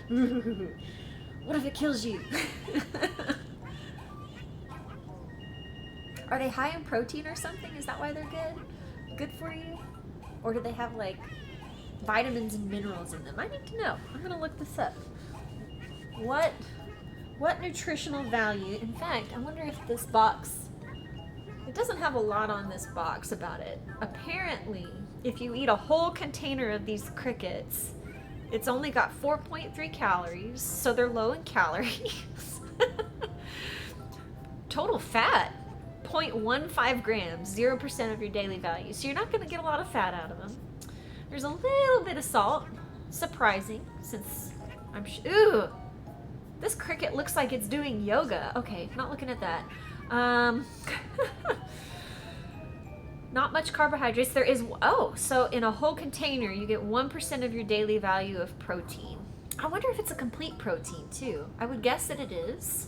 And what if it kills you? Are they high in protein or something? Is that why they're good for you? Or do they have like vitamins and minerals in them? I need to know. I'm gonna look this up. What nutritional value? In fact, I wonder if this box, it doesn't have a lot on this box about it. Apparently, if you eat a whole container of these crickets, it's only got 4.3 calories, so they're low in calories. Total fat, 0.15 grams, 0% of your daily value. So you're not gonna get a lot of fat out of them. There's a little bit of salt, surprising, since ooh, this cricket looks like it's doing yoga. Okay, not looking at that. Not much carbohydrates. There is, so in a whole container, you get 1% of your daily value of protein. I wonder if it's a complete protein too. I would guess that it is.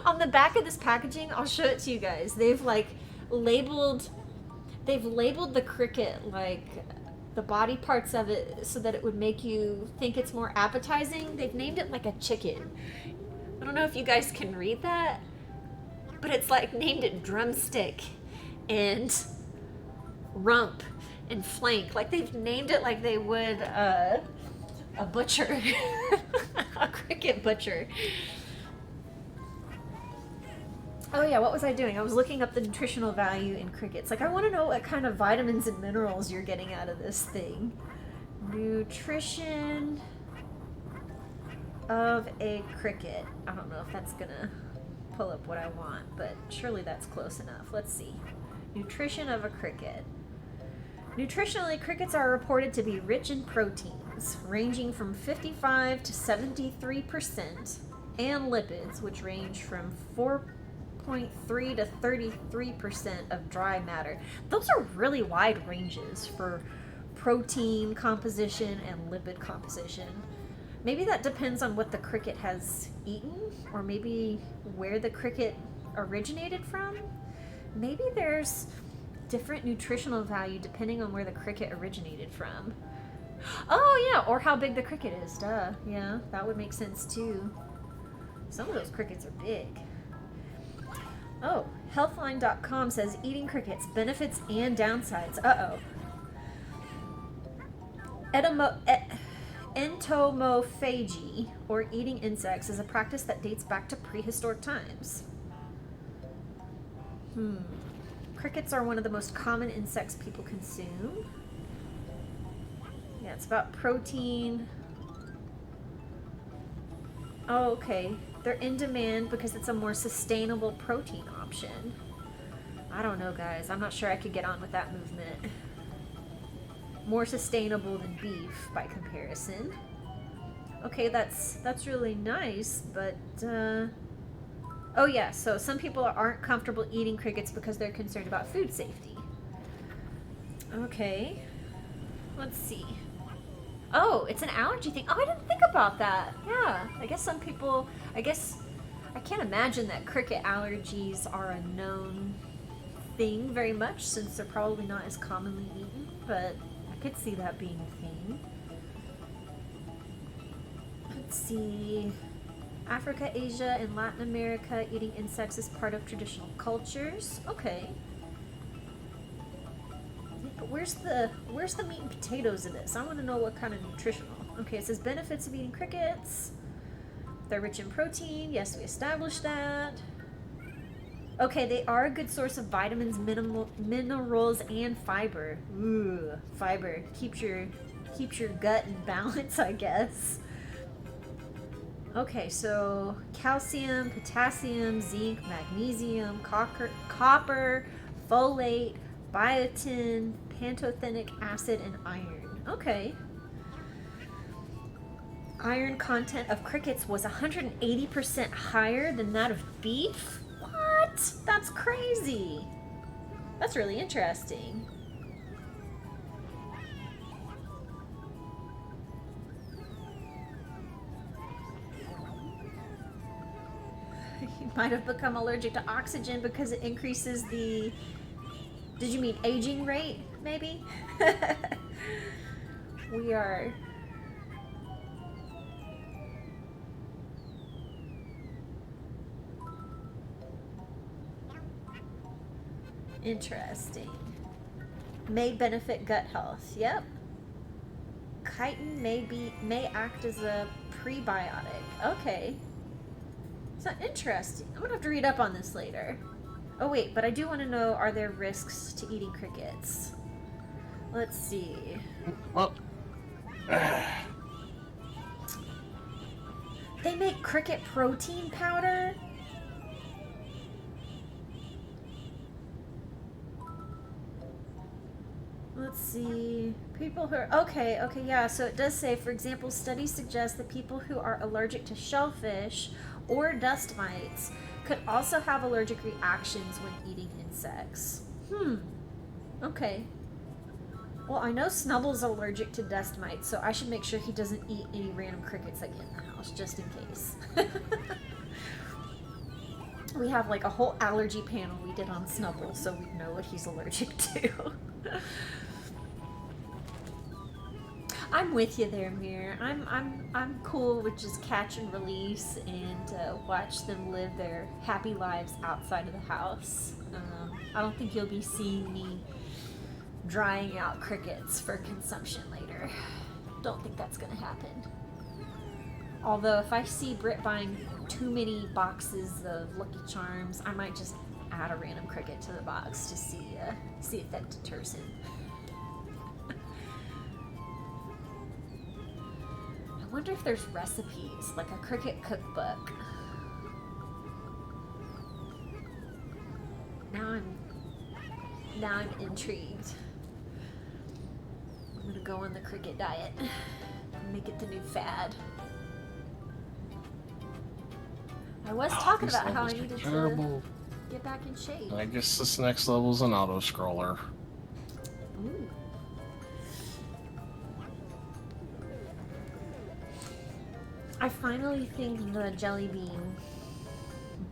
On the back of this packaging, I'll show it to you guys. They've like labeled the cricket, like the body parts of it, so that it would make you think it's more appetizing. They've named it like a chicken. I don't know if you guys can read that, but it's like named it drumstick and rump and flank. Like they've named it like they would a butcher, a cricket butcher. Oh yeah, what was I doing? I was looking up the nutritional value in crickets. Like I want to know what kind of vitamins and minerals you're getting out of this thing. Nutrition of a cricket. I don't know if that's gonna pull up what I want, but surely that's close enough. Let's see. Nutrition of a cricket. Nutritionally, crickets are reported to be rich in proteins, ranging from 55 to 73%, and lipids, which range from 4.3 to 33% of dry matter. Those are really wide ranges for protein composition and lipid composition. Maybe that depends on what the cricket has eaten, or maybe where the cricket originated from. Maybe there's different nutritional value depending on where the cricket originated from. Oh yeah, or how big the cricket is, duh. Yeah, that would make sense too. Some of those crickets are big. Oh, healthline.com says eating crickets, benefits and downsides. Uh-oh. Entomophagy, or eating insects, is a practice that dates back to prehistoric times. Crickets are one of the most common insects people consume. Yeah, it's about protein. Oh, okay. They're in demand because it's a more sustainable protein option. I don't know, guys. I'm not sure I could get on with that movement. More sustainable than beef by comparison. Okay, that's really nice, but oh yeah, so some people aren't comfortable eating crickets because they're concerned about food safety. Okay, let's see. Oh, it's an allergy thing. Oh, I didn't think about that. Yeah, I guess some people, I can't imagine that cricket allergies are a known thing very much, since they're probably not as commonly eaten, but I could see that being a thing. Let's see. Africa, Asia, and Latin America, eating insects is part of traditional cultures. Okay. But where's the meat and potatoes in this? I want to know what kind of nutritional. Okay, it says benefits of eating crickets. They're rich in protein. Yes, we established that. Okay, they are a good source of vitamins, minerals, and fiber. Ooh, fiber keeps your gut in balance, I guess. Okay, so calcium, potassium, zinc, magnesium, copper, folate, biotin, pantothenic acid, and iron. Okay. Iron content of crickets was 180% higher than that of beef? What? That's crazy. That's really interesting. might have become allergic to oxygen because it increases the... Did you mean aging rate, maybe? We are... Interesting. May benefit gut health. Yep. Chitin may act as a prebiotic. Okay. So interesting. I'm gonna have to read up on this later. Oh wait, but I do want to know, are there risks to eating crickets? Let's see.
Well,
They make cricket protein powder? Let's see. People who are... Okay, yeah. So it does say, for example, studies suggest that people who are allergic to shellfish or dust mites could also have allergic reactions when eating insects. Okay. Well, I know Snubble's allergic to dust mites, so I should make sure he doesn't eat any random crickets I get in the house, just in case. We have like a whole allergy panel we did on Snubble, so we know what he's allergic to. I'm with you there, Mir. I'm cool with just catch and release and watch them live their happy lives outside of the house. I don't think you'll be seeing me drying out crickets for consumption later. Don't think that's gonna happen. Although if I see Britt buying too many boxes of Lucky Charms, I might just add a random cricket to the box to see if that deters him. I wonder if there's recipes, like a cricket cookbook. Now I'm intrigued. I'm gonna go on the cricket diet and make it the new fad. I was talking about how I needed to get back in shape.
I guess this next level's an auto scroller.
Ooh. I finally think the jelly bean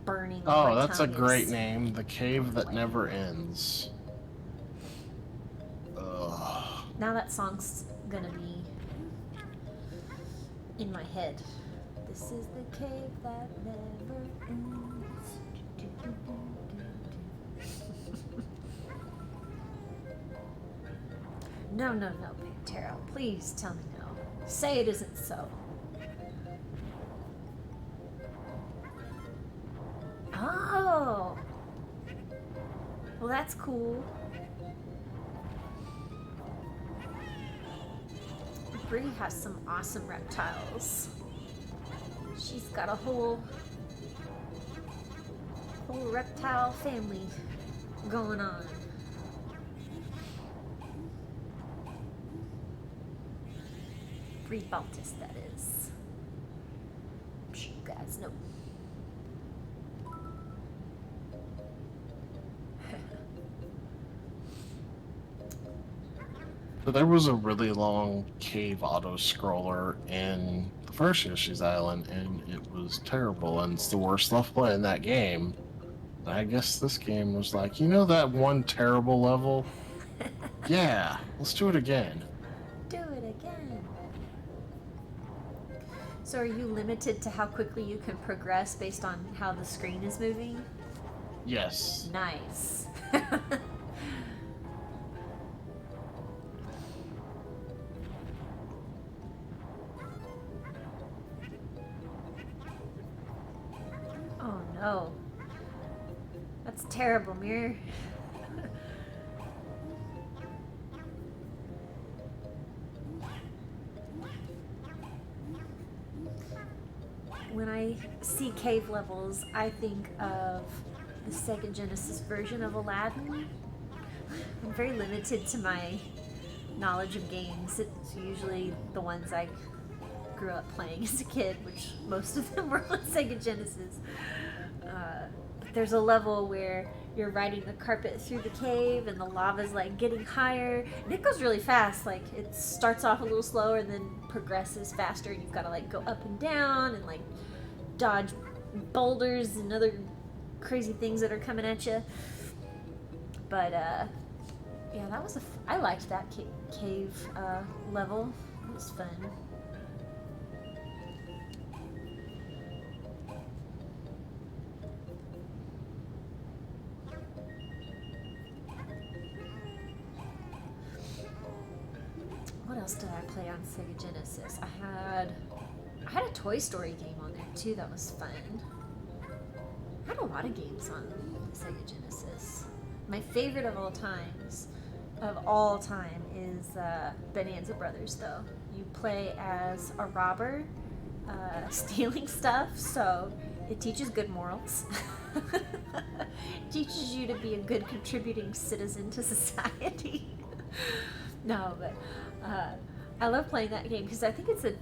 burning.
Oh, that's a great name. The Cave That Never Ends. Ugh.
Now that song's gonna be in my head. This is the cave that never ends. No, Pantera. Please tell me no. Say it isn't so. Oh! Well, that's cool. Bree has some awesome reptiles. She's got a whole reptile family going on. Bree Baltus, that is. I'm sure you guys know.
So there was a really long cave auto scroller in the first Yoshi's Island, and it was terrible, and it's the worst level play in that game. I guess this game was like, you know that one terrible level? Yeah, let's do it again.
Do it again. So are you limited to how quickly you can progress based on how the screen is moving?
Yes.
Nice. Oh no. That's terrible, Mir. When I see cave levels, I think of the Sega Genesis version of Aladdin. I'm very limited to my knowledge of games. It's usually the ones I grew up playing as a kid, which most of them were on Sega Genesis. But there's a level where you're riding the carpet through the cave and the lava's like getting higher, and it goes really fast. Like it starts off a little slower and then progresses faster, and you've got to like go up and down and like dodge boulders and other crazy things that are coming at you. But yeah, that was I liked that cave level. It was fun. What else did I play on Sega Genesis? I had a Toy Story game on there too that was fun. I had a lot of games on Sega Genesis. My favorite of all time is Bonanza Brothers though. You play as a robber stealing stuff, so it teaches good morals. It teaches you to be a good contributing citizen to society. No, but I love playing that game because I think you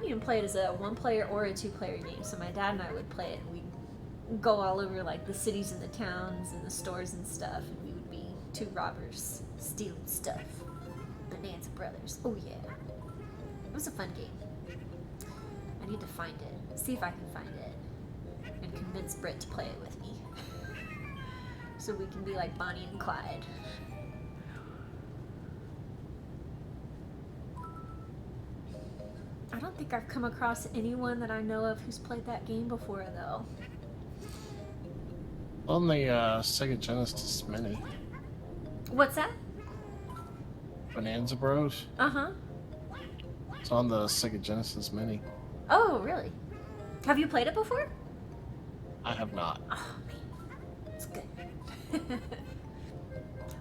can play it as a 1-player or a 2-player game. So my dad and I would play it, and we'd go all over like the cities and the towns and the stores and stuff, and we would be 2 robbers stealing stuff. Bonanza Brothers. Oh yeah, it was a fun game. I need to find it. See if I can find it, and convince Britt to play it with me, so we can be like Bonnie and Clyde. I don't think I've come across anyone that I know of who's played that game before, though.
On the Sega Genesis Mini.
What's that?
Bonanza Bros.
Uh-huh.
It's on the Sega Genesis Mini.
Oh, really? Have you played it before?
I have not.
Oh, man. It's good.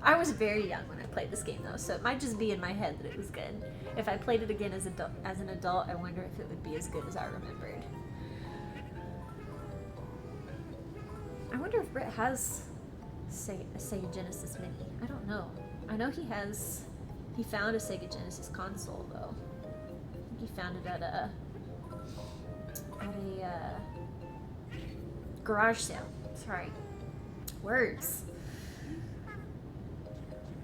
I was very young when I played this game, though, so it might just be in my head that it was good. If I played it again as an adult, I wonder if it would be as good as I remembered. I wonder if Britt has a Sega Genesis Mini. I don't know. I know he found a Sega Genesis console, though. I think he found it at a garage sale. Sorry. Words.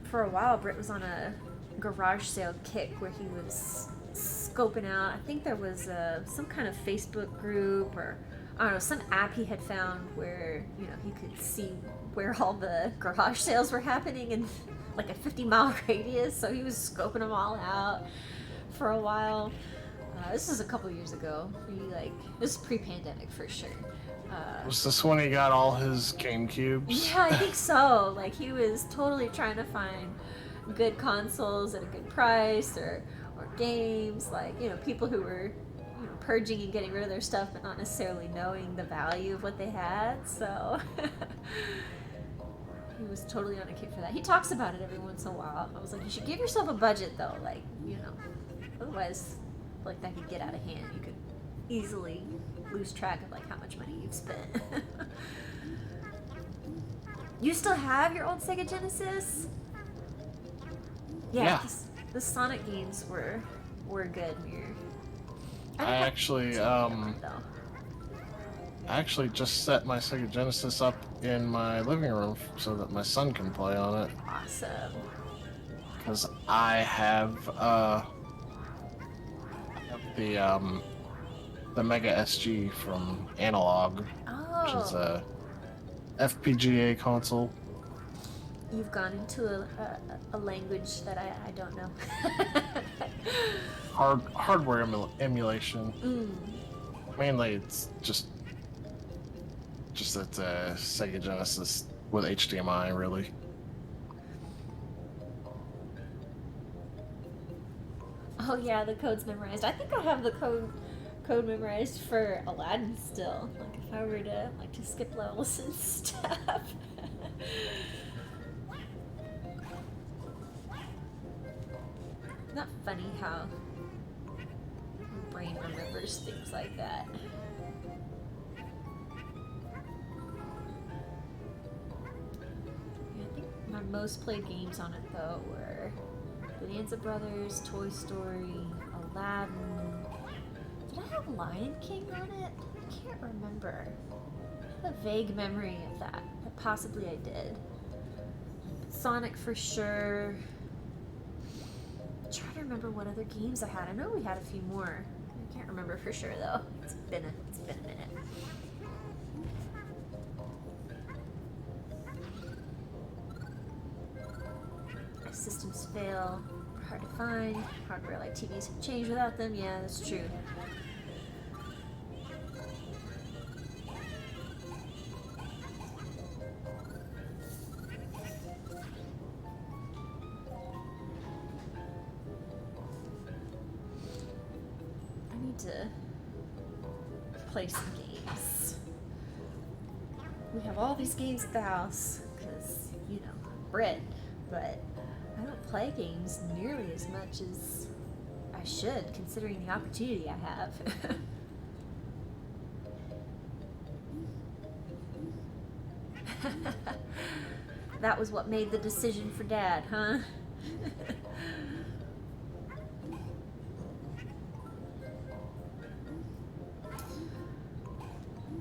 For a while, Britt was on a garage sale kick where he was scoping out. I think there was some kind of Facebook group or I don't know, some app he had found where he could see where all the garage sales were happening in like a 50-mile radius. So he was scoping them all out for a while. This was a couple years ago. This is pre-pandemic for sure.
Was this when he got all his GameCubes?
Yeah, I think so. Like, he was totally trying to find good consoles at a good price or games. Like, people who were purging and getting rid of their stuff but not necessarily knowing the value of what they had. So he was totally on a kick for that. He talks about it every once in a while. I was like, you should give yourself a budget though. Like, otherwise, like, that could get out of hand. You could easily lose track of like how much money you've spent. You still have your old Sega Genesis? Yeah. The Sonic games were good.
I actually just set my Sega Genesis up in my living room so that my son can play on it.
Awesome.
Because I have the Mega SG from Analog, which is a FPGA console.
You've gone into a language that I don't know.
Hardware emulation. Mainly, it's just it's a Sega Genesis with HDMI, really.
Oh yeah, the code's memorized. I think I have the code memorized for Aladdin still. Like if I were to skip levels and stuff. Not funny how your brain remembers things like that. Yeah, I think my most played games on it though were Bonanza Brothers, Toy Story, Aladdin. Did I have Lion King on it? I can't remember. I have a vague memory of that, but possibly I did. Sonic for sure. I'm trying to remember what other games I had. I know we had a few more. I can't remember for sure though. It's been a minute. systems fail, are hard to find. Hardware like TVs have changed without them. Yeah, that's true. I need to play some games. We have all these games at the house because, you know, Brit, but I don't play games nearly as much as I should, considering the opportunity I have. That was what made the decision for Dad, huh?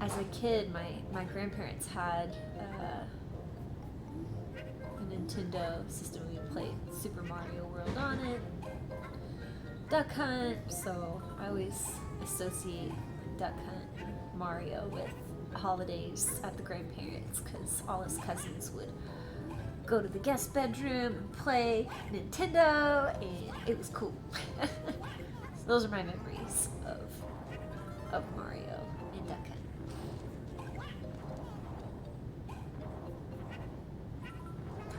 As a kid, my grandparents had a Nintendo system. We played Super Mario World on it, Duck Hunt, so I always associate Duck Hunt and Mario with holidays at the grandparents, because all his cousins would go to the guest bedroom and play Nintendo, and it was cool. So those are my memories of Mario and Duck Hunt.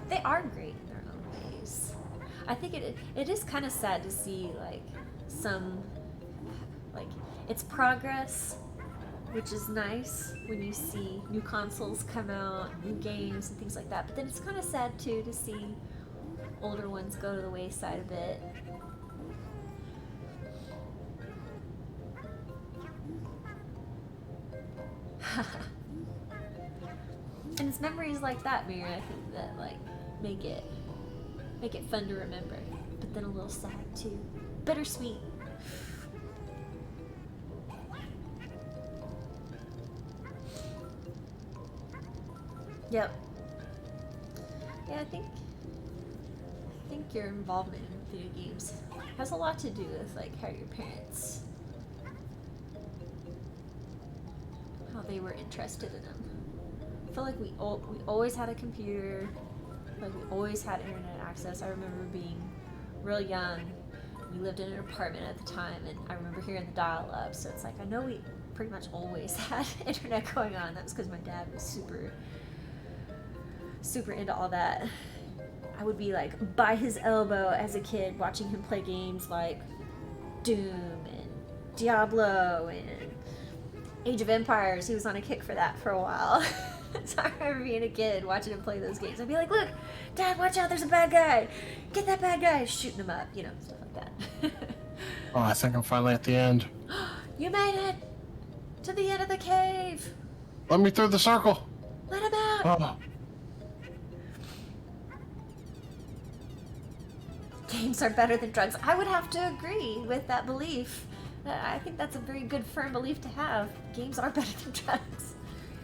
They are great in their own ways. I think it is kind of sad to see like some, like, it's progress, which is nice when you see new consoles come out, new games and things like that. But then it's kind of sad too to see older ones go to the wayside a bit. And it's memories like that, Mira, I think, that like make it fun to remember, but then a little sad too. Bittersweet. Yep. Yeah, I think your involvement in video games has a lot to do with like how your parents, how they were interested in them. I feel like we always had a computer, like we always had internet access. I remember being real young. We lived in an apartment at the time, and I remember hearing the dial-up. So it's like I know we pretty much always had internet going on. That was because my dad was super into all that. I would be like by his elbow as a kid watching him play games like Doom and Diablo and Age of Empires. He was on a kick for that for a while. So I remember being a kid watching him play those games. I'd be like, look, Dad, watch out, there's a bad guy. Get that bad guy. Shooting him up, you know, stuff like that.
Oh, I think I'm finally at the end.
You made it to the end of the cave.
Let me through the circle.
Let him out.
Oh.
Games are better than drugs. I would have to agree with that belief. I think that's a very good, firm belief to have. Games are better than drugs.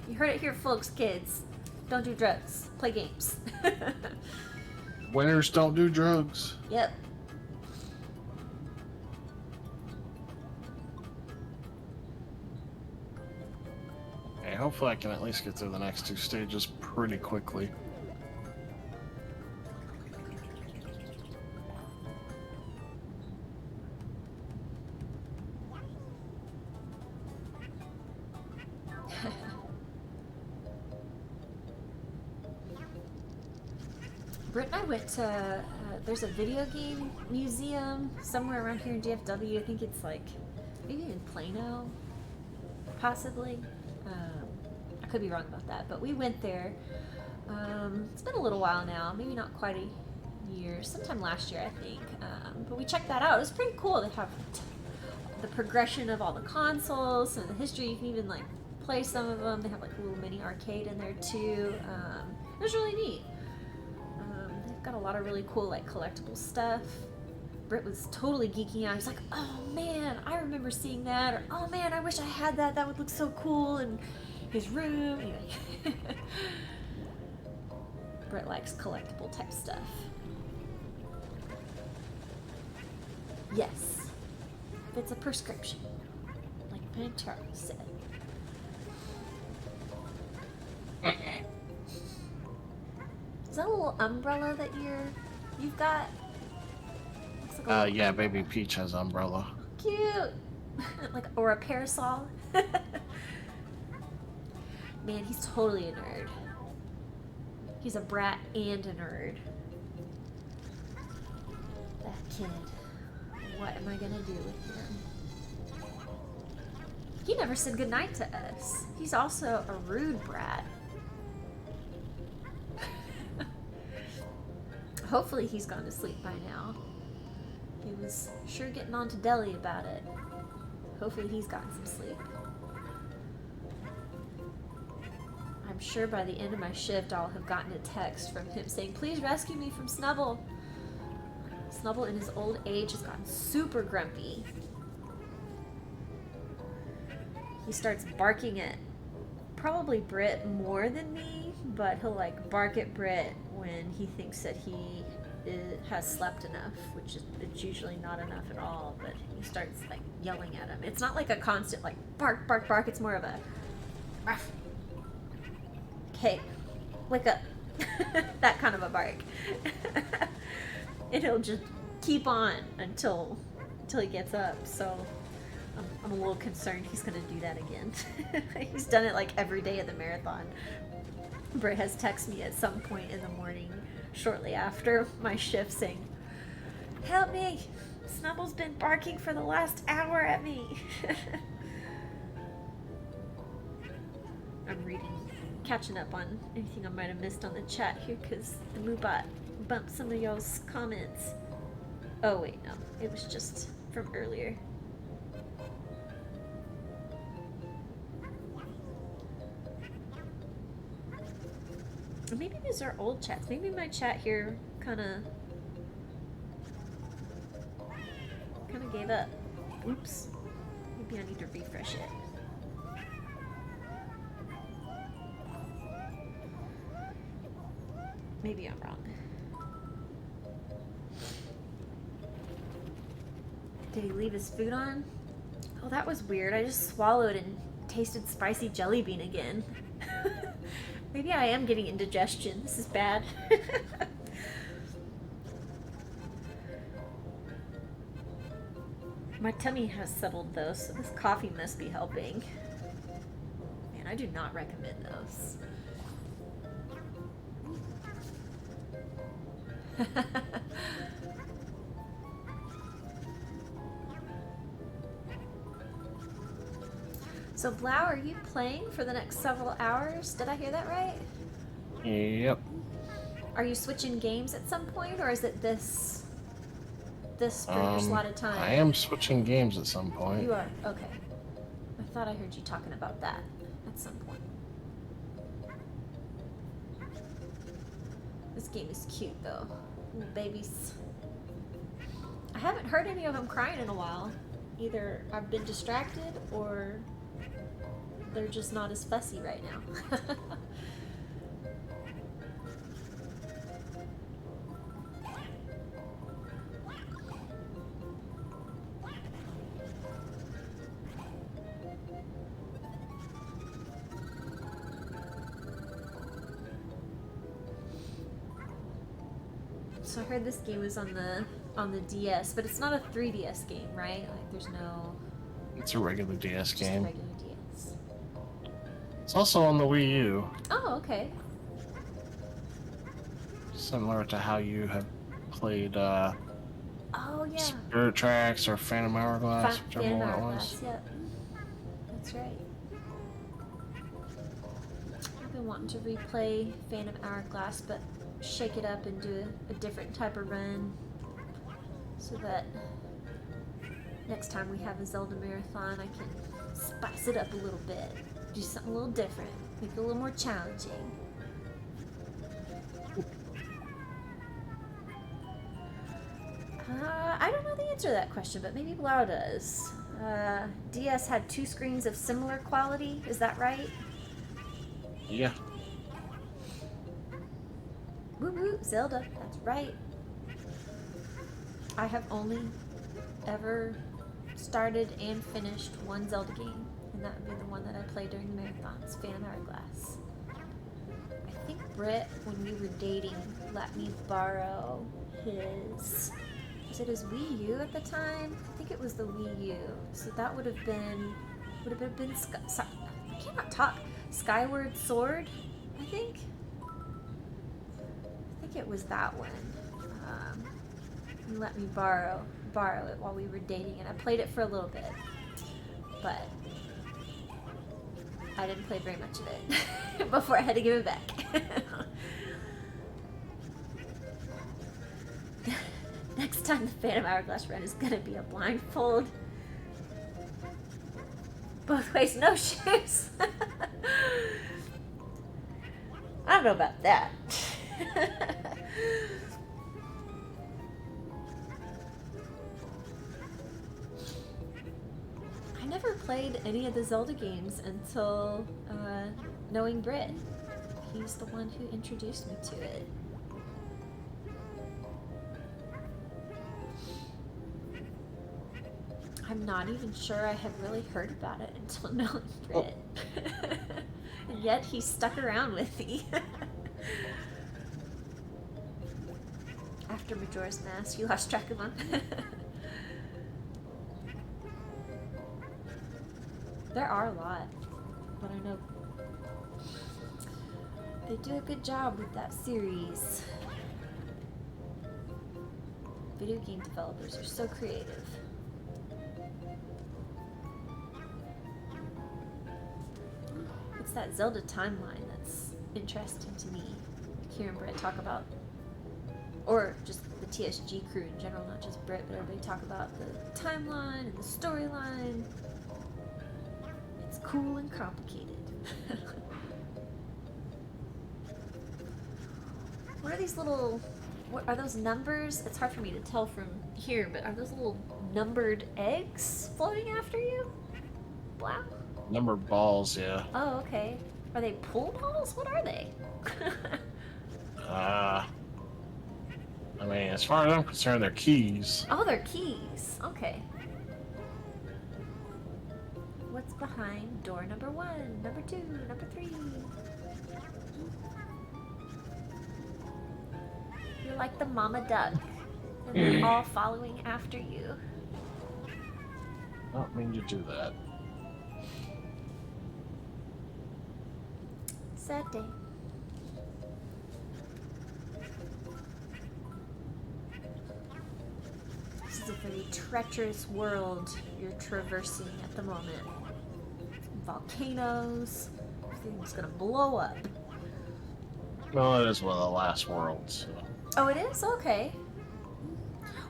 You heard it here, folks, kids. Don't do drugs. Play games.
Winners don't do drugs.
Yep.
Okay, hopefully I can at least get through the next two stages pretty quickly.
Britt and I went to, there's a video game museum somewhere around here in DFW. I think it's like, maybe in Plano, possibly. I could be wrong about that, but we went there. It's been a little while now, maybe not quite a year, sometime last year, I think. But we checked that out. It was pretty cool. They have the progression of all the consoles and the history. You can even like play some of them. They have like a little mini arcade in there too. It was really neat. Got a lot of really cool like collectible stuff. Britt was totally geeking out. He's like, oh man, I remember seeing that, or oh man, I wish I had that. That would look so cool in his room. Anyway. Britt likes collectible type stuff. Yes, if it's a prescription, like Pantera said. Is that a little umbrella that you're You've got. Looks like a little
Yeah, baby Peach has umbrella.
cute, like or a parasol. Man, he's totally a nerd. He's a brat and a nerd. That kid. What am I gonna do with him? He never said goodnight to us. He's also a rude brat. Hopefully he's gone to sleep by now. He was sure getting on to Deli about it. Hopefully he's gotten some sleep. I'm sure by the end of my shift I'll have gotten a text from him saying, please rescue me from Snubble. Snubble in his old age has gotten super grumpy. He starts barking at probably Britt more than me, but he'll like bark at Britt when he thinks that he has slept enough, which is it's usually not enough at all, but he starts like yelling at him. It's not like a constant like bark, bark, bark, it's more of a ruff. Okay, wake up. That kind of a bark. And he'll just keep on until he gets up, so I'm a little concerned he's gonna do that again. He's done it like every day of the marathon. Britt has texted me at some point in the morning, shortly after my shift, saying, help me! Snubble's been barking for the last hour at me. I'm catching up on anything I might have missed on the chat here, because the Moobot bumped some of y'all's comments. Oh wait, no, it was just from earlier. Or maybe these are old chats. Maybe my chat here kind of gave up. Oops. Maybe I need to refresh it. Maybe I'm wrong. Did he leave his food on? Oh, that was weird. I just swallowed and tasted spicy jelly bean again. Maybe I am getting indigestion. This is bad. My tummy has settled though, so this coffee must be helping. Man, I do not recommend those. So Blau, are you playing for the next several hours? Did I hear that right?
Yep.
Are you switching games at some point, or is it this for your slotted time?
I am switching games at some point.
You are? Okay. I thought I heard you talking about that at some point. This game is cute though. Little babies. I haven't heard any of them crying in a while. Either I've been distracted or they're just not as fussy right now. So I heard this game was on the DS, but it's not a 3DS game, right? Like there's no.
It's a regular DS game.
Just a regular DS.
It's also on the Wii U.
Oh, okay.
Similar to how you have played
Oh yeah.
Spirit Tracks or Phantom Hourglass, whichever
Phantom
one it
Hourglass,
was.
yep. That's right. I've been wanting to replay Phantom Hourglass, but shake it up and do a different type of run so that next time we have a Zelda marathon I can spice it up a little bit, do something a little different, make it a little more challenging. I don't know the answer to that question, but maybe Blau does. DS had 2 screens of similar quality, is that right?
Yeah.
Woo woo, Zelda, that's right. I have only ever started and finished one Zelda game, and that would be the one that I played during the marathons, Phantom Hourglass. I think Britt, when we were dating, let me borrow his. Was it his Wii U at the time? I think it was the Wii U. So that would have been I cannot talk. Skyward Sword, I think. I think it was that one. He let me borrow it while we were dating, and I played it for a little bit, but I didn't play very much of it before I had to give it back. Next time the Phantom Hourglass run is gonna be a blindfold. Both ways, no shoes. I don't know about that. I never played any of the Zelda games until knowing Britt. He's the one who introduced me to it. I'm not even sure I had really heard about it until knowing Britt. And yet he stuck around with me. After Majora's Mask, you lost track of him. There are a lot, but I know they do a good job with that series. Video game developers are so creative. It's that Zelda timeline that's interesting to me. Hearing Britt talk about, or just the TSG crew in general, not just Britt, but everybody talk about the timeline and the storyline. It's cool and complicated. What are these little, what are those numbers? It's hard for me to tell from here, but are those little numbered eggs floating after you? Wow.
Numbered balls, yeah.
Oh, okay. Are they pool balls? What are they?
I mean, as far as I'm concerned, they're keys.
Oh, they're keys. Okay. What's behind door number 1, number 2, number 3? You're like the mama duck, and they're all following after you.
I don't mean to do that.
Sad day. This is a very treacherous world you're traversing at the moment. Volcanoes. Everything's gonna blow up.
Well, it is one of the last worlds. So.
Oh, it is? Okay.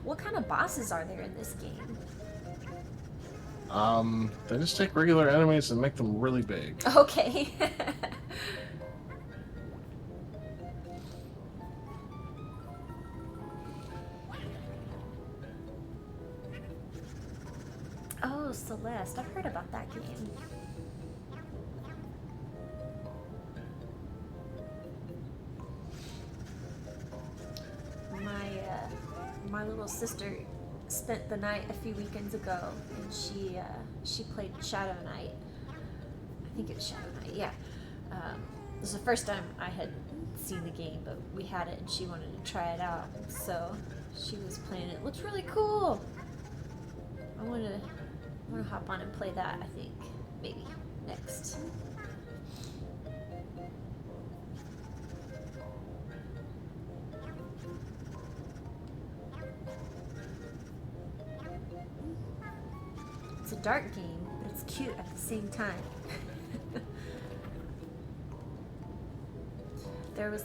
What kind of bosses are there in this game?
They just take regular enemies and make them really big.
Okay. Oh, Celeste. I've heard about that game. My little sister spent the night a few weekends ago, and she played Shadow Knight. I think it was Shadow Knight, yeah. It was the first time I had seen the game, but we had it, and she wanted to try it out. So she was playing it. It looks really cool. I want to hop on and play that. I think maybe next. It's a dark game, but it's cute at the same time. There's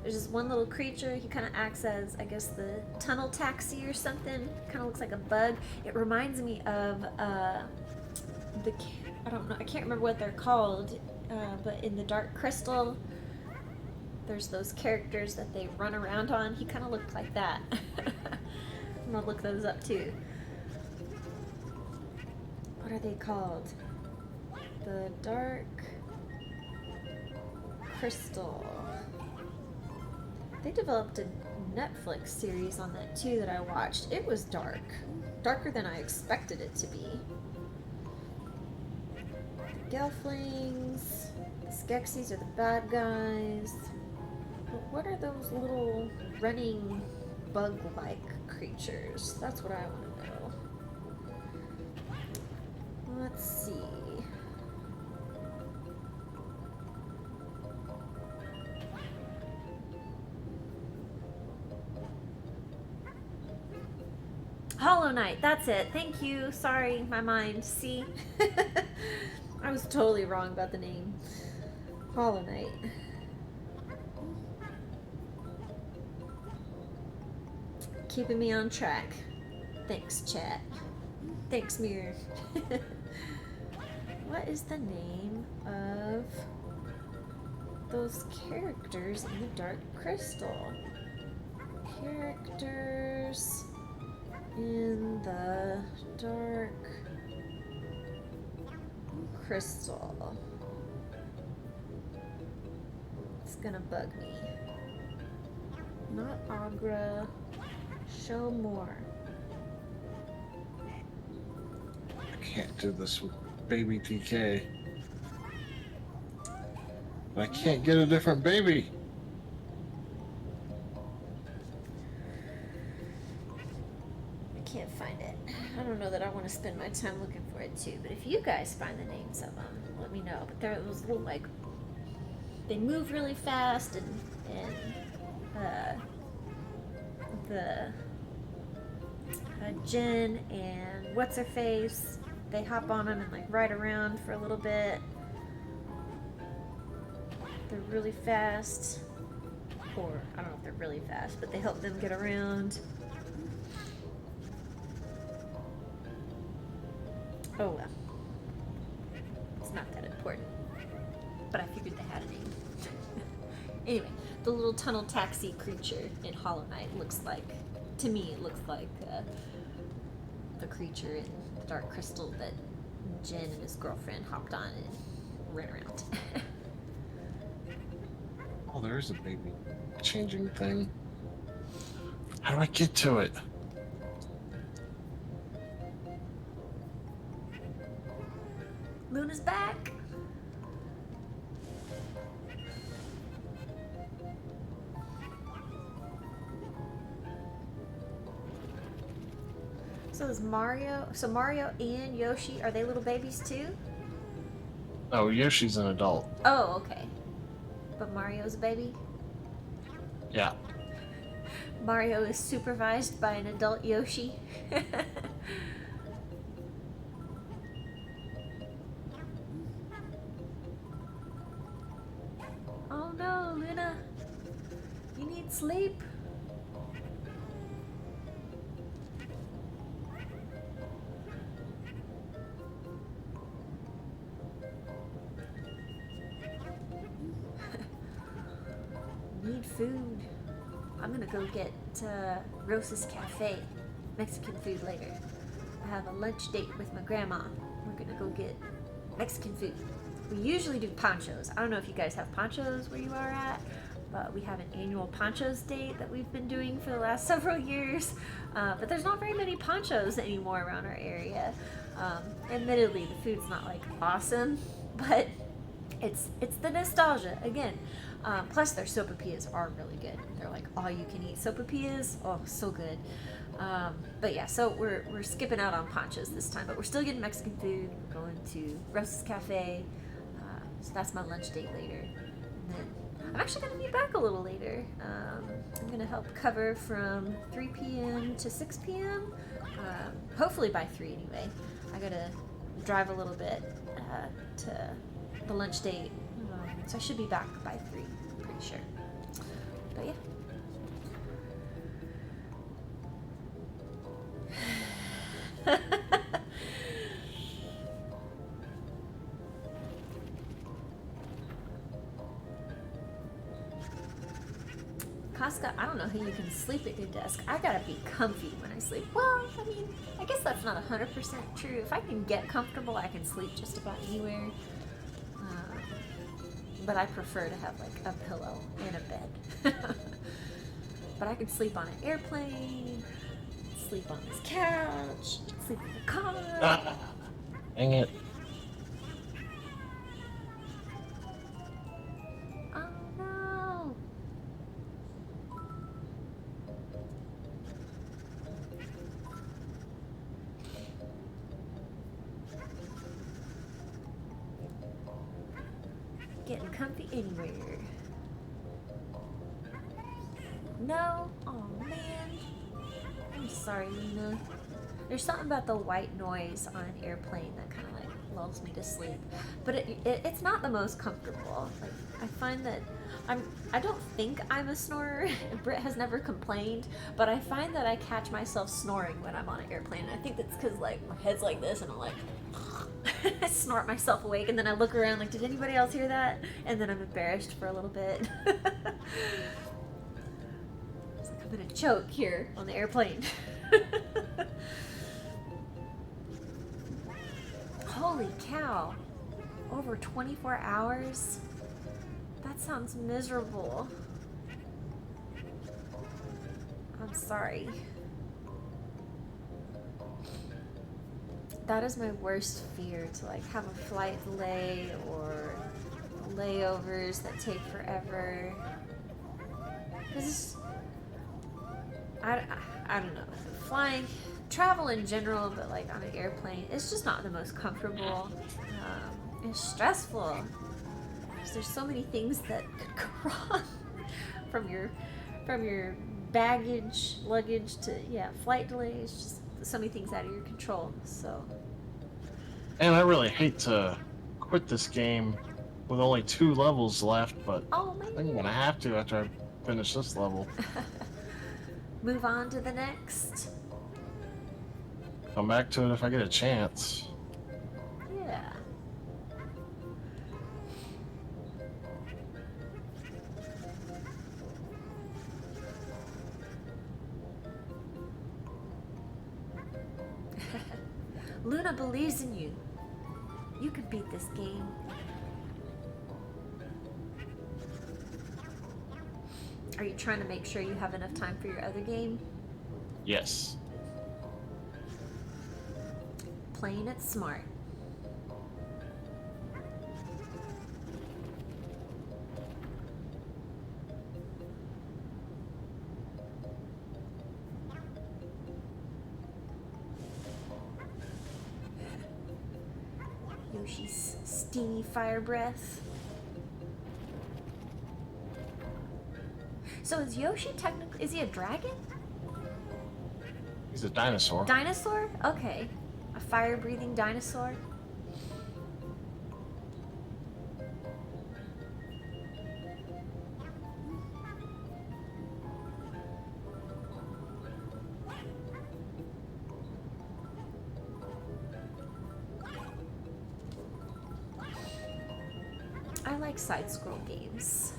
this one little creature. He kind of acts as, I guess, the tunnel taxi or something. Kind of looks like a bug. It reminds me of I don't know, I can't remember what they're called, but in the Dark Crystal, there's those characters that they run around on. He kind of looked like that. I'm gonna look those up too. What are they called? The Dark Crystal. They developed a Netflix series on that too that I watched. It was dark. Darker than I expected it to be. The Gelflings. The Skeksis are the bad guys. But what are those little running bug-like creatures? That's what I want to know. Let's see. Hollow Knight, that's it. Thank you. Sorry, my mind. See? I was totally wrong about the name. Hollow Knight. Keeping me on track. Thanks, chat. Thanks, Mirror. What is the name of those characters in the Dark Crystal? Characters in the Dark Crystal. It's gonna bug me. Not Agra. Show more.
I can't do this with baby TK. I can't get a different baby.
I can't find it. I don't know that I want to spend my time looking for it too, but if you guys find the names of them, let me know. But there was little, like, they move really fast, and the Jen and what's her face, they hop on them and like ride around for a little bit. They're really fast, or I don't know if they're really fast, but they help them get around. Oh well, it's not that important, but I figured they had a name. Anyway, the little tunnel taxi creature in Hollow Knight looks like, to me, it looks like the creature in the Dark Crystal that Jen and his girlfriend hopped on and ran around.
Oh, there is a baby changing thing. How do I get to it?
Luna's back. So is Mario, so Mario and Yoshi, are they little babies too?
Oh, Yoshi's an adult.
Oh, okay. But Mario's a baby?
Yeah.
Mario is supervised by an adult Yoshi. Oh no, Luna. You need sleep. Need food. I'm gonna go get Rosa's Cafe, Mexican food later. I have a lunch date with my grandma. We're gonna go get Mexican food. We usually do ponchos. I don't know if you guys have ponchos where you are at, but we have an annual ponchos date that we've been doing for the last several years. But there's not very many ponchos anymore around our area. Admittedly, the food's not like awesome, but it's the nostalgia again. Plus, their sopapillas are really good. They're like all you can eat sopapillas. Oh, so good. But yeah, so we're skipping out on ponchos this time, but we're still getting Mexican food. We're going to Rosa's Cafe. So that's my lunch date later. And then I'm actually going to be back a little later. I'm going to help cover from 3 p.m. to 6 p.m. Hopefully by 3 anyway. I got to drive a little bit to the lunch date. So I should be back by 3, I'm pretty sure. But yeah. Casca, I don't know how you can sleep at your desk. I gotta be comfy when I sleep. Well, I mean, I guess that's not 100% true. If I can get comfortable, I can sleep just about anywhere. But I prefer to have like a pillow and a bed. But I can sleep on an airplane, sleep on this couch, sleep in the car.
Dang it.
Oh no. anywhere. No? Oh man. I'm sorry, Luna. There's something about the white noise on an airplane that kind of like lulls me to sleep. But it's not the most comfortable. Like, I find that I don't think I'm a snorer. Britt has never complained, but I find that I catch myself snoring when I'm on an airplane. And I think that's because like my head's like this and I'm like I snort myself awake, and then I look around like, did anybody else hear that? And then I'm embarrassed for a little bit. It's like I'm gonna choke here on the airplane. Holy cow. Over 24 hours? That sounds miserable. I'm sorry. That is my worst fear, to like have a flight delay or layovers that take forever. Because I don't know. Flying, travel in general, but like on an airplane, it's just not the most comfortable. It's stressful. There's so many things that could go wrong from your baggage, luggage to flight delays. Just so many things out of your control. So.
And I really hate to quit this game with only 2 levels left, but
I
think I'm gonna have to after I finish this level.
Move on to the next.
Come back to it if I get a chance.
Yeah. Luna believes in you. You can beat this game. Are you trying to make sure you have enough time for your other game?
Yes.
Playing it smart. Yoshi's steamy fire breath. So is Yoshi technically, is he a dragon?
He's a dinosaur.
Dinosaur? Okay. A fire-breathing dinosaur? I like side-scroll games.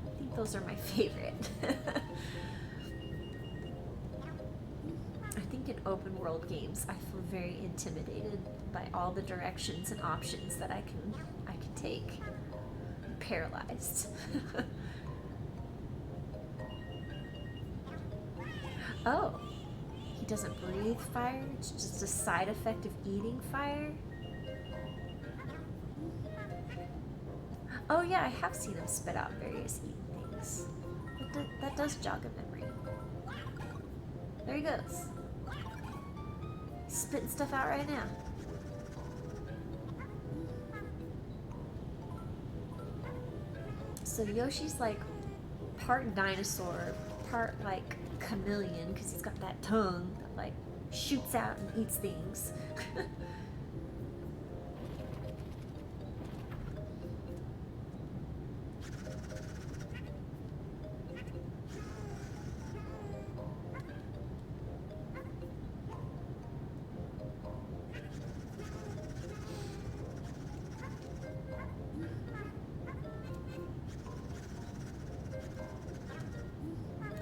I think those are my favorite. I think in open world games I feel very intimidated by all the directions and options that I can take. I'm paralyzed. Oh, he doesn't breathe fire? It's just a side effect of eating fire? Oh yeah, I have seen him spit out various eaten things. That does jog a memory. There he goes. He's spitting stuff out right now. So Yoshi's like part dinosaur, part like chameleon, because he's got that tongue that like shoots out and eats things.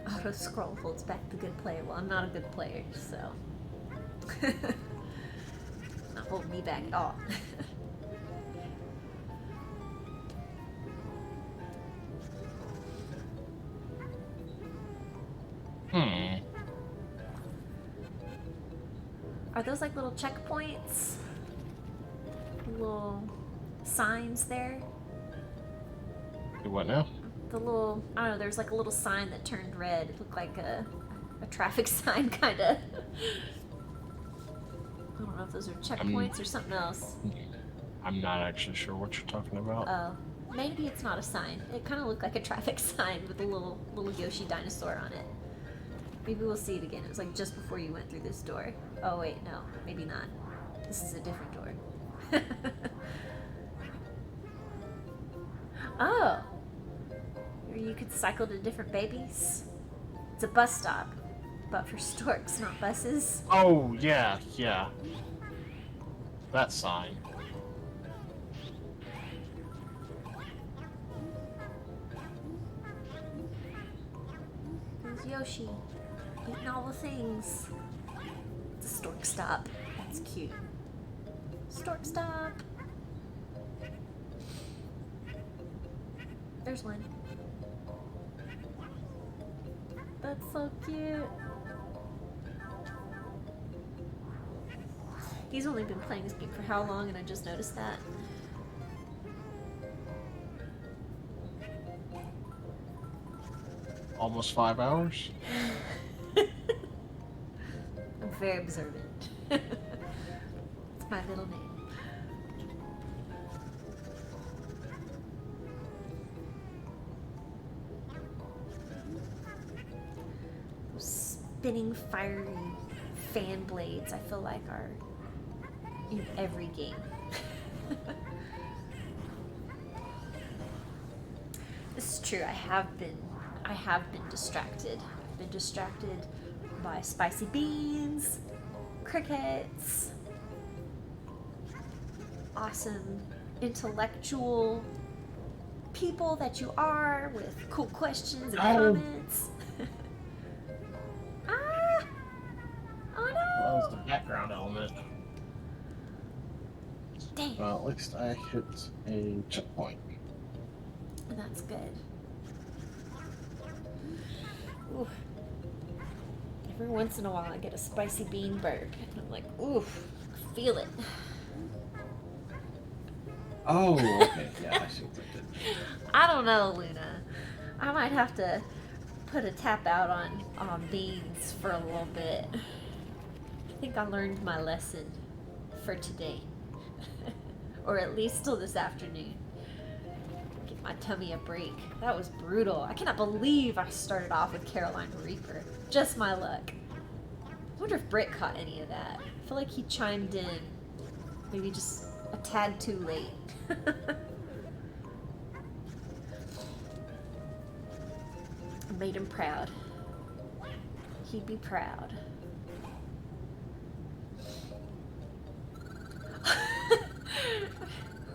Auto scroll holds back the good player. Well, I'm not a good player, so not holding me back at all. Are those like little checkpoints? Little signs there?
Do what now?
The little, I don't know, there's like a little sign that turned red. It looked like a traffic sign, kind of. I don't know if those are checkpoints or something else.
I'm not actually sure what you're talking about.
Oh. Maybe it's not a sign. It kind of looked like a traffic sign with a little Yoshi dinosaur on it. Maybe we'll see it again. It was like just before you went through this door. Oh wait, no, maybe not. This is a different door. Oh, or you could cycle to different babies. It's a bus stop, but for storks, not buses.
Oh, yeah. That sign.
There's Yoshi, eating all the things. It's a stork stop. That's cute. Stork stop. There's Lynn. That's so cute. He's only been playing this game for how long, and I just noticed that.
Almost 5 hours?
I'm very observant. It's my middle name. Those spinning fiery fan blades, I feel like, are in every game. This is true. I have been distracted. I've been distracted by spicy beans, crickets, awesome intellectual people that you are with cool questions and comments. Ah! Oh no!
That was the background element.
Dang.
Well, at least I hit a checkpoint.
That's good. Ooh. Every once in a while I get a spicy bean burp, and I'm like, oof, I feel it.
Oh, okay. Yeah, I see what I did.
I don't know, Luna. I might have to put a tap out on beans for a little bit. I think I learned my lesson for today. Or at least till this afternoon. Give my tummy a break. That was brutal. I cannot believe I started off with Carolina Reaper. Just my luck. I wonder if Britt caught any of that. I feel like he chimed in maybe just a tad too late. Made him proud. He'd be proud.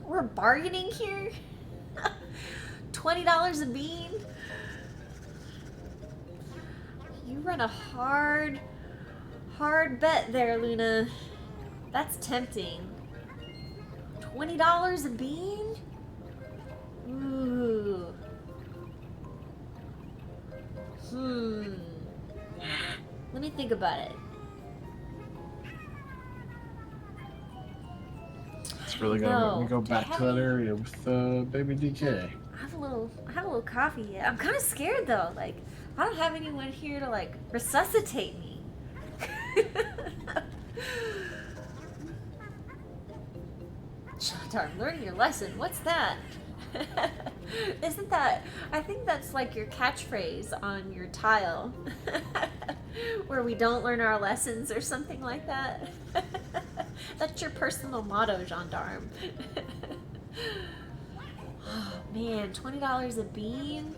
We're bargaining here? $20 a bean? You run a hard bet there, Luna. That's tempting. $20 a bean? Ooh. Let me think about it.
It's really gonna make me go back to that area with baby DK.
I have a little coffee yet. I'm kind of scared though. Like, I don't have anyone here to like resuscitate me. Darn, learning your lesson. What's that? Isn't that? I think that's like your catchphrase on your tile, where we don't learn our lessons or something like that. That's your personal motto, gendarme. Oh man, $20 a bean.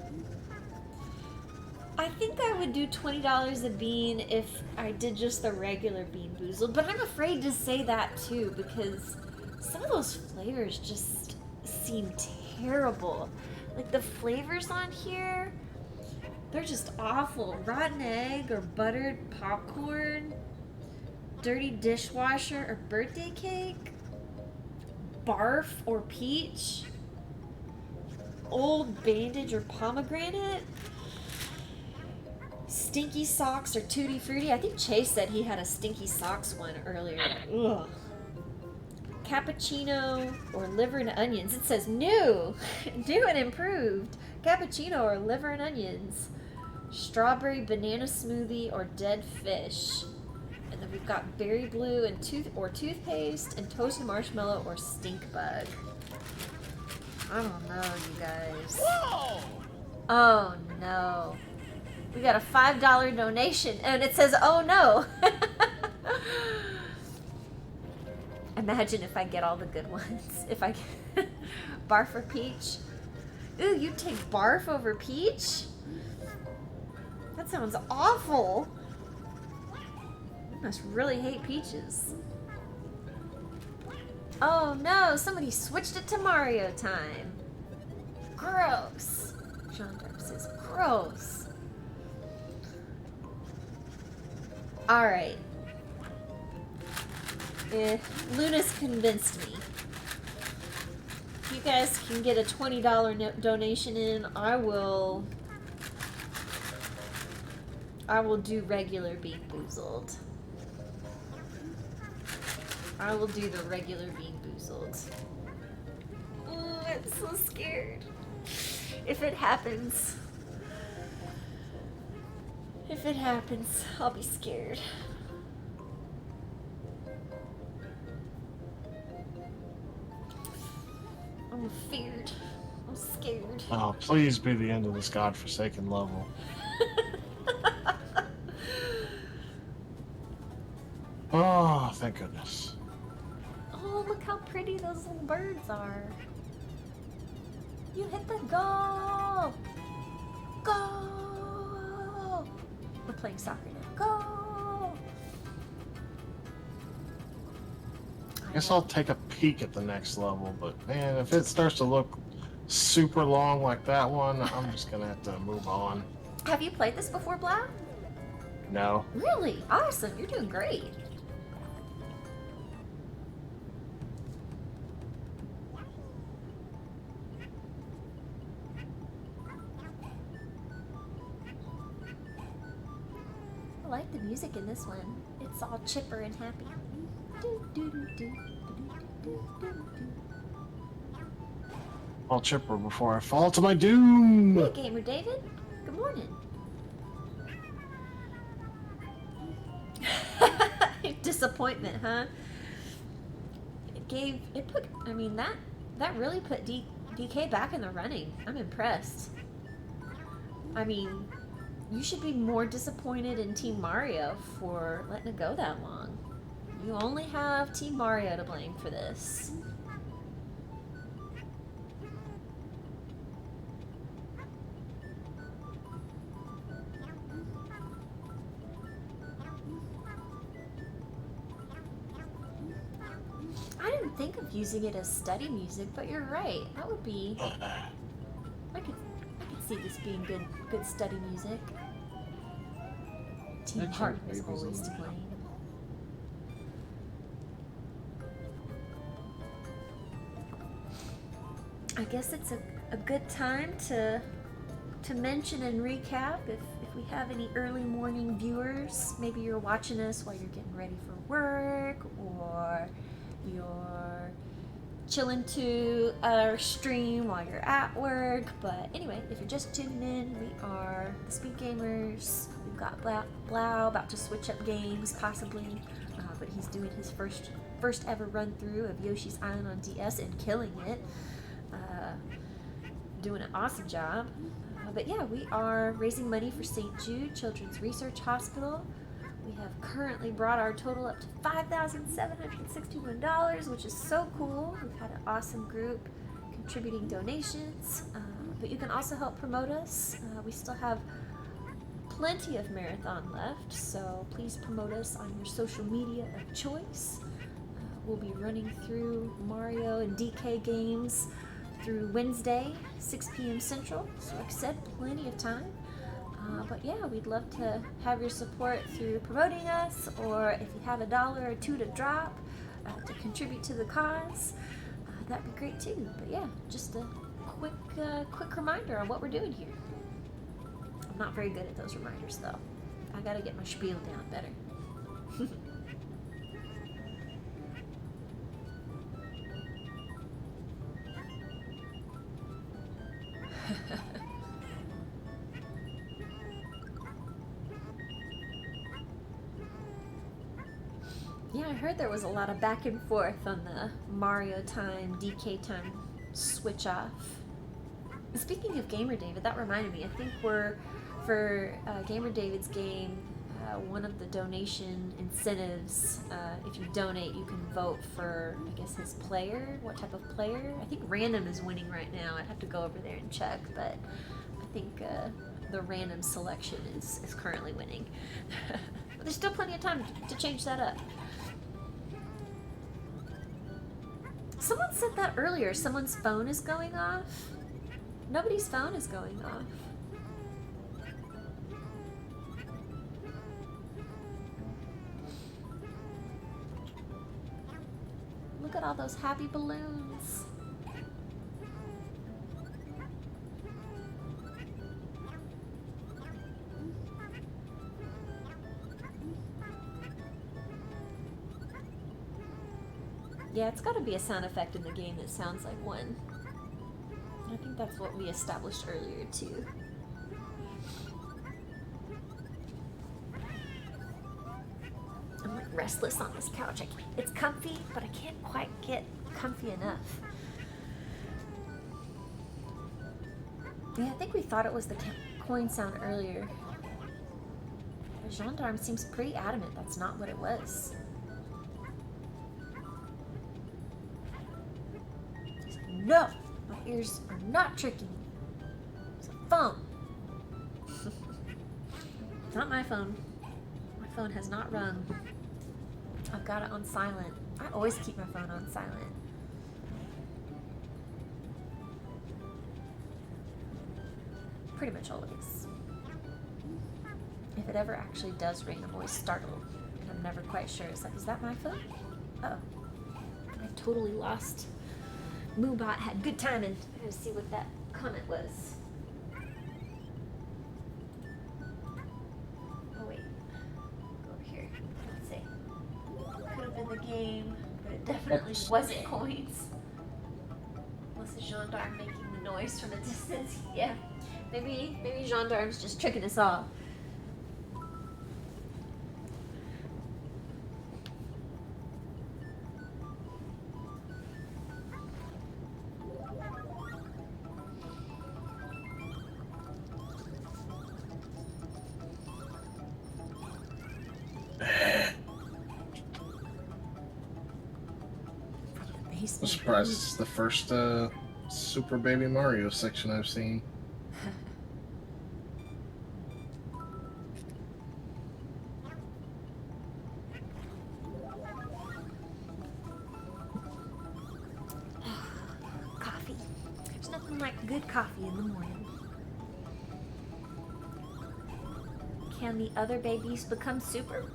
I think I would do $20 a bean if I did just the regular Bean Boozled, but I'm afraid to say that too because some of those flavors just seem terrible. Like the flavors on here, they're just awful. Rotten egg or buttered popcorn, dirty dishwasher or birthday cake, barf or peach, old bandage or pomegranate, stinky socks or tutti frutti. I think Chase said he had a stinky socks one earlier. Ugh. Cappuccino or liver and onions. It says new, new and improved. Cappuccino or liver and onions. Strawberry banana smoothie or dead fish. And then we've got berry blue and toothpaste and toasted marshmallow or stink bug. I don't know, you guys. Whoa! Oh no. We got a $5 donation and it says, oh no. Imagine if I get all the good ones. If I get Barf or Peach. Ooh, you take Barf over Peach? That sounds awful. You must really hate peaches. Oh no, somebody switched it to Mario time. Gross. Sean Dark says, gross. Alright. Luna's convinced me. If you guys can get a $20 donation in, I will do regular Bean Boozled. I will do the regular Bean Boozled. Ooh, I'm so scared. If it happens, I'll be scared. I'm feared. I'm scared.
Oh, please be the end of this godforsaken level. Oh, thank goodness.
Oh, look how pretty those little birds are. You hit the goal! Goal! We're playing soccer now. Goal!
I guess I'll take a peek at the next level, but man, if it starts to look super long like that one, I'm just gonna have to move on.
Have you played this before, Blau?
No.
Really? Awesome. You're doing great. I like the music in this one. It's all chipper and happy.
I'll chipper before I fall to my doom.
Hey, Gamer David. Good morning. Disappointment, huh? That really put DK back in the running. I'm impressed. I mean, you should be more disappointed in Team Mario for letting it go that long. You only have Team Mario to blame for this. I didn't think of using it as study music, but you're right. That would be. I could see this being good study music. Team Mario is always to blame. I guess it's a good time to mention and recap if we have any early morning viewers. Maybe you're watching us while you're getting ready for work, or you're chilling to our stream while you're at work. But anyway, if you're just tuning in, we are the Speed Gamers. We've got Blau about to switch up games, possibly, but he's doing his first ever run through of Yoshi's Island on DS and killing it. Doing an awesome job. But yeah, we are raising money for St. Jude Children's Research Hospital. We have currently brought our total up to $5,761, which is so cool. We've had an awesome group contributing donations, but you can also help promote us. We still have plenty of marathon left, so please promote us on your social media of choice. We'll be running through Mario and DK games through Wednesday, 6 p.m. Central. So like I said, plenty of time. But yeah, we'd love to have your support through promoting us, or if you have $1 or $2 to drop to contribute to the cause, that'd be great too. But yeah, just a quick reminder on what we're doing here. I'm not very good at those reminders though. I gotta get my spiel down better. Yeah, I heard there was a lot of back and forth on the Mario time, DK time switch off. Speaking of Gamer David, that reminded me. I think we're for Gamer David's game. One of the donation incentives, if you donate, you can vote for, I guess, his player. What type of player? I think random is winning right now. I'd have to go over there and check, but I think the random selection is currently winning. But there's still plenty of time to change that up. Someone said that earlier. Someone's phone is going off. Nobody's phone is going off. Look at all those happy balloons. Yeah, it's got to be a sound effect in the game that sounds like one. I think that's what we established earlier, too. I'm like restless on this couch. It's comfy, but I can't quite get comfy enough. Yeah, I think we thought it was the coin sound earlier. The gendarme seems pretty adamant that's not what it was. No! My ears are not tricking me. It's a phone. Not my phone. My phone has not rung. I've got it on silent. I always keep my phone on silent. Pretty much always. If it ever actually does ring, I'm always startled. And I'm never quite sure. It's like, is that my phone? Uh-oh. I totally lost. Moobot had good timing. I gotta see what that comment was. Oh wait. Go over here. Let's see. Could have been the game, but it definitely wasn't coins. Unless the gendarme making the noise from a distance. Yeah. Maybe gendarme's just tricking us all.
I'm surprised it's the first Super Baby Mario section I've seen.
Coffee. There's nothing like good coffee in the morning. Can the other babies become super?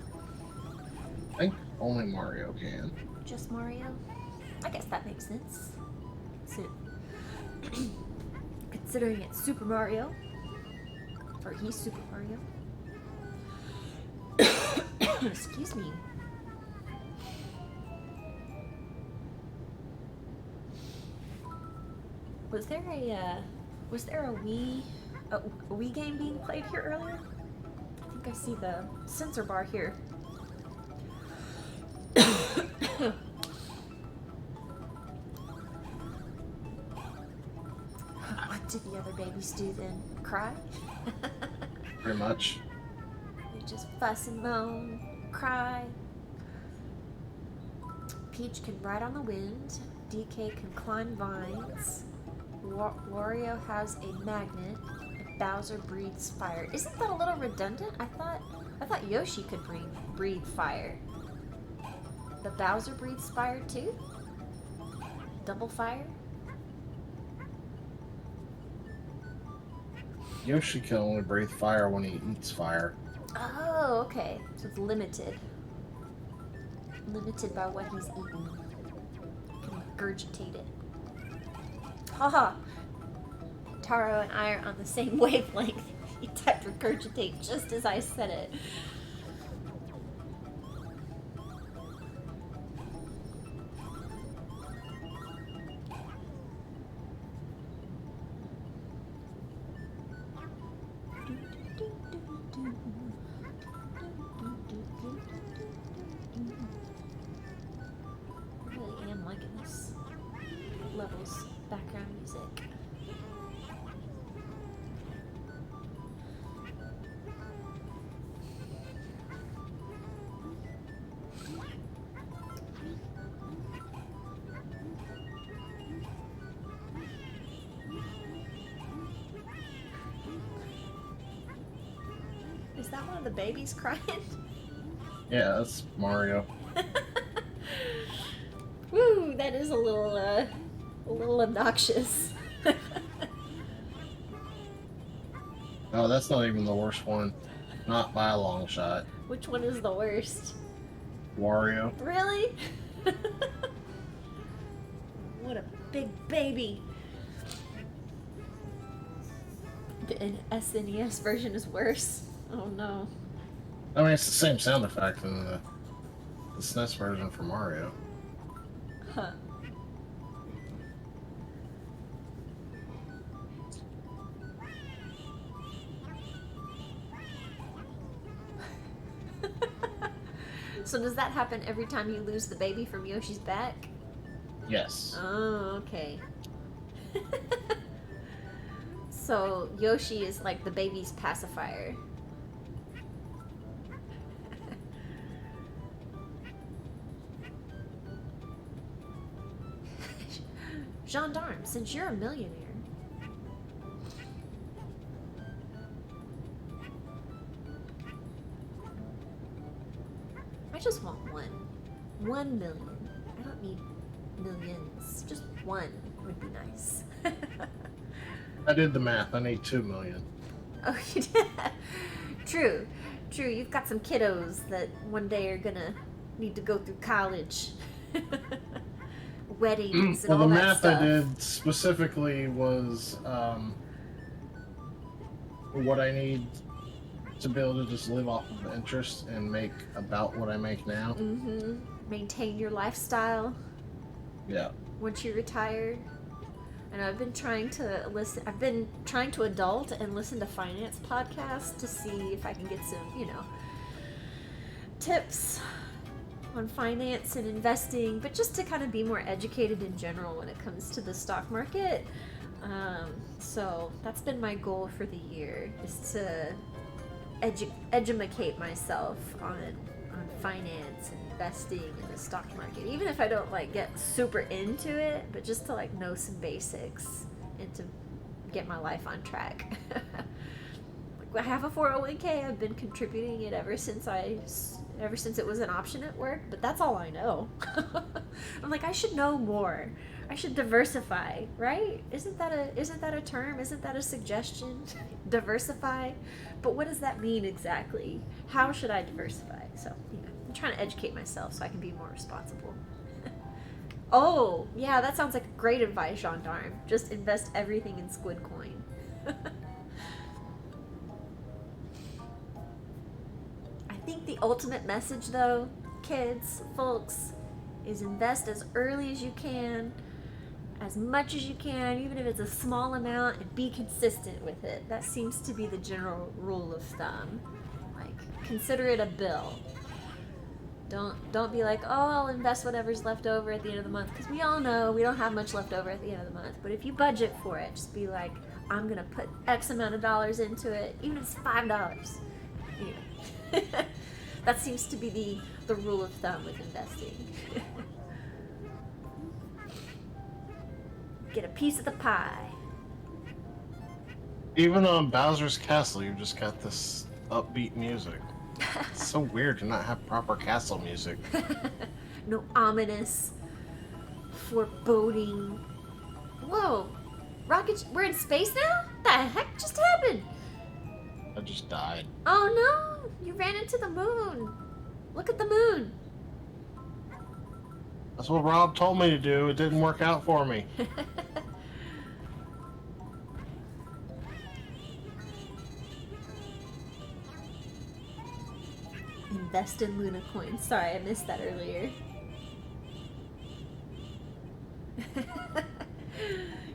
I think only Mario can.
Just Mario? I guess that makes sense. Considering it's Super Mario. Or he's Super Mario. Excuse me. Was there a Wii game being played here earlier? I think I see the sensor bar here. What did the other babies do then? Cry?
Pretty much.
They just fuss and moan, cry. Peach can ride on the wind. DK can climb vines. Wario has a magnet. And Bowser breathes fire. Isn't that a little redundant? I thought Yoshi could breathe fire. The Bowser breathes fire too? Double fire?
Yoshi can only breathe fire when he eats fire.
Oh, okay. So it's limited. Limited by what he's eaten. Can regurgitate it. Haha. Taro and I are on the same wavelength. He typed regurgitate just as I said it. I really am liking this levels back Is that one of the babies crying?
Yeah, that's Mario.
Woo, that is a little obnoxious.
Oh, that's not even the worst one. Not by a long shot.
Which one is the worst?
Wario.
Really? What a big baby. The SNES version is worse. Oh no.
I mean, it's the same sound effect in the SNES version for Mario.
Huh. So does that happen every time you lose the baby from Yoshi's back?
Yes.
Oh, okay. So Yoshi is like the baby's pacifier. Gendarme, since you're a millionaire. I just want one. 1 million. I don't need millions. Just one would be nice.
I did the math. I need 2 million.
Oh, you did? True. True. You've got some kiddos that one day are gonna need to go through college. Weddings and
Well,
all
the
that
math
stuff.
I did specifically was what I need to be able to just live off of interest and make about what I make now.
Mm-hmm. Maintain your lifestyle
Yeah.
once you're retired. And I've been trying to listen. I've been trying to adult and listen to finance podcasts to see if I can get some, tips on finance and investing, but just to kind of be more educated in general when it comes to the stock market. So that's been my goal for the year, is to educate myself on finance and investing in the stock market, even if I don't get super into it, but just to know some basics and to get my life on track. I have a 401k. I've been contributing it ever since it was an option at work, but that's all I know. I'm I should know more. I should diversify, right? Isn't that a term? Isn't that a suggestion? Diversify? But what does that mean exactly? How should I diversify? So, I'm trying to educate myself so I can be more responsible. Oh, yeah, that sounds like great advice, Gendarme. Just invest everything in Squid Coin. I think the ultimate message, though, kids, folks, is invest as early as you can, as much as you can, even if it's a small amount, and be consistent with it. That seems to be the general rule of thumb. Consider it a bill. Don't be like, oh, I'll invest whatever's left over at the end of the month, because we all know we don't have much left over at the end of the month. But if you budget for it, just be like, I'm gonna put X amount of dollars into it, even if it's $5. That seems to be the rule of thumb with investing. Get a piece of the pie.
Even on Bowser's Castle, you just got this upbeat music. It's so weird to not have proper castle music.
No ominous, foreboding. Whoa, rocket! We're in space now? What the heck just happened?
I just died.
Oh no! You ran into the moon. Look at the moon.
That's what Rob told me to do. It didn't work out for me.
Invest in Luna coins. Sorry, I missed that earlier.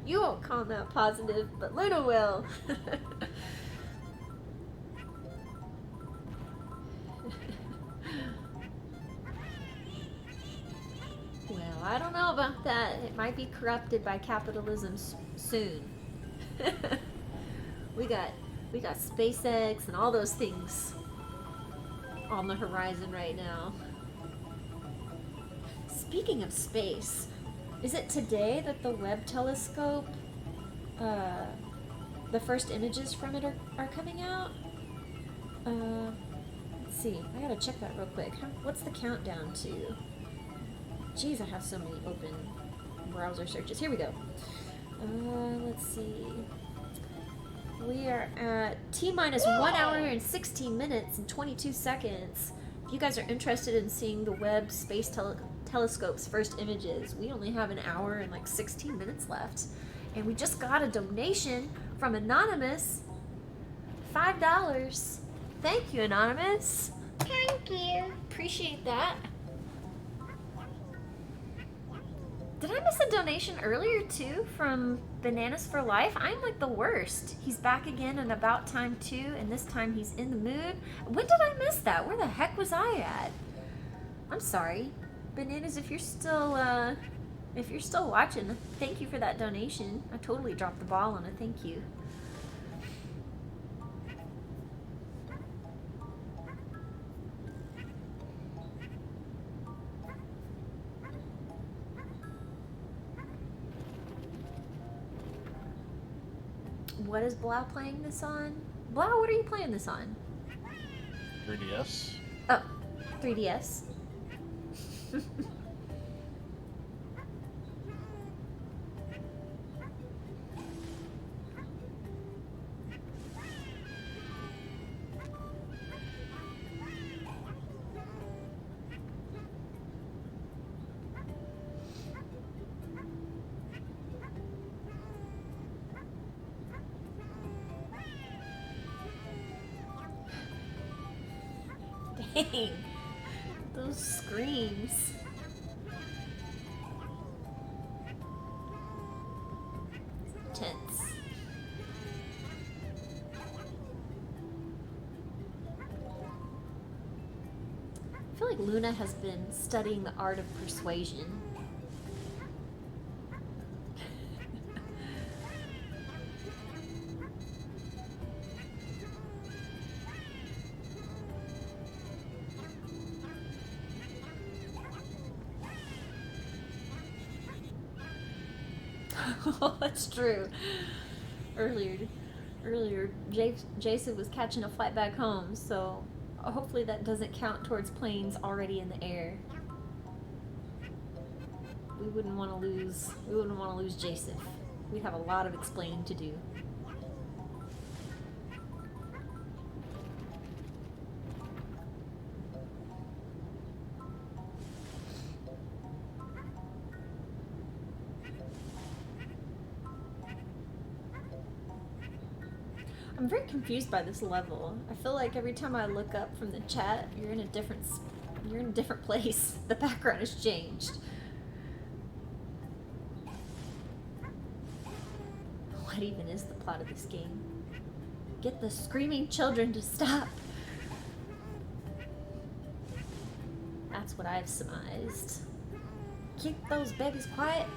You won't call that positive, but Luna will. Well, I don't know about that. It might be corrupted by capitalism soon. We got SpaceX and all those things on the horizon right now. Speaking of space, is it today that the Webb telescope, the first images from it are coming out? Let's see. I gotta check that real quick. What's the countdown to? Jeez, I have so many open browser searches. Here we go. Let's see. We are at T-minus 1 hour and 16 minutes and 22 seconds. If you guys are interested in seeing the Webb Space Telescope's first images, we only have an hour and like 16 minutes left. And we just got a donation from Anonymous. $5. Thank you, Anonymous.
Thank you.
Appreciate that. Did I miss a donation earlier too from Bananas for Life? I'm like the worst. He's back again in About Time 2, and this time he's in the mood. When did I miss that? Where the heck was I at? I'm sorry. Bananas, if you're still watching, thank you for that donation. I totally dropped the ball on a thank you. What is Blau playing this on? Blau, what are you playing this on?
3DS.
Oh, 3DS. Dang, those screams. Tense. I feel like Luna has been studying the art of persuasion. That's true. Earlier, Jason was catching a flight back home, so hopefully that doesn't count towards planes already in the air. We wouldn't want to lose Jason. We'd have a lot of explaining to do. I'm very confused by this level. I feel like every time I look up from the chat, you're in a different place. The background has changed. What even is the plot of this game? Get the screaming children to stop. That's what I've surmised. Keep those babies quiet.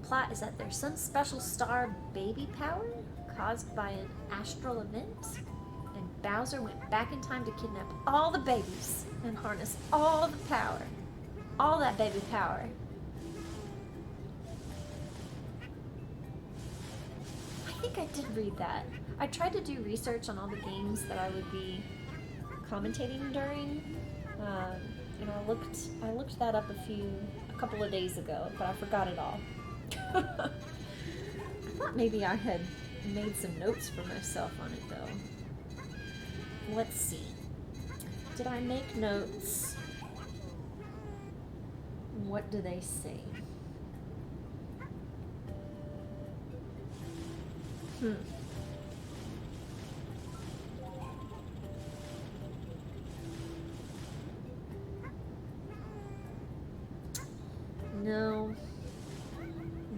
Plot is that there's some special star baby power caused by an astral event, and Bowser went back in time to kidnap all the babies and harness all the power. All that baby power. I think I did read that. I tried to do research on all the games that I would be commentating during, and I looked that up a couple of days ago, but I forgot it all. I thought maybe I had made some notes for myself on it though. Let's see. Did I make notes? What do they say?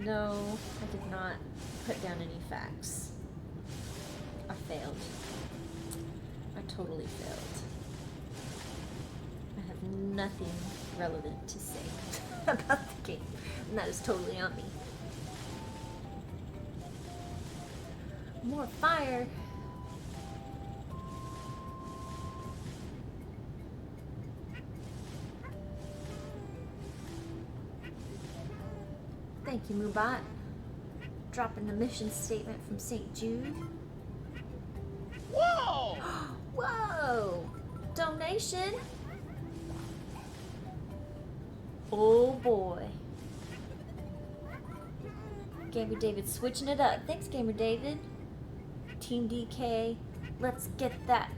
No, I did not put down any facts. I failed. I totally failed. I have nothing relevant to say about the game, and that is totally on me. More fire. Thank you, Mubot. Dropping the mission statement from St. Jude.
Whoa!
Whoa! Donation? Oh boy. Gamer David switching it up. Thanks, Gamer David. Team DK, let's get that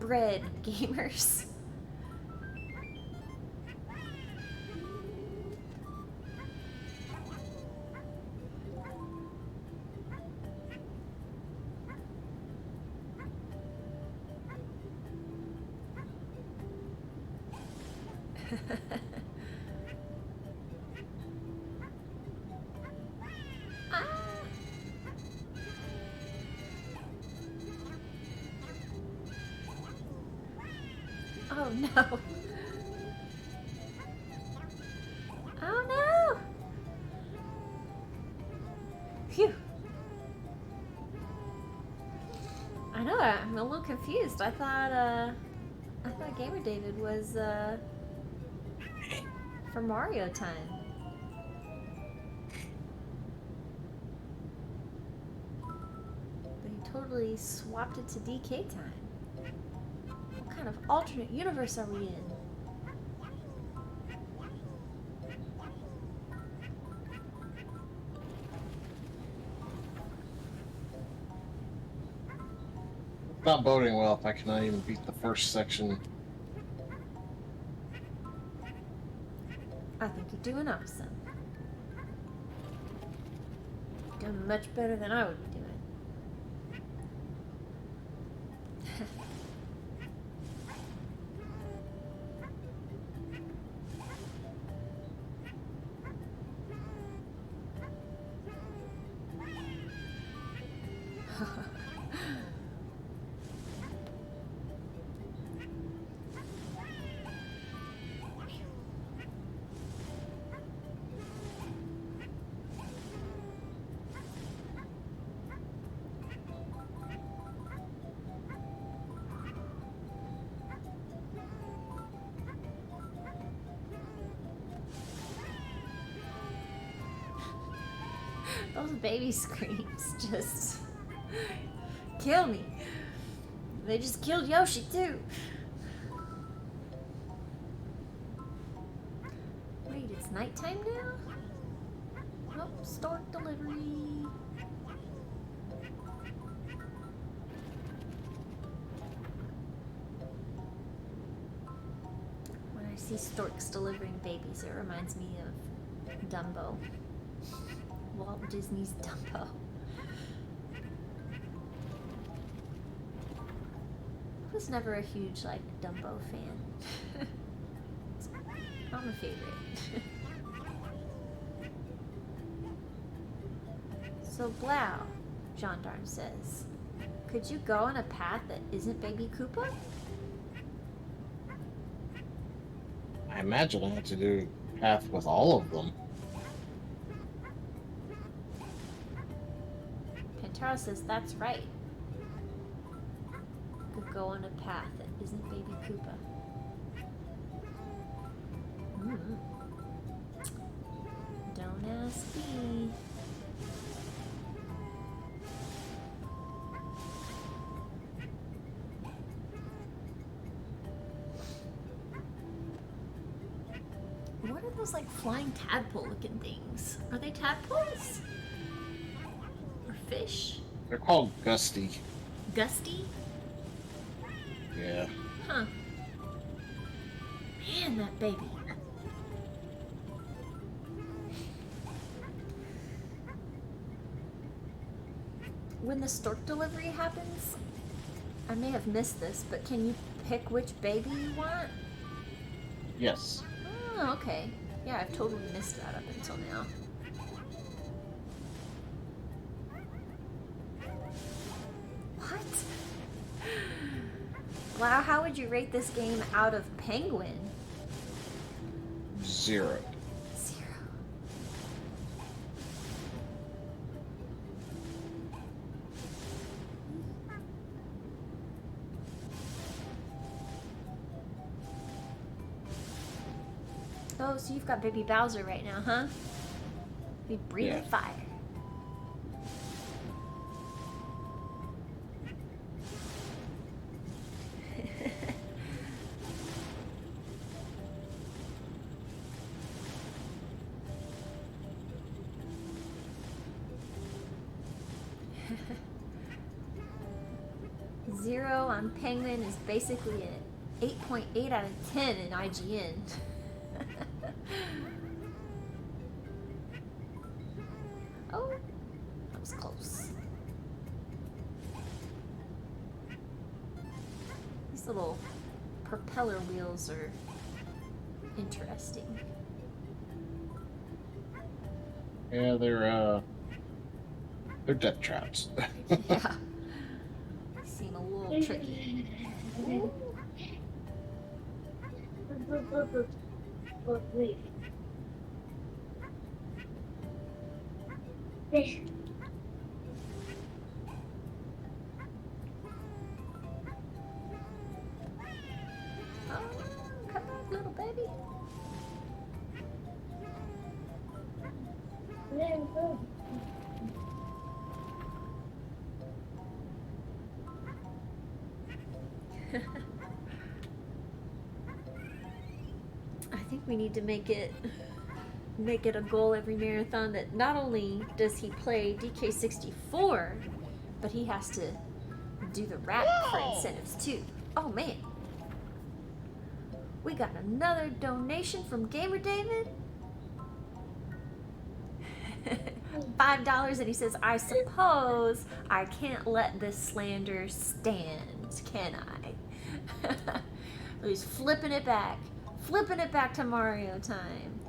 bread, gamers. Ah. Oh no. Oh no. Phew. I know, I'm a little confused. I thought Gamer David was for Mario time. But he totally swapped it to DK time. What kind of alternate universe are we in?
Not boding well if I cannot even beat the first section.
I think you're doing awesome. Doing much better than I would be doing. Those baby screams just kill me. They just killed Yoshi too. Wait, it's nighttime now? Oh, stork delivery. When I see storks delivering babies, it reminds me of Dumbo. Walt Disney's Dumbo. I was never a huge, Dumbo fan. Not my favorite. So, Blau, Gendarme says, could you go on a path that isn't Baby Koopa?
I imagine I have to do a path with all of them.
Pantera says that's right. Could go on a path that isn't Baby Koopa. Don't ask me. What are those flying tadpole looking things? Are they tadpoles? Or fish?
They're called Gusty.
Gusty?
Yeah.
Huh. Man, that baby. When the stork delivery happens, I may have missed this, but can you pick which baby you want?
Yes.
Oh, okay. Yeah, I've totally missed that up until now. What? Wow, how would you rate this game out of Penguin?
0.
0. Oh, so you've got baby Bowser right now, huh?
He breathed fire. Zero on Penguin is basically an 8.8 out of 10 in IGN. Oh, that was close. These little propeller wheels are interesting.
Yeah, they're death traps.
Yeah. Seem a little tricky. Ooh. Oh, come back, little baby. I think we need to make it a goal every marathon that not only does he play DK64, but he has to do the rap for incentives too. Oh man. We got another donation from Gamer David. $5, and he says, I suppose I can't let this slander stand, can I? He's flipping it back to Mario time.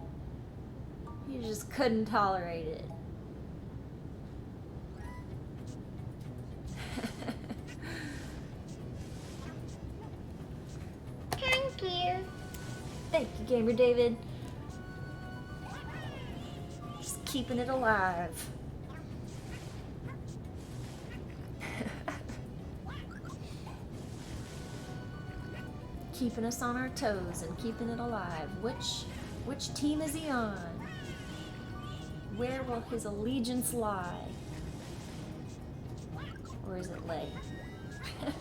He just couldn't tolerate it.
Thank you.
Thank you, Gamer David. Just keeping it alive. Keeping us on our toes and keeping it alive. Which team is he on? Where will his allegiance lie? Or is it lay? I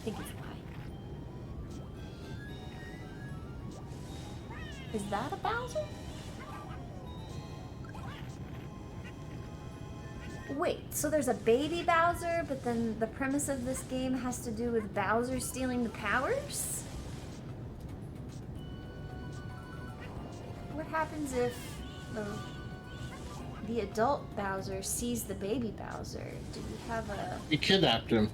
think it's lie. Is that a Bowser? Wait, so there's a baby Bowser, but then the premise of this game has to do with Bowser stealing the powers? What happens if the adult Bowser sees the baby Bowser? Do we have a...
He kidnapped him.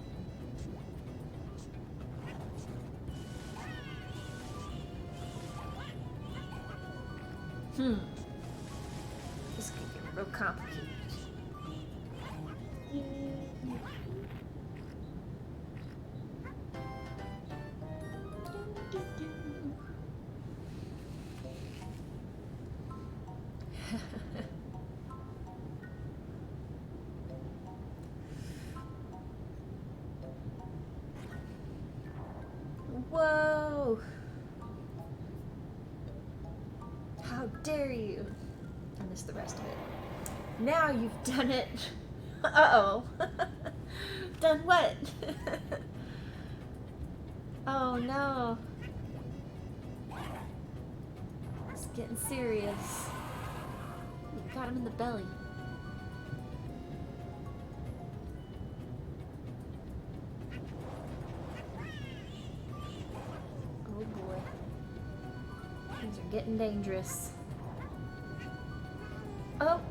This could get real complicated. Whoa! How dare you! I missed the rest of it. Now you've done it! Uh-oh! Done what? Oh no! It's getting serious. You got him in the belly. Oh boy. Things are getting dangerous. Oh!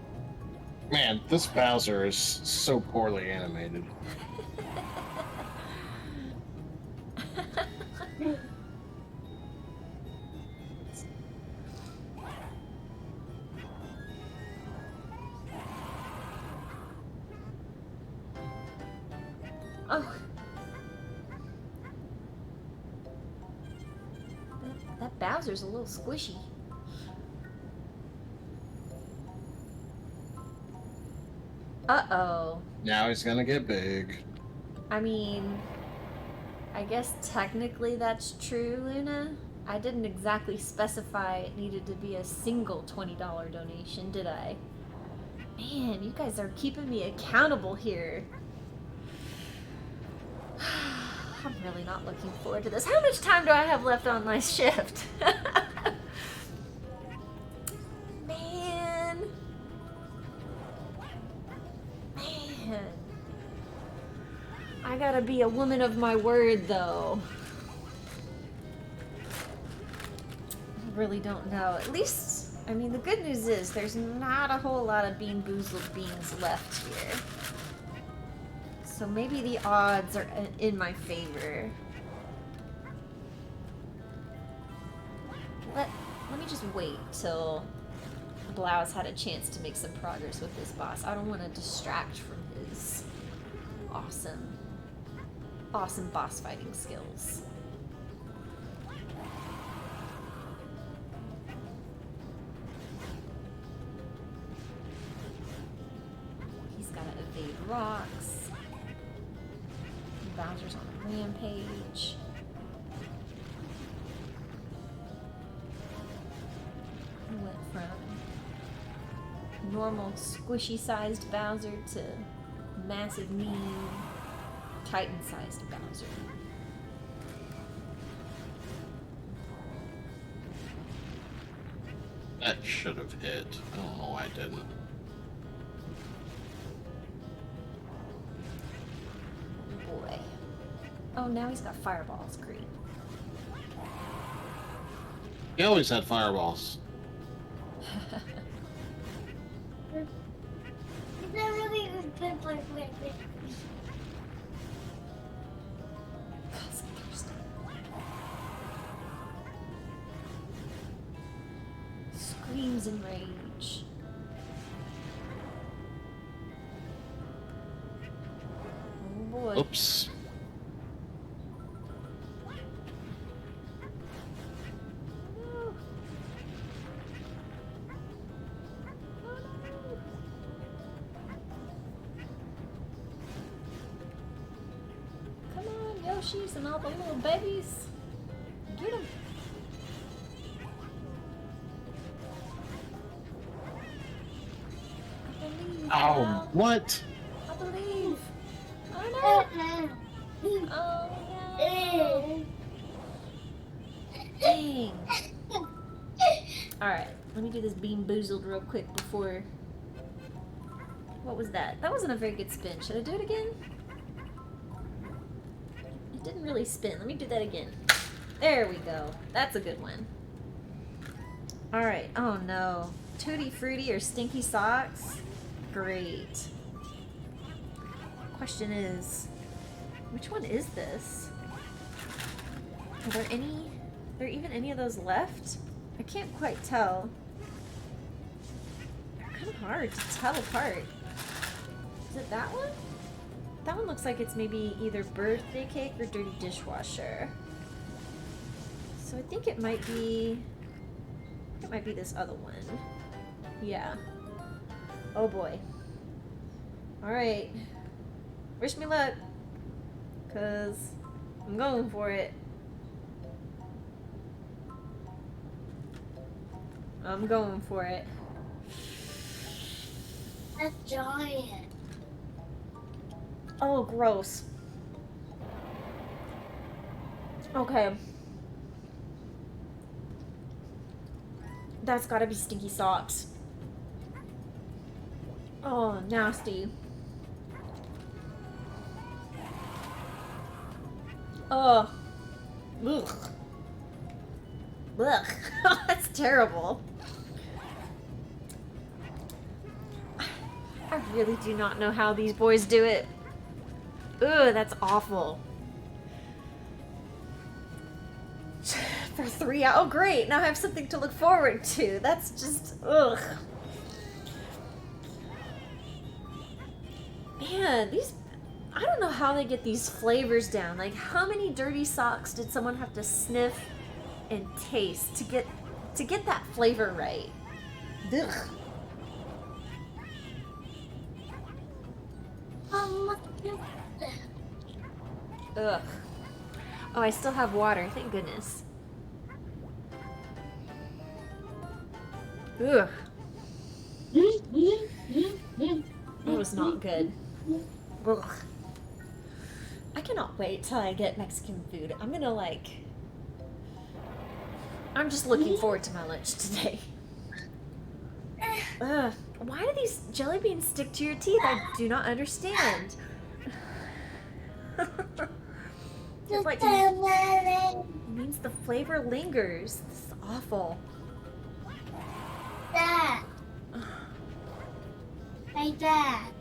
Man, this Bowser is so poorly animated.
Oh! That Bowser's a little squishy. Uh-oh.
Now he's gonna get big.
I mean, I guess technically that's true, Luna.
I didn't exactly specify it needed to be a single $20 donation, did I? Man, you guys are keeping me accountable here. I'm really not looking forward to this. How much time do I have left on my shift? Man. Man. I gotta be a woman of my word, though. I really don't know. At least, I mean, the good news is there's not a whole lot of Bean Boozled beans left here. So maybe the odds are in my favor. Let me just wait till Blau's had a chance to make some progress with this boss. I don't want to distract from his awesome boss fighting skills. He's got to evade rocks. Bowser's on a rampage. He went from normal squishy-sized Bowser to massive, mean, Titan-sized Bowser.
That should have hit. I don't know why I didn't.
Boy. Oh, now he's got fireballs. Great.
He always had fireballs.
Screams in rage. Oh boy.
Oops.
No. Oh no. Come on, Yoshis and all the little babies. Get them.
Oh, what?
I believe. Oh no. Oh no. Dang. Alright, let me do this Bean Boozled real quick before... What was that? That wasn't a very good spin. Should I do it again? It didn't really spin. Let me do that again. There we go. That's a good one. Alright, oh no. Tutti Frutti or Stinky Socks? Great. Question is, which one is this? Are there even any of those left? I can't quite tell. They're kind of hard to tell apart. Is it that one? That one looks like it's maybe either birthday cake or dirty dishwasher. So I think it might be this other one. Yeah. Oh boy. Alright. Wish me luck. Cause I'm going for it. I'm going for it.
That's giant.
Oh, gross. Okay. That's gotta be Stinky Socks. Oh, nasty. Oh. Ugh. Ugh. That's terrible. I really do not know how these boys do it. Ugh, that's awful. For 3 hours. Oh, great. Now I have something to look forward to. That's just, ugh. Man, I don't know how they get these flavors down. Like, how many dirty socks did someone have to sniff and taste to get that flavor right? Ugh. Ugh. Oh, I still have water. Thank goodness. Ugh. That was not good. Ugh. I cannot wait till I get Mexican food. I'm just looking forward to my lunch today. Ugh. Why do these jelly beans stick to your teeth? I do not understand. It like means the flavor lingers. This is awful.
Dad. Hey, Dad.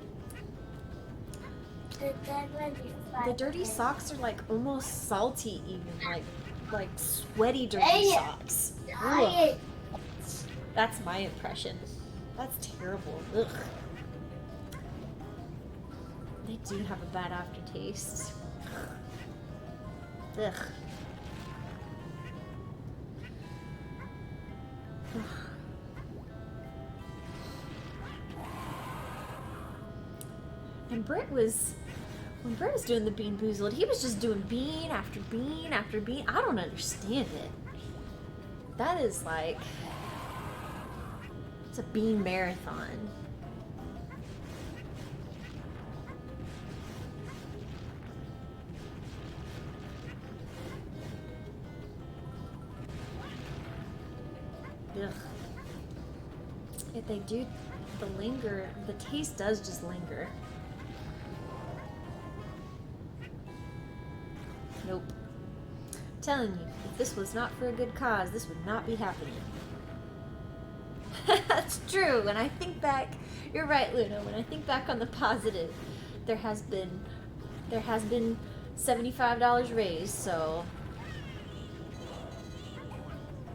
The dirty socks are like almost salty, even like sweaty dirty socks. Ugh. That's my impression. That's terrible. Ugh. They do have a bad aftertaste. Ugh. And when Britt was doing the Bean Boozled, he was just doing bean after bean after bean. I don't understand it. That is like, it's a bean marathon. Ugh. If they do the taste does just linger. Nope. I'm telling you, if this was not for a good cause, this would not be happening. That's true. When I think back, you're right, Luna. When I think back on the positive, there has been $75 raised, so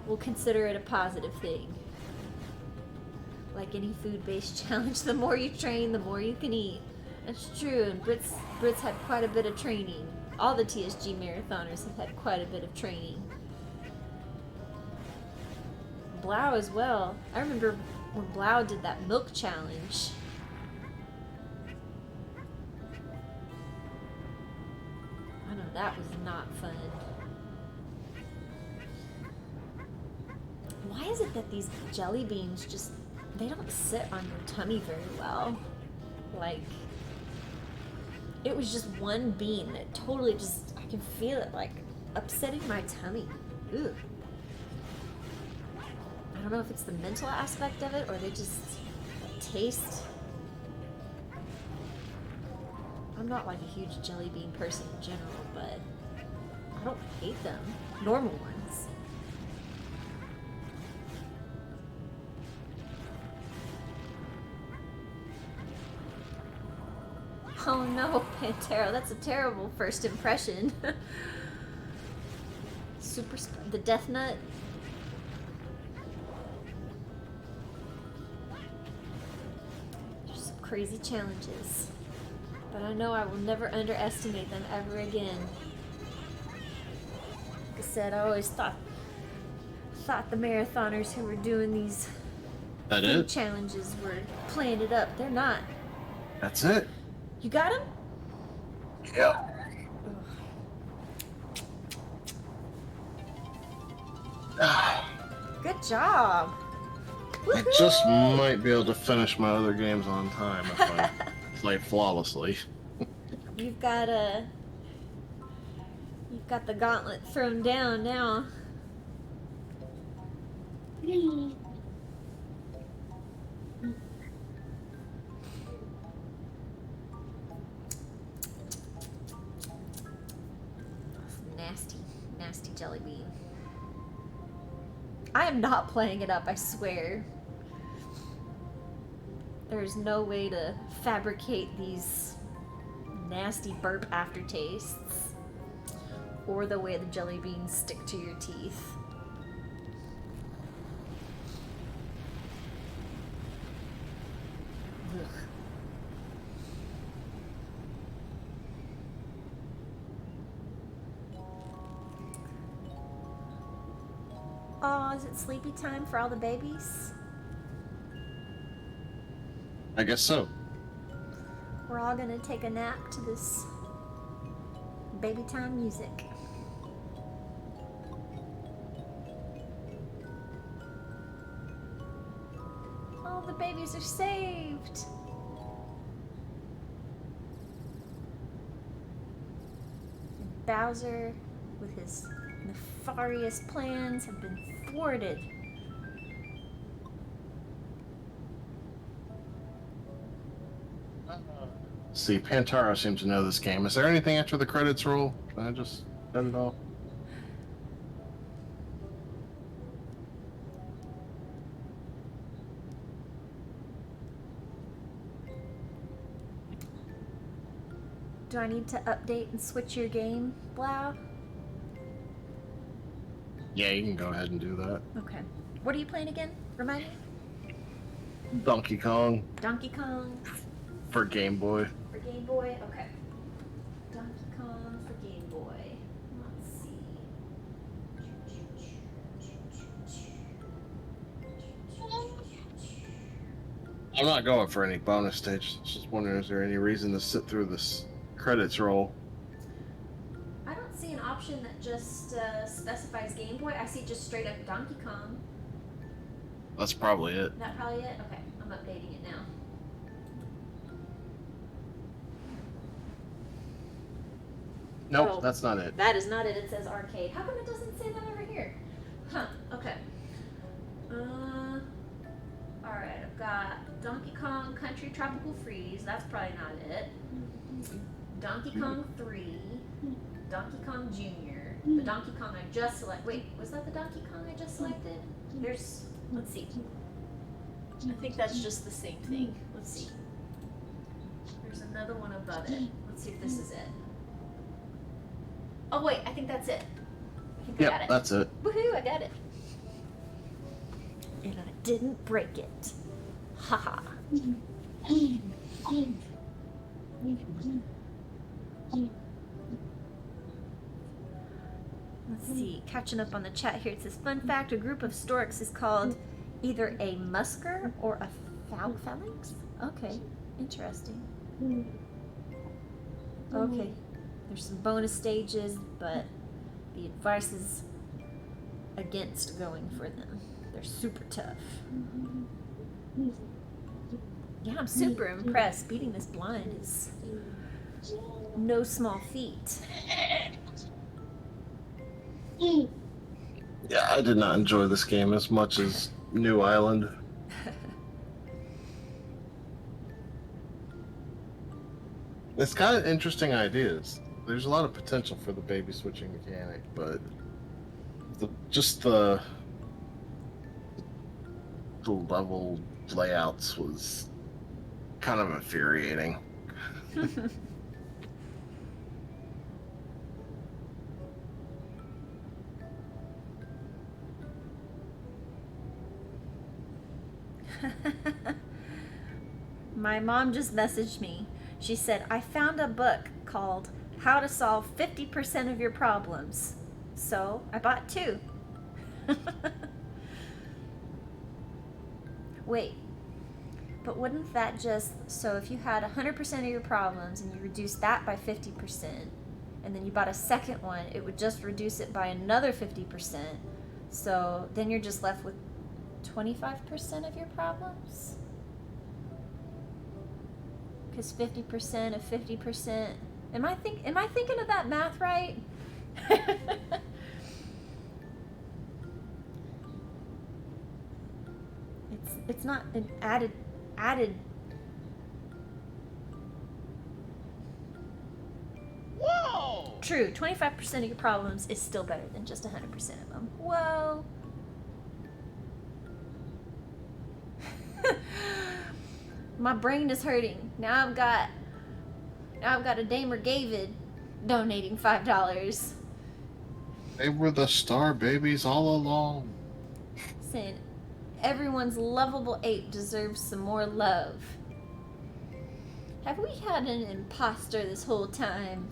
we'll consider it a positive thing. Like any food-based challenge, the more you train, the more you can eat. That's true, and Brit's had quite a bit of training. All the TSG marathoners have had quite a bit of training. Blau as well. I remember when Blau did that milk challenge. I know that was not fun. Why is it that these jelly beans just, they don't sit on your tummy very well? Like, it was just one bean that totally just, I can feel it like upsetting my tummy. Ugh. I don't know if it's the mental aspect of it or they just taste. I'm not like a huge jelly bean person in general, but I don't hate them. Normal ones. Oh no, Pantera, that's a terrible first impression. The Death Nut. There's some crazy challenges. But I know I will never underestimate them ever again. Like I said, I always thought the marathoners who were doing these food challenges were playing it up. They're not.
That's it.
You got him?
Yeah.
Good job.
I just might be able to finish my other games on time if I play flawlessly.
You've got the gauntlet thrown down now. Nasty jelly bean. I am not playing it up, I swear. There's no way to fabricate these nasty burp aftertastes or the way the jelly beans stick to your teeth. Ugh. Oh, is it sleepy time for all the babies?
I guess so.
We're all gonna take a nap to this baby time music. All the babies are saved. And Bowser, with his nefarious plans, have been thwarted.
See, Pantaro seems to know this game. Is there anything after the credits roll? Can I just cut it off?
Do I need to update and switch your game, Blau?
Yeah, you can go ahead and do that.
Okay. What are you playing again? Remind me?
Donkey Kong
Donkey Kong
for Game Boy.
for Game Boy? Okay. Donkey Kong for Game Boy. Let's see.
I'm not going for any bonus stage. Just wondering, is there any reason to sit through this credits roll?
I don't see an option that just specifies Game Boy. I see just straight up Donkey Kong.
That's probably it.
Is that probably it? Okay, I'm updating it now.
Nope,
Oh.
that's not it.
That is not it. It says arcade. How come it doesn't say that over here? Huh. Okay. Alright, I've got Donkey Kong Country Tropical Freeze. That's probably not it. Donkey Kong 3. Donkey Kong Jr. The Donkey Kong I just selected. Wait, was that the Donkey Kong I just selected? There's. Let's see. I think that's just the same thing. Let's see. There's another one above it. Let's see if this is it. Oh wait, I think that's it. I think I got
Yep,
it.
that's it.
Woohoo, I got it. And I didn't break it. Haha. Let's see, catching up on the chat here. It says, fun fact, a group of storks is called either a musker or a phalanx? Okay, interesting. Okay, there's some bonus stages, but the advice is against going for them. They're super tough. Yeah, I'm super impressed. Beating this blind is no small feat.
Yeah, I did not enjoy this game as much as New Island. It's got interesting ideas. There's a lot of potential for the baby switching mechanic, but just the level layouts was kind of infuriating.
My mom just messaged me. She said, I found a book called How to Solve 50% of Your Problems. So I bought 2. Wait, but wouldn't that just, so if you had 100% of your problems and you reduced that by 50%, and then you bought a second one, it would just reduce it by another 50%. So then you're just left with 25% of your problems? Because 50% of 50%. Am I thinking of that math right? It's not an added.
Whoa!
True, 25% of your problems is still better than just 100% of them. Whoa. My brain is hurting. Now I've got a Damer David donating $5.
They were the star babies all along.
Saying everyone's lovable ape deserves some more love. Have we had an imposter this whole time?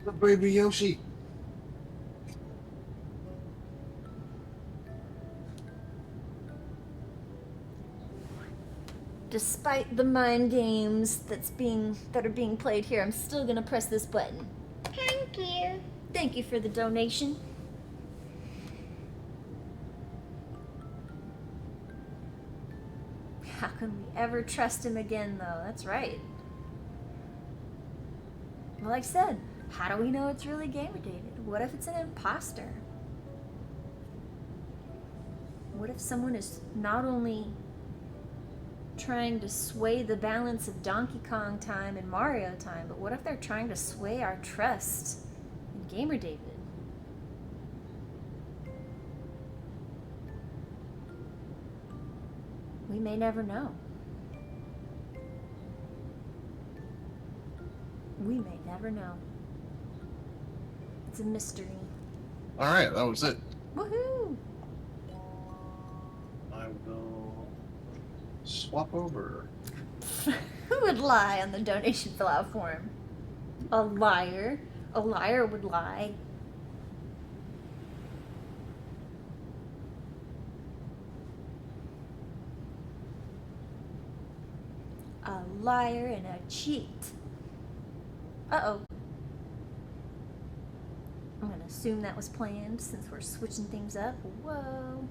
The baby Yoshi.
Despite the mind games that are being played here, I'm still gonna press this button.
Thank you.
Thank you for the donation. How can we ever trust him again, though? That's right. Well, like I said, how do we know it's really Gamer David? What if it's an imposter? What if someone is not only trying to sway the balance of Donkey Kong time and Mario time, but what if they're trying to sway our trust in Gamer David? We may never know. We may never know. It's a mystery.
All right, that was it.
Woohoo!
I will swap over.
Who would lie on the donation fill-out form? A liar. A liar would lie. A liar and a cheat. Uh-oh. I'm gonna assume that was planned since we're switching things up. Whoa.